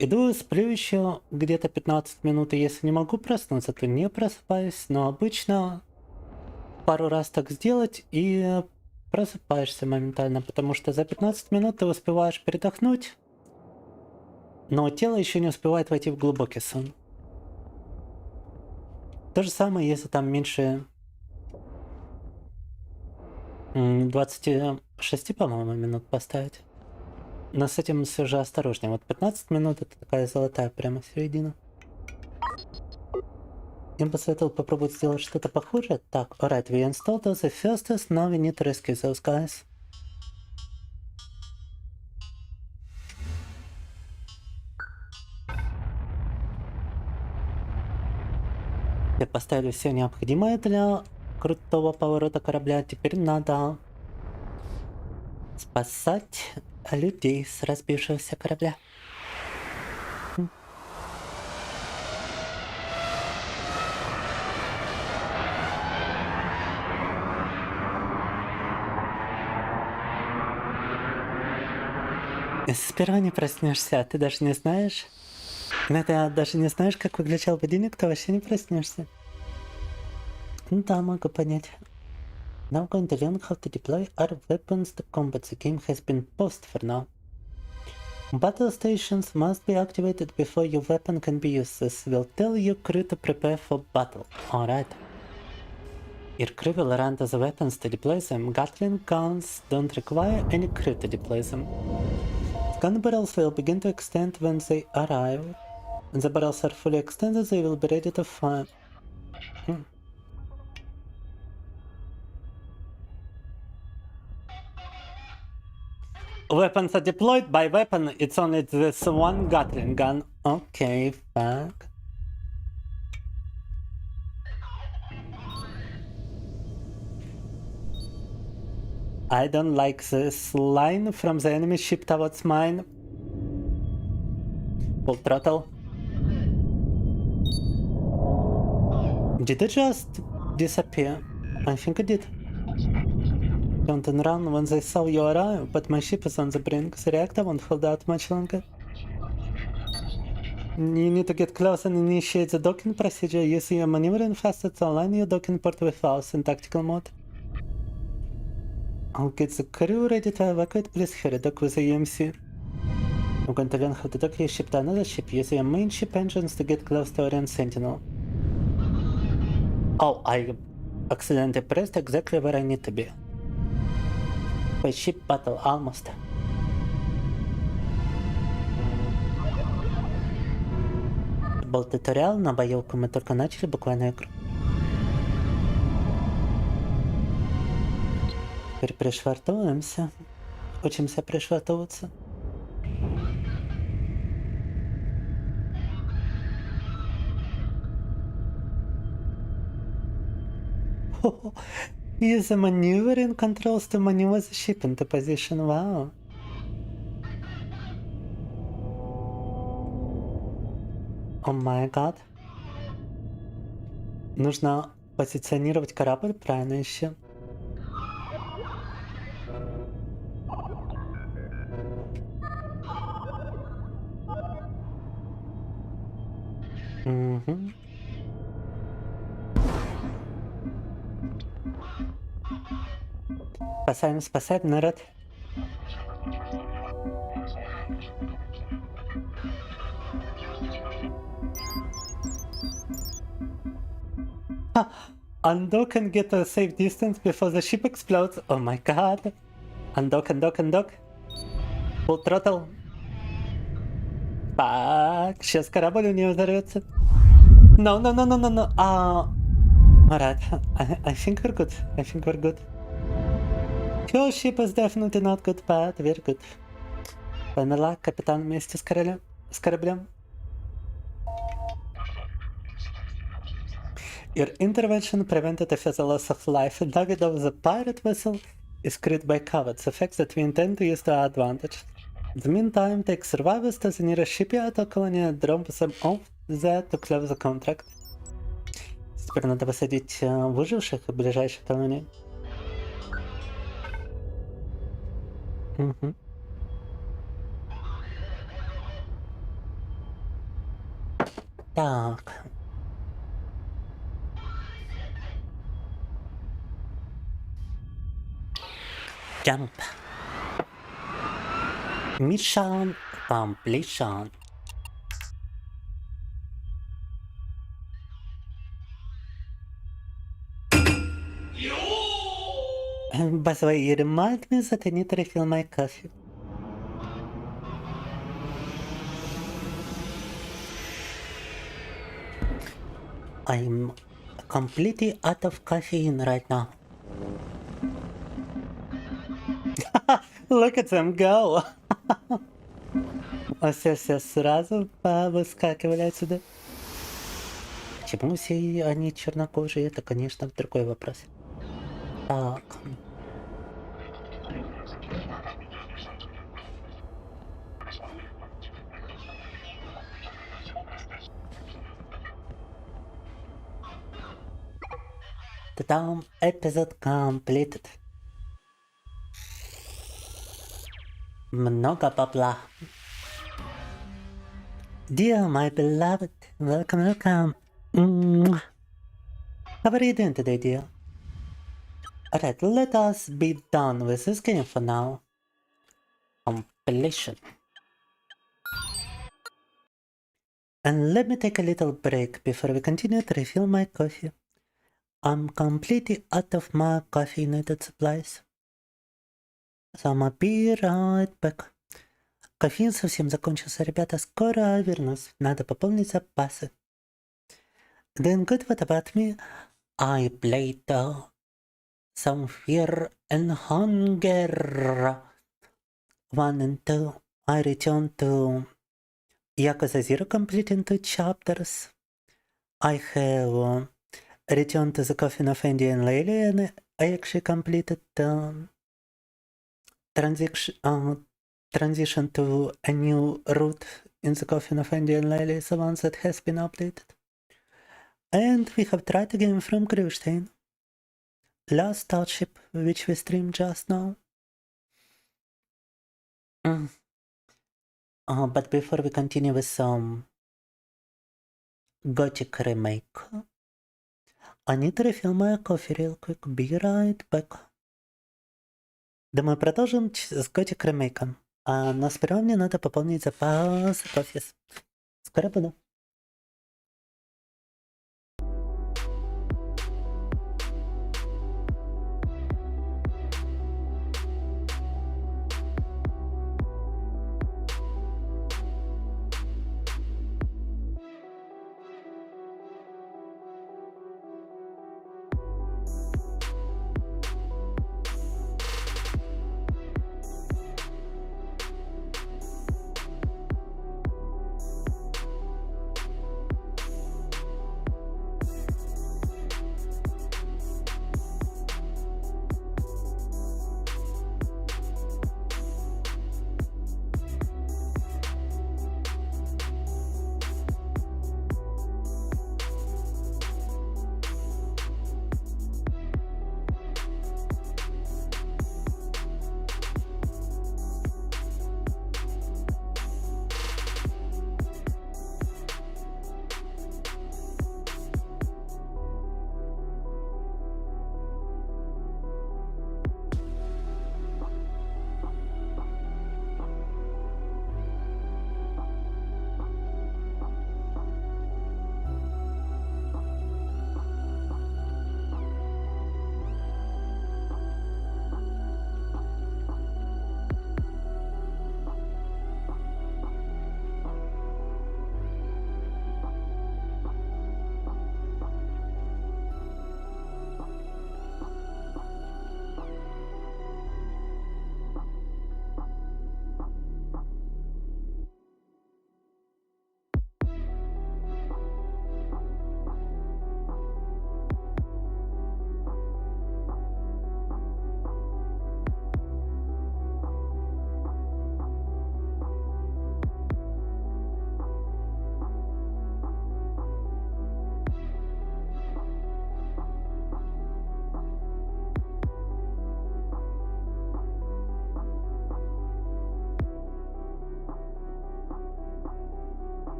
Иду, сплю еще где-то 15 минут, и если не могу проснуться, то не просыпаюсь, но обычно пару раз так сделать и просыпаешься моментально, потому что за 15 минут ты успеваешь передохнуть, но тело еще не успевает войти в глубокий сон. То же самое, если там меньше 26, по-моему, минут поставить. Но с этим все же осторожнее. Вот 15 минут это такая золотая прямо середина. Я бы посоветовал попробовать сделать что-то похожее. Так, alright, we installed those first, now we need to rescue those guys. Я поставили все необходимое для крутого поворота корабля. Теперь надо спасать людей с разбившегося корабля. Сперва не проснешься, а ты даже не знаешь. Иногда даже не знаешь, как выключал будильник, то вообще не проснешься. Ну да, могу понять. Now going to learn how to deploy our weapons to combat. The game has been paused for now. Battle stations must be activated before your weapon can be used. This will tell your crew to prepare for battle. Alright. Your crew will run to the weapons to deploy them. Gatling guns don't require any crew to deploy them. Gun barrels will begin to extend when they arrive. When the barrels are fully extended, they will be ready to fire. Weapons are deployed. By weapon, it's only this one Gatling gun. Okay, fuck. I don't like this line from the enemy ship towards mine. Full throttle. Did it just disappear? I think it did. Don't run when they saw you arrive, but my ship is on the brink. The reactor won't hold out much longer. You need to get close and initiate the docking procedure. Use your maneuvering faster to align your docking port with ours in tactical mode. I'll get the crew ready to evacuate. Please hurry, dock with the EMC. I'm going to learn how to dock your ship to another ship. Use your main ship engines to get close to Orient Sentinel. Oh, I accidentally pressed exactly where I need to be. Ship battle, almost. Был туториал, на боевку мы только начали, буквально игру. Теперь пришвартовываемся. Учимся пришвартовываться. Use the maneuvering controls to maneuver the ship into position. Wow. Oh my god. Нужно позиционировать корабль правильно еще. Угу. Спасаем, народ. Undock and get a safe distance before the ship explodes. Oh my god. Undock. Full throttle. Так, сейчас корабль у нее взорвется. No. Alright, I think we're good. Your ship is definitely not good, but very good. Померла капитан вместе с кораблем. Your intervention prevented a further loss of life. David of the pirate vessel is crewed by cowards, effects that we intend to use to our advantage. In the meantime, take survivors to the nearest shipyard or colony and drop them off there to close the contract. Теперь надо высадить выживших в ближайшей колонии. Так. Jump. Mission completion. By the way, you remind me that I need to refill my coffee. I'm completely out of caffeine right now. Look at them go! Все сразу выскакивали отсюда. Почему все они чернокожие? Это, конечно, другой вопрос. Так. Та-дам! Episode completed. Много бабла. Dear my beloved, welcome, welcome. How are you doing today, dear? Alright, let us be done with this game for now. Completion. And let me take a little break before we continue to refill my coffee. I'm completely out of my caffeinated supplies. So I'll be right back. Кофеин совсем закончился, ребята. Скоро вернусь. Надо пополнить запасы. Doing good, what about me? I played some Fear and Hunger 1 and 2. I returned to Yakuza 0, completing 2 chapters. I have returned to the Coffin of Andy and Leyley, and I actually completed transition to a new route in the Coffin of Andy and Leyley, the one that has been updated. And we have tried a game from Grewstein, Last Starship, which we streamed just now. But before we continue with some Gothic Remake, I need to refill my coffee real quick. Be right back. Думаю, продолжим с Gothic Remake. Но сперва мне надо пополнить запас кофе. Скоро буду.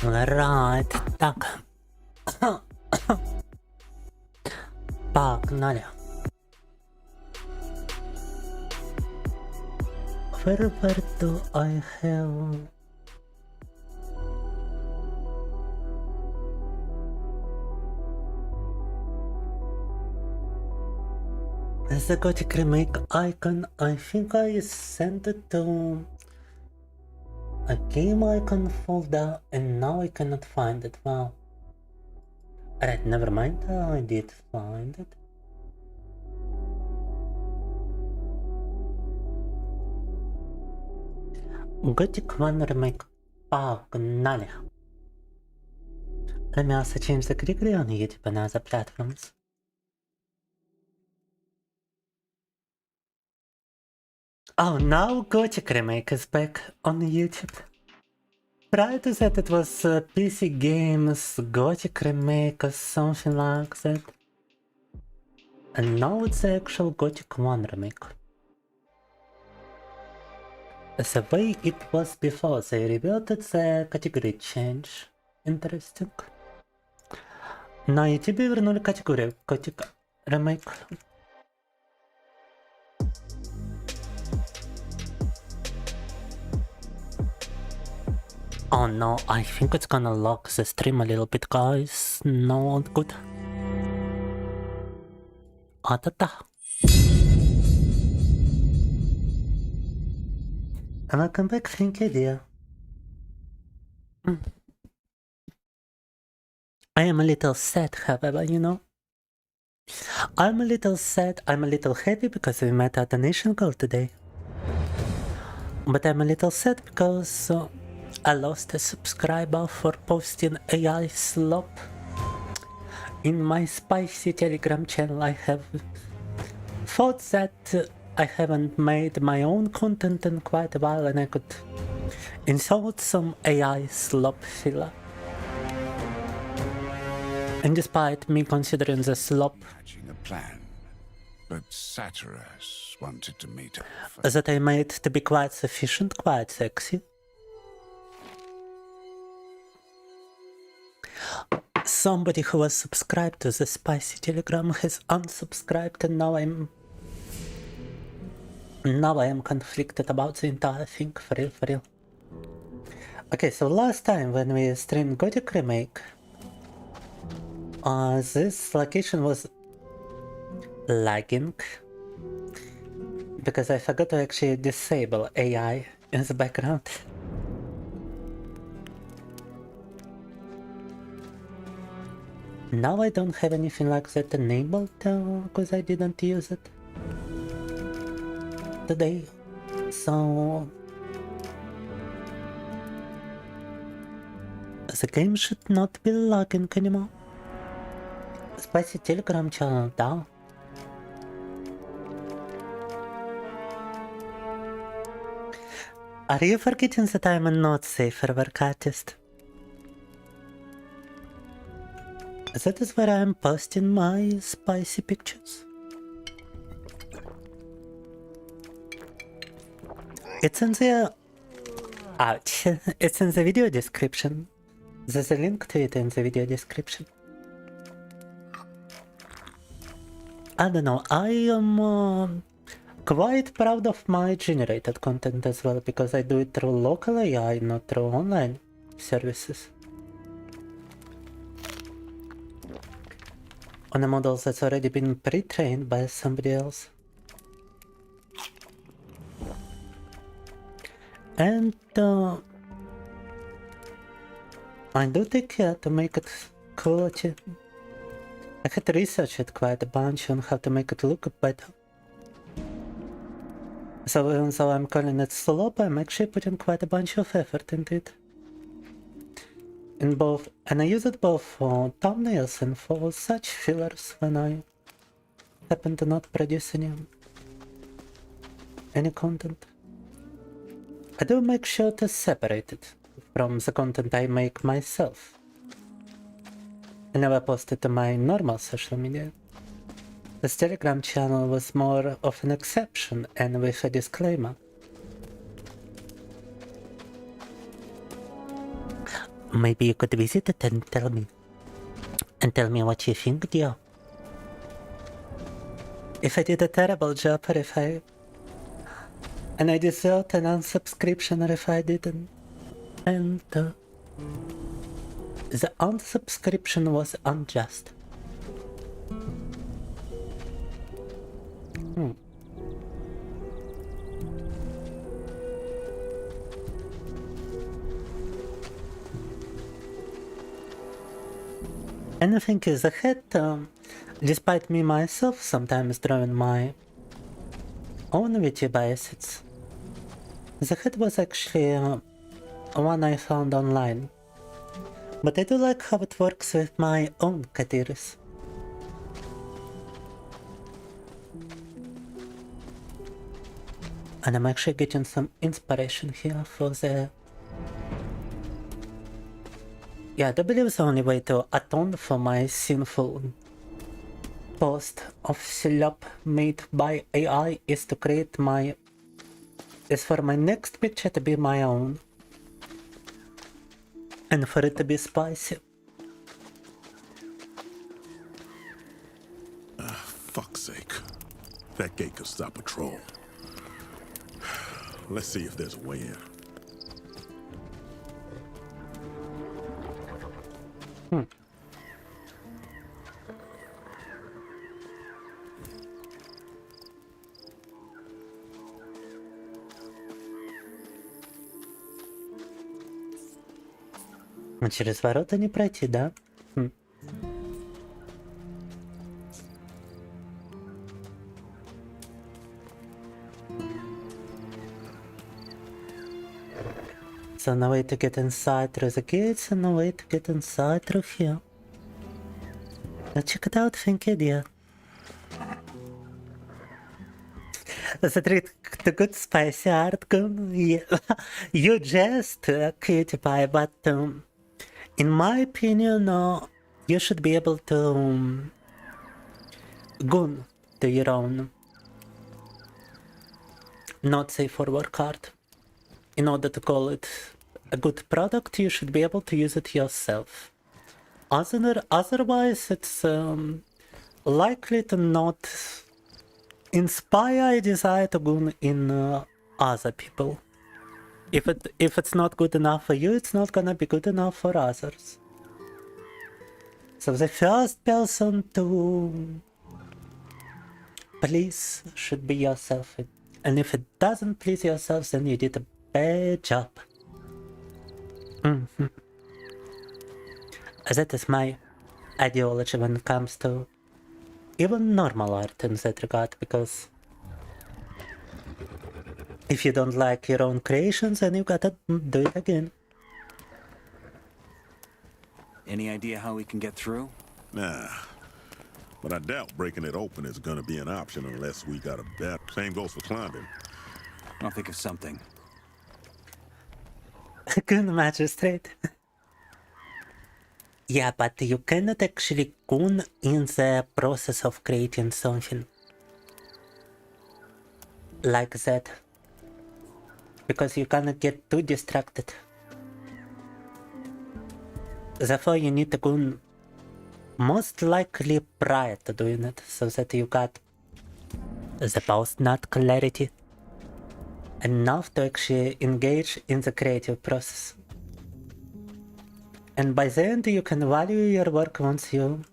Right, так. Погнали. Where do I have... The Gothic remake icon, I think I sent it to a game icon folder and now I cannot find it. Wow. Alright, never mind, I did find it. Gothic 1 remake. Погнали. Let me also change the category on YouTube and other platforms. Oh, now Gothic remake is back on YouTube. Prior to that it was PC Games Gothic remake or something like that. And now it's the actual Gothic 1 remake. The way it was before, they reverted the category change. Interesting. На YouTube вернули категорию Gothic remake. Oh no, I think it's gonna lock the stream a little bit, guys. Not good. Ah-ta-ta. And welcome back, thank you, dear. I am a little sad, however, you know. I'm a little sad, I'm a little happy because we met our donation goal today. But I'm a little sad because I lost a subscriber for posting AI slop in my spicy Telegram channel. I have thought that I haven't made my own content in quite a while and I could insult some AI slop filler. And despite me considering the slop a plan, but Satyrus wanted to meet up that I made to be quite sufficient, quite sexy. Somebody who was subscribed to the spicy Telegram has unsubscribed and now I am conflicted about the entire thing, for real. Okay, so last time when we streamed Gothic Remake, this location was lagging because I forgot to actually disable AI in the background. Now I don't have anything like that enabled because I didn't use it today, so the game should not be lagging anymore. Spicy Telegram channel down. Are you forgetting that I'm a not safer work artist? That is where I'm posting my spicy pictures. It's in the... ouch. It's in the video description. There's a link to it in the video description. I don't know, I am quite proud of my generated content as well, because I do it through local AI, not through online services. On a model that's already been pre-trained by somebody else. And I do take care to make it quality. I had to research it quite a bunch on how to make it look better. So even though I'm calling it slop, I'm actually putting quite a bunch of effort into it. And I use it both for thumbnails and for such fillers when I happen to not produce any content. I do make sure to separate it from the content I make myself. I never posted to my normal social media. This Telegram channel was more of an exception and with a disclaimer. Maybe you could visit it and tell me. And tell me what you think, dear. If I did a terrible job, or if I... And I deserved an unsubscription, or if I didn't. And the unsubscription was unjust. Anything is ahead, despite me myself sometimes drawing my own vTuber assets. The head was actually one I found online, but I do like how it works with my own cat ears. And I'm actually getting some inspiration here for the... Yeah, I believe the only way to atone for my sinful post of slop made by AI is to create my... is for my next picture to be my own. And for it to be spicy. Fuck's sake. That gate could stop patrol. Let's see if there's a way in. Через ворота не пройти, да? So no way to get inside through the gates and no way to get inside through here. Now check it out, think idiot. Смотри, the good spicy art gun. Yeah. You just cutie pie, but in my opinion, you should be able to gun to your own, not safe for work hard. In order to call it a good product, you should be able to use it yourself. Otherwise, it's likely to not inspire a desire to gun in other people. If it's not good enough for you, it's not gonna be good enough for others. So the first person to please should be yourself. And if it doesn't please yourself, then you did a bad job. That is my ideology when it comes to even normal art in that regard, because if you don't like your own creations, then you gotta do it again. Any idea how we can get through? Nah. But I doubt breaking it open is gonna be an option unless we got a bet. Same goes for climbing. I'll think of something. Good magistrate. Yeah, but you cannot actually gun in the process of creating something like that, because you cannot get too distracted. Therefore, you need to gun most likely prior to doing it, so that you got the post-nut clarity enough to actually engage in the creative process. And by the end, you can value your work once you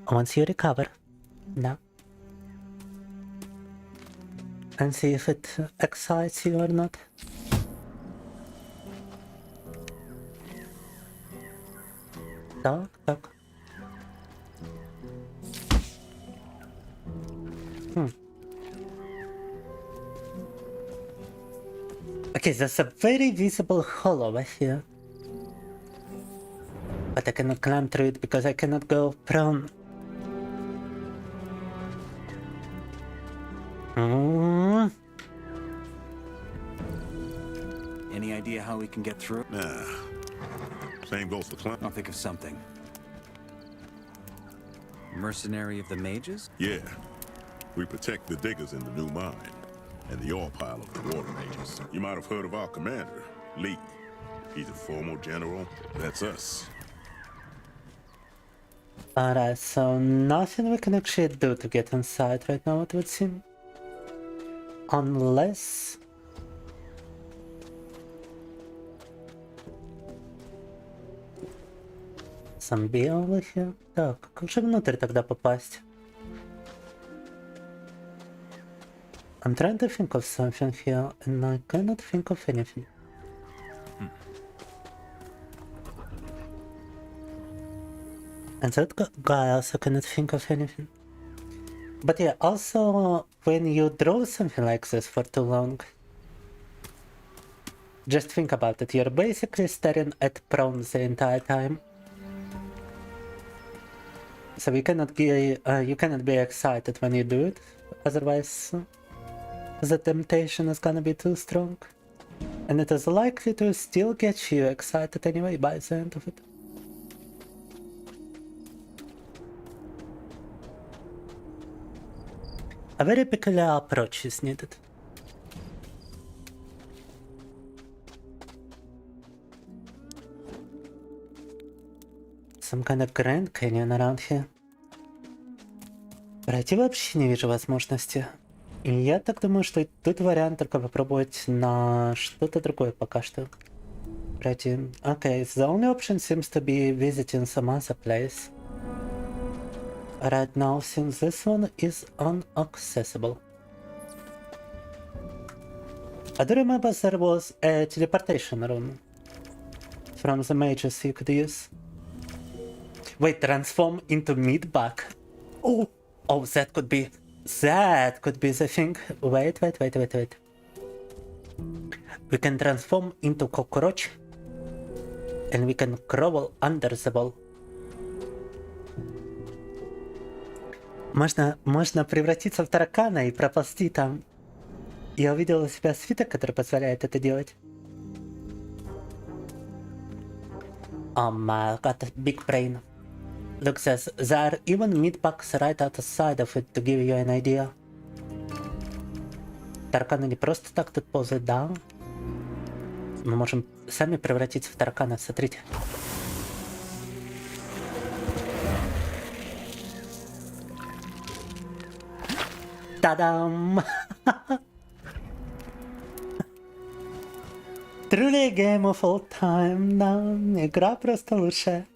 recover. No. And see if it excites you or not. Talk. Okay, there's a very visible hole over here. But I cannot climb through it because I cannot go prone. Any idea how we can get through? Nah. Same goes for climbing. I'll think of something. Mercenary of the mages? Yeah. We protect the diggers in the new mine and the ore pile of the water mages. You might have heard of our commander, Leyley. He's a formal general. That's us. Alright, so nothing we can actually do to get inside right now, it would seem. Unless... Зомби over here. Так, как же внутрь тогда попасть? I'm trying to think of something here, and I cannot think of anything. And that guy also cannot think of anything. But yeah, also when you draw something like this for too long, just think about it, you're basically staring at prone the entire time. So you cannot be excited when you do it, otherwise the temptation is gonna be too strong. And it is likely to still get you excited anyway by the end of it. A very peculiar approach is needed. Some kind of Grand Canyon around here. Пройти вообще не вижу возможности. И я так думаю, что тут вариант только попробовать на что-то другое пока что пройти. Okay, the only option seems to be visiting some other place. Right now, since this one is inaccessible. I do remember there was a teleportation room from the mages you could use. Wait, transform into meatbag. Oh, that could be the thing. Wait. We can transform into cockroach, and we can crawl under the ball. Можно превратиться в таракана и проползти там. Я увидел у себя свиток, который позволяет это делать. Oh my god, big brain. Look, there are even meatbugs right outside of it to give you an idea. Тараканы не просто так тут ползают, да? Мы можем сами превратиться в таракана, смотрите. Та-дам! Truly a game of all time, да, игра просто лучшая.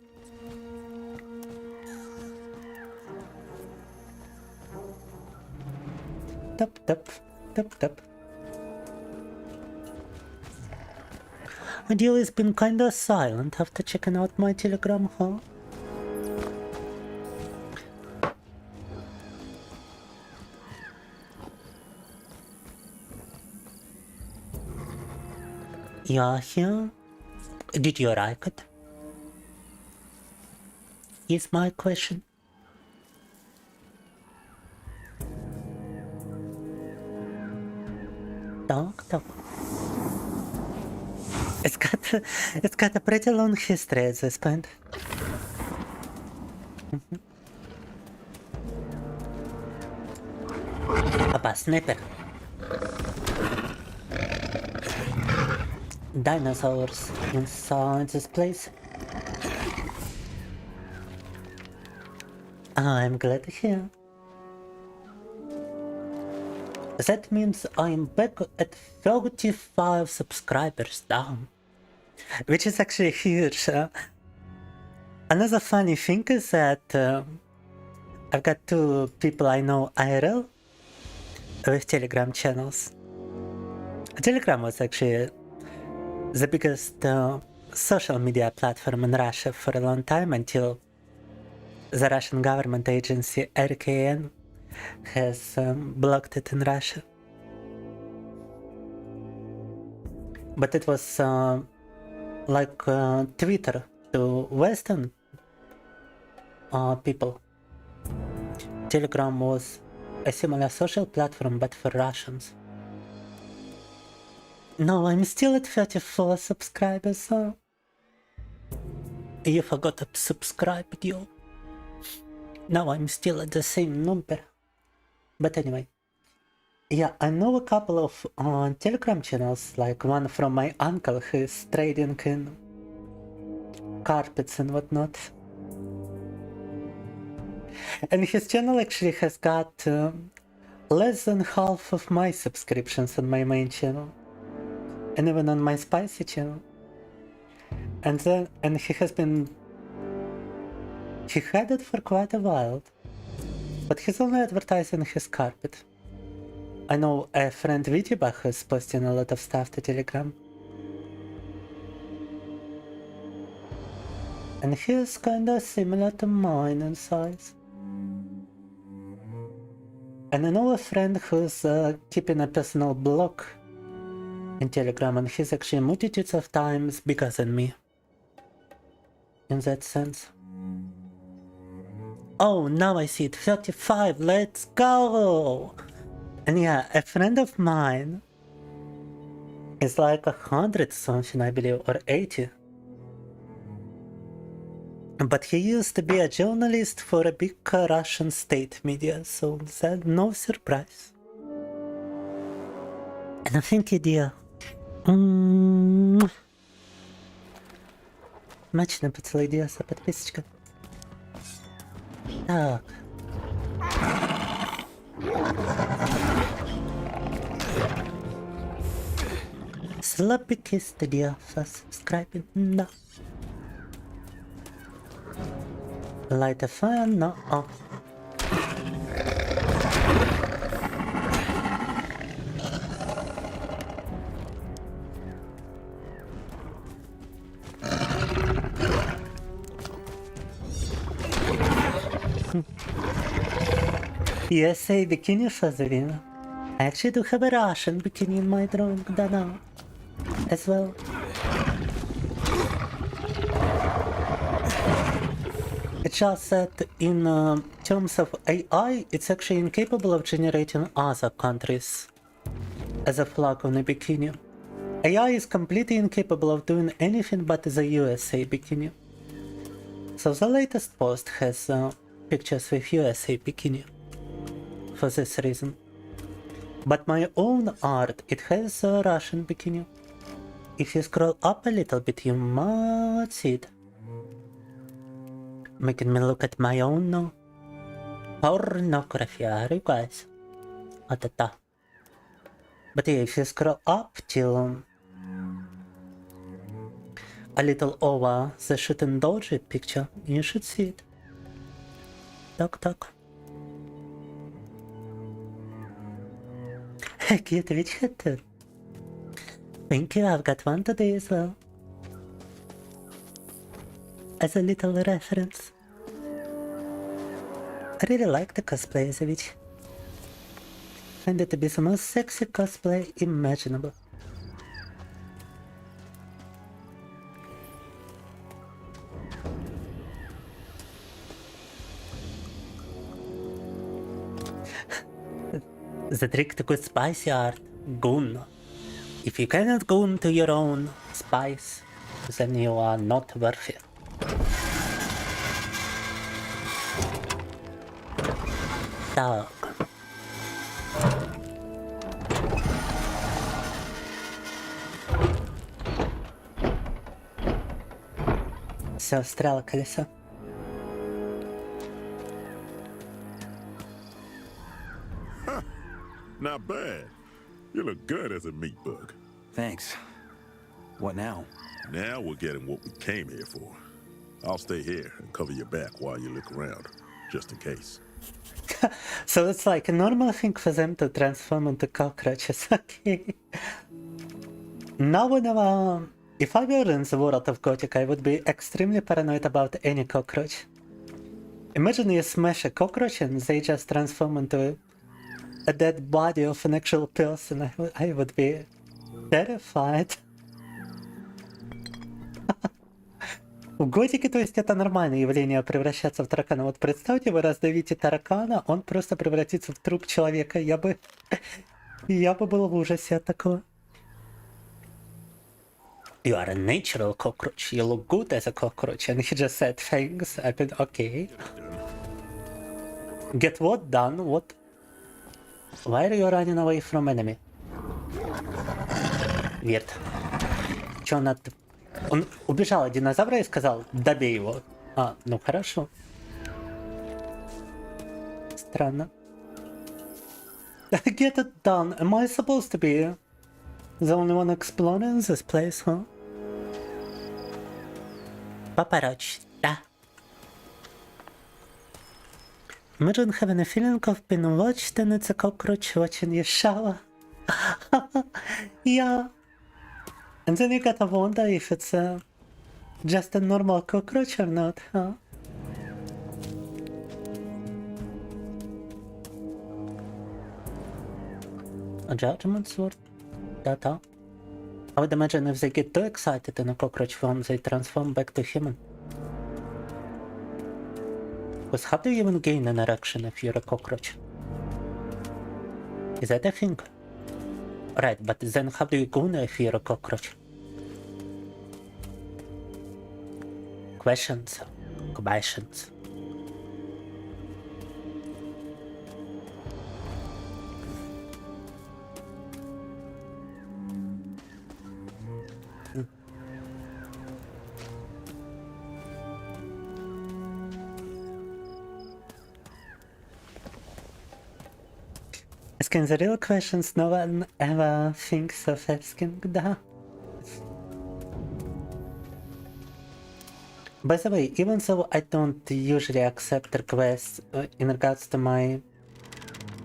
Tap. Adele has been kinda silent after checking out my Telegram, huh? You are here? Did you like it? Is my question. Talk. It's got a pretty long history at this point. Papa sniper. Dinosaurs inside this place. I'm glad to hear. That means I'm back at 35 subscribers down, which is actually huge. Another funny thing is that I've got two people I know IRL with Telegram channels. Telegram was actually the biggest social media platform in Russia for a long time until the Russian government agency RKN has blocked it in Russia. But it was like Twitter to Western people. Telegram was a similar social platform but for Russians. No, I'm still at 34 subscribers, so... You forgot to subscribe, yo. No, I'm still at the same number. But anyway, Yeah, I know a couple of Telegram channels, like one from my uncle who is trading in carpets and whatnot. And his channel actually has got less than half of my subscriptions on my main channel. And even on my spicy channel. And he had it for quite a while. But he's only advertising his carpet. I know a friend vTuber who's posting a lot of stuff to Telegram. And he's kinda similar to mine in size. And I know a friend who's keeping a personal blog in Telegram, and he's actually multitudes of times bigger than me. In that sense. Oh, now I see it. 35, let's go! And yeah, a friend of mine is like 100 something, I believe, or 80. But he used to be a journalist for a big Russian state media, so that's no surprise. And I think idea. Мачно подсладился, подписочка. Так. Sloppy kiss to the for subscribing. No. Light a fire? No. Oh. Yes, a bikini for the winner. I actually do have a Russian bikini in my drawing now as well. It's just that in terms of AI, it's actually incapable of generating other countries as a flag on a bikini. AI is completely incapable of doing anything but the USA bikini. So the latest post has pictures with USA bikini for this reason. But my own art, it has a Russian bikini. If you scroll up a little bit, you might see it. Making me look at my own pornography, are you guys? But yeah, if you scroll up till a little over the shooting doji picture, you should see it. Talk, talk. Cute witch hat. Thank you, I've got one today as well. As a little reference. I really like the cosplay as a witch. Find it to be the most sexy cosplay imaginable. The trick to good spicy art, goon. If you cannot goon to your own spice, then you are not worth it. Так. Все, стрела колесо. Not bad. You look good as a meat bug. Thanks. What now? Now we're getting what we came here for. I'll stay here and cover your back while you look around, just in case. So it's like a normal thing for them to transform into cockroaches, okay? Now whenever... If I were in the world of Gothic, I would be extremely paranoid about any cockroach. Imagine you smash a cockroach and they just transform into a dead body of an actual person. I would be terrified. В Готике, то есть, это нормальное явление превращаться в таракана. Вот представьте, вы раздавите таракана, он просто превратится в труп человека. Я бы был в ужасе от такого. You are a natural cockroach. You look good as a cockroach. And he just said thanks. I mean, okay. Get what done? What? Why are you running away from enemy? Weird. Чё он Он убежал от динозавра и сказал, добей его. А, ну хорошо. Странно. Get it done. Am I supposed to be the only one exploring this place, huh? Paparazzi, да. Imagine having a feeling of being watched and it's a cockroach watching your shower. Yeah. And then you gotta wonder if it's just a normal cockroach or not, huh? A judgment sword? Data? I would imagine if they get too excited in a cockroach form, they transform back to human. Because how do you even gain an erection if you're a cockroach? Is that a thing? Right, but then how do you go if you're a cockroach? Questions. Questions. Asking the real questions no one ever thinks of asking, da. By the way, even though I don't usually accept requests in regards to my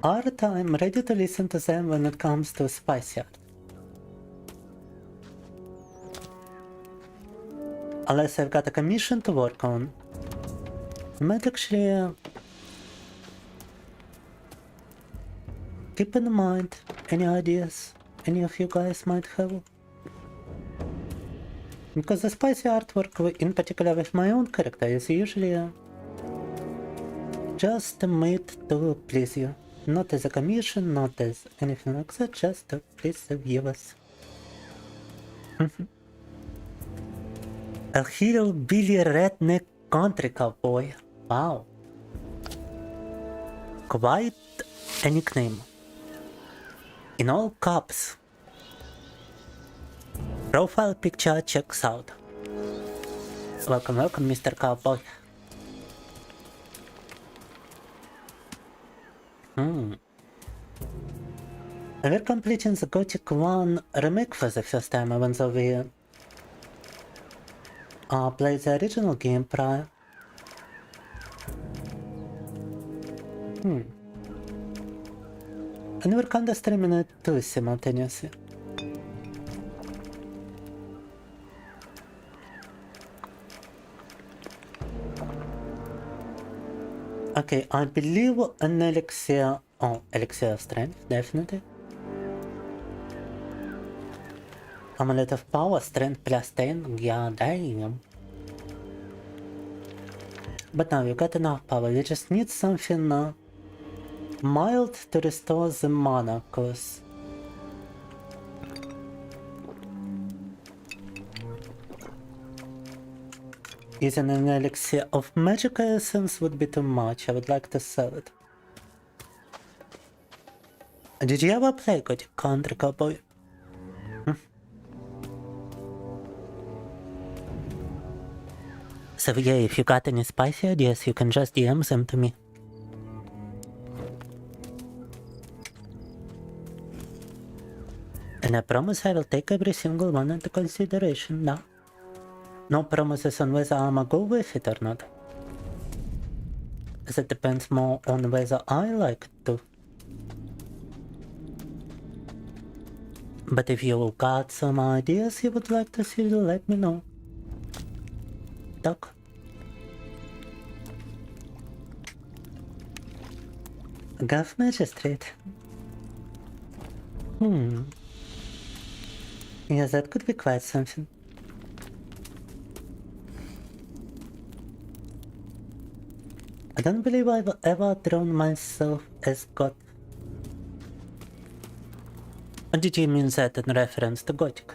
art, I'm ready to listen to them when it comes to spicy art. Unless I've got a commission to work on, I might actually keep in mind any ideas any of you guys might have. Because the spicy artwork, in particular with my own character, is usually just made to please you. Not as a commission, not as anything like that, just to please the viewers. A hillbilly redneck country cowboy. Wow. Quite a nickname. In all caps. Profile picture checks out. Welcome, welcome, Mr. Cowboy. We're completing the Gothic 1 remake for the first time, even though we played the original game prior. And we're kinda streaming it too simultaneously. Okay, I believe an elixir. Oh, elixir of strength, definitely. Amulet of power, strength plus 10. Yeah, damn. But now you got enough power. We just need something mild to restore the mana, cause using an elixir of magic essence would be too much. I would like to sell it. Did you ever play Gothic Country Cowboy? So yeah, if you got any spicy ideas, you can just DM them to me. And I promise I will take every single one into consideration now. No promises on whether I'ma go with it or not. As it depends more on whether I like it to. But if you got some ideas you would like to see, let me know. Doc. Gov Magistrate. Yes, that could be quite something. I don't believe I've ever drawn myself as God. Or did you mean that in reference to Gothic?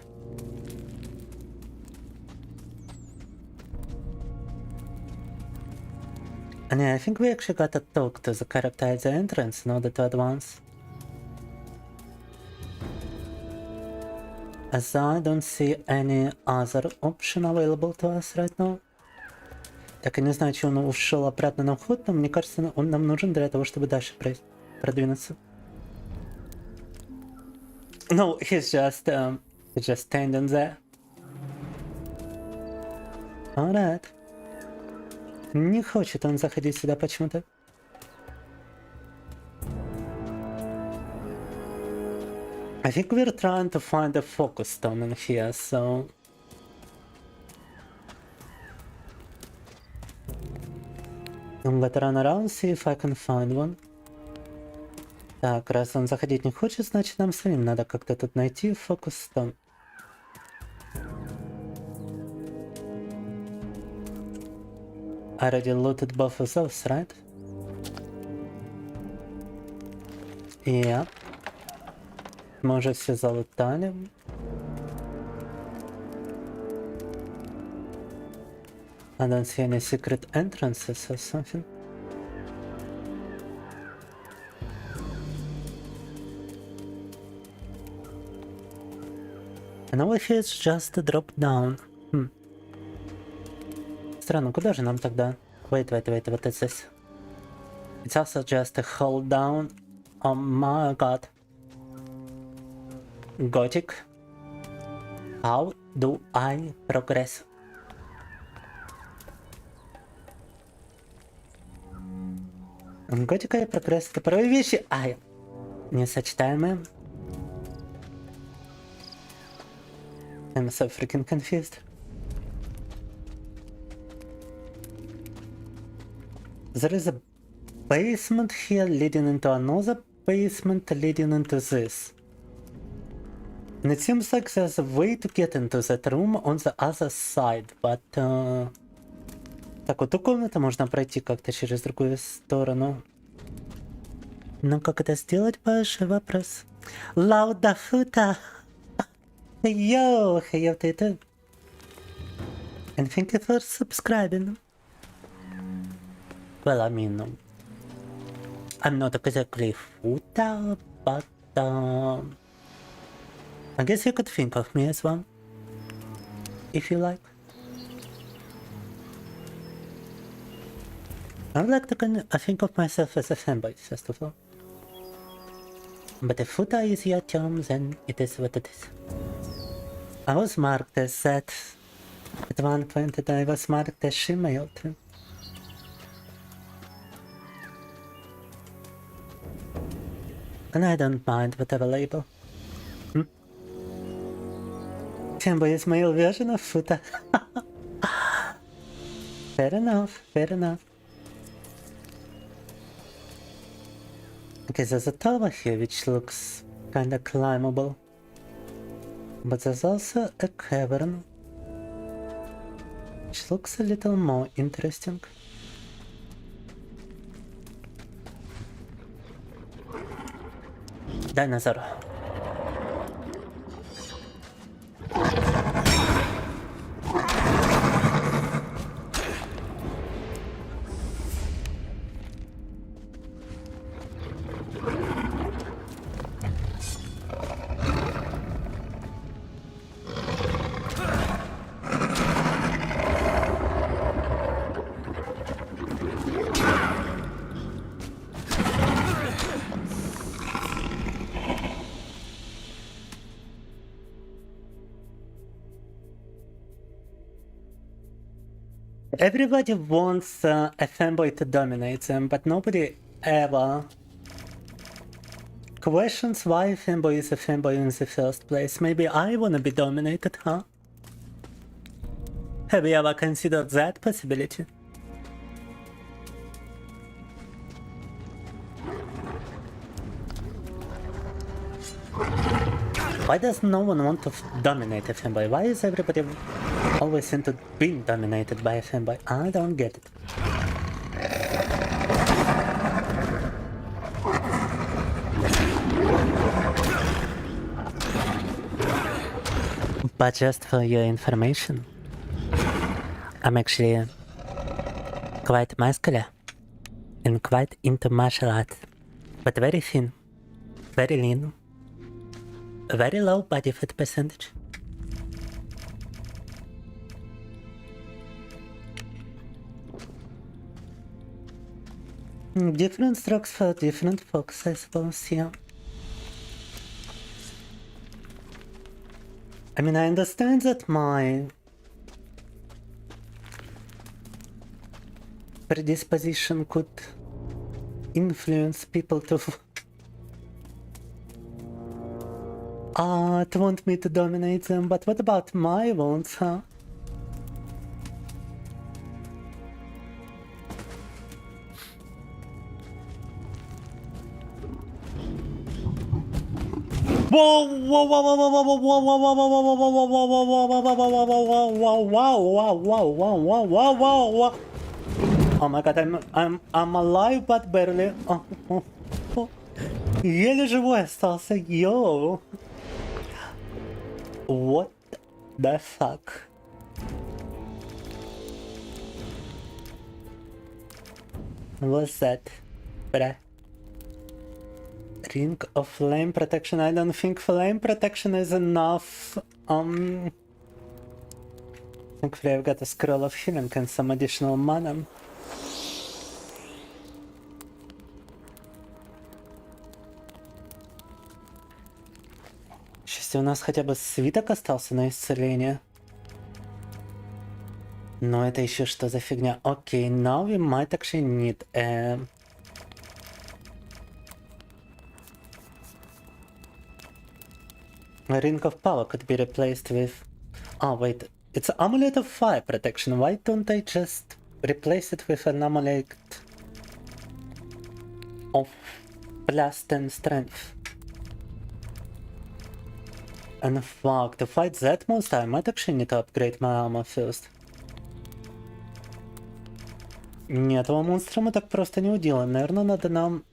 And yeah, I think we actually gotta talk to the character at the entrance in order to advance. As I don't see any other option available to us right now. Так, я не знаю, что он ушел обратно на вход, но мне кажется, он нам нужен для того, чтобы дальше продвинуться. No, he's just standing there. Alright. Не хочет он заходить сюда почему-то. I think we're trying to find a focus stone in here, so... I'm gonna run around, see if I can find one. Так, раз он заходить не хочет, значит нам самим надо как-то тут найти фокус стон. I already looted both of those, right? Yeah. Мы уже все залутали. I don't see any secret entrances or something. And over here it's just a drop down. Странно, куда же нам тогда? Wait, what is this? It's also just a hold down. Oh my god. Gothic. How do I progress? Готика и прогресс — это первые вещи, несочетаемые. I'm so freaking confused. There is a basement here leading into another basement leading into this. And it seems like there's a way to get into that room on the other side, but... Так, вот эту комнату можно пройти как-то через другую сторону. Но как это сделать, большой вопрос. Лаудафута! Йоу, hey, ты. And thank you for subscribing. Well, I mean, I'm not exactly Futa, but I guess you could think of me as one, if you like. I would like to think of myself as a femboy, first of all. But if Futa is your term, then it is what it is. I was marked as that at one point, and I was marked as female too. And I don't mind whatever label. Femboy is male version of Futa. Fair enough, fair enough. Okay, there's a tower here which looks kinda climbable. But there's also a cavern which looks a little more interesting. Dinosaur. Everybody wants a femboy to dominate them, but nobody ever questions why a femboy is a femboy in the first place. Maybe I wanna be dominated, huh? Have you ever considered that possibility? Why does no one want to dominate a femboy? Why is everybody always into being dominated by a femboy? I don't get it. But just for your information, I'm actually quite muscular and quite into martial arts, but very thin, very lean, very low body fat percentage. Different strokes for different folks, I suppose, yeah. I mean, I understand that my predisposition could influence people to want me to dominate them, but what about my wants, huh? Whoa, whoa, whoa, whoa, whoa, whoa, whoa, whoa, whoa, whoa, whoa. Oh my god, I'm alive, but barely. Еле живой остался, yo. What the fuck? What's that? Ring of flame protection. I don't think flame protection is enough. Thankfully I've got a scroll of healing and some additional mana. Счастье, у нас хотя бы свиток остался на исцеление. Но это еще что за фигня? Окей, now we might actually need a... A ring of power could be replaced with... Oh wait, it's an amulet of fire protection. Why don't I just replace it with an amulet of plus 10 strength? And fuck, to fight that monster I might actually need to upgrade my armor first. Нет, этого монстра мы так просто не уделаем. Наверное, надо нам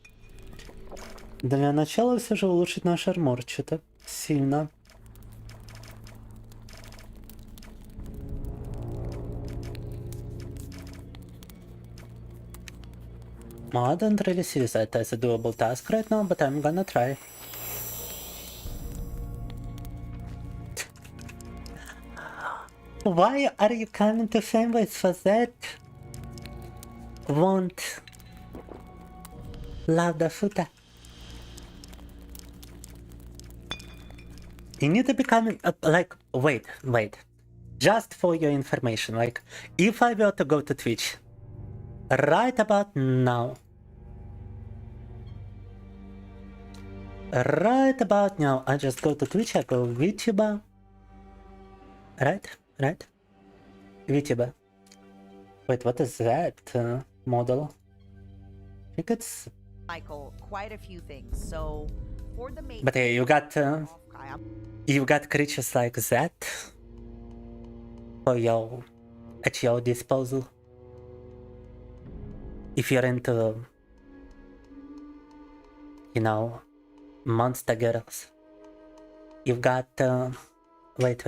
для начала все же улучшить наш армор что-то сильно. I don't really see that as a doable task right now, but I'm gonna try. Why are you coming to Femboys for that? Won't love the footer. You need to be coming up, like, wait. Just for your information, like, if I were to go to Twitch right about now, I just go to Twitch, I go vTuber, right, vTuber. Wait, what is that model? I think it's Michael, quite a few things. So for the main, but yeah, you got creatures like that for at your disposal. If you're into, you know, monster girls, you've got wait.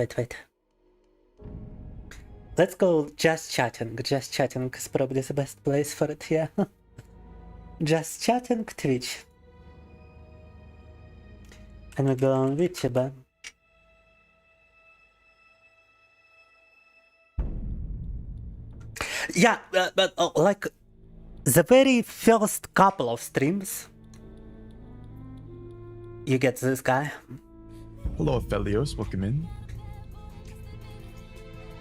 Let's go just chatting. Just chatting is probably the best place for it here. Just chatting Twitch. And we go on VTuber. Yeah, but like the very first couple of streams, you get this guy. Hello, Felios. Welcome in.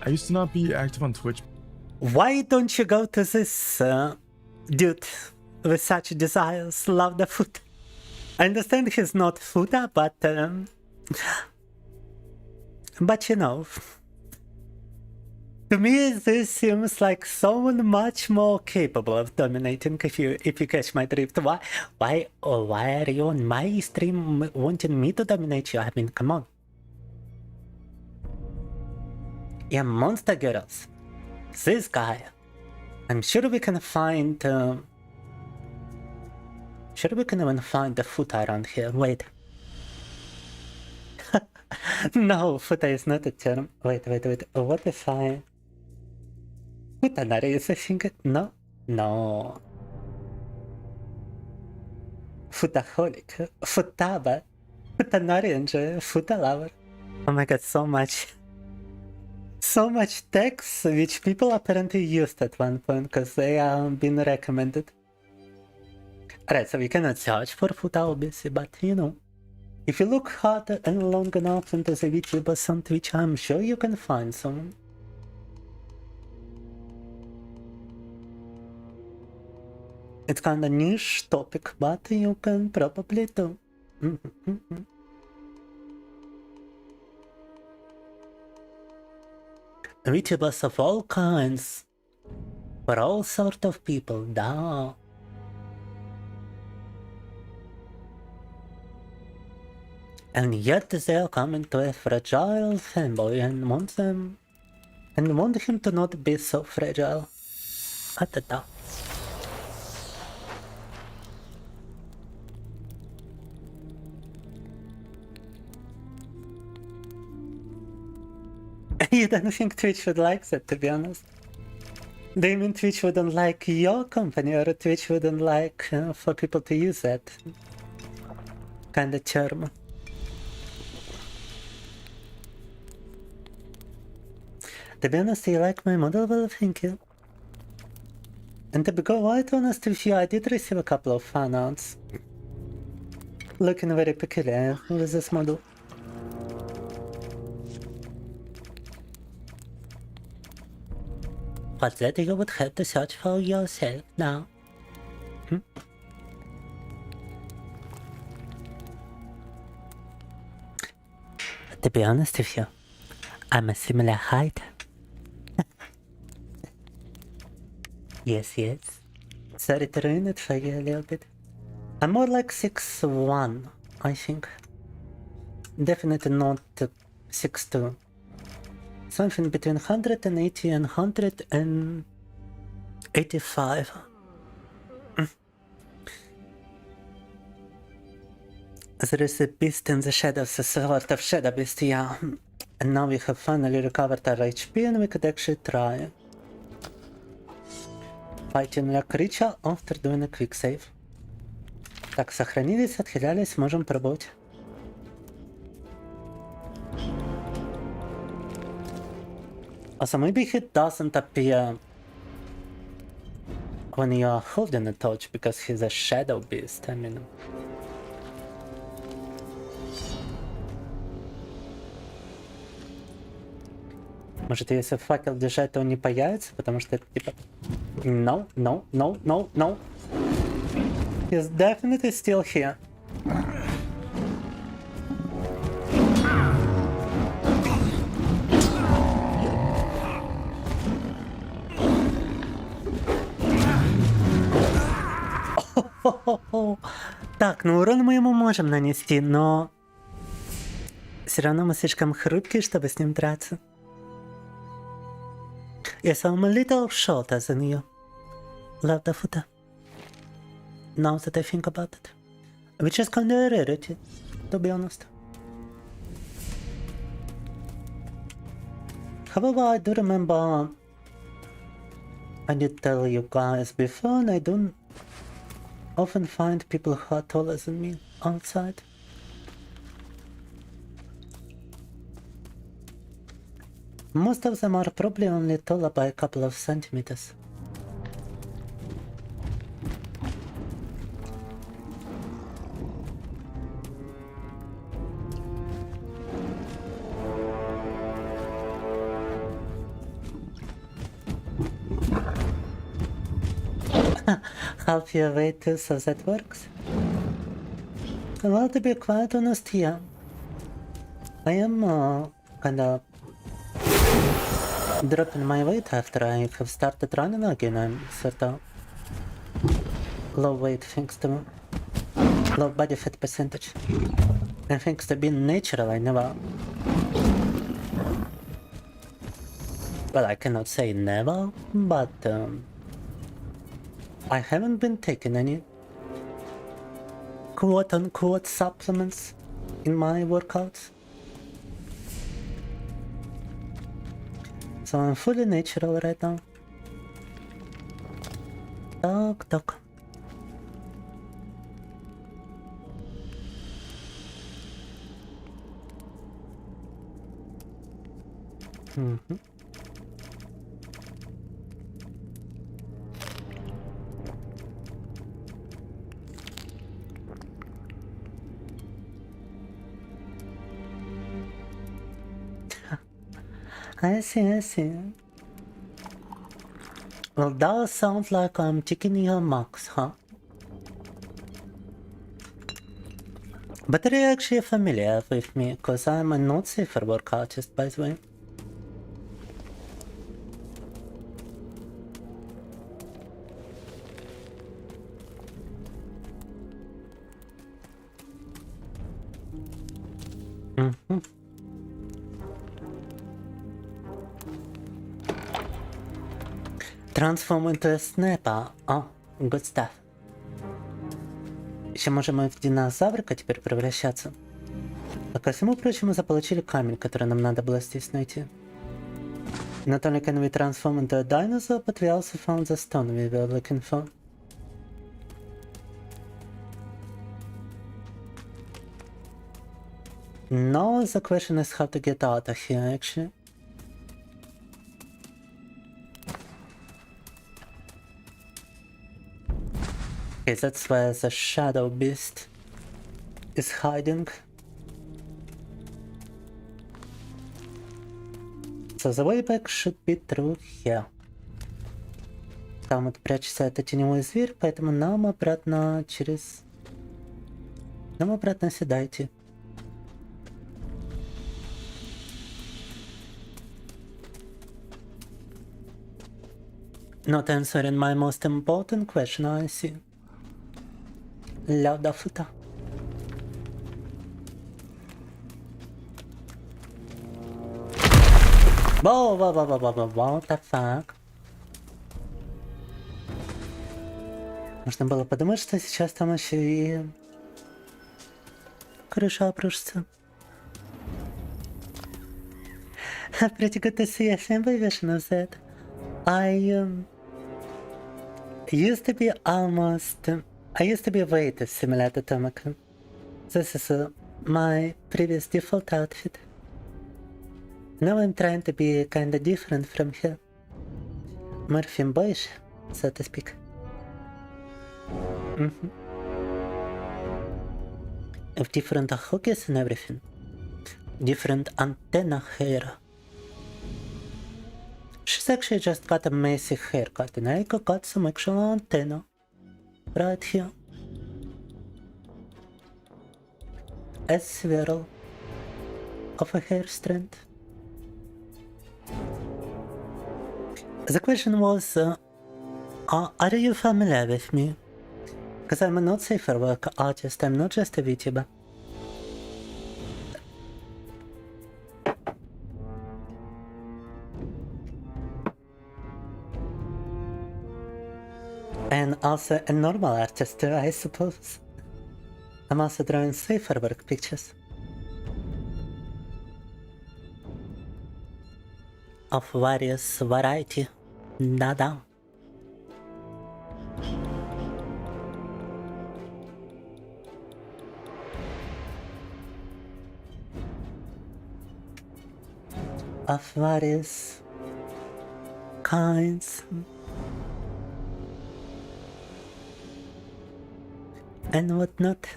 I used to not be active on Twitch. Why don't you go to this dude with such desires? Love the food. I understand he's not fooder, but you know, to me this seems like someone much more capable of dominating. If you catch my drift, why are you on my stream wanting me to dominate you? I mean, come on. Yeah, monster girls. This guy. I'm sure we can find. Sure we can even find the footer around here. Wait. No, footer is not a term. Wait. What if I... Futanari is a thing? No. Futaholic. Futaba. Futanari enjoy. Futa lover. Oh my god, so much text which people apparently used at one point because they are being recommended. Right, so we cannot search for food obviously, but you know, if you look hard and long enough into the vTubers on Twitch, I'm sure you can find some. It's kinda niche topic, but you can probably do. vTubers of all kinds, for all sort of people, da. And yet they are coming to a fragile femboy and want him to not be so fragile. Atata. You don't think Twitch would like that, to be honest? Do you mean Twitch wouldn't like your company, or Twitch wouldn't like for people to use that kind of term? To be honest, you like my model? Well, thank you. And to be quite honest with you, I did receive a couple of fan arts looking very peculiar with this model. But that you would have to search for yourself now. To be honest with you, I'm a similar height. Yes. Sorry to ruin it for you a little bit. I'm more like 6'1", I think. Definitely not 6'2". Something between 180 and 185. There is a beast in the shadows, a sort of shadow beast, yeah. And now we have finally recovered our HP and we could actually try fighting a creature after doing a quick save. Так, сохранились, отхилялись, можем пробовать. Also, maybe he doesn't appear when you are holding a torch because he's a shadow beast, I mean. Может, если факел держать, то он не появится, потому что это типа... No. He's definitely still here. Так, ну урон мы ему можем нанести, но... Все равно мы слишком хрупкие, чтобы с ним драться. Yes, I'm a little shorter than you. Love the footer. Now that I think about it. Which is kinda a rarity, to be honest. However, I do remember... I did tell you guys before, and I don't often find people who are taller than me outside. Most of them are probably only taller by a couple of centimeters. Half your way too, so that works. Well, to be quite honest here, I am kinda dropping my weight after I have started running again. I'm sort of low weight thanks to low body fat percentage. And thanks to being natural, I never... Well, I cannot say never, but I haven't been taking any quote-unquote supplements in my workouts. So I'm fully natural right now. Talk. I see. Well, that sounds like I'm ticking your marks, huh? But are you actually familiar with me? Because I'm a not safer work artist, by the way. Transform into a sniper. Oh, good stuff. Еще можем и в динозаврика теперь превращаться. А ко всему прочему заполучили камень, который нам надо было здесь найти. Not only can we transform into a dinosaur, but we also found the stone we were looking for. Now the question is how to get out of here, actually. Okay, that's where the shadow beast is hiding. So the way back should be through here. Там вот прячется этот теневой зверь, поэтому нам обратно через... Нам обратно сюда идти. Not answering my most important question, I see. Love the footer. Whoa, what the fuck? Можно было подумать, что сейчас там еще и крыша обрушится. Pretty good to see a Femboy version of that. I used to be way too similar to Tomoko. This is my previous default outfit. Now I'm trying to be kinda different from her. More femboyish, so to speak. With different hookies and everything. Different antenna hair. She's actually just got a messy haircut and I got some actual antenna right here. A swirl of a hair strand. The question was, are you familiar with me? Because I'm a not safer work artist, I'm not just a vTuber. And also a normal artist too, I suppose. I'm also drawing safer work pictures. Of various variety. Da-da. Of various kinds. And whatnot.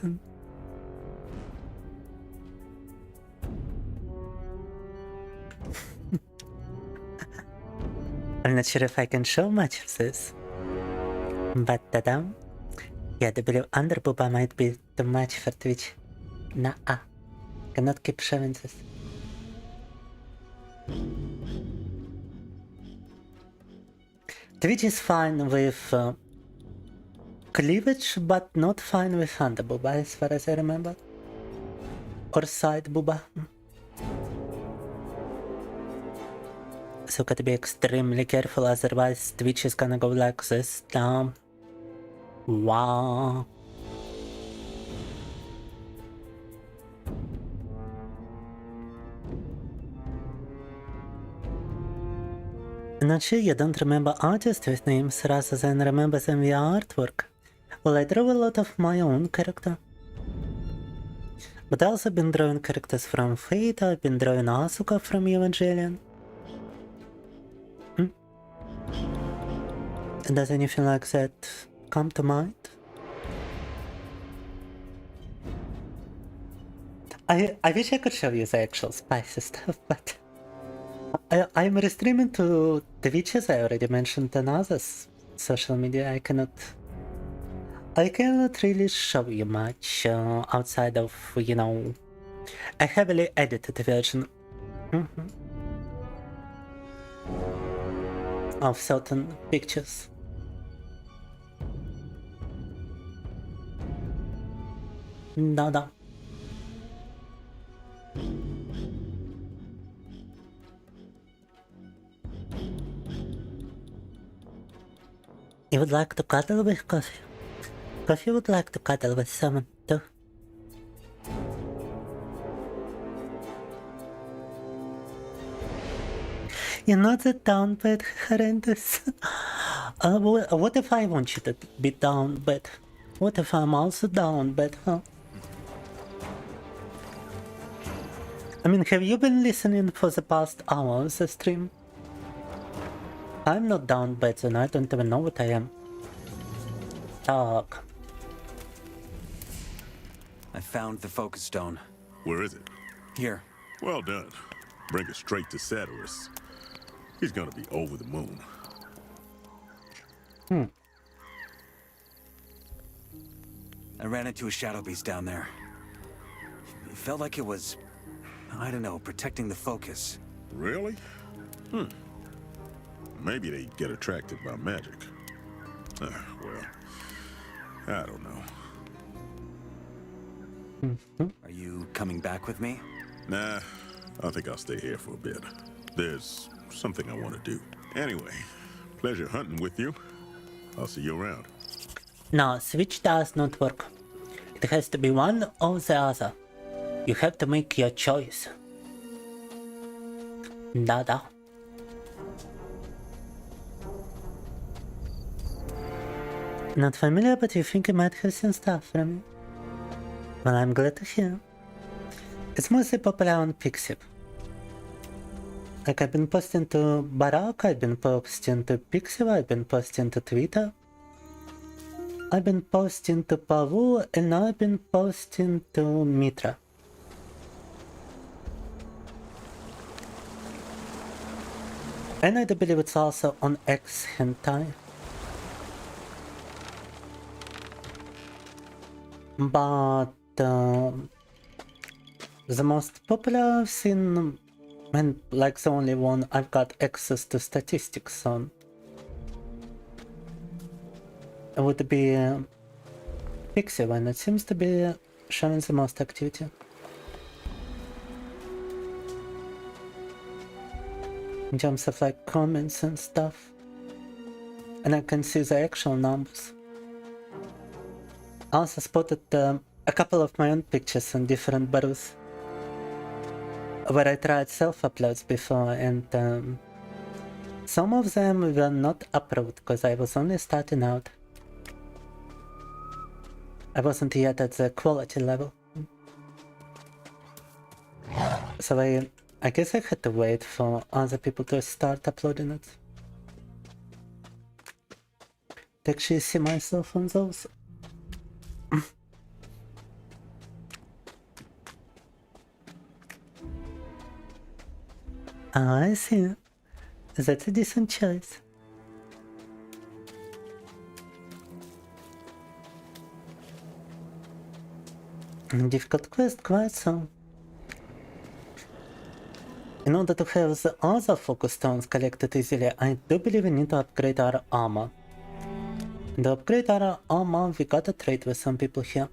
I'm not sure if I can show much of this. But yeah, the blue underbooba might be too much for Twitch. Nah, cannot keep showing this. Twitch is fine with cleavage, but not fine with underbooba, as far as I remember. Or side booba. So gotta be extremely careful, otherwise Twitch is gonna go like this. Damn. Wow. Not sure you don't remember artists with names rather than remember them via artwork. Well, I draw a lot of my own character. But I also been drawing characters from Fate, I've been drawing Asuka from Evangelion. Does anything like that come to mind? I wish I could show you the actual spicy stuff, but I'm restreaming to Twitch, as I already mentioned, and other social media. I cannot really show you much outside of, you know, a heavily edited version of certain pictures. No. You would like to cuddle with Coffee? Coffee would like to cuddle with someone too. You're not that down bad, horrendous. What if I want you to be down bad? What if I'm also down bad, huh? I mean, have you been listening for the past hour of the stream? I'm not down bad and I don't even know what I am. Talk. I found the focus stone. Where is it? Here. Well done. Bring it straight to Satyrus. He's gonna be over the moon. I ran into a shadow beast down there. It felt like it was, I don't know, protecting the focus. Really? Maybe they get attracted by magic. Well, I don't know. Are you coming back with me? Nah, I think I'll stay here for a bit. There's something I want to do. Anyway, pleasure hunting with you. I'll see you around. No, Switch does not work. It has to be one or the other. You have to make your choice. Da. Not familiar, but you think you might have seen stuff from me. Well, I'm glad to hear. It's mostly popular on Pixiv. Like, I've been posting to Barak, I've been posting to Pixiv, I've been posting to Twitter. I've been posting to Pavu, and now I've been posting to Mitra. And I do believe it's also on X Hentai. But the most popular I've seen, and like the only one I've got access to statistics on, it would be Pixiv, and it seems to be showing the most activity. In terms of like comments and stuff. And I can see the actual numbers. I also spotted a couple of my own pictures in different booths where I tried self-uploads before, and some of them were not approved because I was only starting out. I wasn't yet at the quality level. So I guess I had to wait for other people to start uploading it. To actually see myself on those. Oh, I see. That's a decent choice. Difficult quest, quite so. In order to have the other focus stones collected easily, I do believe we need to upgrade our armor. To upgrade our armor, we gotta trade with some people here.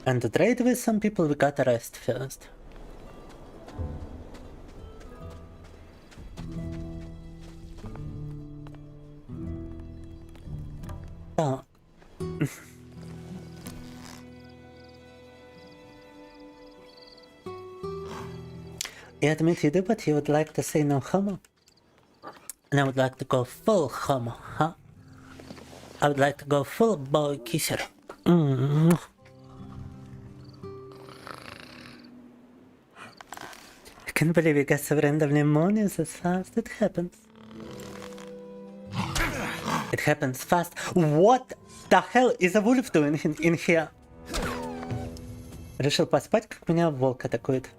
And to trade with some people, we gotta rest first. Oh. You admit you do, but you would like to say no homo. And I would like to go full homo, huh? I would like to go full boy kisser. I can't believe you get so randomly money this fast. It happens. It happens fast. What the hell is a wolf doing in here? Решил поспать, как меня волк атакует.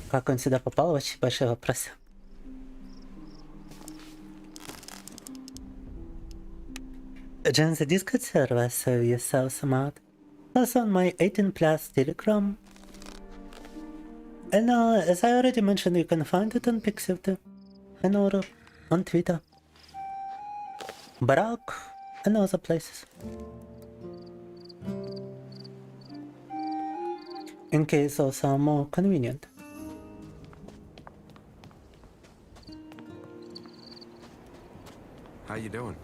Как он сюда попал, очень большой вопрос. Join the Discord server, so you saw some out. Also on my 18+ Telegram. And as I already mentioned, you can find it on Pixel and or on Twitter, Barack, and other places. In case also more convenient. How you doing?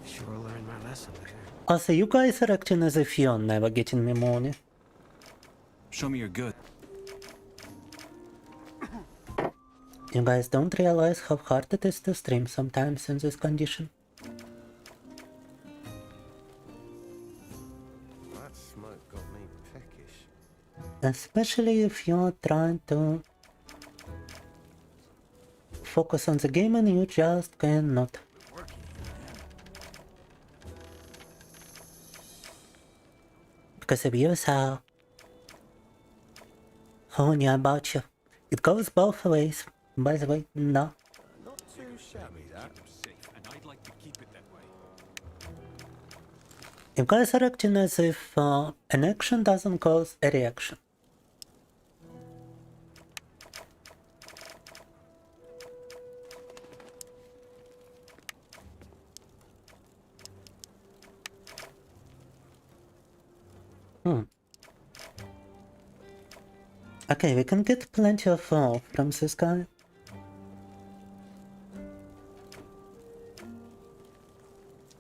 Sure learned my lesson there. Also, you guys are acting as if you're never getting me money. Show me your good. You guys don't realize how hard it is to stream sometimes in this condition. That smoke got me peckish. Especially if you're trying to focus on the game and you just cannot. Because if you saw who knew about you, it goes both ways. By the way, no. Not too shabby, that. And I'd like to keep it that way. You guys are acting as if an action doesn't cause a reaction. Okay, we can get plenty of from this guy.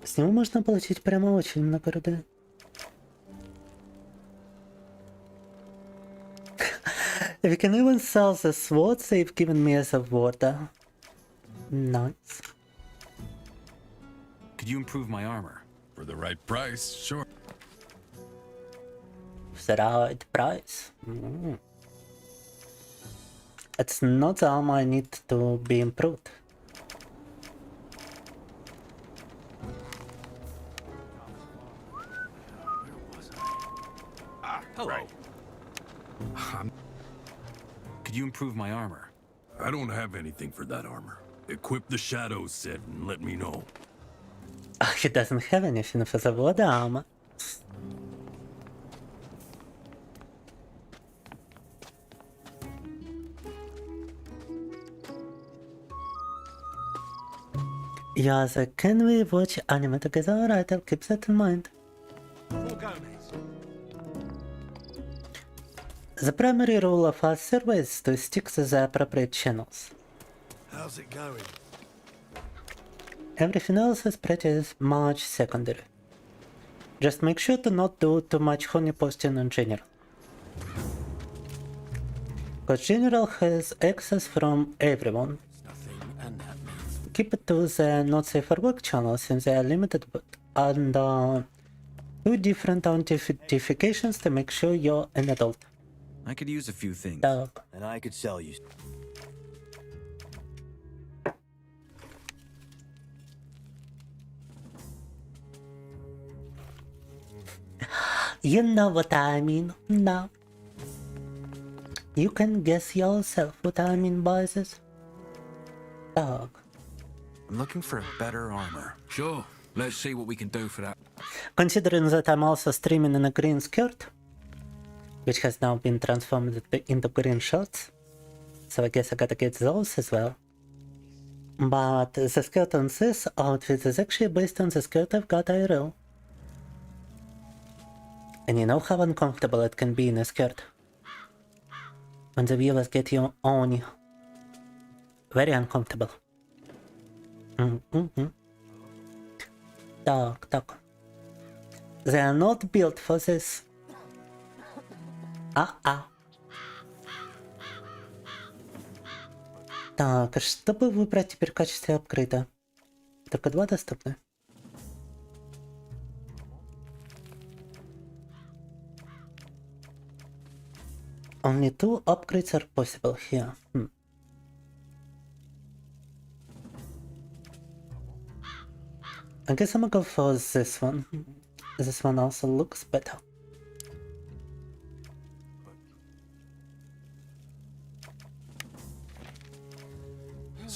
С него можно получить прямо очень много руды. We can even sell the swords they've given me as a warder. Nice. Could you improve my armor? For the right price, sure. The right price. It's not the armor I need to be improved. Hello. Right. Could you improve my armor? I don't have anything for that armor. Equip the shadow set and let me know. He doesn't have anything for the water armor. Yes, can we watch anime together? Alright, I'll keep that in mind. The primary rule of our server is to stick to the appropriate channels. How's it going? Everything else is pretty much secondary. Just make sure to not do too much honey posting in general. Because general has access from everyone. Keep it to the not safe for work channels since they are limited and do different authentications to make sure you're an adult. I could use a few things. Dog. And I could sell you. You know what I mean? No. You can guess yourself what I mean by this. Dog. I'm looking for a better armor. Sure. Let's see what we can do for that. Considering that I'm also streaming in a green skirt, which has now been transformed into green shorts, so I guess I gotta get those as well. But the skirt on this outfit is actually based on the skirt I've got IRL. And you know how uncomfortable it can be in a skirt. When the viewers get you on. Very uncomfortable. Так. They are not built for this. Так, а что бы выбрать теперь в качестве апгрейда? Только два доступны. Only two upgrades are possible here. I guess I'm gonna go for this one. This one also looks better.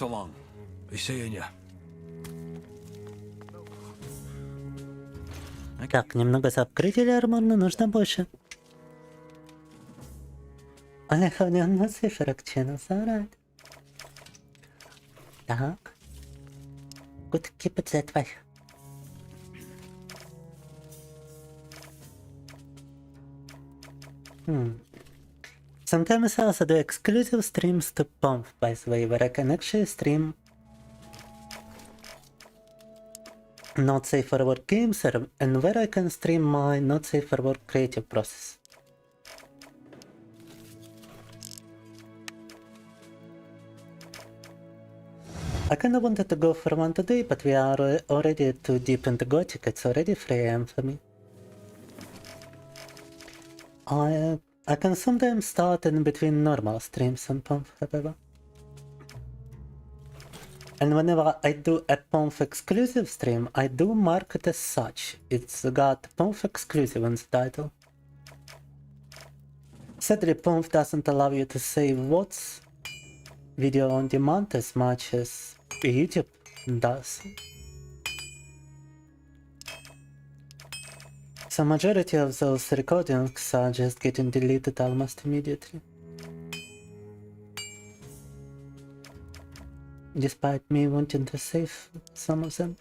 so long. Be seeing you. Так, немного заапгрейдили армор, но нужно больше. I have no cipher channels, alright. Так. Good, keep it that way. Sometimes I also do exclusive streams to Pomp, by the way, where I can actually stream not safe for work games and where I can stream my not safe for work creative process. I kinda wanted to go for one today, but we are already too deep into Gothic, it's already 3 AM for me. I can sometimes start in between normal streams on Pomp, however. And whenever I do a Pomp exclusive stream, I do mark it as such. It's got Pomp exclusive in the title. Sadly, Pomp doesn't allow you to save VODs, video on demand, as much as YouTube does. So majority of those recordings are just getting deleted almost immediately. Despite me wanting to save some of them.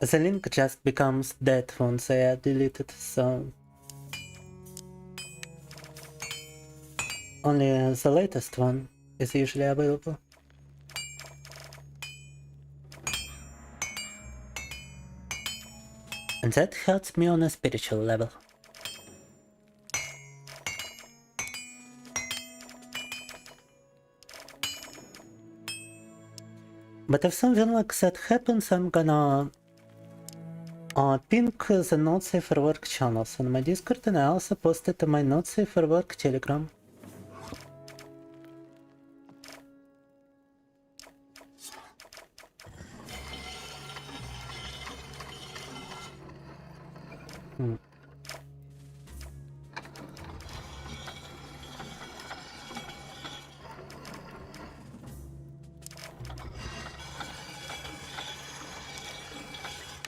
The link just becomes dead once they are deleted, so only the latest one is usually available. And that hurts me on a spiritual level. But if something like that happens, I'm gonna ping the Not Safe for Work channels on my Discord, and I also post it to my Not Safe for Work Telegram.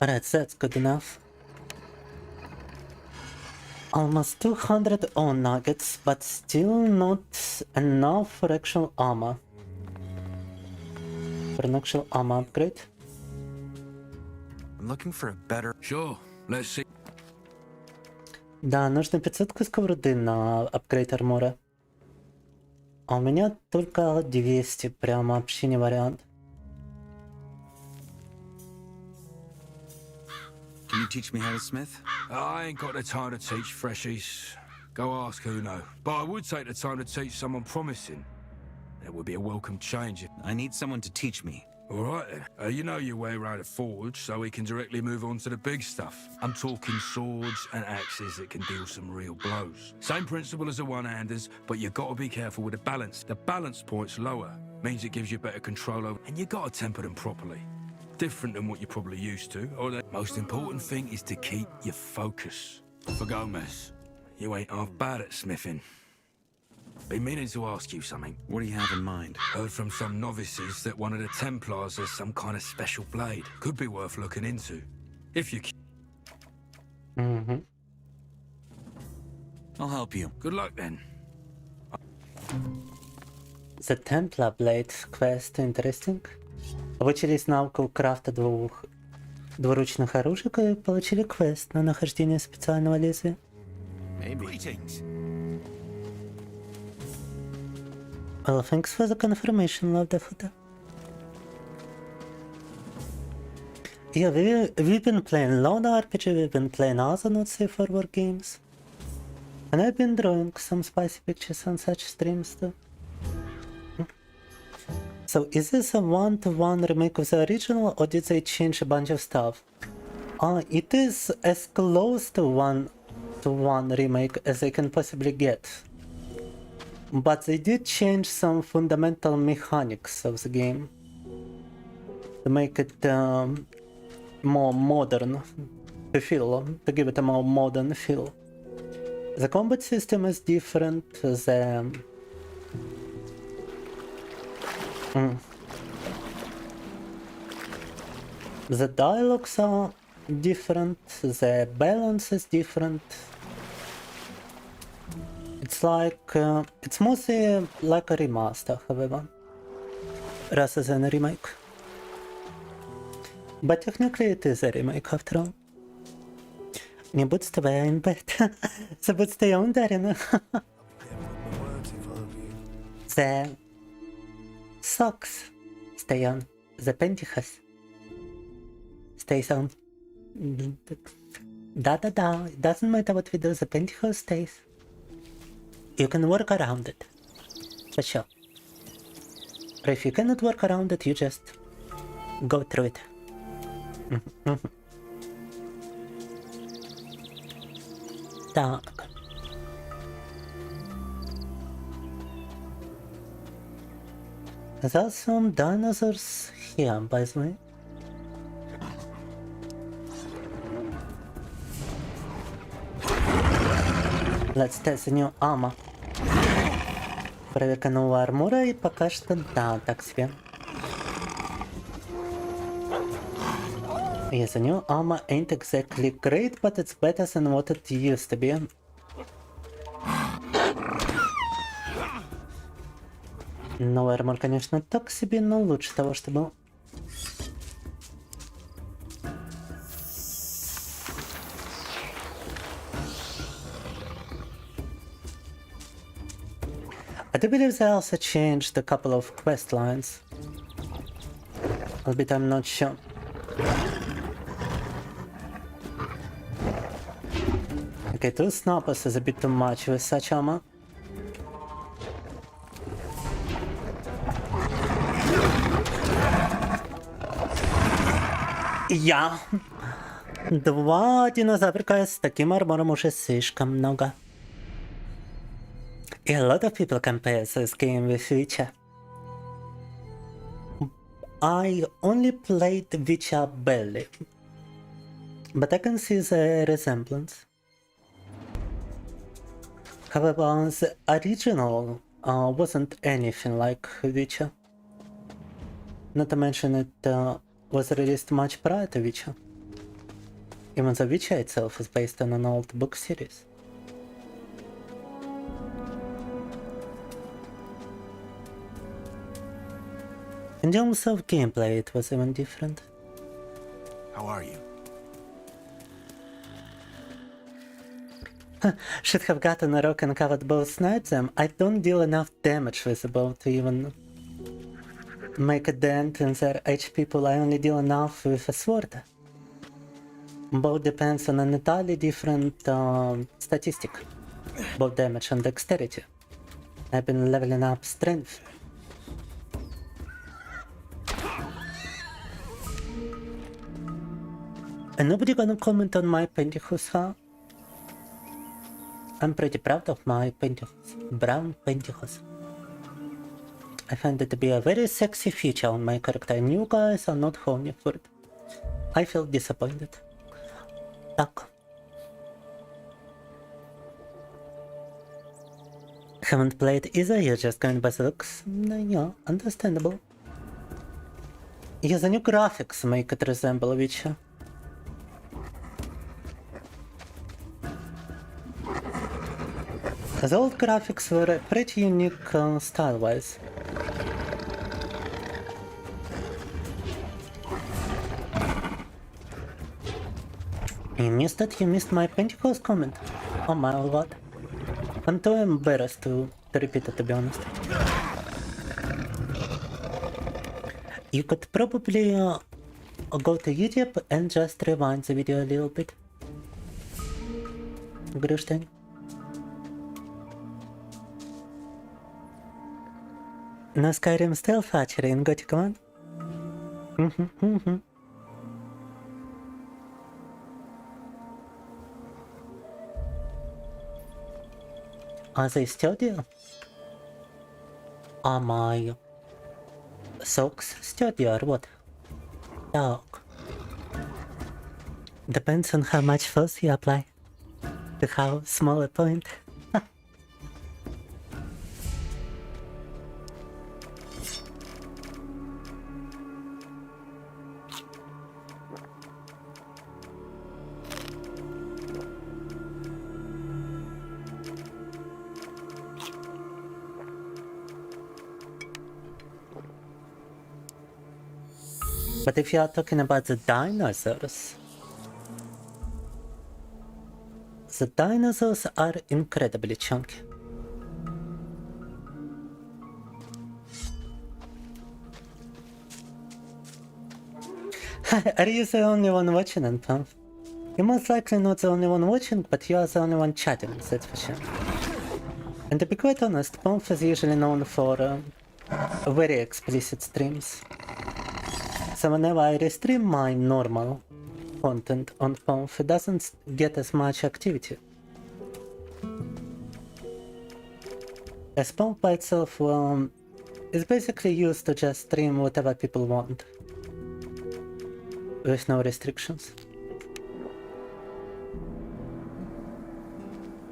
Alright, that's good enough. Almost 200 own nuggets, but still not enough for actual armor. For an actual armor upgrade. I'm looking for a better... Sure, let's see. Да, нужно 500 кусков руды на апгрейд армора. А у меня только 200, прям вообще не вариант. Can you teach me how to smith? I ain't got the time to teach freshies. Go ask Uno. But I would take the time to teach someone promising. It would be a welcome change. I need someone to teach me. All right then. You know your way around a forge, so we can directly move on to the big stuff. I'm talking swords and axes that can deal some real blows. Same principle as the one-handers, but you got to be careful with the balance. The balance point's lower, means it gives you better control over, and you got to temper them properly. Different than what you're probably used to. Or the most important thing is to keep your focus. For Gomez, you ain't half bad at smithing. Been meaning to ask you something. What do you have in mind? Heard from some novices that one of the Templars has some kind of special blade. Could be worth looking into. If you... I'll help you. Good luck then. The Templar Blade quest interesting. Обучились навыку крафта двуручных оружек и получили квест на нахождение специального лезвия. Well, thanks for the confirmation, love the photo. Yeah, we've been playing Lone RPG, we've been playing other not safe for work games. And I've been drawing some spicy pictures on such streams too. So is this a one-to-one remake of the original, or did they change a bunch of stuff? It is as close to one-to-one remake as they can possibly get. But they did change some fundamental mechanics of the game to make it more modern, to give it a more modern feel. The combat system is different, the dialogues are different, the balance is different. It's like, it's mostly like a remaster, however, rather than a remake. But technically it is a remake after all. Не будь стоя in bed. Забудь стоя ударена. The socks stay on. The pantyhose stays on. Da. It doesn't matter what we do, the pantyhose stays. You can work around it. For sure. Or if you cannot work around it, you just go through it. Так. There's some dinosaurs here, by the way. Let's test the new armor. Проверка нового армура, и пока что да, так себе. Yes, the new armor ain't exactly great, but it's better than what it used to be. Новый армор, конечно, так себе, но лучше того, что был. I do believe they also changed a couple of quest lines. Albeit I'm not sure. Okay, 2 snappers is a bit too much with such armor. Я. 2 динозаврика с таким армором уже слишком много. A lot of people compare this game with Witcher. I only played Witcher barely, but I can see the resemblance. However, the original wasn't anything like Witcher. Not to mention it was released much prior to Witcher. Even the Witcher itself is based on an old book series. In terms of gameplay, it was even different. How are you? Should have gotten a rock and covered both snipes them. I don't deal enough damage with the bow to even make a dent in their HP pool. I only deal enough with a sword. Bow depends on an entirely different statistic. Both damage and dexterity. I've been leveling up strength. And nobody gonna comment on my pantyhose, huh? I'm pretty proud of my pantyhose. Brown pantyhose. I find it to be a very sexy feature on my character, and you guys are not horny for it. I feel disappointed. Так. Haven't played either, you're just going by the looks? Yeah, understandable. Yeah, the new graphics make it resemble Witcher. The old graphics were pretty unique style-wise. You missed it? You missed my pantyhose comment? Oh my god. I'm too embarrassed to repeat it, to be honest. You could probably go to YouTube and just rewind the video a little bit. Grüßten. No Skyrim stealth archery in Gothic 1? Are they sturdy? Are my socks sturdy or what? Dog. Depends on how much force you apply. To have smaller point. But if you are talking about the dinosaurs are incredibly chunky. Are you the only one watching on Pump? You're most likely not the only one watching, but you are the only one chatting, that's for sure. And to be quite honest, Pump is usually known for very explicit streams. So whenever I restream my normal content on Pump, it doesn't get as much activity. As Pump by itself is basically used to just stream whatever people want, with no restrictions.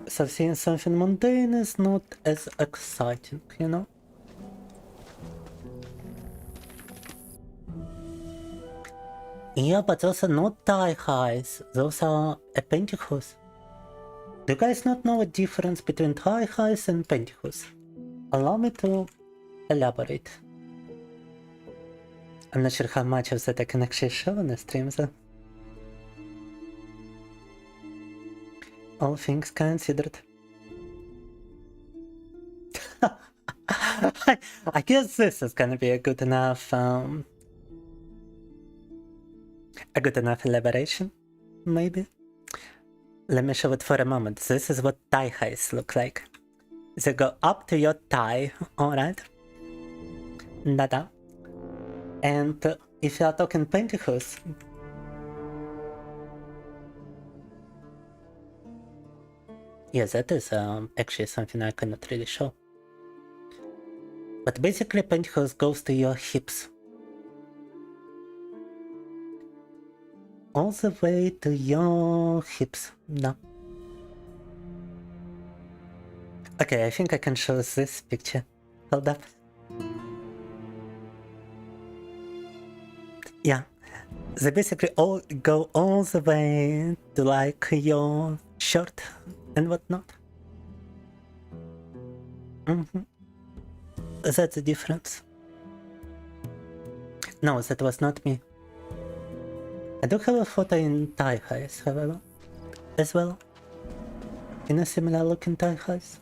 So seeing something mundane is not as exciting, you know? Yeah, but those are not thigh highs, those are a pantyhose. Do you guys not know a difference between thigh highs and pantyhose? Allow me to elaborate. I'm not sure how much of that I can actually show on the stream though. All things considered. I guess this is gonna be a good enough elaboration, maybe. Let me show it for a moment. This is what thigh highs look like. They go up to your thigh, alright? Nada. And if you are talking pantyhose, yes, that is actually something I cannot really show. But basically pantyhose goes to your hips. All the way to your hips. No. Okay, I think I can show this picture. Hold up. Yeah. They basically all go all the way to like your shirt and whatnot. That's the difference. No, that was not me. I do have a photo in thigh highs, however, as well. In a similar looking thigh highs.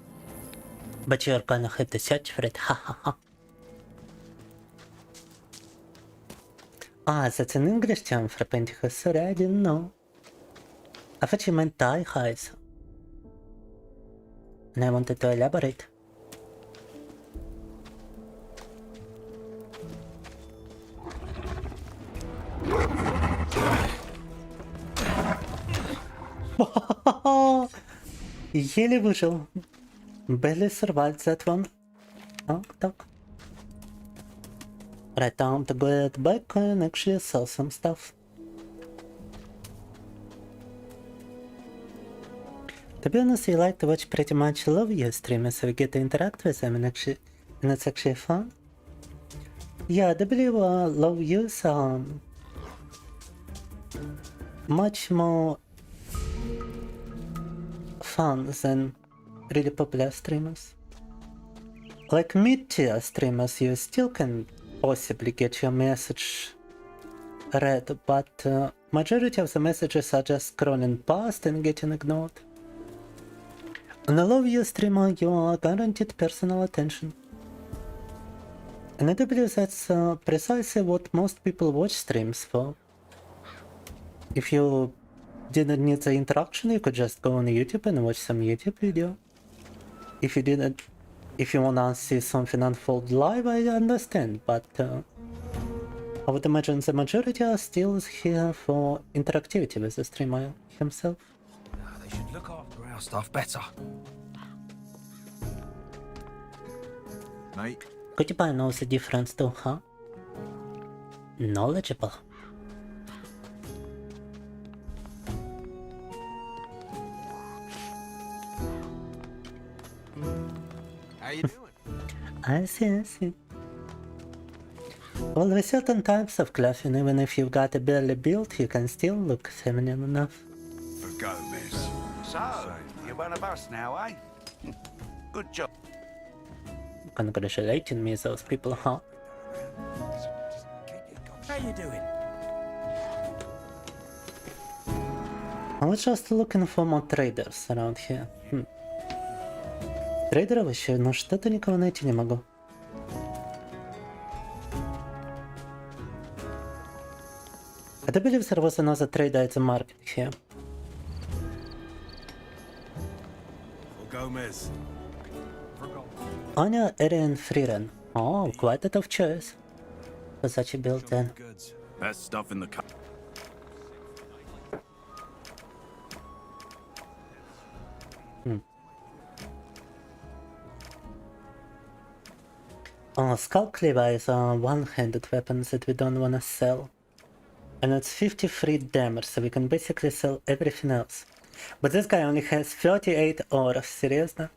But you're gonna have to search for it, ha ha ha. Ah, that's an English term for pantyhose, sorry, I didn't know. I thought you meant thigh highs. And I wanted to elaborate. Еле выжил. Barely survived that one. Oh, так. Right, time to get back and actually sell some stuff. To be honest, I like to watch pretty much love your streamers, so we get to interact with them and it's actually fun. Yeah, I do believe love yous are much more fun than really popular streamers. Like mid-tier streamers, you still can possibly get your message read, but majority of the messages are just scrolling past and getting ignored. On a low-view streamer, you are guaranteed personal attention. And I do believe that's precisely what most people watch streams for. If you didn't need the interaction, you could just go on YouTube and watch some YouTube video. If you wanna see something unfold live, I understand, but I would imagine the majority are still here for interactivity with the streamer himself. They should look after our stuff better. Mate. Goodbye knows the difference too, huh? Knowledgeable. How you doing? I see. Well, with certain types of clothing, even if you've got a barely built, you can still look feminine enough. For Gomez. So, you're one of us now, eh? Good job. Congratulating me, those people, huh? How you doing? I was just looking for more traders around here. Трейдеров еще, но что-то никого найти не могу. I do believe there was another trader at the market here. Gomez. Anya, Eren, Frieren. Oh, quite a tough choice for such a build then. Best stuff in the cup. Oh, Skull Cleaver is a one-handed weapon that we don't wanna sell. And it's 53 damage, so we can basically sell everything else. But this guy only has 38 auras, серьезно?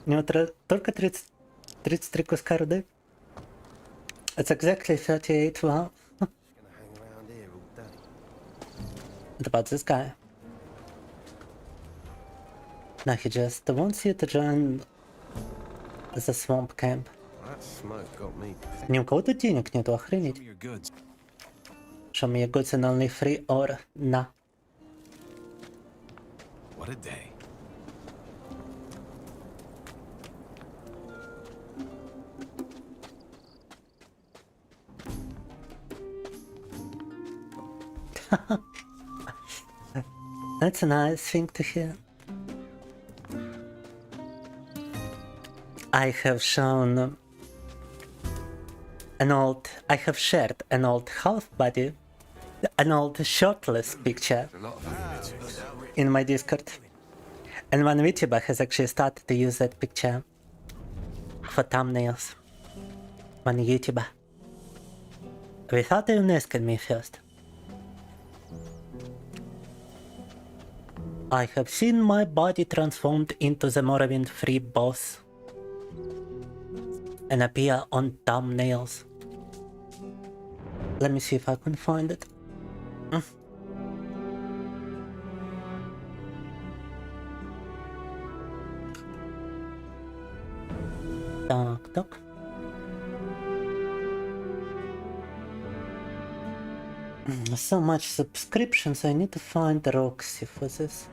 У него только 33 куска руды? It's exactly 38, wow. What about this guy? No, he just wants you to join the swamp camp. Ни у кого тут денег нету, охренеть. Show me your goods and only 3 aura. Nah. What a day. That's a nice thing to hear. I have shared an old half body, an old shirtless picture in my Discord. And one vTuber has actually started to use that picture for thumbnails. One YouTuber. Without even asking me first. I have seen my body transformed into the Morrowind free boss and appear on thumbnails. Let me see if I can find it. Так. So much subscriptions, I need to find Roxy for this.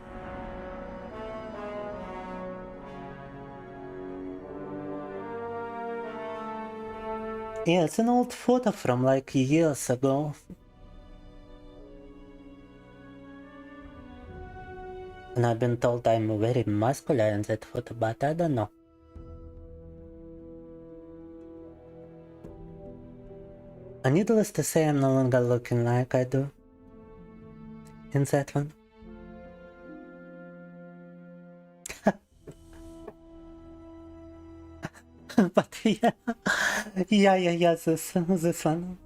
Yeah, it's an old photo from like years ago. And I've been told I'm very muscular in that photo, but I don't know. And needless to say, I'm no longer looking like I do in that one. But yeah,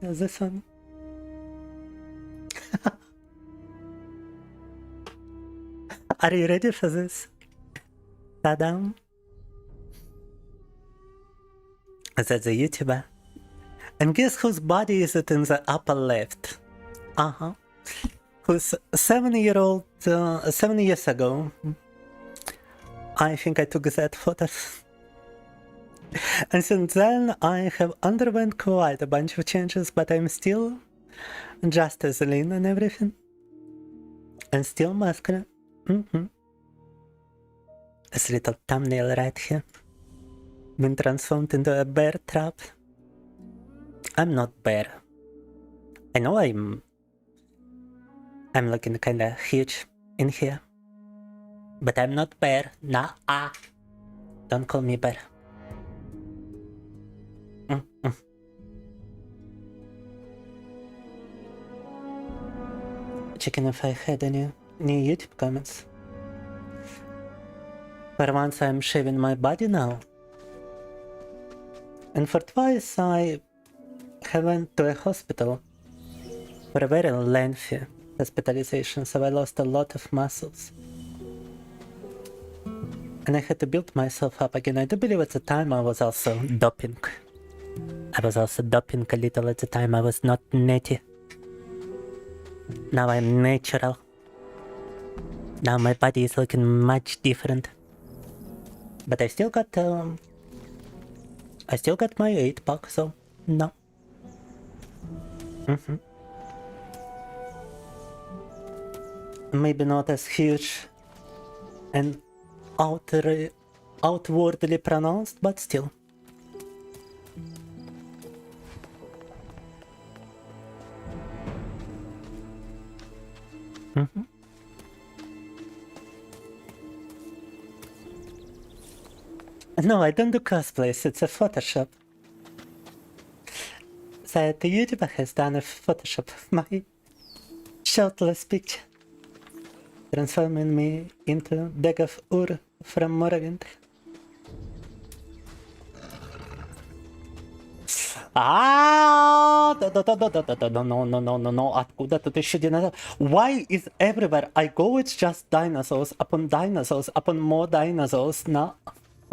this one. Are you ready for this? Ta-da! That's a YouTuber. And guess whose body is it in the upper left? Who's 7 years ago, I think I took that photo. And since then, I have underwent quite a bunch of changes, but I'm still just as lean and everything. And still muscular. This little thumbnail right here. Been transformed into a bear trap. I'm not bear. I know I'm looking kinda huge in here. But I'm not bear. Nah. Don't call me bear. Checking if I had any new YouTube comments. For once I'm shaving my body now. And for twice I went to a hospital for a very lengthy hospitalization, so I lost a lot of muscles. And I had to build myself up again. I do believe at the time I was also doping. I was also doping a little at the time. I was not natty. Now I'm natural. Now my body is looking much different. But I still got my 8-pack, so no. Maybe not as huge and outwardly pronounced, but still. No, I don't do cosplays, it's a Photoshop. So the YouTuber has done a Photoshop of my shirtless picture, transforming me into Dagov Ur from Morrowind. No, откуда тут еще динозавр? Why is everywhere I go it's just dinosaurs upon dinosaurs upon more dinosaurs? No.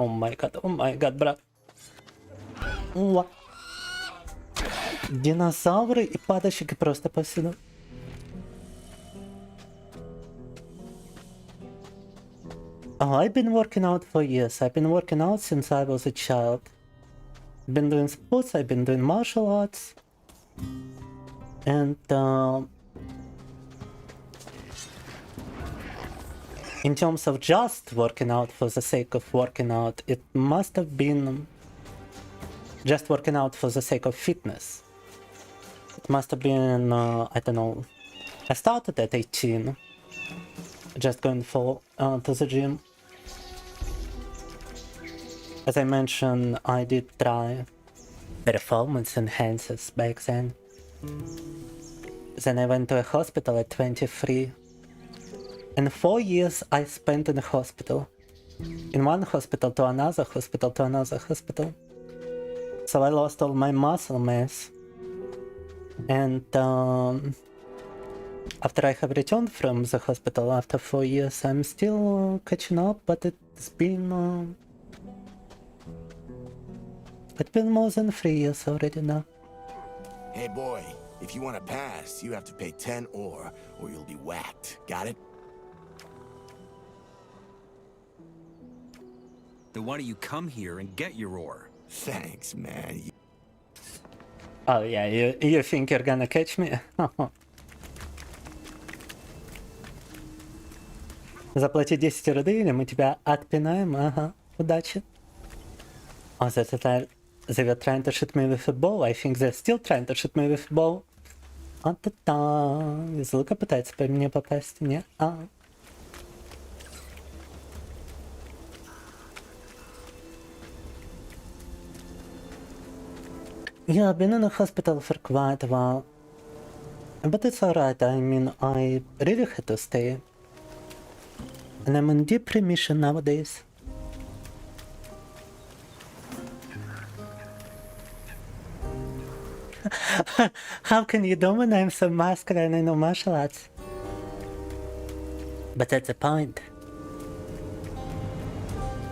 Oh my god, брат. Динозавры и падальщики просто повсюду. Oh, I've been working out for years. I've been working out since I was a child. I've been doing sports, I've been doing martial arts. And in terms of just working out for the sake of working out, it must have been just working out for the sake of fitness. It must have been, I don't know, I started at 18, just going to the gym. As I mentioned, I did try performance enhancers back then. Then I went to a hospital at 23. And 4 years I spent in a hospital. In one hospital to another hospital to another hospital. So I lost all my muscle mass. And after I have returned from the hospital after 4 years, I'm still catching up, but it's been more than 3 years already now. Hey boy, if you want to pass, you have to pay 10 or you'll be whacked. Got it? Then why don't you come here and get your ore? Thanks, man. Oh yeah, you think you're gonna catch me? Заплати 10 руды, или мы тебя отпинаем? Ага, удачи. Oh, they were trying to shoot me with a bow. I think they're still trying to shoot me with a bow. Из лука пытается по мне попасть. Не? Yeah, I've been in the hospital for quite a while. But it's alright, I mean, I really had to stay. And I'm in deep remission nowadays. How can you do when I'm so masculine and I know martial arts? But that's the point.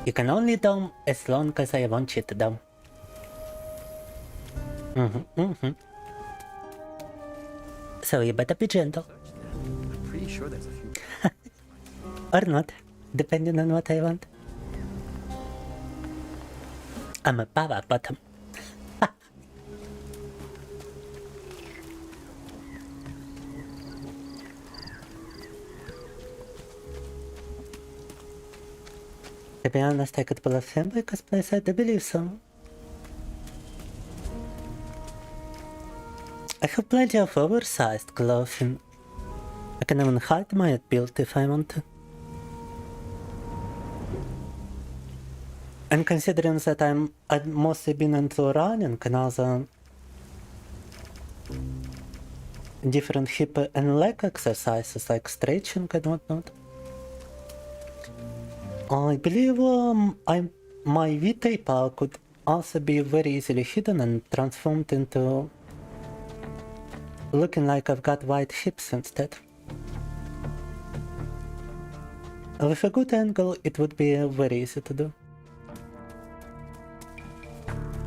You can only dome as long as I want you to dome. So you better be gentle. I'm pretty sure there's a few. Or not, depending on what I want. I'm a power bottom. To be honest, I could pull a Femboy cosplay, so I do believe so. I have plenty of oversized clothing. I can even hide my build if I want to. And considering that I've mostly been into running and other different hip and leg exercises like stretching and whatnot, I believe my vTuber could also be very easily hidden and transformed into looking like I've got white hips instead. With a good angle, it would be very easy to do.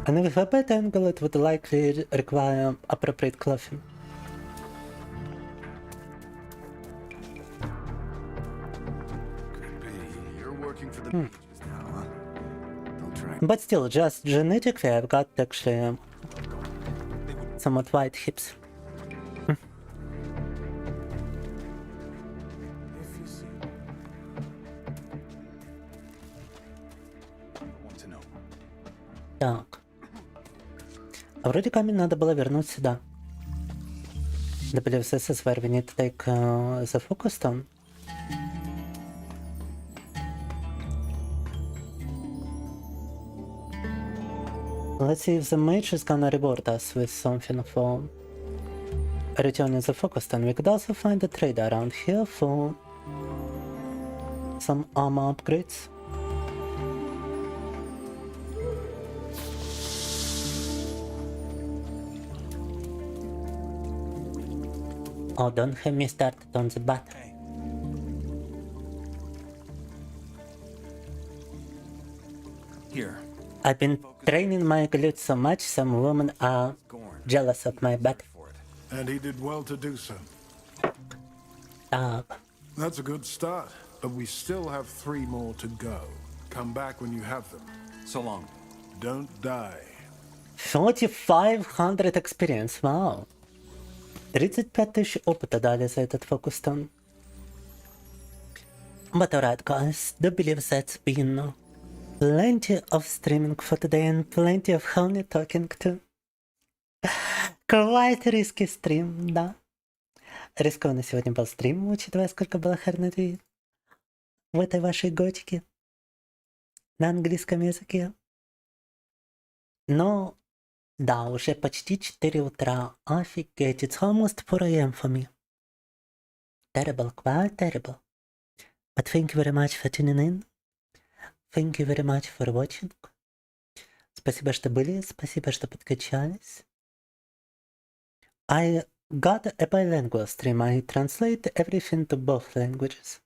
And with a bad angle, it would likely require appropriate clothing. You're working for the pages now, huh? Don't try. But still, just genetically, I've got actually somewhat wide hips. Так. А вроде камень надо было вернуть сюда. I believe this is where we need to take the focus stone. Let's see if the mage is gonna reward us with something for returning the focus stone. We could also find a trader around here for some armor upgrades. Oh, don't have me started on the battle. Here. I've been training my glutes so much, some women are jealous of my butt. And he did well to do so. That's a good start, but we still have 3 more to go. Come back when you have them. So long. Don't die. 4500 experience, wow. 35 тысяч опыта дали за этот фокус-тон. But alright guys, do believe that's been plenty of streaming for today and plenty of honey talking too. Quite risky stream, да. Рискованный сегодня был стрим, учитывая, сколько было харнетвит в этой вашей готике на английском языке. Но да, уже почти 4 утра. Офигеть, it's almost 4 AM for me. Terrible, quite terrible. But thank you very much for tuning in. Thank you very much for watching. Спасибо, что были, спасибо, что подкачались. I got a bilingual stream. I translate everything to both languages.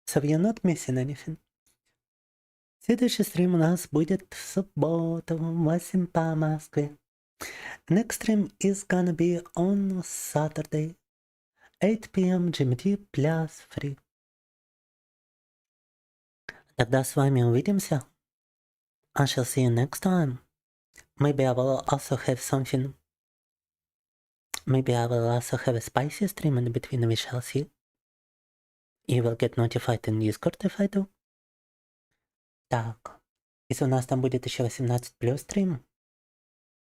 So you're not missing anything. Следующий стрим у нас будет в субботу, 8 по Москве. Next stream is gonna be on Saturday, 8 PM GMT plus free. Тогда с вами увидимся. I shall see you next time. Maybe I will also have something. Maybe I will also have a spicy stream in between, we shall see. You will get notified in Discord if I do. Так, если у нас там будет еще 18+ стрим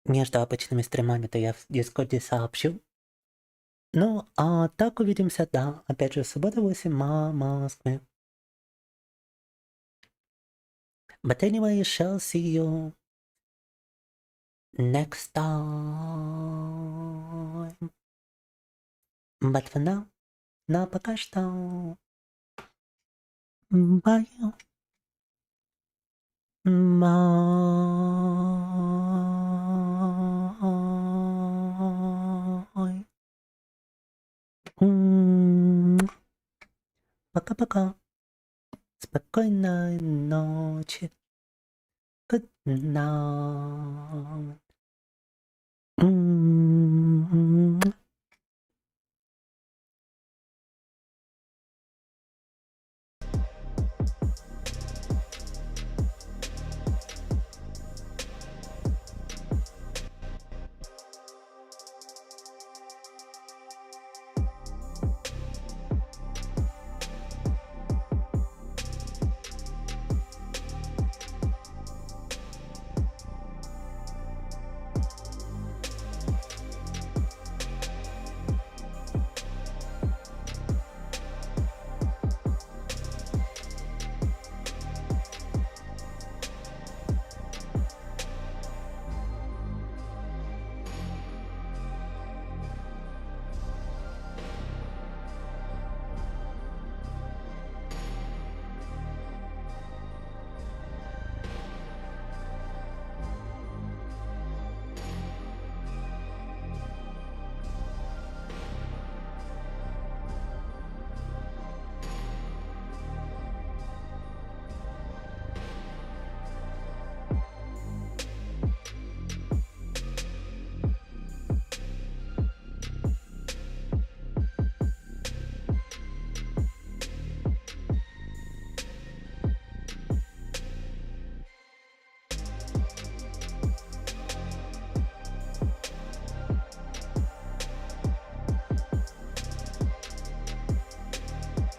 между обычными стримами, то я в Дискорде сообщу. Ну, а так увидимся, да, опять же, в субботу 8 по Москве. But anyway, shall see you next time. But for now, на пока что. Bye. Bye. Пока-пока. Спокойной ночи. Good night.